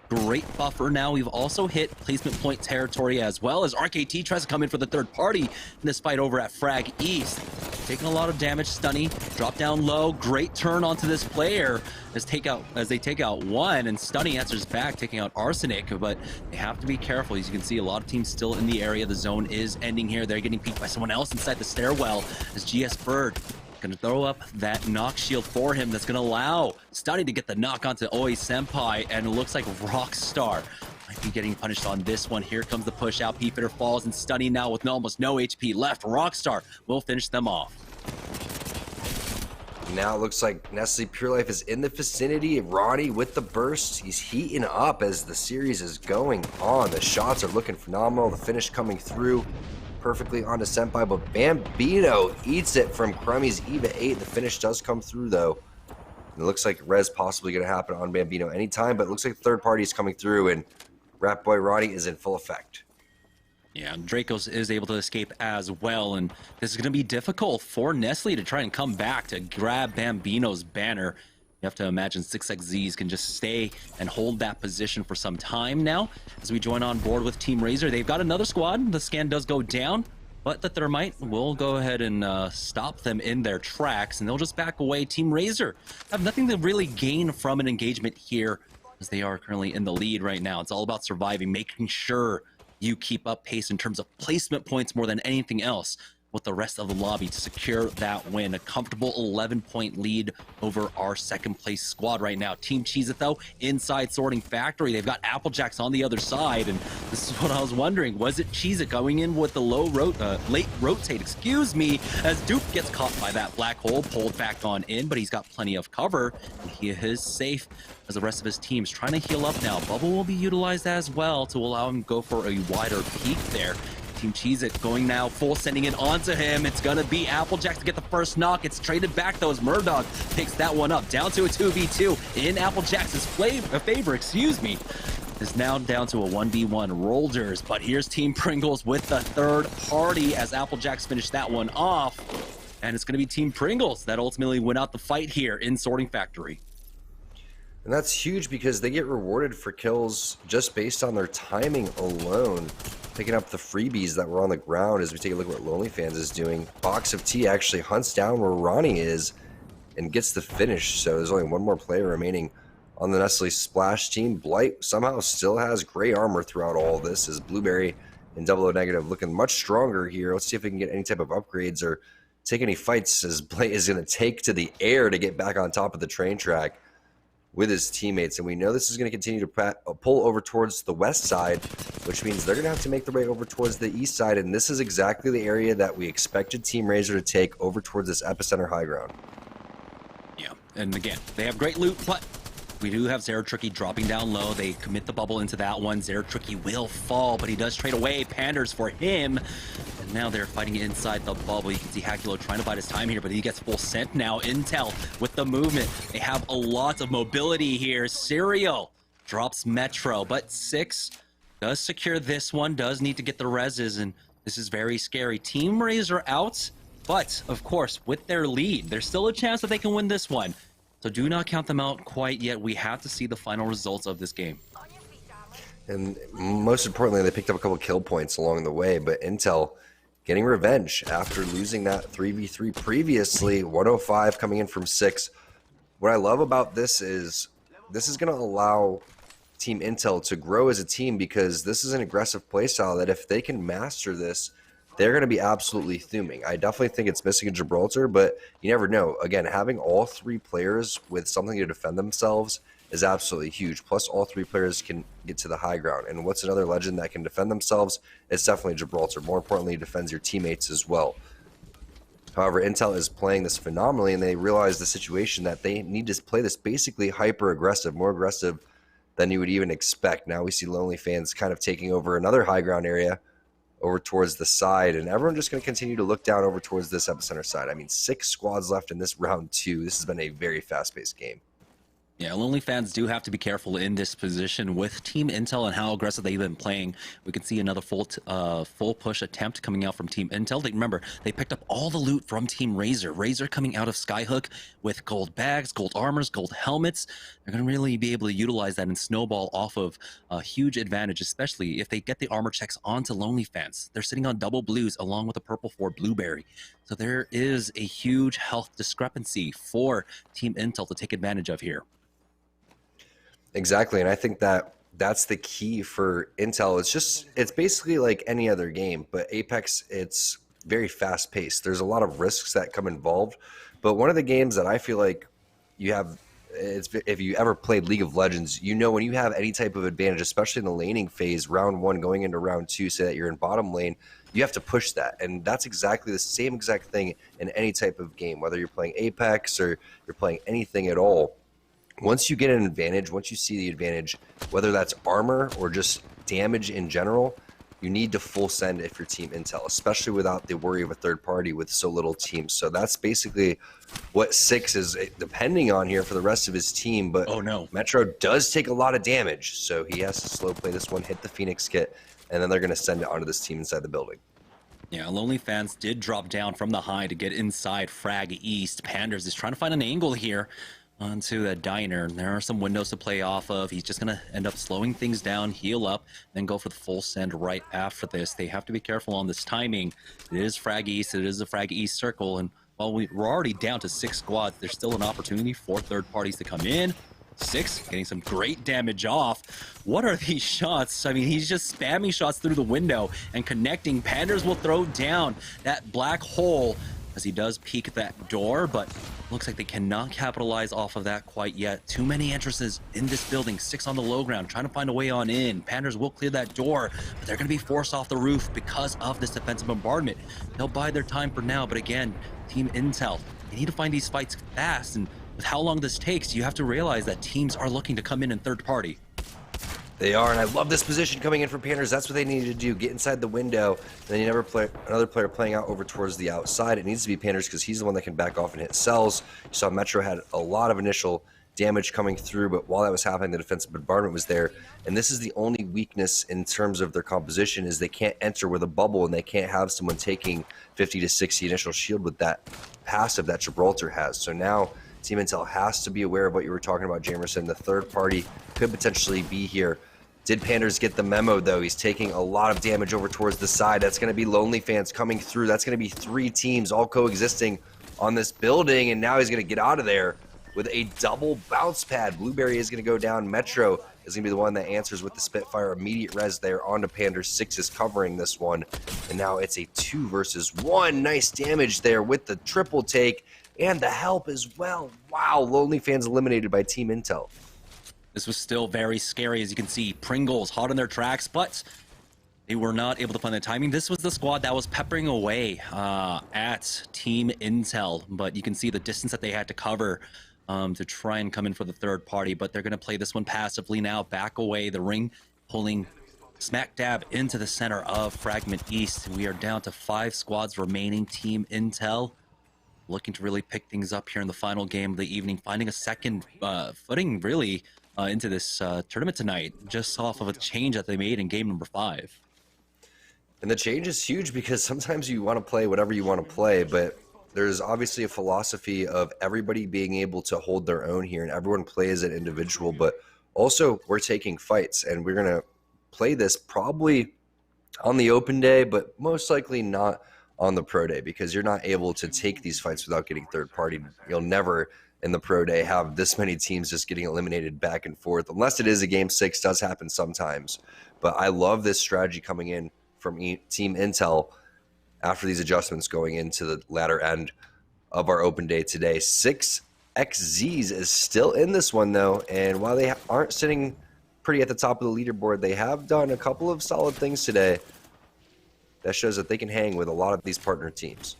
Speaker 9: great buffer. Now we've also hit placement point territory as well as RKT tries to come in for the third party in this fight over at Frag East. Taking a lot of damage. Stunny drop down low. Great turn onto this player as they take out 1, and Stunny answers back, taking out Arsenic, but they have to be careful. As you can see, a lot of teams still in the area. The zone is ending here. They're getting peeked by someone else inside the stairwell as GS Bird gonna throw up that knock shield for him that's gonna allow Stunny to get the knock onto Oi Senpai, and it looks like Rockstar might be getting punished on this one. Here comes the push out. P-Fitter falls, and Stunny now with almost no HP left. Rockstar will finish them off.
Speaker 3: Now it looks like Nestle Pure Life is in the vicinity. Ronnie with the burst. He's heating up as the series is going on. The shots are looking phenomenal. The finish coming through perfectly onto Senpai, but Bambino eats it from Crummy's EVA 8. The finish does come through, though. And it looks like res possibly going to happen on Bambino anytime, but it looks like the third party is coming through, and Rat Boy Ronnie is in full effect.
Speaker 9: Yeah, Dracos is able to escape as well, and this is going to be difficult for Nestle to try and come back to grab Bambino's banner. You have to imagine 6XZs can just stay and hold that position for some time now. As we join on board with Team Razor, they've got another squad. The scan does go down, but the Thermite will go ahead and stop them in their tracks, and they'll just back away. Team Razor have nothing to really gain from an engagement here, as they are currently in the lead right now. It's all about surviving, making sure you keep up pace in terms of placement points more than anything else. with the rest of the lobby to secure that win. A comfortable 11-point lead over our second place squad right now. Team Cheez-It, though, inside Sorting Factory. They've got Applejacks on the other side, and this is what I was wondering. Was it Cheez-It going in with the late rotate, as Duke gets caught by that black hole, pulled back on in, but he's got plenty of cover, and he is safe as the rest of his team's trying to heal up now. Bubble will be utilized as well to allow him to go for a wider peak there. Team Cheez-It going now full, sending it onto him. It's gonna be Applejack to get the first knock. It's traded back though as Murdog picks that one up. Down to a 2v2 in Applejack's favor, is now down to a 1v1 Rolders. But here's Team Pringles with the third party as Applejack's finished that one off. And it's gonna be Team Pringles that ultimately win out the fight here in Sorting Factory.
Speaker 3: And that's huge because they get rewarded for kills just based on their timing alone. Picking up the freebies that were on the ground as we take a look at what Lonely Fans is doing. Box of Tea actually hunts down where Ronnie is and gets the finish. So there's only one more player remaining on the Nestle Splash team. Blight somehow still has gray armor throughout all of this as Blueberry and Double O Negative looking much stronger here. Let's see if we can get any type of upgrades or take any fights as Blight is going to take to the air to get back on top of the train track with his teammates. And we know this is going to continue to pull over towards the west side, which means they're going to have to make their way over towards the east side. And this is exactly the area that we expected Team Razor to take over towards this epicenter high ground.
Speaker 9: Yeah, and again, they have great loot, but we do have Zeratricky dropping down low. They commit the bubble into that one. Zeratricky will fall, but he does trade away Panders for him. And now they're fighting inside the bubble. You can see Hakulo trying to bide his time here, but he gets full scent now. Intel with the movement. They have a lot of mobility here. Serial drops Metro, but 6 does secure this one, does need to get the reses, and this is very scary. Team Razor out, but of course, with their lead, there's still a chance that they can win this one. So do not count them out quite yet. We have to see the final results of this game.
Speaker 3: And most importantly, they picked up a couple kill points along the way, but Intel getting revenge after losing that 3v3 previously. 105 coming in from 6. What I love about this is going to allow Team Intel to grow as a team because this is an aggressive playstyle that if they can master this, they're going to be absolutely thuming. I definitely think it's missing in Gibraltar, but you never know. Again, having all 3 players with something to defend themselves is absolutely huge. Plus, all 3 players can get to the high ground. And what's another legend that can defend themselves? It's definitely Gibraltar. More importantly, it defends your teammates as well. However, Intel is playing this phenomenally, and they realize the situation that they need to play this basically hyper-aggressive, more aggressive than you would even expect. Now we see Lonely Fans kind of taking over another high ground area over towards the side, and everyone just going to continue to look down over towards this epicenter side. I mean, 6 squads left in this round 2. This has been a very fast-paced game.
Speaker 9: Yeah, Lonely Fans do have to be careful in this position with Team Intel and how aggressive they've been playing. We can see another full push attempt coming out from Team Intel. Remember, they picked up all the loot from Team Razor. Razor coming out of Skyhook with gold bags, gold armors, gold helmets. They're going to really be able to utilize that and snowball off of a huge advantage, especially if they get the armor checks onto Lonely Fans. They're sitting on double blues along with a purple for Blueberry. So there is a huge health discrepancy for Team Intel to take advantage of here.
Speaker 3: Exactly, and I think that that's the key for Intel. It's basically like any other game, but Apex, it's very fast-paced. There's a lot of risks that come involved, but one of the games that I feel like you have, if you ever played League of Legends, you know when you have any type of advantage, especially in the laning phase, round 1 going into round 2, say that you're in bottom lane, you have to push that, and that's exactly the same exact thing in any type of game, whether you're playing Apex or you're playing anything at all. Once you get an advantage, once you see the advantage, whether that's armor or just damage in general, you need to full send if you're Team Intel, especially without the worry of a third party with so little teams. So that's basically what 6 is depending on here for the rest of his team. But
Speaker 9: oh no,
Speaker 3: Metro does take a lot of damage, so he has to slow play this one, hit the Phoenix kit, and then they're going to send it onto this team inside the building.
Speaker 9: Yeah, Lonely Fans did drop down from the high to get inside Frag East. Panders is trying to find an angle here onto the diner. There are some windows to play off of. He's just going to end up slowing things down, heal up, then go for the full send right after this. They have to be careful on this timing. It is Frag East. It is a Frag East circle. And while we're already down to 6 squads, there's still an opportunity for third parties to come in. Six getting some great damage off. What are these shots? I mean, he's just spamming shots through the window and connecting. Panders will throw down that black hole as he does peek that door, but looks like they cannot capitalize off of that quite yet. Too many entrances in this building. Six on the low ground, trying to find a way on in. Panders will clear that door, but they're going to be forced off the roof because of this defensive bombardment. They'll bide their time for now, but again, Team Intel, they need to find these fights fast, and with how long this takes, you have to realize that teams are looking to come in third party.
Speaker 3: They are, and I love this position coming in from Panthers. That's what they needed to do, get inside the window. And then you never play another player playing out over towards the outside. It needs to be Panthers because he's the one that can back off and hit cells. You saw Metro had a lot of initial damage coming through, but while that was happening, the defensive bombardment was there. And this is the only weakness in terms of their composition is they can't enter with a bubble, and they can't have someone taking 50 to 60 initial shield with that passive that Gibraltar has. So now Team Intel has to be aware of what you were talking about, Jamerson. The third party could potentially be here. Did Panders get the memo, though? He's taking a lot of damage over towards the side. That's going to be Lonely Fans coming through. That's going to be 3 teams all coexisting on this building, and now he's going to get out of there with a double bounce pad. Blueberry is going to go down. Metro is going to be the one that answers with the Spitfire. Immediate res there onto Panders. 6 is covering this one, and now it's a 2 versus 1. Nice damage there with the triple take and the help as well. Wow, Lonely Fans eliminated by Team Intel.
Speaker 9: This was still very scary, as you can see. Pringles hot on their tracks, but they were not able to find the timing. This was the squad that was peppering away at Team Intel, but you can see the distance that they had to cover to try and come in for the third party, but they're going to play this one passively now, back away, the ring pulling smack dab into the center of Fragment East. We are down to 5 squads remaining. Team Intel looking to really pick things up here in the final game of the evening, finding a second footing, really, into this tournament tonight, just off of a change that they made in game number 5.
Speaker 3: And the change is huge because sometimes you want to play whatever you want to play, but there's obviously a philosophy of everybody being able to hold their own here, and everyone plays an individual, but also we're taking fights, and we're going to play this probably on the open day, but most likely not on the pro day, because you're not able to take these fights without getting third party. You'll never in the pro day have this many teams just getting eliminated back and forth, unless it is a game 6. Does happen sometimes, but I love this strategy coming in from Team Intel after these adjustments going into the latter end of our open day today. 6XZs is still in this one, though, and while they aren't sitting pretty at the top of the leaderboard, they have done a couple of solid things today that shows that they can hang with a lot of these partner teams.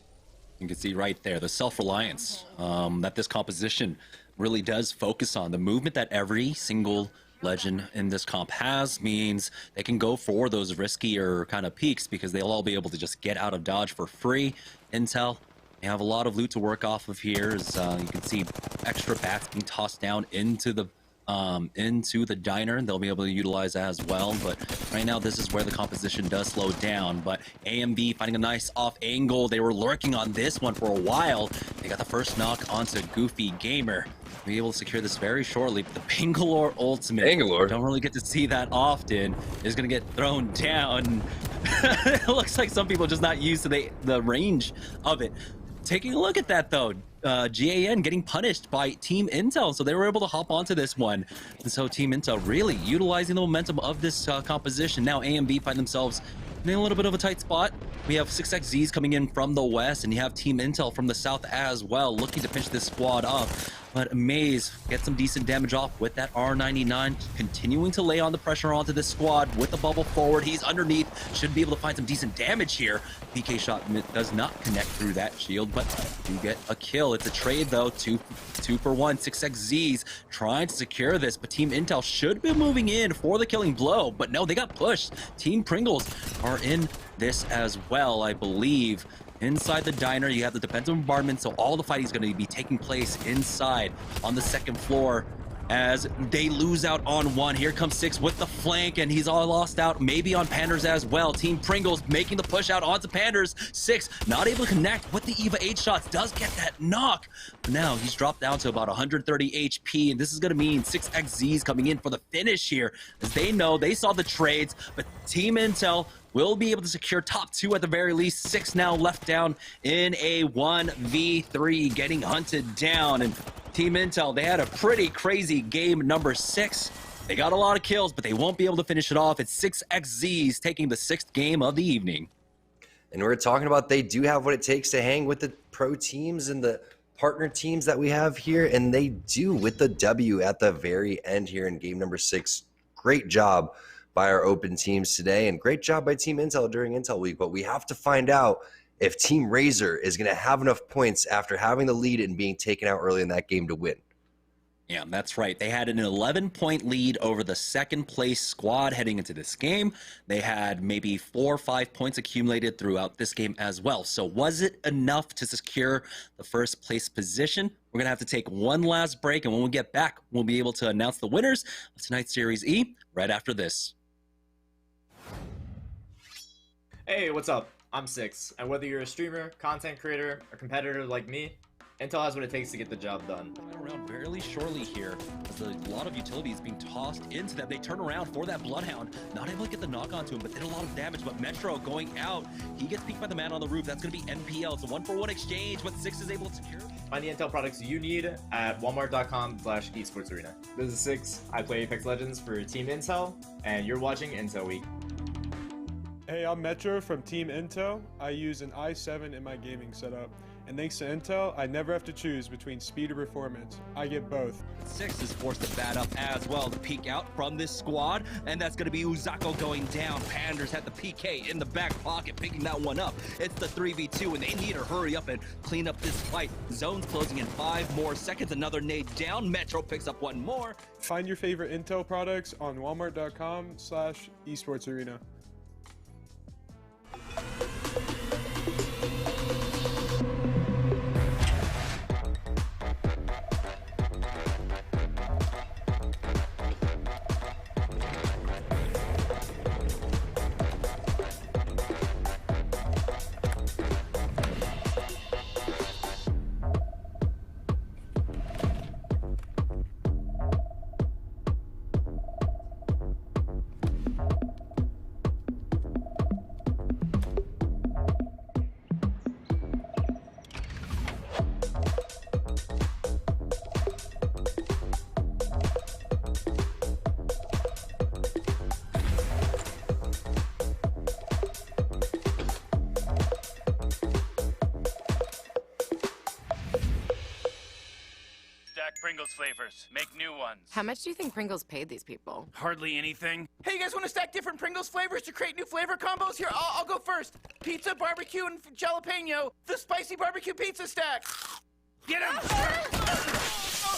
Speaker 9: You can see right there the self-reliance that this composition really does focus on. The movement that every single legend in this comp has means they can go for those riskier kind of peaks because they'll all be able to just get out of dodge for free. Intel, they have a lot of loot to work off of here. As you can see extra bats being tossed down into the diner. They'll be able to utilize that as well, but right now this is where the composition does slow down. But AMB finding a nice off angle. They were lurking on this one for a while. They got the first knock onto Goofy Gamer. Be able to secure this very shortly, but the Bangalore ultimate, don't really get to see that often, is going to get thrown down. It looks like some people are just not used to the range of it. Taking a look at that, though, GAN getting punished by Team Intel, so they were able to hop onto this one. And so Team Intel really utilizing the momentum of this composition. Now AMB find themselves in a little bit of a tight spot. We have 6XZs coming in from the west, and you have Team Intel from the south as well, looking to pinch this squad up. But Maze gets some decent damage off with that R99, continuing to lay on the pressure onto this squad with the bubble forward. He's underneath, should be able to find some decent damage here. PK shot does not connect through that shield, but you get a kill. It's a trade, though, two for one. 6XZs trying to secure this, but Team Intel should be moving in for the killing blow, but no, they got pushed. Team Pringles are in this as well, I believe. Inside the diner, you have the defensive bombardment, so all the fighting is going to be taking place inside on the second floor as they lose out on one. Here comes 6 with the flank, and he's all lost out, maybe on Panders as well. Team Pringles making the push out onto Panders. 6 not able to connect with the EVA 8 shots, does get that knock. But now he's dropped down to about 130 HP, and this is going to mean 6XZs coming in for the finish here, as they know they saw the trades, but Team Intel will be able to secure top 2 at the very least. 6 now left down in a 1v3, getting hunted down. And Team Intel, they had a pretty crazy game number 6. They got a lot of kills, but they won't be able to finish it off. It's 6XZs taking the 6th game of the evening.
Speaker 3: And we're talking about they do have what it takes to hang with the pro teams and the partner teams that we have here, and they do with the W at the very end here in game number 6. Great job by our open teams today, and great job by Team Intel during Intel Week. But we have to find out if Team Razor is going to have enough points after having the lead and being taken out early in that game to win.
Speaker 9: Yeah, that's right. They had an 11-point lead over the second-place squad heading into this game. They had maybe 4 or 5 points accumulated throughout this game as well. So was it enough to secure the first-place position? We're going to have to take one last break, and when we get back, we'll be able to announce the winners of tonight's Series E right after this.
Speaker 6: Hey, what's up? I'm Six, and whether you're a streamer, content creator, or competitor like me, Intel has what it takes to get the job done.
Speaker 12: Around fairly shortly here, as a lot of utilities being tossed into them. They turn around for that Bloodhound, not able to get the knock onto him, but did a lot of damage. But Metro going out, he gets peeked by the man on the roof. That's going to be NPL. It's a 1-for-1 exchange, but Six is able to secure.
Speaker 6: Find the Intel products you need at walmart.com/esportsarena. This is Six. I play Apex Legends for Team Intel, and you're watching Intel Week.
Speaker 18: Hey, I'm Metro from Team Intel. I use an i7 in my gaming setup. And thanks to Intel, I never have to choose between speed or performance. I get both.
Speaker 12: Six is forced to bat up as well to peek out from this squad, and that's going to be Uzako going down. Panders had the PK in the back pocket, picking that one up. It's the 3v2, and they need to hurry up and clean up this fight. Zone's closing in 5 more seconds. Another nade down. Metro picks up one more.
Speaker 18: Find your favorite Intel products on walmart.com/esportsarena.
Speaker 8: Pringles flavors. Make new ones.
Speaker 16: How much do you think Pringles paid these people?
Speaker 8: Hardly anything.
Speaker 21: Hey, you guys want to stack different Pringles flavors to create new flavor combos? Here, I'll go first. Pizza, barbecue, and jalapeno. The spicy barbecue pizza stack.
Speaker 8: Get him!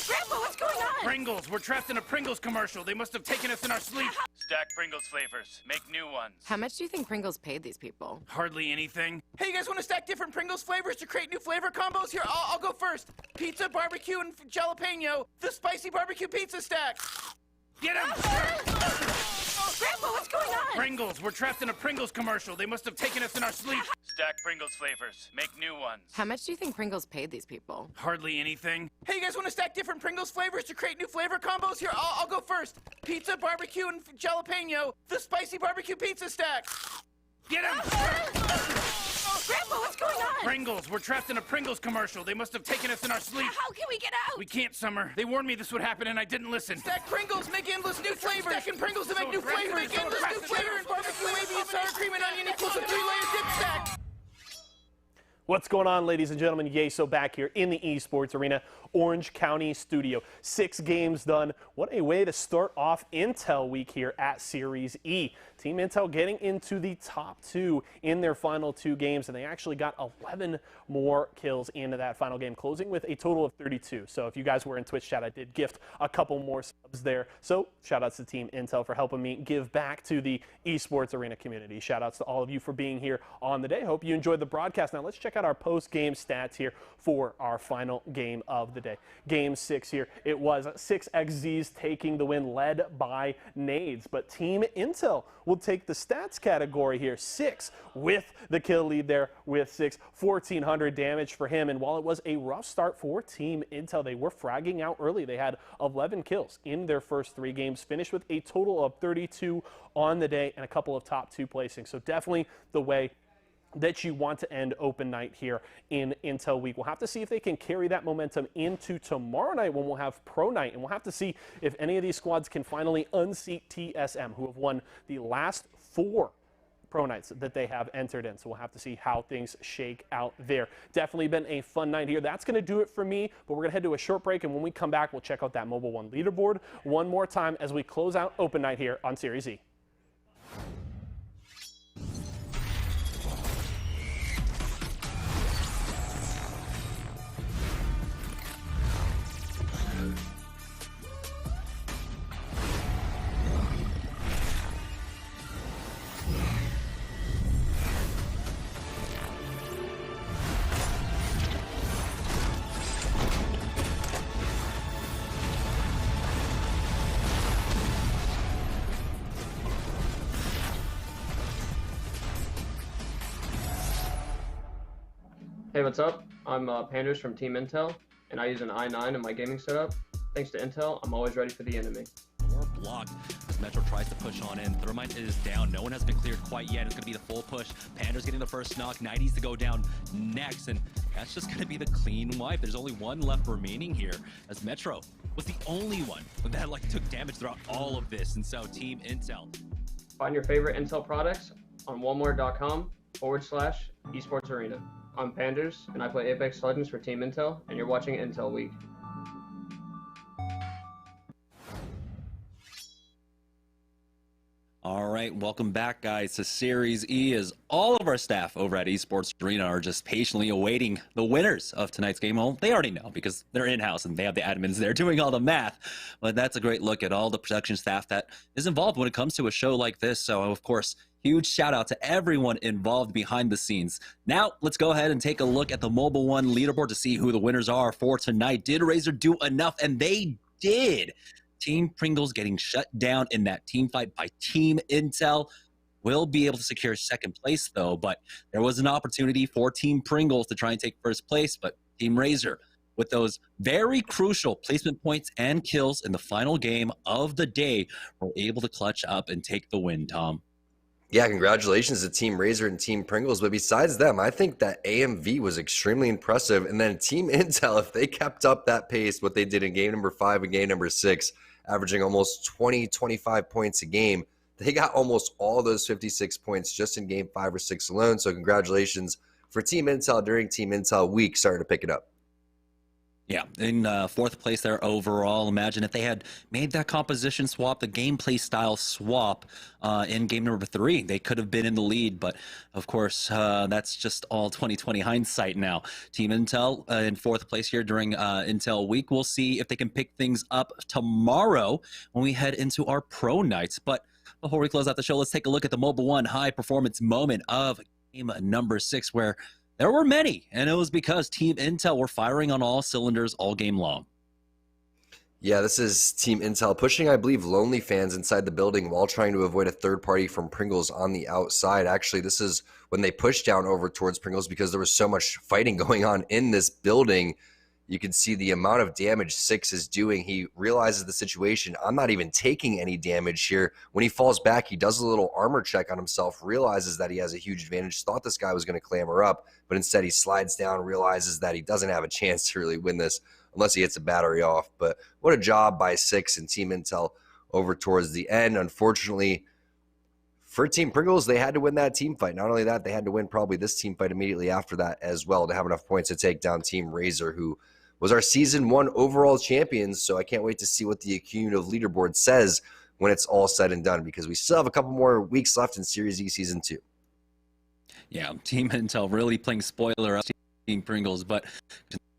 Speaker 16: Grandpa, what's going on?
Speaker 8: Pringles. We're trapped in a Pringles commercial. They must have taken us in our sleep. Stack Pringles flavors. Make new ones.
Speaker 16: How much do you think Pringles paid these people?
Speaker 8: Hardly anything.
Speaker 21: Hey, you guys want to stack different Pringles flavors to create new flavor combos? Here, I'll go first. Pizza, barbecue, and jalapeno. The spicy barbecue pizza stack.
Speaker 8: Get him!
Speaker 16: Grandpa, what's going on?
Speaker 8: Pringles. We're trapped in a Pringles commercial. They must have taken us in our sleep. Stack Pringles flavors. Make new ones.
Speaker 16: How much do you think Pringles paid these people?
Speaker 8: Hardly anything.
Speaker 21: Hey, you guys want to stack different Pringles flavors to create new flavor combos? Here, I'll go first. Pizza, barbecue, and jalapeno. The spicy barbecue pizza stack.
Speaker 8: Get him!
Speaker 16: Grandpa, what's going on?
Speaker 8: Pringles. We're trapped in a Pringles commercial. They must have taken us in our sleep.
Speaker 16: How can we get out?
Speaker 8: We can't, Summer. They warned me this would happen, and I didn't listen.
Speaker 21: Stack Pringles, make endless new flavors. Stacking Pringles to make new flavors. Make endless new flavor and barbecue, wavy, and sour cream and onion equals a 3-layer dip stack.
Speaker 1: What's going on, ladies and gentlemen? Yeso back here in the Esports Arena, Orange County studio. 6 games done. What a way to start off Intel Week here at Series E. Team Intel getting into the top 2 in their final 2 games, and they actually got 11 more kills into that final game, closing with a total of 32. So if you guys were in Twitch chat, I did gift a couple more subs there. So shout outs to Team Intel for helping me give back to the Esports Arena community. Shout outs to all of you for being here on the day. Hope you enjoyed the broadcast. Now let's check out our post-game stats here for our final game of the day. Game 6 here. It was 6XZs taking the win, led by Nades, but Team Intel will take the stats category here. 6 with the kill lead there with 6. 1,400 damage for him, and while it was a rough start for Team Intel, they were fragging out early. They had 11 kills in their first 3 games, finished with a total of 32 on the day and a couple of top 2 placings. So definitely the way that you want to end open night here in Intel Week. We'll have to see if they can carry that momentum into tomorrow night when we'll have Pro Night, and we'll have to see if any of these squads can finally unseat TSM, who have won the last 4 Pro Nights that they have entered in. So we'll have to see how things shake out there. Definitely been a fun night here. That's going to do it for me, but we're going to head to a short break, and when we come back, we'll check out that Mobile One leaderboard one more time as we close out open night here on Series E.
Speaker 7: Hey, what's up? I'm Panders from Team Intel, and I use an i9 in my gaming setup. Thanks to Intel, I'm always ready for the enemy.
Speaker 12: Or blocked as Metro tries to push on in. Thermite is down. No one has been cleared quite yet. It's going to be the full push. Panda's getting the first knock. 90s to go down next, and that's just going to be the clean wipe. There's only one left remaining here, as Metro was the only one that took damage throughout all of this. And so Team Intel.
Speaker 7: Find your favorite Intel products on walmart.com/esports arena. I'm Panders, and I play Apex Legends for Team Intel, and you're watching Intel Week.
Speaker 9: All right, welcome back, guys, to Series E, as all of our staff over at Esports Arena are just patiently awaiting the winners of tonight's game. Well, they already know because they're in-house and they have the admins there doing all the math. But that's a great look at all the production staff that is involved when it comes to a show like this. So, of course, huge shout out to everyone involved behind the scenes. Now, let's go ahead and take a look at the Mobile One leaderboard to see who the winners are for tonight. Did Razor do enough? And they did. Team Pringles getting shut down in that team fight by Team Intel. Will be able to secure second place, though, but there was an opportunity for Team Pringles to try and take first place, but Team Razor, with those very crucial placement points and kills in the final game of the day, were able to clutch up and take the win, Tom.
Speaker 3: Yeah, congratulations to Team Razor and Team Pringles. But besides them, I think that AMV was extremely impressive. And then Team Intel, if they kept up that pace, what they did in game number 5 and game number 6, averaging almost 20, 25 points a game, they got almost all those 56 points just in game 5 or 6 alone. So congratulations for Team Intel during Team Intel week, starting to pick it up.
Speaker 9: Yeah, in fourth place there overall. Imagine if they had made that composition swap, the gameplay style swap in game number 3. They could have been in the lead, but of course, that's just all 2020 hindsight now. Team Intel in fourth place here during Intel Week. We'll see if they can pick things up tomorrow when we head into our pro nights. But before we close out the show, let's take a look at the Mobile One high performance moment of game number 6, where there were many, and it was because Team Intel were firing on all cylinders all game long.
Speaker 3: Yeah, this is Team Intel pushing, I believe, Lonely fans inside the building while trying to avoid a third party from Pringles on the outside. Actually, this is when they pushed down over towards Pringles because there was so much fighting going on in this building. You can see the amount of damage Six is doing. He realizes the situation. I'm not even taking any damage here. When he falls back, he does a little armor check on himself, realizes that he has a huge advantage, thought this guy was going to clamber up, but instead he slides down, realizes that he doesn't have a chance to really win this unless he hits a battery off. But what a job by Six and Team Intel over towards the end. Unfortunately, for Team Pringles, they had to win that team fight. Not only that, they had to win probably this team fight immediately after that as well to have enough points to take down Team Razor, who was our Season 1 overall champions. So I can't wait to see what the accumulative leaderboard says when it's all said and done, because we still have a couple more weeks left in Series E Season 2.
Speaker 9: Yeah, Team Intel really playing spoiler up Team Pringles, but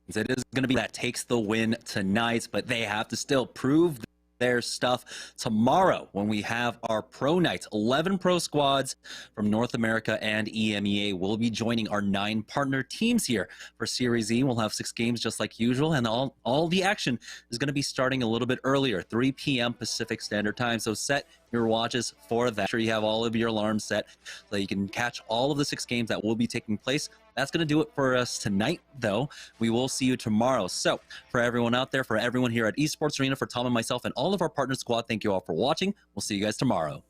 Speaker 9: it is going to be that takes the win tonight, but they have to still prove their stuff tomorrow when we have our pro nights. 11 pro squads from North America and EMEA will be joining our 9 partner teams here for Series E. We'll have 6 games just like usual, and all the action is going to be starting a little bit earlier, 3 p.m. Pacific Standard Time. So set your watches for that. Make sure you have all of your alarms set so you can catch all of the 6 games that will be taking place. That's going to do it for us tonight, though. We will see you tomorrow. So for everyone out there, for everyone here at Esports Arena, for Tom and myself and all of our partner squad, thank you all for watching. We'll see you guys tomorrow.